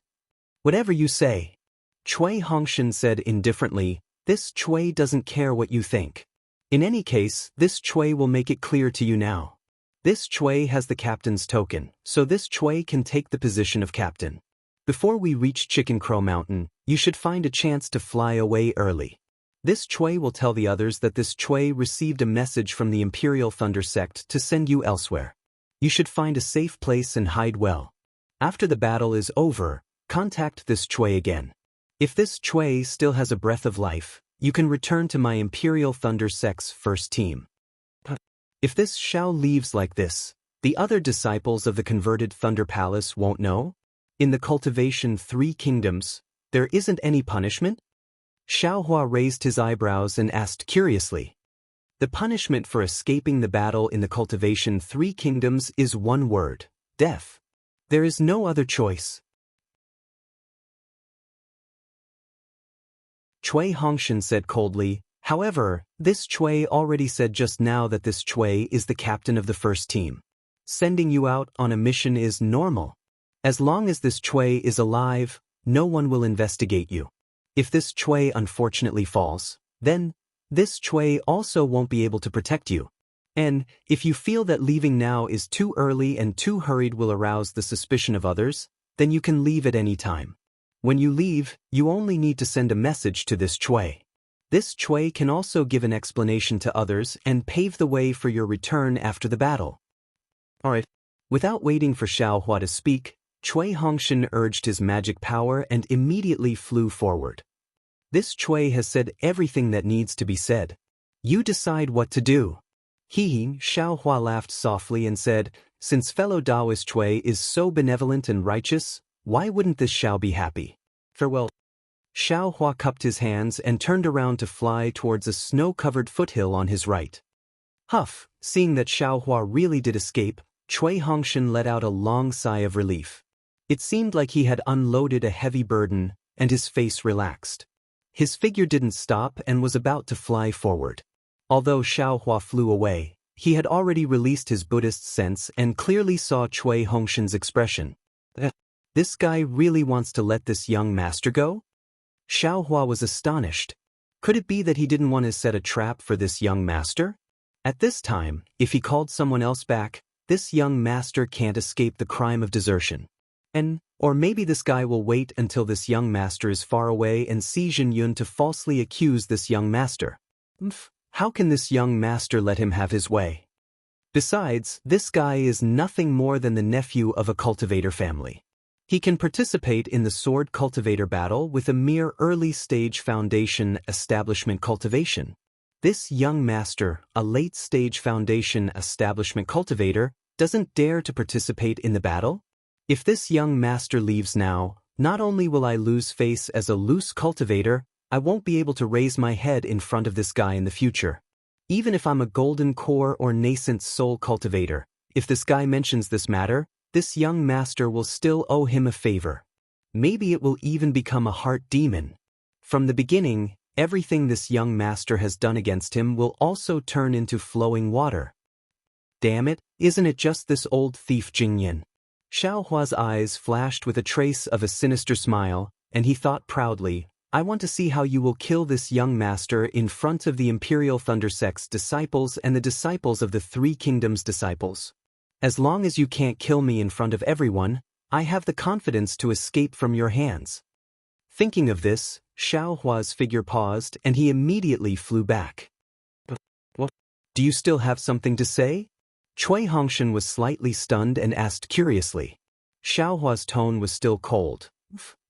Whatever you say. Chui Hongshan said indifferently, this Chui doesn't care what you think. In any case, this Chui will make it clear to you now. This Chui has the captain's token, so this Chui can take the position of captain. Before we reach Chicken Crow Mountain, you should find a chance to fly away early. This Chui will tell the others that this Chui received a message from the Imperial Thunder Sect to send you elsewhere. You should find a safe place and hide well. After the battle is over, contact this Chui again. If this Chui still has a breath of life, you can return to my Imperial Thunder Sect's first team. If this Xiao leaves like this, the other disciples of the converted Thunder Palace won't know? In the Cultivation 3 Kingdoms, there isn't any punishment? Xiao Hua raised his eyebrows and asked curiously. The punishment for escaping the battle in the Cultivation 3 Kingdoms is one word, death. There is no other choice. Chui Hongshan said coldly, however, this Chui already said just now that this Chui is the captain of the first team. Sending you out on a mission is normal. As long as this Chui is alive, no one will investigate you. If this Chui unfortunately falls, then this Chui also won't be able to protect you. And if you feel that leaving now is too early and too hurried will arouse the suspicion of others, then you can leave at any time. When you leave, you only need to send a message to this Chui. This Chui can also give an explanation to others and pave the way for your return after the battle. Alright. Without waiting for Xiao Hua to speak, Chui Hongshan urged his magic power and immediately flew forward. This Chui has said everything that needs to be said. You decide what to do. Xiao Hua laughed softly and said, since fellow Daoist Chui is so benevolent and righteous, why wouldn't this Xiao be happy? Farewell. Xiao Hua cupped his hands and turned around to fly towards a snow-covered foothill on his right. Huff, seeing that Xiao Hua really did escape, Chui Hongshan let out a long sigh of relief. It seemed like he had unloaded a heavy burden, and his face relaxed. His figure didn't stop and was about to fly forward. Although Xiaohua flew away, he had already released his Buddhist sense and clearly saw Cui Hongshan's expression. This guy really wants to let this young master go? Xiaohua was astonished. Could it be that he didn't want to set a trap for this young master? At this time, if he called someone else back, this young master can't escape the crime of desertion. Or maybe this guy will wait until this young master is far away and see Jin Yun to falsely accuse this young master. How can this young master let him have his way? Besides, this guy is nothing more than the nephew of a cultivator family. He can participate in the sword cultivator battle with a mere early-stage foundation establishment cultivation. This young master, a late-stage foundation establishment cultivator, doesn't dare to participate in the battle? If this young master leaves now, not only will I lose face as a loose cultivator, I won't be able to raise my head in front of this guy in the future. Even if I'm a golden core or nascent soul cultivator, if this guy mentions this matter, this young master will still owe him a favor. Maybe it will even become a heart demon. From the beginning, everything this young master has done against him will also turn into flowing water. Damn it, isn't it just this old thief Jingyan? Xiaohua's eyes flashed with a trace of a sinister smile, and he thought proudly, I want to see how you will kill this young master in front of the Imperial Thunder Sect's disciples and the disciples of the Three Kingdoms' disciples. As long as you can't kill me in front of everyone, I have the confidence to escape from your hands. Thinking of this, Xiaohua's figure paused and he immediately flew back. What? Do you still have something to say? Cui Hongshan was slightly stunned and asked curiously. Xiaohua's tone was still cold.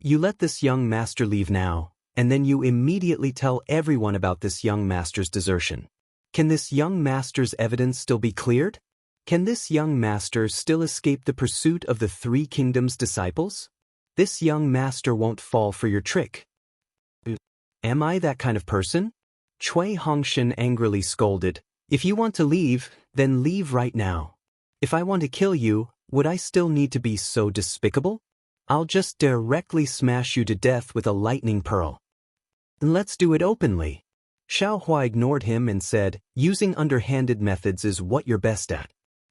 You let this young master leave now, and then you immediately tell everyone about this young master's desertion. Can this young master's evidence still be cleared? Can this young master still escape the pursuit of the Three Kingdoms' disciples? This young master won't fall for your trick. Am I that kind of person? Cui Hongshan angrily scolded. If you want to leave, then leave right now. If I want to kill you, would I still need to be so despicable? I'll just directly smash you to death with a lightning pearl. Let's do it openly. Xiaohua ignored him and said, using underhanded methods is what you're best at.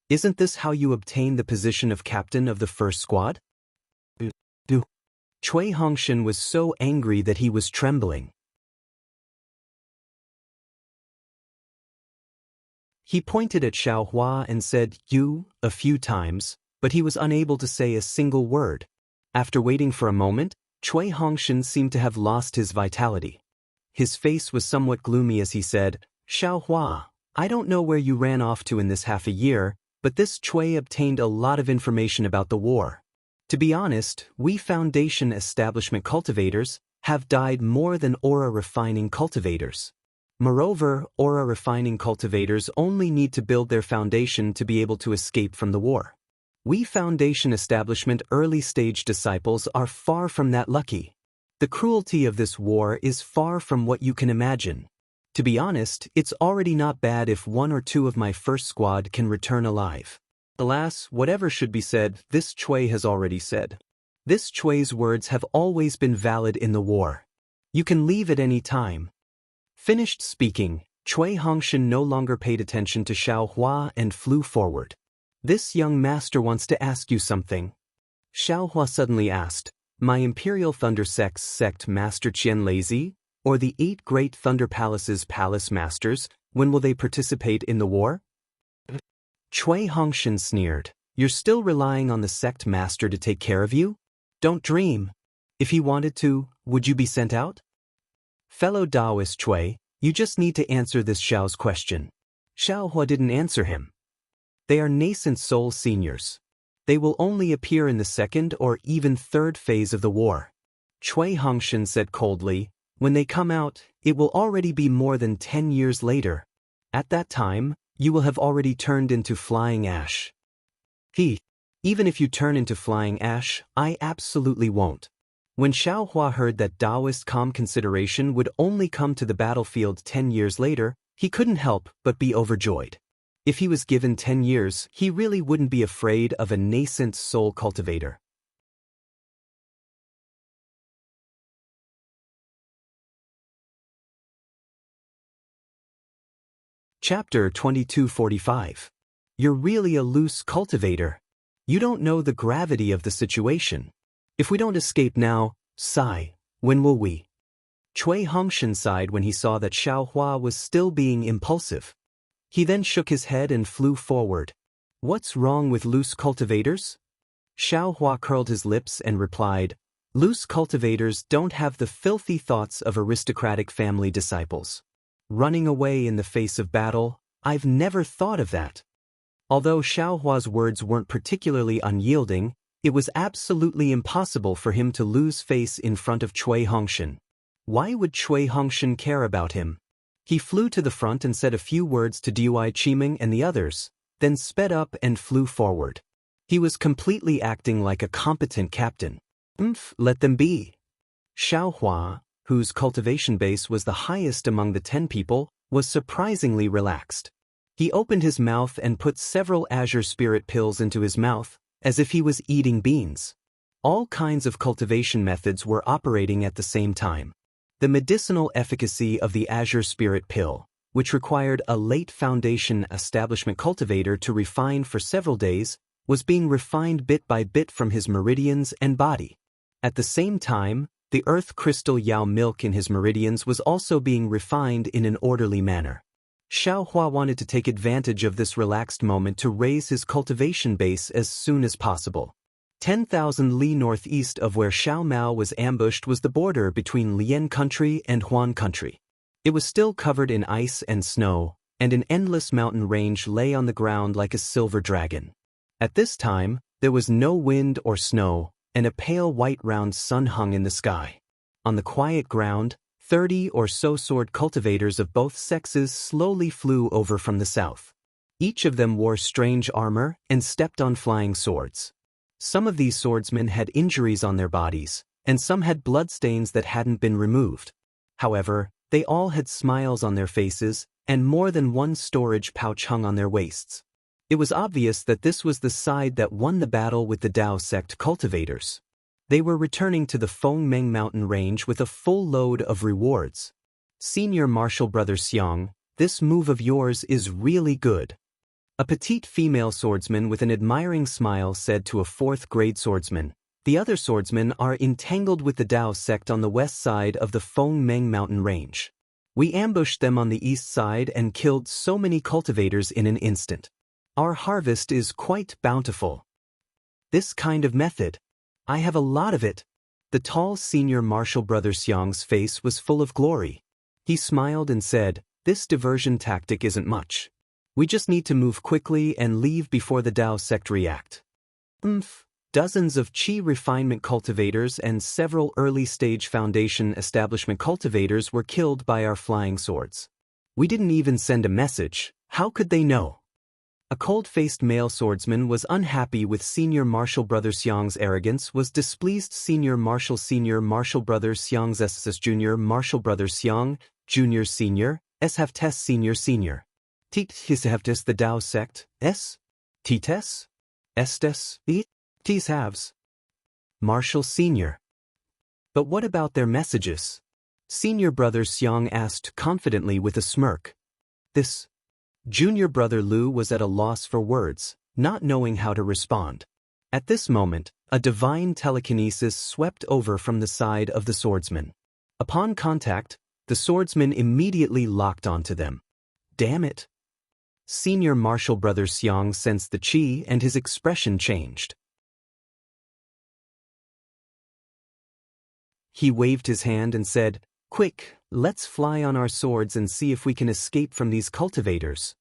Isn't this how you obtain the position of captain of the first squad? Cui Hongshan was so angry that he was trembling. He pointed at Xiaohua and said, you, a few times, but he was unable to say a single word. After waiting for a moment, Cui Hongshan seemed to have lost his vitality. His face was somewhat gloomy as he said, Xiaohua, I don't know where you ran off to in this half a year, but this Cui obtained a lot of information about the war. To be honest, we Foundation establishment cultivators have died more than aura refining cultivators. Moreover, aura refining cultivators only need to build their foundation to be able to escape from the war. We Foundation establishment early-stage disciples are far from that lucky. The cruelty of this war is far from what you can imagine. To be honest, it's already not bad if one or two of my first squad can return alive. Alas, whatever should be said, this Cui has already said. This Cui's words have always been valid in the war. You can leave at any time. Finished speaking, Cui Hongshan no longer paid attention to Xiaohua and flew forward. This young master wants to ask you something. Xiaohua suddenly asked, my Imperial Thunder Sect's sect Master Qian Lazy, or the 8 Great Thunder Palace's palace masters, when will they participate in the war? Cui Hongshan sneered, you're still relying on the sect master to take care of you? Don't dream. If he wanted to, would you be sent out? Fellow Daoist Cui, you just need to answer this Xiao's question. Xiaohua didn't answer him. They are nascent soul seniors. They will only appear in the second or even third phase of the war. Cui Hongshan said coldly, when they come out, it will already be more than 10 years later. At that time, you will have already turned into flying ash. Even if you turn into flying ash, I absolutely won't. When Xiaohua heard that Daoist calm consideration would only come to the battlefield 10 years later, he couldn't help but be overjoyed. If he was given 10 years, he really wouldn't be afraid of a nascent soul cultivator. Chapter 2245. You're really a loose cultivator. You don't know the gravity of the situation. If we don't escape now, sigh, when will we? Cui Hongshan sighed when he saw that Xiao Hua was still being impulsive. He then shook his head and flew forward. What's wrong with loose cultivators? Xiao Hua curled his lips and replied, loose cultivators don't have the filthy thoughts of aristocratic family disciples. Running away in the face of battle, I've never thought of that. Although Xiao Hua's words weren't particularly unyielding, it was absolutely impossible for him to lose face in front of Cui Hongshan. Why would Cui Hongshan care about him? He flew to the front and said a few words to Dui Qiming and the others, then sped up and flew forward. He was completely acting like a competent captain. Let them be. Xiao Hua, whose cultivation base was the highest among the 10 people, was surprisingly relaxed. He opened his mouth and put several azure spirit pills into his mouth, as if he was eating beans. All kinds of cultivation methods were operating at the same time. The medicinal efficacy of the azure spirit pill, which required a late foundation establishment cultivator to refine for several days, was being refined bit by bit from his meridians and body. At the same time, the earth crystal Yao milk in his meridians was also being refined in an orderly manner. Xiao Hua wanted to take advantage of this relaxed moment to raise his cultivation base as soon as possible. 10,000 li northeast of where Xiao Mao was ambushed was the border between Lian country and Huan country. It was still covered in ice and snow, and an endless mountain range lay on the ground like a silver dragon. At this time, there was no wind or snow, and a pale white round sun hung in the sky. On the quiet ground, 30 or so sword cultivators of both sexes slowly flew over from the south. Each of them wore strange armor and stepped on flying swords. Some of these swordsmen had injuries on their bodies, and some had bloodstains that hadn't been removed. However, they all had smiles on their faces, and more than one storage pouch hung on their waists. It was obvious that this was the side that won the battle with the Dao sect cultivators. They were returning to the Fengmeng mountain range with a full load of rewards. Senior Marshal Brother Xiang, this move of yours is really good. A petite female swordsman with an admiring smile said to a 4th-grade swordsman, the other swordsmen are entangled with the Dao sect on the west side of the Fengmeng mountain range. We ambushed them on the east side and killed so many cultivators in an instant. Our harvest is quite bountiful. This kind of method, I have a lot of it. The tall senior Marshal Brother Xiang's face was full of glory. He smiled and said, this diversion tactic isn't much. We just need to move quickly and leave before the Dao sect react. Dozens of Qi refinement cultivators and several early-stage foundation establishment cultivators were killed by our flying swords. We didn't even send a message. How could they know? A cold-faced male swordsman was unhappy with Senior Marshal Brother Xiang's arrogance, was displeased Senior Marshal Brother Xiang's SS Junior Marshal Brother Xiang, Junior Senior, S-Heftes Senior. Tis the Dao sect, S? Tites? Estes, E? Tis halves. Marshal Senior. But what about their messages? Senior Brother Xiang asked confidently with a smirk. This Junior Brother Lu was at a loss for words, not knowing how to respond. At this moment, a divine telekinesis swept over from the side of the swordsman. Upon contact, the swordsman immediately locked onto them. Damn it! Senior Marshal Brother Xiang sensed the qi and his expression changed. He waved his hand and said, Quick, let's fly on our swords and see if we can escape from these cultivators.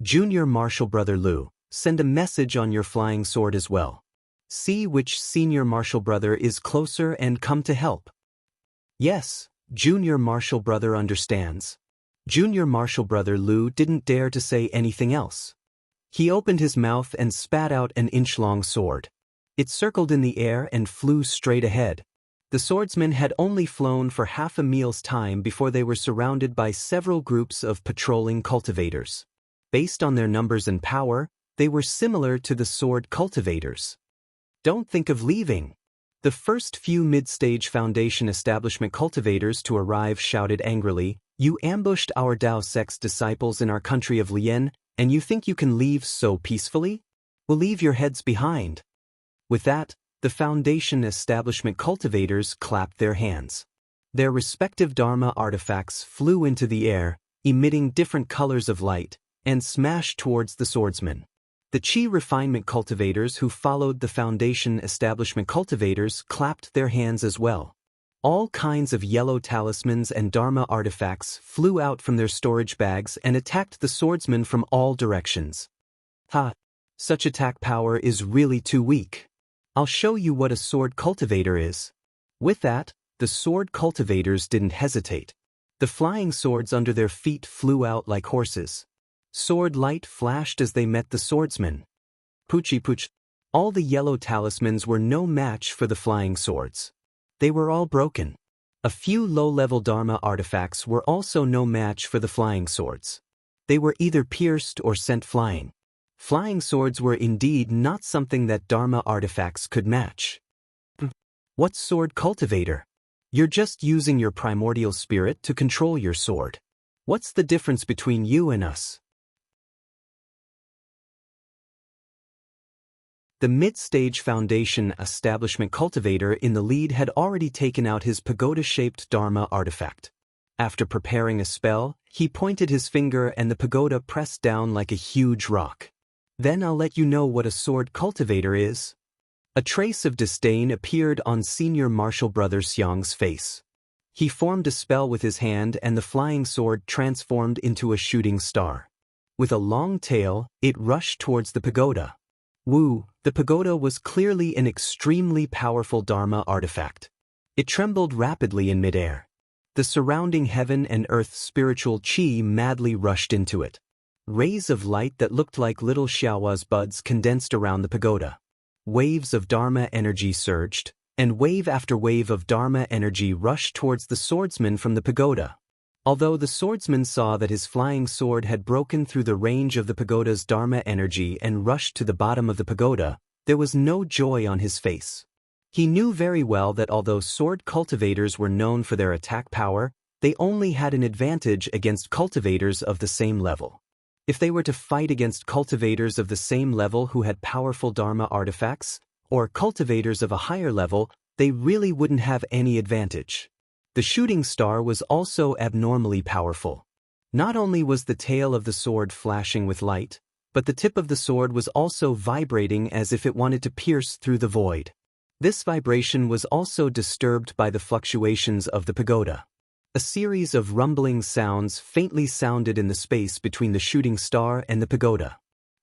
Junior Marshal Brother Lu, send a message on your flying sword as well. See which Senior Marshal Brother is closer and come to help. Yes, Junior Marshal Brother understands. Junior Marshal Brother Lu didn't dare to say anything else. He opened his mouth and spat out an inch-long sword. It circled in the air and flew straight ahead. The swordsmen had only flown for half a meal's time before they were surrounded by several groups of patrolling cultivators. Based on their numbers and power, they were similar to the sword cultivators. Don't think of leaving. The first few mid-stage foundation establishment cultivators to arrive shouted angrily, You ambushed our Daoist disciples in our country of Lien, and you think you can leave so peacefully? We'll leave your heads behind." With that, the Foundation establishment cultivators clapped their hands. Their respective Dharma artifacts flew into the air, emitting different colors of light, and smashed towards the swordsman. The Qi refinement cultivators who followed the Foundation establishment cultivators clapped their hands as well. All kinds of yellow talismans and Dharma artifacts flew out from their storage bags and attacked the swordsman from all directions. Ha! Such attack power is really too weak. I'll show you what a sword cultivator is. With that, the sword cultivators didn't hesitate. The flying swords under their feet flew out like horses. Sword light flashed as they met the swordsman. Poochie pooch. All the yellow talismans were no match for the flying swords. They were all broken. A few low-level Dharma artifacts were also no match for the flying swords. They were either pierced or sent flying. Flying swords were indeed not something that Dharma artifacts could match. What sword cultivator? You're just using your primordial spirit to control your sword. What's the difference between you and us? The mid-stage Foundation establishment cultivator in the lead had already taken out his pagoda-shaped Dharma artifact. After preparing a spell, he pointed his finger and the pagoda pressed down like a huge rock. Then I'll let you know what a sword cultivator is. A trace of disdain appeared on Senior Martial Brother Xiang's face. He formed a spell with his hand and the flying sword transformed into a shooting star. With a long tail, it rushed towards the pagoda. Woo, the pagoda was clearly an extremely powerful Dharma artifact. It trembled rapidly in midair. The surrounding heaven and earth spiritual qi madly rushed into it. Rays of light that looked like little xiaohua's buds condensed around the pagoda. Waves of Dharma energy surged, and wave after wave of Dharma energy rushed towards the swordsman from the pagoda. Although the swordsman saw that his flying sword had broken through the range of the pagoda's Dharma energy and rushed to the bottom of the pagoda, there was no joy on his face. He knew very well that although sword cultivators were known for their attack power, they only had an advantage against cultivators of the same level. If they were to fight against cultivators of the same level who had powerful Dharma artifacts, or cultivators of a higher level, they really wouldn't have any advantage. The shooting star was also abnormally powerful. Not only was the tail of the sword flashing with light, but the tip of the sword was also vibrating as if it wanted to pierce through the void. This vibration was also disturbed by the fluctuations of the pagoda. A series of rumbling sounds faintly sounded in the space between the shooting star and the pagoda.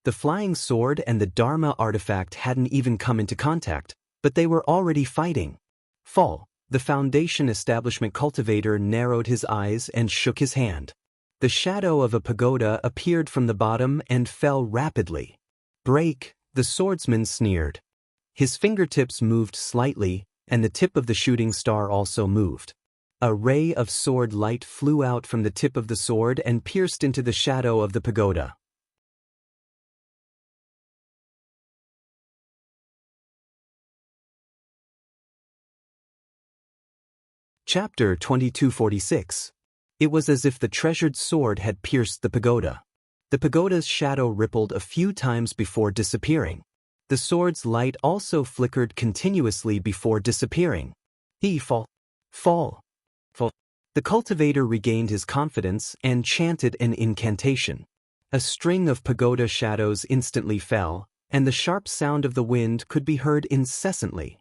The flying sword and the Dharma artifact hadn't even come into contact, but they were already fighting. Fall. The Foundation establishment cultivator narrowed his eyes and shook his hand. The shadow of a pagoda appeared from the bottom and fell rapidly. Break, the swordsman sneered. His fingertips moved slightly, and the tip of the shooting star also moved. A ray of sword light flew out from the tip of the sword and pierced into the shadow of the pagoda. Chapter 2246. It was as if the treasured sword had pierced the pagoda. The pagoda's shadow rippled a few times before disappearing. The sword's light also flickered continuously before disappearing. Fall. The cultivator regained his confidence and chanted an incantation. A string of pagoda shadows instantly fell, and the sharp sound of the wind could be heard incessantly.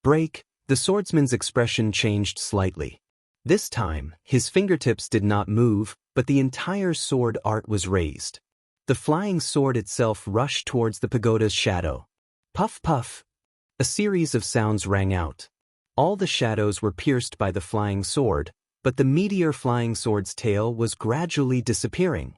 Break. The swordsman's expression changed slightly. This time, his fingertips did not move, but the entire sword art was raised. The flying sword itself rushed towards the pagoda's shadow. Puff puff. A series of sounds rang out. All the shadows were pierced by the flying sword, but the meteor flying sword's tail was gradually disappearing.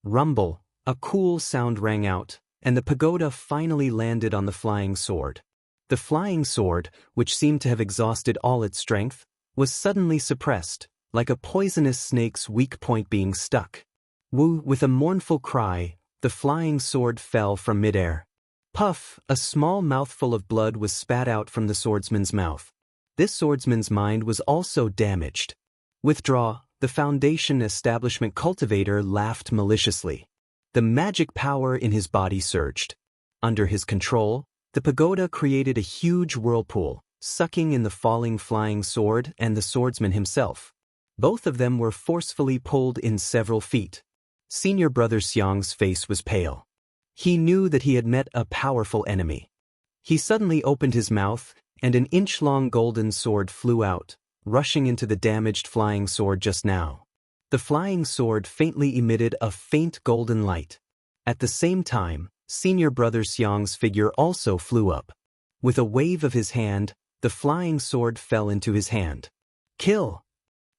Rumble. A cool sound rang out, and the pagoda finally landed on the flying sword. The flying sword, which seemed to have exhausted all its strength, was suddenly suppressed, like a poisonous snake's weak point being stuck. Woo! With a mournful cry, the flying sword fell from midair. Puff! A small mouthful of blood was spat out from the swordsman's mouth. This swordsman's mind was also damaged. Withdraw! the Foundation establishment cultivator laughed maliciously. The magic power in his body surged. Under his control, the pagoda created a huge whirlpool, sucking in the falling flying sword and the swordsman himself. Both of them were forcefully pulled in several feet. Senior brother Xiang's face was pale. He knew that he had met a powerful enemy. He suddenly opened his mouth, and an inch-long golden sword flew out, rushing into the damaged flying sword just now. The flying sword faintly emitted a faint golden light. At the same time, senior brother Xiang's figure also flew up. With a wave of his hand, the flying sword fell into his hand. "Kill!"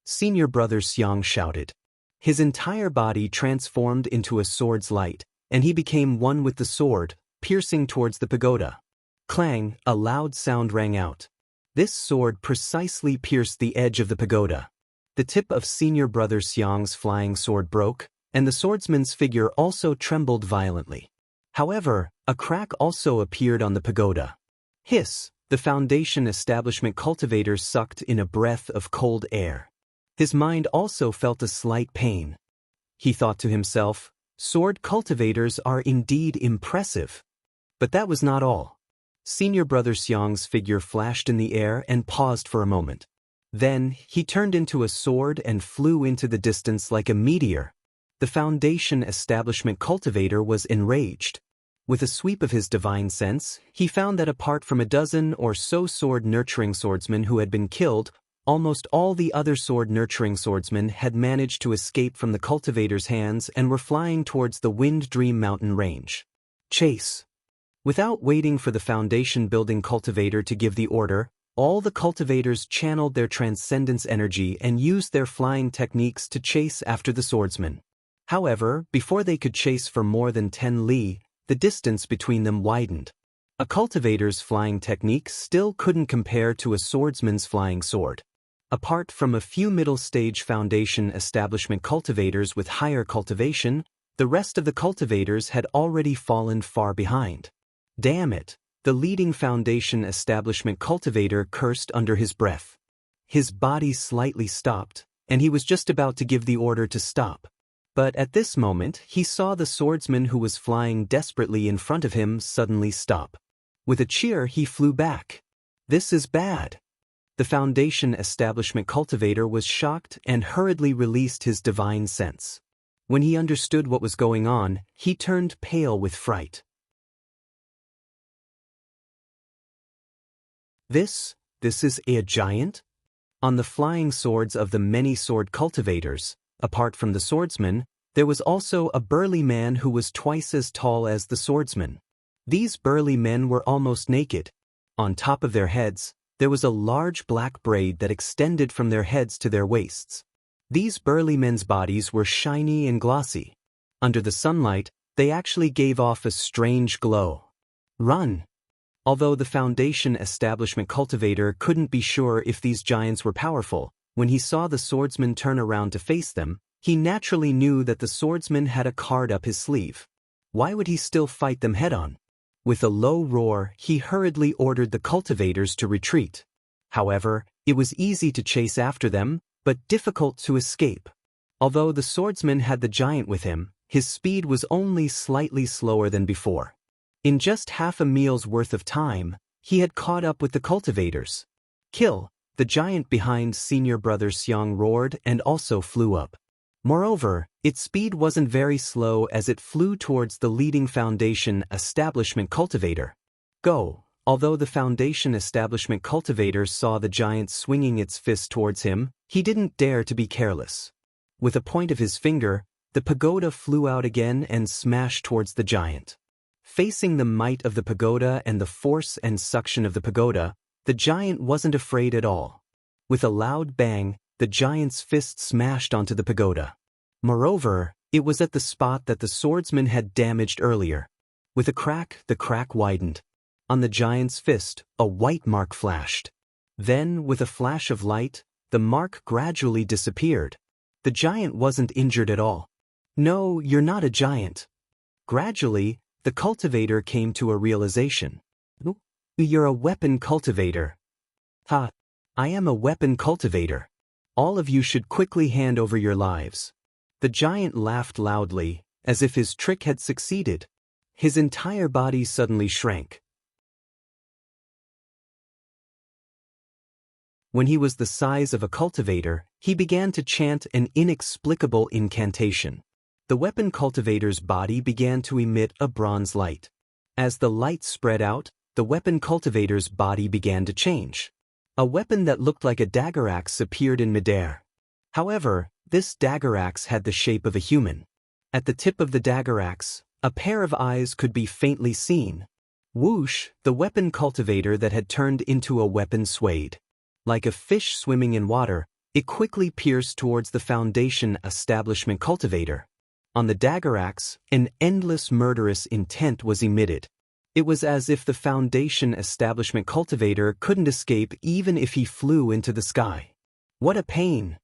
Senior brother Xiang shouted. His entire body transformed into a sword's light, and he became one with the sword, piercing towards the pagoda. Clang, a loud sound rang out. This sword precisely pierced the edge of the pagoda. The tip of senior brother Xiang's flying sword broke, and the swordsman's figure also trembled violently. However, a crack also appeared on the pagoda. Hiss! The Foundation establishment cultivator sucked in a breath of cold air. His mind also felt a slight pain. He thought to himself, sword cultivators are indeed impressive. But that was not all. Senior brother Xiang's figure flashed in the air and paused for a moment. Then, he turned into a sword and flew into the distance like a meteor. The Foundation establishment cultivator was enraged. With a sweep of his divine sense, he found that apart from a dozen or so sword-nurturing swordsmen who had been killed, almost all the other sword-nurturing swordsmen had managed to escape from the cultivator's hands and were flying towards the Wind Dream Mountain range. Chase! Without waiting for the Foundation-building cultivator to give the order, all the cultivators channeled their transcendence energy and used their flying techniques to chase after the swordsmen. However, before they could chase for more than 10 li, the distance between them widened. A cultivator's flying technique still couldn't compare to a swordsman's flying sword. Apart from a few middle-stage Foundation establishment cultivators with higher cultivation, the rest of the cultivators had already fallen far behind. Damn it! The leading Foundation establishment cultivator cursed under his breath. His body slightly stopped, and he was just about to give the order to stop. But at this moment, he saw the swordsman who was flying desperately in front of him suddenly stop. With a cheer, he flew back. This is bad. The Foundation establishment cultivator was shocked and hurriedly released his divine sense. When he understood what was going on, he turned pale with fright. This is a giant? On the flying swords of the many sword cultivators, apart from the swordsman, there was also a burly man who was twice as tall as the swordsman. These burly men were almost naked. On top of their heads, there was a large black braid that extended from their heads to their waists. These burly men's bodies were shiny and glossy. Under the sunlight, they actually gave off a strange glow. Run! Although the Foundation establishment cultivator couldn't be sure if these giants were powerful, when he saw the swordsman turn around to face them, he naturally knew that the swordsman had a card up his sleeve. Why would he still fight them head-on? With a low roar, he hurriedly ordered the cultivators to retreat. However, it was easy to chase after them, but difficult to escape. Although the swordsman had the giant with him, his speed was only slightly slower than before. In just half a meal's worth of time, he had caught up with the cultivators. Kill! The giant behind senior brother Xiang roared and also flew up. Moreover, its speed wasn't very slow as it flew towards the leading Foundation establishment cultivator. Go! Although the Foundation establishment cultivator saw the giant swinging its fist towards him, he didn't dare to be careless. With a point of his finger, the pagoda flew out again and smashed towards the giant. Facing the might of the pagoda and the force and suction of the pagoda, the giant wasn't afraid at all. With a loud bang, the giant's fist smashed onto the pagoda. Moreover, it was at the spot that the swordsman had damaged earlier. With a crack, the crack widened. On the giant's fist, a white mark flashed. Then, with a flash of light, the mark gradually disappeared. The giant wasn't injured at all. No, you're not a giant. Gradually, the cultivator came to a realization. You're a weapon cultivator. Ha! I am a weapon cultivator. All of you should quickly hand over your lives." The giant laughed loudly, as if his trick had succeeded. His entire body suddenly shrank. When he was the size of a cultivator, he began to chant an inexplicable incantation. The weapon cultivator's body began to emit a bronze light. As the light spread out, the weapon cultivator's body began to change. A weapon that looked like a dagger axe appeared in midair. However, this dagger axe had the shape of a human. At the tip of the dagger axe, a pair of eyes could be faintly seen. Whoosh, the weapon cultivator that had turned into a weapon swayed. Like a fish swimming in water, it quickly pierced towards the Foundation establishment cultivator. On the dagger axe, an endless murderous intent was emitted. It was as if the Foundation establishment cultivator couldn't escape even if he flew into the sky. What a pain!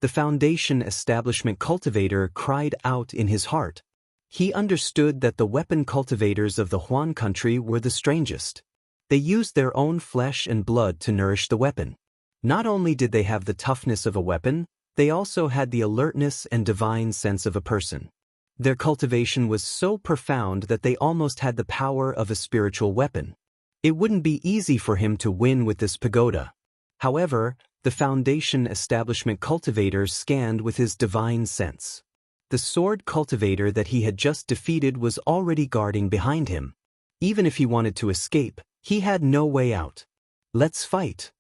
The Foundation establishment cultivator cried out in his heart. He understood that the weapon cultivators of the Huan country were the strangest. They used their own flesh and blood to nourish the weapon. Not only did they have the toughness of a weapon, they also had the alertness and divine sense of a person. Their cultivation was so profound that they almost had the power of a spiritual weapon. It wouldn't be easy for him to win with this pagoda. However, the Foundation establishment cultivator scanned with his divine sense. The sword cultivator that he had just defeated was already guarding behind him. Even if he wanted to escape, he had no way out. "Let's fight."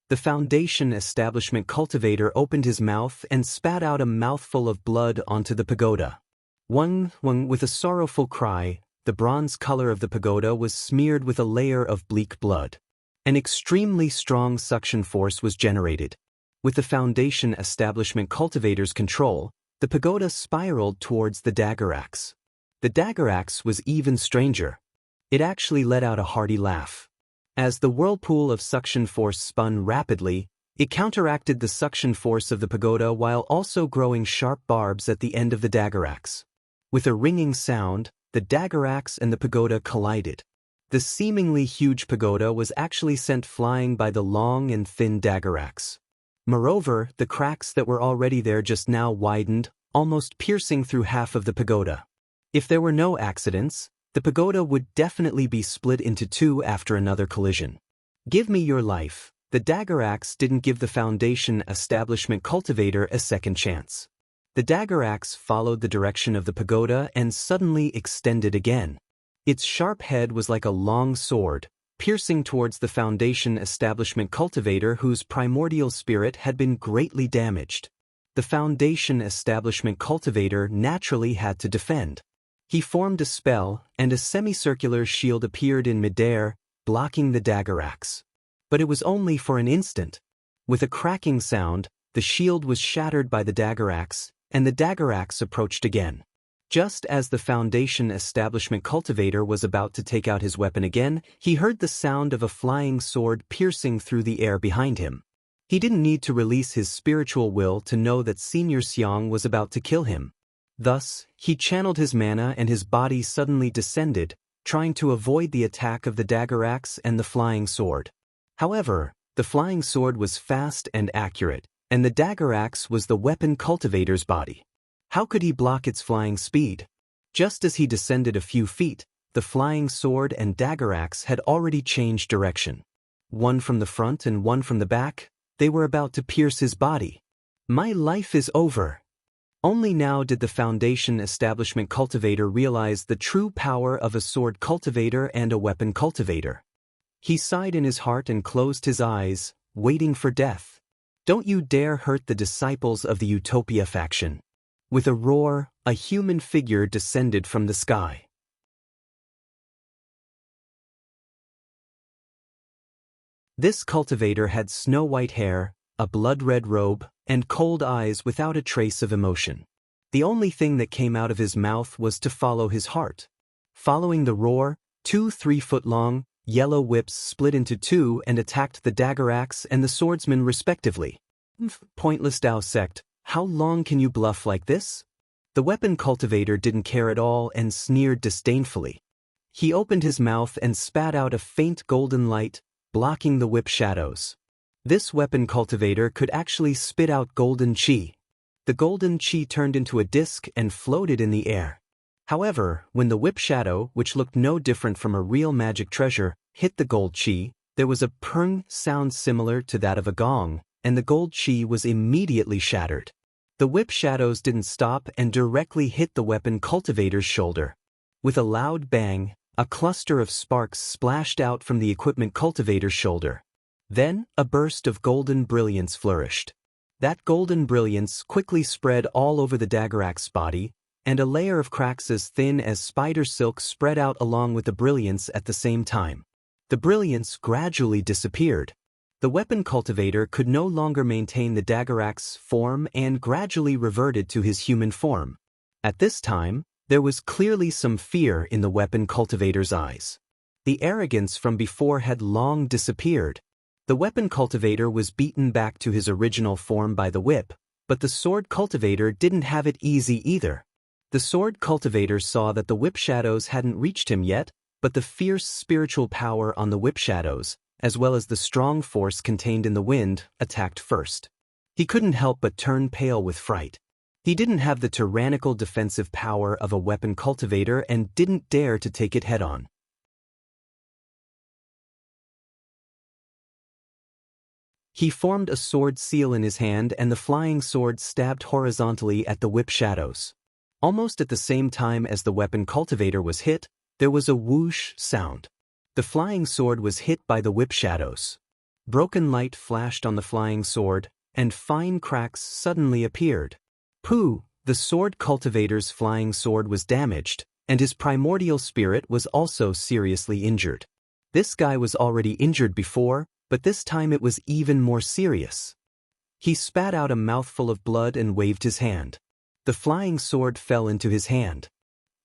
The Foundation establishment cultivator opened his mouth and spat out a mouthful of blood onto the pagoda. Wang, with a sorrowful cry, the bronze color of the pagoda was smeared with a layer of bleak blood. An extremely strong suction force was generated. With the Foundation establishment cultivator's control, the pagoda spiraled towards the dagger axe. The dagger axe was even stranger. It actually let out a hearty laugh. As the whirlpool of suction force spun rapidly, it counteracted the suction force of the pagoda while also growing sharp barbs at the end of the dagger axe. With a ringing sound, the dagger axe and the pagoda collided. The seemingly huge pagoda was actually sent flying by the long and thin dagger axe. Moreover, the cracks that were already there just now widened, almost piercing through half of the pagoda. If there were no accidents, the pagoda would definitely be split into two after another collision. "Give me your life." The dagger axe didn't give the Foundation establishment cultivator a second chance. The dagger axe followed the direction of the pagoda and suddenly extended again. Its sharp head was like a long sword, piercing towards the Foundation establishment cultivator whose primordial spirit had been greatly damaged. The Foundation establishment cultivator naturally had to defend. He formed a spell, and a semicircular shield appeared in midair, blocking the dagger axe. But it was only for an instant. With a cracking sound, the shield was shattered by the dagger axe, and the dagger axe approached again. Just as the Foundation establishment cultivator was about to take out his weapon again, he heard the sound of a flying sword piercing through the air behind him. He didn't need to release his spiritual will to know that Senior Xiang was about to kill him. Thus, he channeled his mana and his body suddenly descended, trying to avoid the attack of the dagger axe and the flying sword. However, the flying sword was fast and accurate, and the dagger axe was the weapon cultivator's body. How could he block its flying speed? Just as he descended a few feet, the flying sword and dagger axe had already changed direction. One from the front and one from the back, they were about to pierce his body. "My life is over." Only now did the Foundation establishment cultivator realize the true power of a sword cultivator and a weapon cultivator. He sighed in his heart and closed his eyes, waiting for death. "Don't you dare hurt the disciples of the Utopia faction." With a roar, a human figure descended from the sky. This cultivator had snow-white hair, a blood-red robe, and cold eyes without a trace of emotion. The only thing that came out of his mouth was to follow his heart. Following the roar, 2 3-foot-long, yellow whips split into two and attacked the dagger axe and the swordsman respectively. "Pointless Dao sect, how long can you bluff like this?" The weapon cultivator didn't care at all and sneered disdainfully. He opened his mouth and spat out a faint golden light, blocking the whip shadows. This weapon cultivator could actually spit out golden chi. The golden chi turned into a disc and floated in the air. However, when the whip shadow, which looked no different from a real magic treasure, hit the gold chi, there was a purng sound similar to that of a gong, and the gold chi was immediately shattered. The whip shadows didn't stop and directly hit the weapon cultivator's shoulder. With a loud bang, a cluster of sparks splashed out from the equipment cultivator's shoulder. Then, a burst of golden brilliance flourished. That golden brilliance quickly spread all over the Dagorax's body, and a layer of cracks as thin as spider silk spread out along with the brilliance at the same time. The brilliance gradually disappeared. The weapon cultivator could no longer maintain the Dagorax's form and gradually reverted to his human form. At this time, there was clearly some fear in the weapon cultivator's eyes. The arrogance from before had long disappeared. The weapon cultivator was beaten back to his original form by the whip, but the sword cultivator didn't have it easy either. The sword cultivator saw that the whip shadows hadn't reached him yet, but the fierce spiritual power on the whip shadows, as well as the strong force contained in the wind, attacked first. He couldn't help but turn pale with fright. He didn't have the tyrannical defensive power of a weapon cultivator and didn't dare to take it head-on. He formed a sword seal in his hand and the flying sword stabbed horizontally at the whip shadows. Almost at the same time as the weapon cultivator was hit, there was a whoosh sound. The flying sword was hit by the whip shadows. Broken light flashed on the flying sword, and fine cracks suddenly appeared. Pooh! The sword cultivator's flying sword was damaged, and his primordial spirit was also seriously injured. This guy was already injured before, but this time it was even more serious. He spat out a mouthful of blood and waved his hand. The flying sword fell into his hand.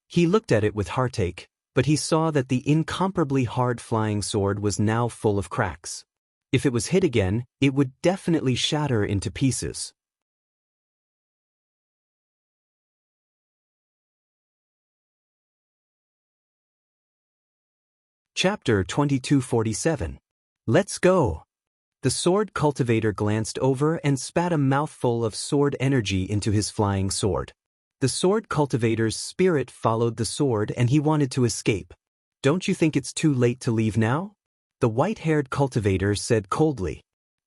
He looked at it with heartache, but he saw that the incomparably hard flying sword was now full of cracks. If it was hit again, it would definitely shatter into pieces. Chapter 2247. Let's go! The sword cultivator glanced over and spat a mouthful of sword energy into his flying sword. The sword cultivator's spirit followed the sword and he wanted to escape. Don't you think it's too late to leave now? The white-haired cultivator said coldly.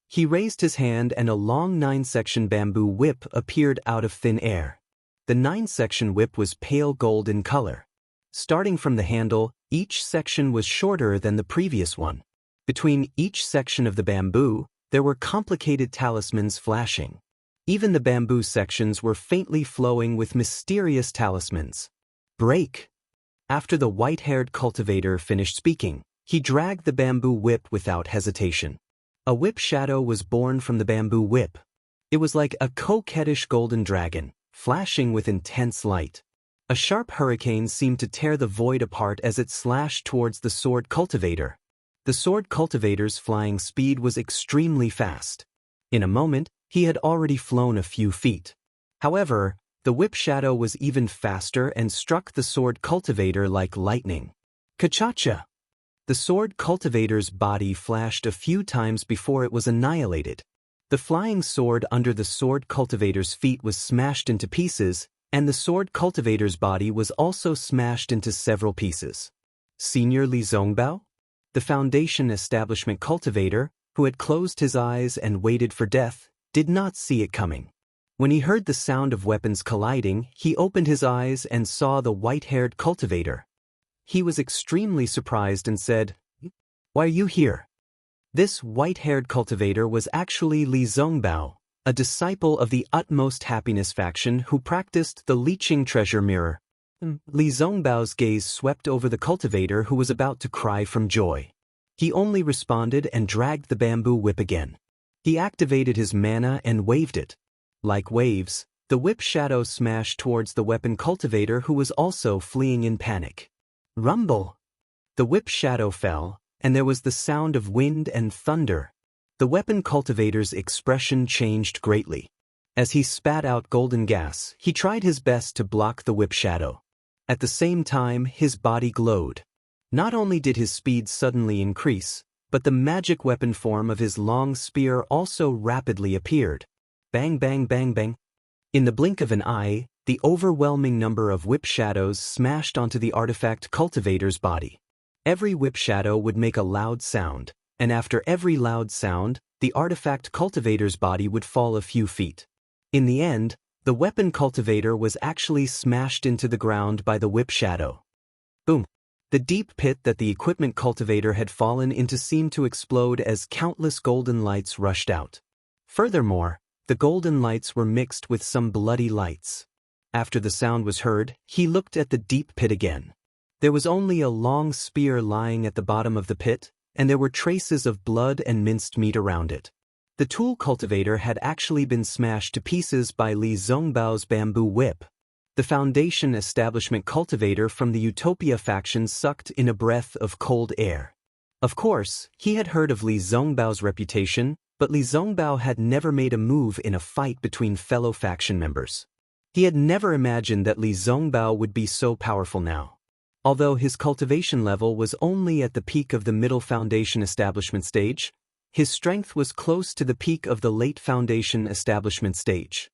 He raised his hand and a long 9-section bamboo whip appeared out of thin air. The 9-section whip was pale gold in color. Starting from the handle, each section was shorter than the previous one. Between each section of the bamboo, there were complicated talismans flashing. Even the bamboo sections were faintly flowing with mysterious talismans. Break! After the white-haired cultivator finished speaking, he dragged the bamboo whip without hesitation. A whip shadow was born from the bamboo whip. It was like a coquettish golden dragon, flashing with intense light. A sharp hurricane seemed to tear the void apart as it slashed towards the sword cultivator. The sword cultivator's flying speed was extremely fast. In a moment, he had already flown a few feet. However, the whip shadow was even faster and struck the sword cultivator like lightning. Ka-cha-cha! The sword cultivator's body flashed a few times before it was annihilated. The flying sword under the sword cultivator's feet was smashed into pieces, and the sword cultivator's body was also smashed into several pieces. Senior Li Zongbao? The Foundation establishment cultivator, who had closed his eyes and waited for death, did not see it coming. When he heard the sound of weapons colliding, he opened his eyes and saw the white-haired cultivator. He was extremely surprised and said, "Why are you here?" This white-haired cultivator was actually Li Zongbao, a disciple of the Utmost Happiness faction who practiced the leeching treasure mirror. Li Zongbao's gaze swept over the cultivator who was about to cry from joy. He only responded and dragged the bamboo whip again. He activated his mana and waved it. Like waves, the whip shadow smashed towards the weapon cultivator who was also fleeing in panic. Rumble! The whip shadow fell, and there was the sound of wind and thunder. The weapon cultivator's expression changed greatly. As he spat out golden gas, he tried his best to block the whip shadow. At the same time, his body glowed. Not only did his speed suddenly increase, but the magic weapon form of his long spear also rapidly appeared. Bang bang bang bang. In the blink of an eye, the overwhelming number of whip shadows smashed onto the artifact cultivator's body. Every whip shadow would make a loud sound, and after every loud sound, the artifact cultivator's body would fall a few feet. In the end, the weapon cultivator was actually smashed into the ground by the whip shadow. Boom! The deep pit that the equipment cultivator had fallen into seemed to explode as countless golden lights rushed out. Furthermore, the golden lights were mixed with some bloody lights. After the sound was heard, he looked at the deep pit again. There was only a long spear lying at the bottom of the pit, and there were traces of blood and minced meat around it. The tool cultivator had actually been smashed to pieces by Li Zongbao's bamboo whip. The Foundation establishment cultivator from the Utopia faction sucked in a breath of cold air. Of course, he had heard of Li Zongbao's reputation, but Li Zongbao had never made a move in a fight between fellow faction members. He had never imagined that Li Zongbao would be so powerful now. Although his cultivation level was only at the peak of the middle Foundation establishment stage, his strength was close to the peak of the late Foundation establishment stage.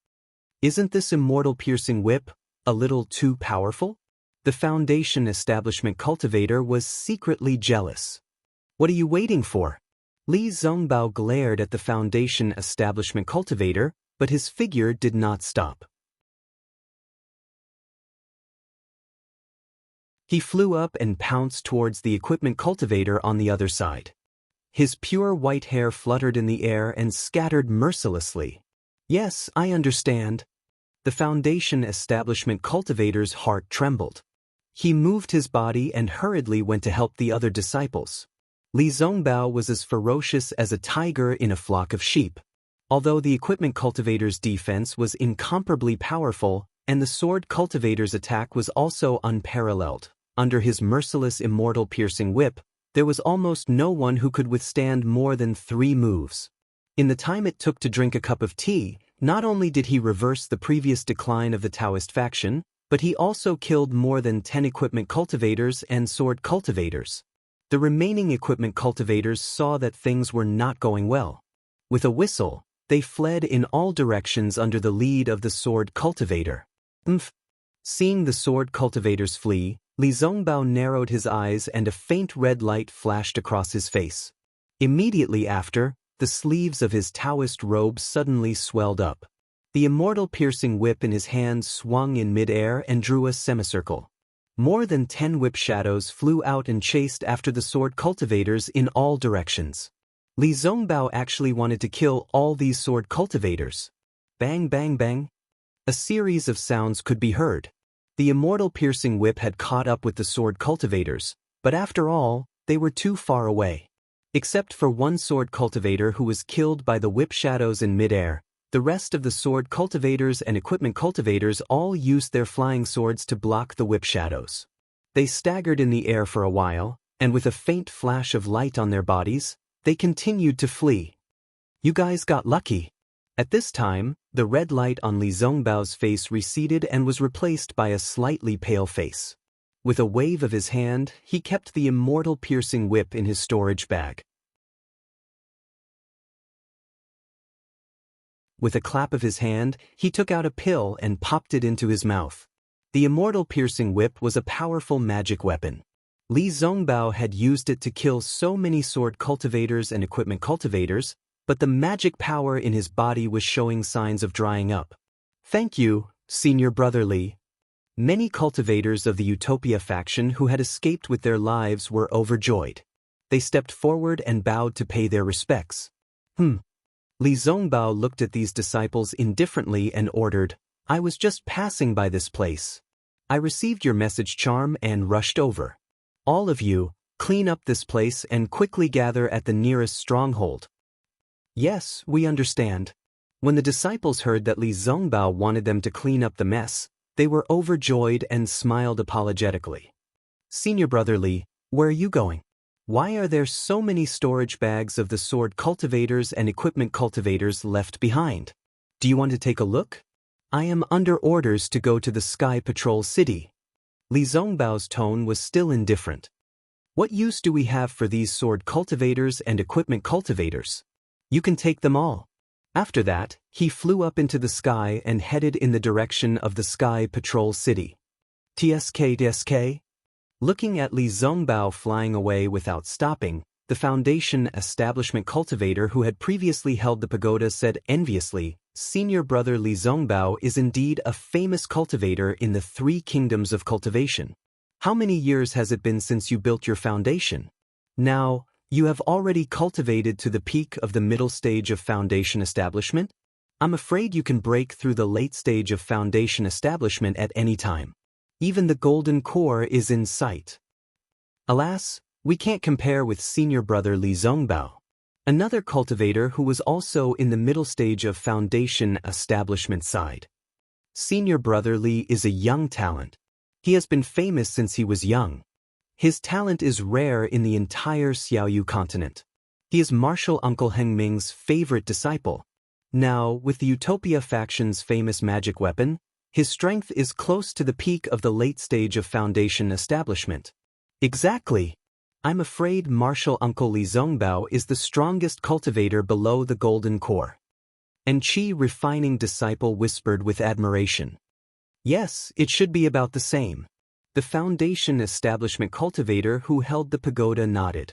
Isn't this immortal piercing whip a little too powerful? The Foundation establishment cultivator was secretly jealous. What are you waiting for? Li Zongbao glared at the Foundation establishment cultivator, but his figure did not stop. He flew up and pounced towards the equipment cultivator on the other side. His pure white hair fluttered in the air and scattered mercilessly. Yes, I understand. The Foundation establishment cultivator's heart trembled. He moved his body and hurriedly went to help the other disciples. Li Zongbao was as ferocious as a tiger in a flock of sheep. Although the equipment cultivator's defense was incomparably powerful, and the sword cultivator's attack was also unparalleled, under his merciless immortal piercing whip, there was almost no one who could withstand more than 3 moves. In the time it took to drink a cup of tea, not only did he reverse the previous decline of the Daoist faction, but he also killed more than 10 equipment cultivators and sword cultivators. The remaining equipment cultivators saw that things were not going well. With a whistle, they fled in all directions under the lead of the sword cultivator. Seeing the sword cultivators flee, Li Zongbao narrowed his eyes and a faint red light flashed across his face. Immediately after, the sleeves of his Taoist robe suddenly swelled up. The immortal piercing whip in his hand swung in mid-air and drew a semicircle. More than 10 whip shadows flew out and chased after the sword cultivators in all directions. Li Zongbao actually wanted to kill all these sword cultivators. Bang bang bang. A series of sounds could be heard. The immortal piercing whip had caught up with the sword cultivators, but after all, they were too far away. Except for one sword cultivator who was killed by the whip shadows in mid-air, the rest of the sword cultivators and equipment cultivators all used their flying swords to block the whip shadows. They staggered in the air for a while, and with a faint flash of light on their bodies, they continued to flee. You guys got lucky. At this time, the red light on Li Zongbao's face receded and was replaced by a slightly pale face. With a wave of his hand, he kept the immortal piercing whip in his storage bag. With a clap of his hand, he took out a pill and popped it into his mouth. The immortal piercing whip was a powerful magic weapon. Li Zongbao had used it to kill so many sword cultivators and equipment cultivators, but the magic power in his body was showing signs of drying up. Thank you, Senior Brother Li. Many cultivators of the Utopia faction who had escaped with their lives were overjoyed. They stepped forward and bowed to pay their respects. Li Zongbao looked at these disciples indifferently and ordered, I was just passing by this place. I received your message charm and rushed over. All of you, clean up this place and quickly gather at the nearest stronghold. Yes, we understand. When the disciples heard that Li Zongbao wanted them to clean up the mess, they were overjoyed and smiled apologetically. Senior Brother Li, where are you going? Why are there so many storage bags of the sword cultivators and equipment cultivators left behind? Do you want to take a look? I am under orders to go to the Sky Patrol City. Li Zongbao's tone was still indifferent. What use do we have for these sword cultivators and equipment cultivators? You can take them all. After that, he flew up into the sky and headed in the direction of the Sky Patrol City. TSK. Looking at Li Zongbao flying away without stopping, the Foundation establishment cultivator who had previously held the pagoda said enviously, "Senior brother Li Zongbao is indeed a famous cultivator in the 3 kingdoms of cultivation. How many years has it been since you built your foundation? Now, you have already cultivated to the peak of the middle stage of foundation establishment? I'm afraid you can break through the late stage of foundation establishment at any time. Even the golden core is in sight. Alas, we can't compare with senior brother Li Zongbao." Another cultivator who was also in the middle stage of foundation establishment side. Senior brother Li is a young talent. He has been famous since he was young. His talent is rare in the entire Xiaoyu continent. He is Martial Uncle Heng Ming's favorite disciple. Now, with the Utopia faction's famous magic weapon, his strength is close to the peak of the late stage of foundation establishment. Exactly. I'm afraid Martial Uncle Li Zongbao is the strongest cultivator below the golden core. And Qi refining disciple whispered with admiration. Yes, it should be about the same. The foundation establishment cultivator who held the pagoda nodded.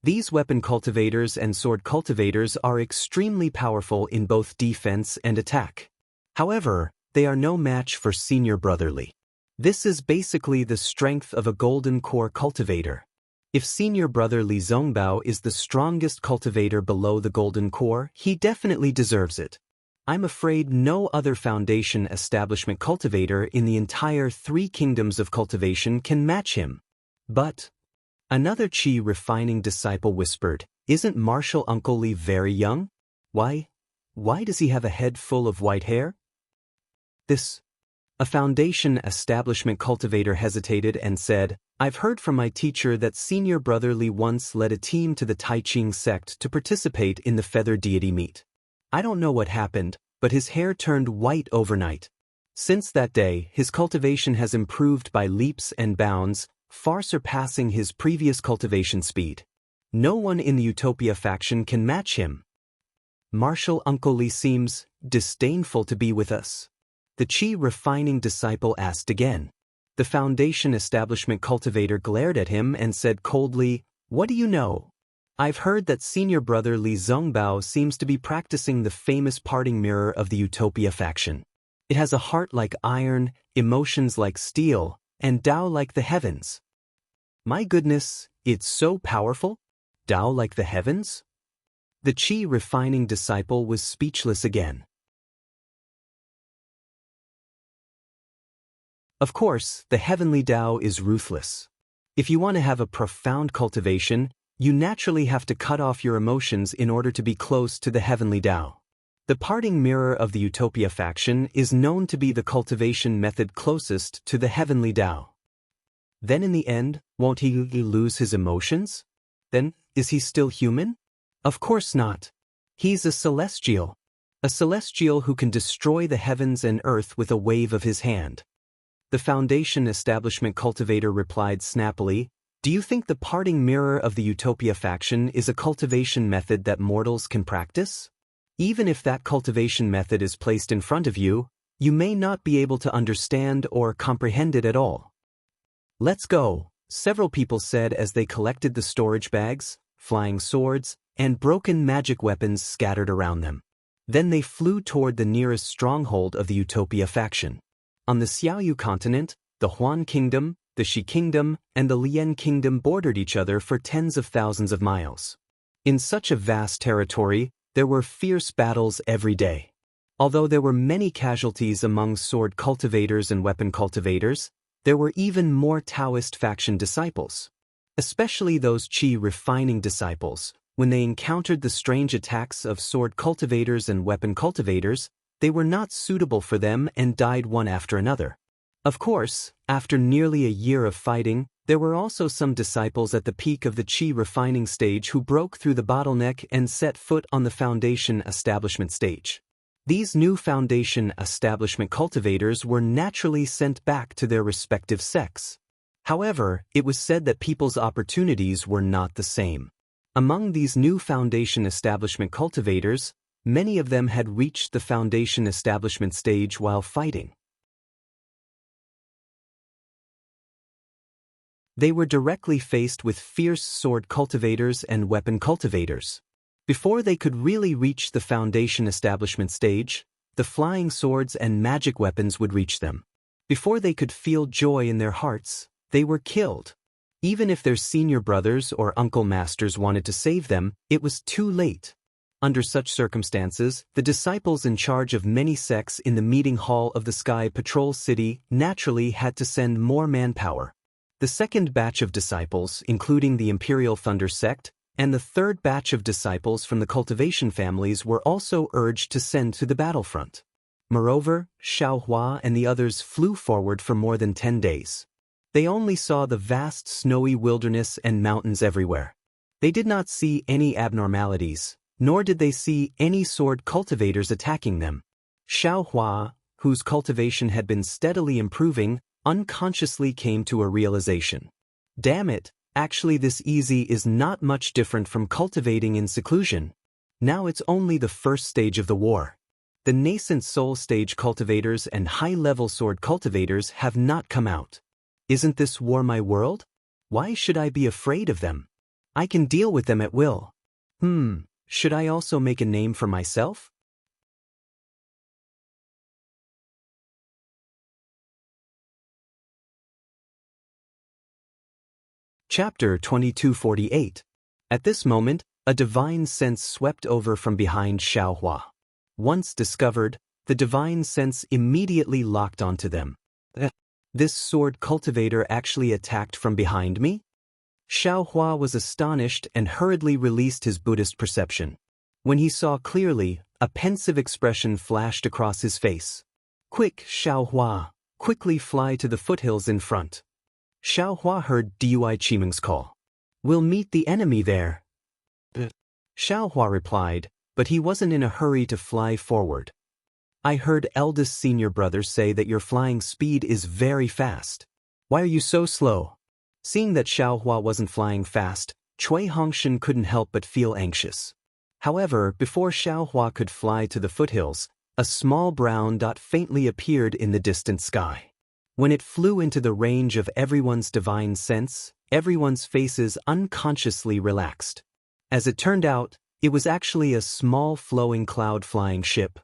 These weapon cultivators and sword cultivators are extremely powerful in both defense and attack. However, they are no match for senior brother Li. This is basically the strength of a golden core cultivator. If senior brother Li Zongbao is the strongest cultivator below the golden core, he definitely deserves it. I'm afraid no other foundation establishment cultivator in the entire 3 kingdoms of cultivation can match him. But, another Qi refining disciple whispered, isn't Martial Uncle Li very young? Why does he have a head full of white hair? A foundation establishment cultivator hesitated and said, I've heard from my teacher that senior brother Li once led a team to the Taiqing sect to participate in the feather deity meet. I don't know what happened, but his hair turned white overnight. Since that day, his cultivation has improved by leaps and bounds, far surpassing his previous cultivation speed. No one in the Utopia faction can match him. Martial Uncle Li seems disdainful to be with us. The Qi refining disciple asked again. The foundation establishment cultivator glared at him and said coldly, What do you know? I've heard that senior brother Li Zongbao seems to be practicing the famous parting mirror of the Utopia faction. It has a heart like iron, emotions like steel, and Dao like the heavens. My goodness, it's so powerful? Dao like the heavens? The Qi refining disciple was speechless again. Of course, the heavenly Dao is ruthless. If you want to have a profound cultivation, you naturally have to cut off your emotions in order to be close to the heavenly Dao. The parting mirror of the Utopia faction is known to be the cultivation method closest to the heavenly Dao. Then in the end, won't he lose his emotions? Then, is he still human? Of course not. He's a celestial who can destroy the heavens and earth with a wave of his hand. The foundation establishment cultivator replied snappily, Do you think the parting mirror of the Utopia faction is a cultivation method that mortals can practice? Even if that cultivation method is placed in front of you, you may not be able to understand or comprehend it at all. Let's go, several people said as they collected the storage bags, flying swords, and broken magic weapons scattered around them. Then they flew toward the nearest stronghold of the Utopia faction. On the Xiaoyu continent, the Huan Kingdom, the Shi Kingdom, and the Lian Kingdom bordered each other for tens of thousands of miles. In such a vast territory, there were fierce battles every day. Although there were many casualties among sword cultivators and weapon cultivators, there were even more Daoist faction disciples. Especially those Qi refining disciples, when they encountered the strange attacks of sword cultivators and weapon cultivators, they were not suitable for them and died one after another. Of course, after nearly a year of fighting, there were also some disciples at the peak of the Qi refining stage who broke through the bottleneck and set foot on the foundation establishment stage. These new foundation establishment cultivators were naturally sent back to their respective sects. However, it was said that people's opportunities were not the same. Among these new foundation establishment cultivators, many of them had reached the foundation establishment stage while fighting. They were directly faced with fierce sword cultivators and weapon cultivators. Before they could really reach the foundation establishment stage, the flying swords and magic weapons would reach them. Before they could feel joy in their hearts, they were killed. Even if their senior brothers or uncle masters wanted to save them, it was too late. Under such circumstances, the disciples in charge of many sects in the meeting hall of the Sky Patrol City naturally had to send more manpower. The second batch of disciples, including the Imperial Thunder sect, and the third batch of disciples from the Cultivation families were also urged to send to the battlefront. Moreover, Xiaohua and the others flew forward for more than 10 days. They only saw the vast snowy wilderness and mountains everywhere. They did not see any abnormalities, nor did they see any sword cultivators attacking them. Xiaohua, whose cultivation had been steadily improving, unconsciously came to a realization. Damn it, actually this easy is not much different from cultivating in seclusion. Now it's only the first stage of the war. The nascent soul stage cultivators and high-level sword cultivators have not come out. Isn't this war my world? Why should I be afraid of them? I can deal with them at will. Should I also make a name for myself? Chapter 2248. At this moment, a divine sense swept over from behind Xiaohua. Once discovered, the divine sense immediately locked onto them. This sword cultivator actually attacked from behind me? Xiaohua was astonished and hurriedly released his Buddhist perception. When he saw clearly, a pensive expression flashed across his face. Quick, Xiaohua, quickly fly to the foothills in front. Xiaohua heard Dui Qimeng's call. We'll meet the enemy there. Xiaohua replied, but he wasn't in a hurry to fly forward. I heard eldest senior brother say that your flying speed is very fast. Why are you so slow? Seeing that Xiaohua wasn't flying fast, Cui Hongshan couldn't help but feel anxious. However, before Xiaohua could fly to the foothills, a small brown dot faintly appeared in the distant sky. When it flew into the range of everyone's divine sense, everyone's faces unconsciously relaxed. As it turned out, it was actually a small flowing cloud flying ship.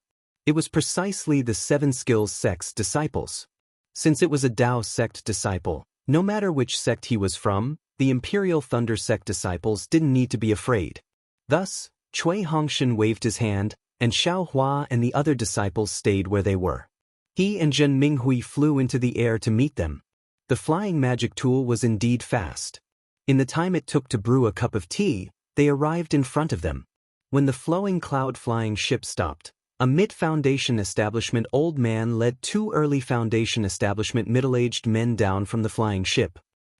It was precisely the Seven Skills sect's disciples. Since it was a Dao sect disciple, no matter which sect he was from, the Imperial Thunder sect disciples didn't need to be afraid. Thus, Cui Hongshan waved his hand, and Xiaohua and the other disciples stayed where they were. He and Zhen Minghui flew into the air to meet them. The flying magic tool was indeed fast. In the time it took to brew a cup of tea, they arrived in front of them. When the flowing cloud-flying ship stopped, a mid-foundation establishment old man led two early foundation establishment middle-aged men down from the flying ship.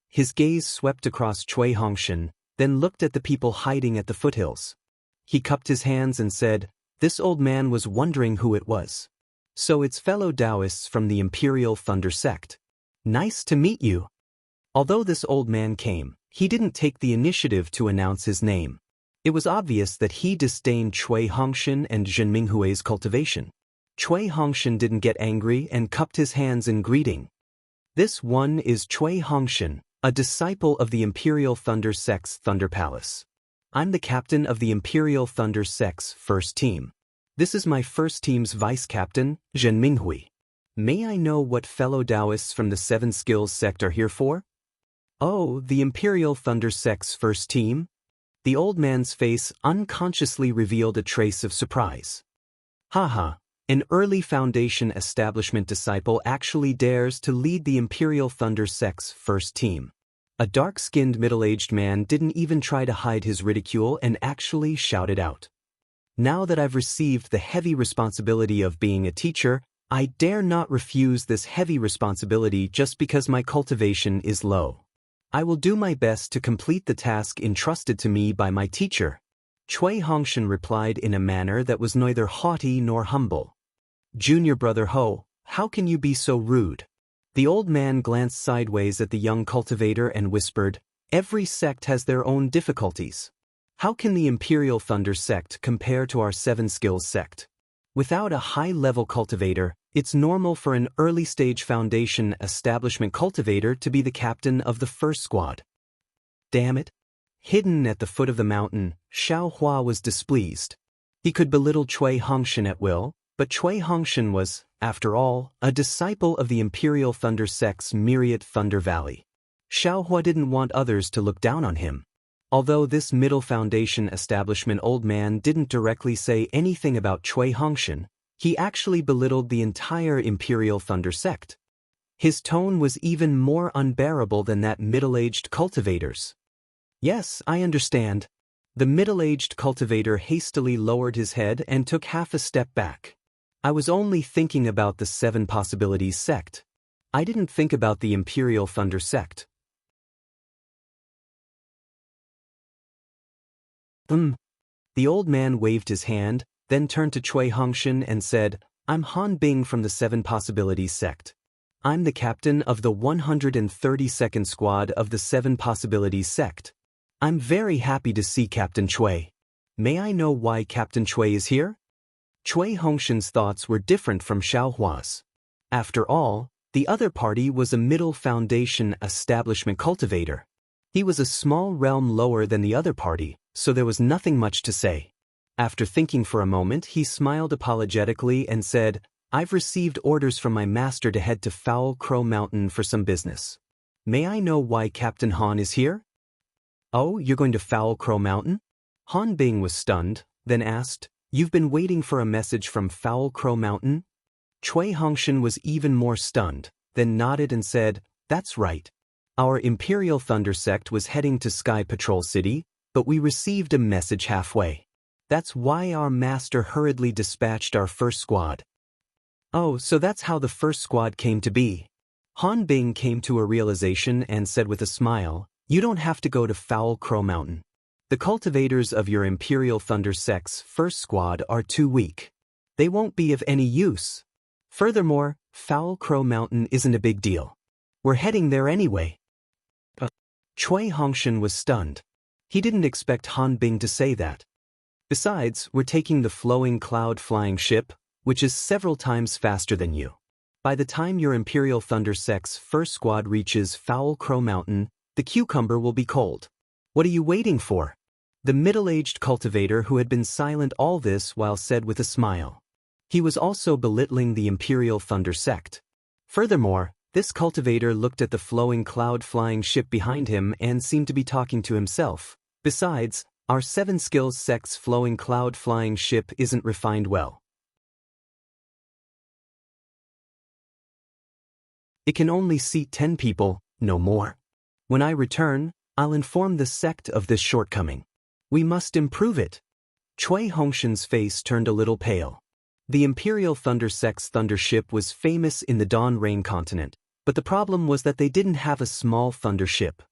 His gaze swept across Cui Hongshan, then looked at the people hiding at the foothills. He cupped his hands and said, this old man was wondering who it was. So it's fellow Daoists from the Imperial Thunder sect. Nice to meet you. Although this old man came, he didn't take the initiative to announce his name. It was obvious that he disdained Cui Hongshan and Zhen Minghui's cultivation. Cui Hongshan didn't get angry and cupped his hands in greeting. This one is Cui Hongshan, a disciple of the Imperial Thunder sect's Thunder Palace. I'm the captain of the Imperial Thunder sect's first team. This is my first team's vice-captain, Zhen Minghui. May I know what fellow Daoists from the Seven Skills sect are here for? Oh, the Imperial Thunder sect's first team? The old man's face unconsciously revealed a trace of surprise. Haha, an early Foundation establishment disciple actually dares to lead the Imperial Thunder sect's first team. A dark-skinned middle-aged man didn't even try to hide his ridicule and actually shouted out. Now that I've received the heavy responsibility of being a teacher, I dare not refuse this heavy responsibility just because my cultivation is low. I will do my best to complete the task entrusted to me by my teacher. Cui Hongshan replied in a manner that was neither haughty nor humble. Junior brother Ho, how can you be so rude? The old man glanced sideways at the young cultivator and whispered, "Every sect has their own difficulties. How can the Imperial Thunder sect compare to our Seven Skills sect? Without a high-level cultivator, it's normal for an early-stage foundation establishment cultivator to be the captain of the first squad." Damn it. Hidden at the foot of the mountain, Xiao Hua was displeased. He could belittle Cui Hongshan at will, but Cui Hongshan was, after all, a disciple of the Imperial Thunder sect's myriad Thunder Valley. Xiao Hua didn't want others to look down on him. Although this middle foundation establishment old man didn't directly say anything about Cui Hongshan, he actually belittled the entire Imperial Thunder sect. His tone was even more unbearable than that middle-aged cultivator's. "Yes, I understand." The middle-aged cultivator hastily lowered his head and took half a step back. "I was only thinking about the Seven Possibilities sect. I didn't think about the Imperial Thunder sect." The old man waved his hand, then turned to Cui Hongshan and said, "I'm Han Bing from the Seven Possibilities sect. I'm the captain of the 132nd squad of the Seven Possibilities sect. I'm very happy to see Captain Cui. May I know why Captain Cui is here?" Cui Hongshan's thoughts were different from Xiao Hua's. After all, the other party was a middle foundation establishment cultivator. He was a small realm lower than the other party, so there was nothing much to say. After thinking for a moment, he smiled apologetically and said, "I've received orders from my master to head to Foul Crow Mountain for some business. May I know why Captain Han is here?" "Oh, you're going to Foul Crow Mountain?" Han Bing was stunned, then asked, "You've been waiting for a message from Foul Crow Mountain?" Cui Hongshan was even more stunned, then nodded and said, "That's right. Our Imperial Thunder sect was heading to Sky Patrol City, but we received a message halfway. That's why our master hurriedly dispatched our first squad." "Oh, so that's how the first squad came to be." Han Bing came to a realization and said with a smile, "You don't have to go to Foul Crow Mountain. The cultivators of your Imperial Thunder sect's first squad are too weak. They won't be of any use. Furthermore, Foul Crow Mountain isn't a big deal. We're heading there anyway." Cui Hongshan was stunned. He didn't expect Han Bing to say that. "Besides, we're taking the flowing cloud flying ship, which is several times faster than you. By the time your Imperial Thunder sect's first squad reaches Foul Crow Mountain, the cucumber will be cold. What are you waiting for?" The middle-aged cultivator who had been silent all this while said with a smile. He was also belittling the Imperial Thunder sect. Furthermore, this cultivator looked at the flowing cloud-flying ship behind him and seemed to be talking to himself. "Besides, our Seven Skills sect's flowing cloud-flying ship isn't refined well. It can only seat 10 people, no more. When I return, I'll inform the sect of this shortcoming. We must improve it." Cui Hongshan's face turned a little pale. The Imperial Thunder sect's thunder ship was famous in the Dawn Rain continent, but the problem was that they didn't have a small thunder ship.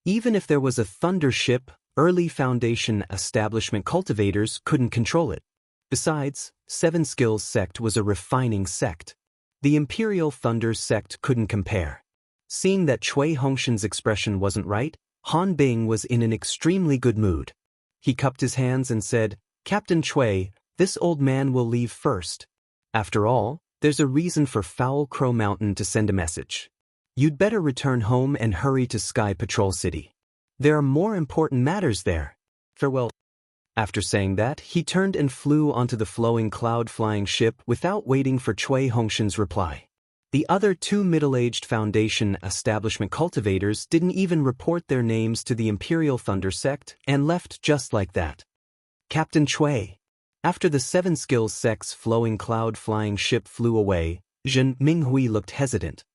Even if there was a thunder ship, early foundation establishment cultivators couldn't control it. Besides, Seven Skills sect was a refining sect. The Imperial Thunder sect couldn't compare. Seeing that Cui Hongshan's expression wasn't right, Han Bing was in an extremely good mood. He cupped his hands and said, "Captain Cui, this old man will leave first. After all, there's a reason for Foul Crow Mountain to send a message. You'd better return home and hurry to Sky Patrol City. There are more important matters there. Farewell." After saying that, he turned and flew onto the flowing cloud-flying ship without waiting for Cui Hongshan's reply. The other two middle-aged foundation establishment cultivators didn't even report their names to the Imperial Thunder sect and left just like that. "Captain Cui." After the Seven Skills sect's flowing cloud-flying ship flew away, Zhen Minghui looked hesitant.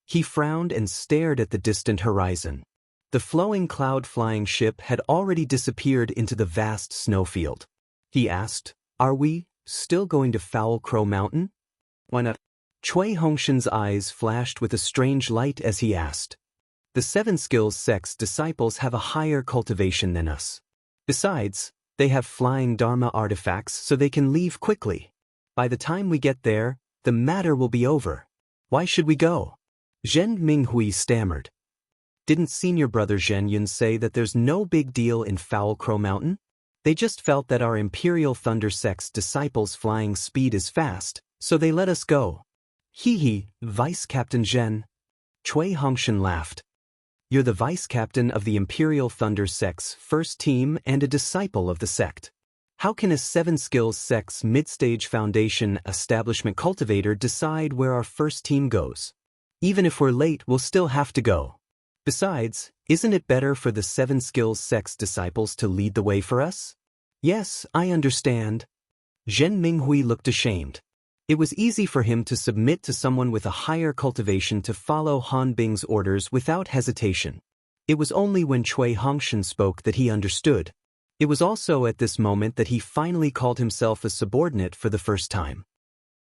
He frowned and stared at the distant horizon. The flowing cloud-flying ship had already disappeared into the vast snowfield. He asked, "Are we still going to Foul Crow Mountain?" "Why not?" Cui Hongshan's eyes flashed with a strange light as he asked. "The Seven Skills sect's disciples have a higher cultivation than us. Besides, they have flying Dharma artifacts so they can leave quickly. By the time we get there, the matter will be over. Why should we go?" Zhen Minghui stammered. Didn't senior brother Zhen Yun say that there's no big deal in Foul Crow Mountain? They just felt that our Imperial Thunder Sect's disciples' flying speed is fast, so they let us go. Hee, Vice Captain Zhen. Cui Hongshan laughed. You're the vice captain of the Imperial Thunder Sect's first team and a disciple of the sect. How can a 7-skills sect's mid-stage foundation establishment cultivator decide where our first team goes? Even if we're late, we'll still have to go. Besides, isn't it better for the 7-skills sect's disciples to lead the way for us? Yes, I understand. Zhen Minghui looked ashamed. It was easy for him to submit to someone with a higher cultivation to follow Han Bing's orders without hesitation. It was only when Cui Hongshan spoke that he understood. It was also at this moment that he finally called himself a subordinate for the first time.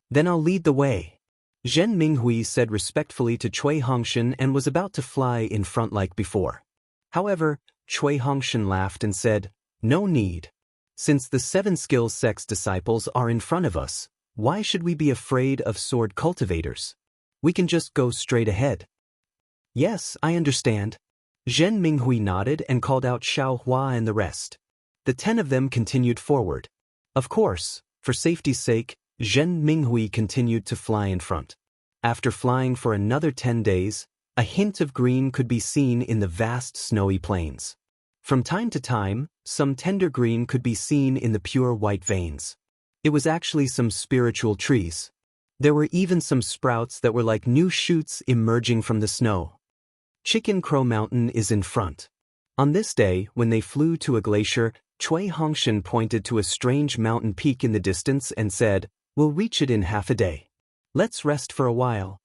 Then I'll lead the way. Zhen Minghui said respectfully to Cui Hongshan and was about to fly in front like before. However, Cui Hongshan laughed and said, No need. Since the 7-skills sect's disciples are in front of us, why should we be afraid of sword cultivators? We can just go straight ahead. Yes, I understand. Zhen Minghui nodded and called out Xiao Hua and the rest. The 10 of them continued forward. Of course, for safety's sake, Zhen Minghui continued to fly in front. After flying for another 10 days, a hint of green could be seen in the vast snowy plains. From time to time, some tender green could be seen in the pure white veins. It was actually some spiritual trees. There were even some sprouts that were like new shoots emerging from the snow. Chicken Crow Mountain is in front. On this day, when they flew to a glacier, Cui Hongshan pointed to a strange mountain peak in the distance and said, We'll reach it in half a day. Let's rest for a while.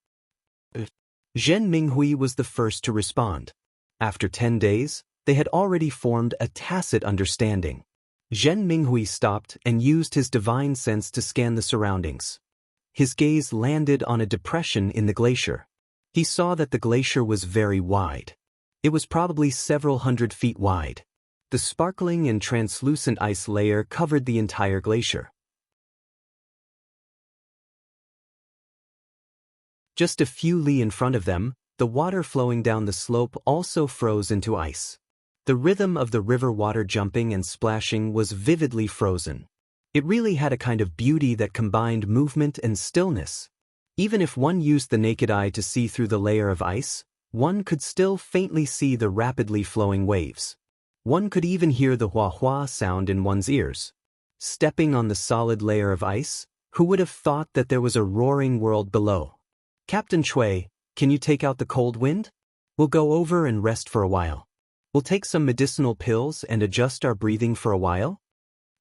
Zhen Minghui was the first to respond. After 10 days, they had already formed a tacit understanding. Zhen Minghui stopped and used his divine sense to scan the surroundings. His gaze landed on a depression in the glacier. He saw that the glacier was very wide. It was probably several hundred feet wide. The sparkling and translucent ice layer covered the entire glacier. Just a few li in front of them, the water flowing down the slope also froze into ice. The rhythm of the river water jumping and splashing was vividly frozen. It really had a kind of beauty that combined movement and stillness. Even if one used the naked eye to see through the layer of ice, one could still faintly see the rapidly flowing waves. One could even hear the hua-hua sound in one's ears. Stepping on the solid layer of ice, who would have thought that there was a roaring world below? Captain Cui, can you take out the cold wind? We'll go over and rest for a while. We'll take some medicinal pills and adjust our breathing for a while?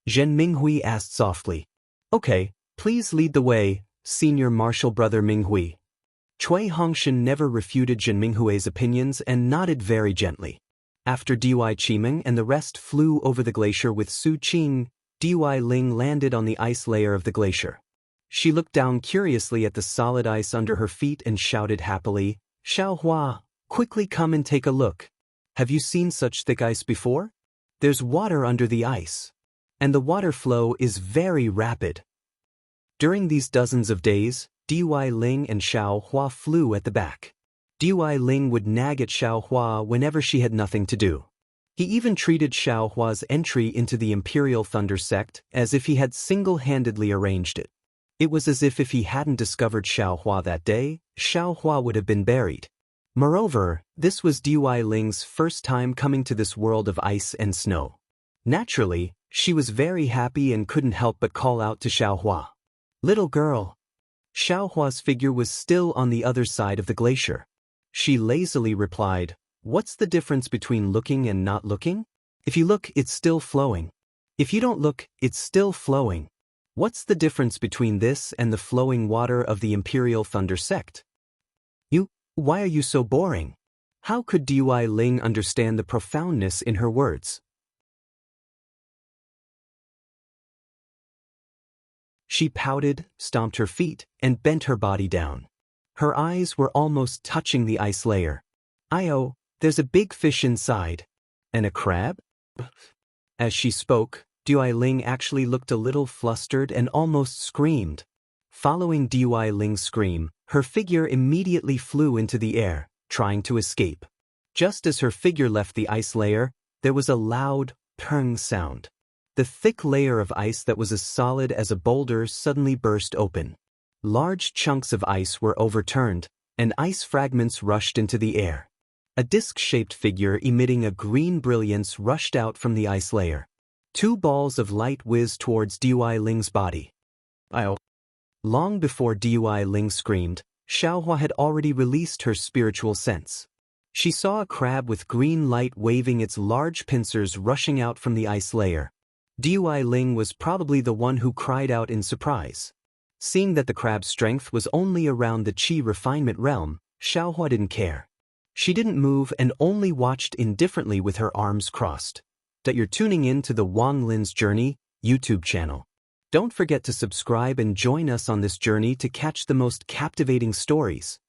Zhen Minghui asked softly. Okay, please lead the way, Senior Martial Brother Minghui. Cui Hongshan never refuted Zhen Minghui's opinions and nodded very gently. After Dui Qimeng and the rest flew over the glacier with Su Qing, Dui Ling landed on the ice layer of the glacier. She looked down curiously at the solid ice under her feet and shouted happily, Xiao Hua, quickly come and take a look. Have you seen such thick ice before? There's water under the ice. And the water flow is very rapid. During these dozens of days, Dui Ling and Xiao Hua flew at the back. Dui Ling would nag at Xiao Hua whenever she had nothing to do. He even treated Xiao Hua's entry into the Imperial Thunder Sect as if he had single-handedly arranged it. It was as if he hadn't discovered Xiao Hua that day, Xiao Hua would have been buried. Moreover, this was Dui Ling's first time coming to this world of ice and snow. Naturally, she was very happy and couldn't help but call out to Xiao Hua. Little girl. Xiao Hua's figure was still on the other side of the glacier. She lazily replied, What's the difference between looking and not looking? If you look, it's still flowing. If you don't look, it's still flowing. What's the difference between this and the flowing water of the Imperial Thunder Sect? Why are you so boring? How could Dui Ling understand the profoundness in her words? She pouted, stomped her feet, and bent her body down. Her eyes were almost touching the ice layer. "Io, there's a big fish inside." "And a crab?" As she spoke, Dui Ling actually looked a little flustered and almost screamed. Following Dui Ling's scream, her figure immediately flew into the air, trying to escape. Just as her figure left the ice layer, there was a loud, purring sound. The thick layer of ice that was as solid as a boulder suddenly burst open. Large chunks of ice were overturned, and ice fragments rushed into the air. A disc-shaped figure emitting a green brilliance rushed out from the ice layer. 2 balls of light whizzed towards Dui Ling's body. Long before Dui Ling screamed, Xiaohua had already released her spiritual sense. She saw a crab with green light waving its large pincers rushing out from the ice layer. Dui Ling was probably the one who cried out in surprise. Seeing that the crab's strength was only around the Qi refinement realm, Xiaohua didn't care. She didn't move and only watched indifferently with her arms crossed. That you're tuning in to the Wang Lin's Journey YouTube channel. Don't forget to subscribe and join us on this journey to catch the most captivating stories.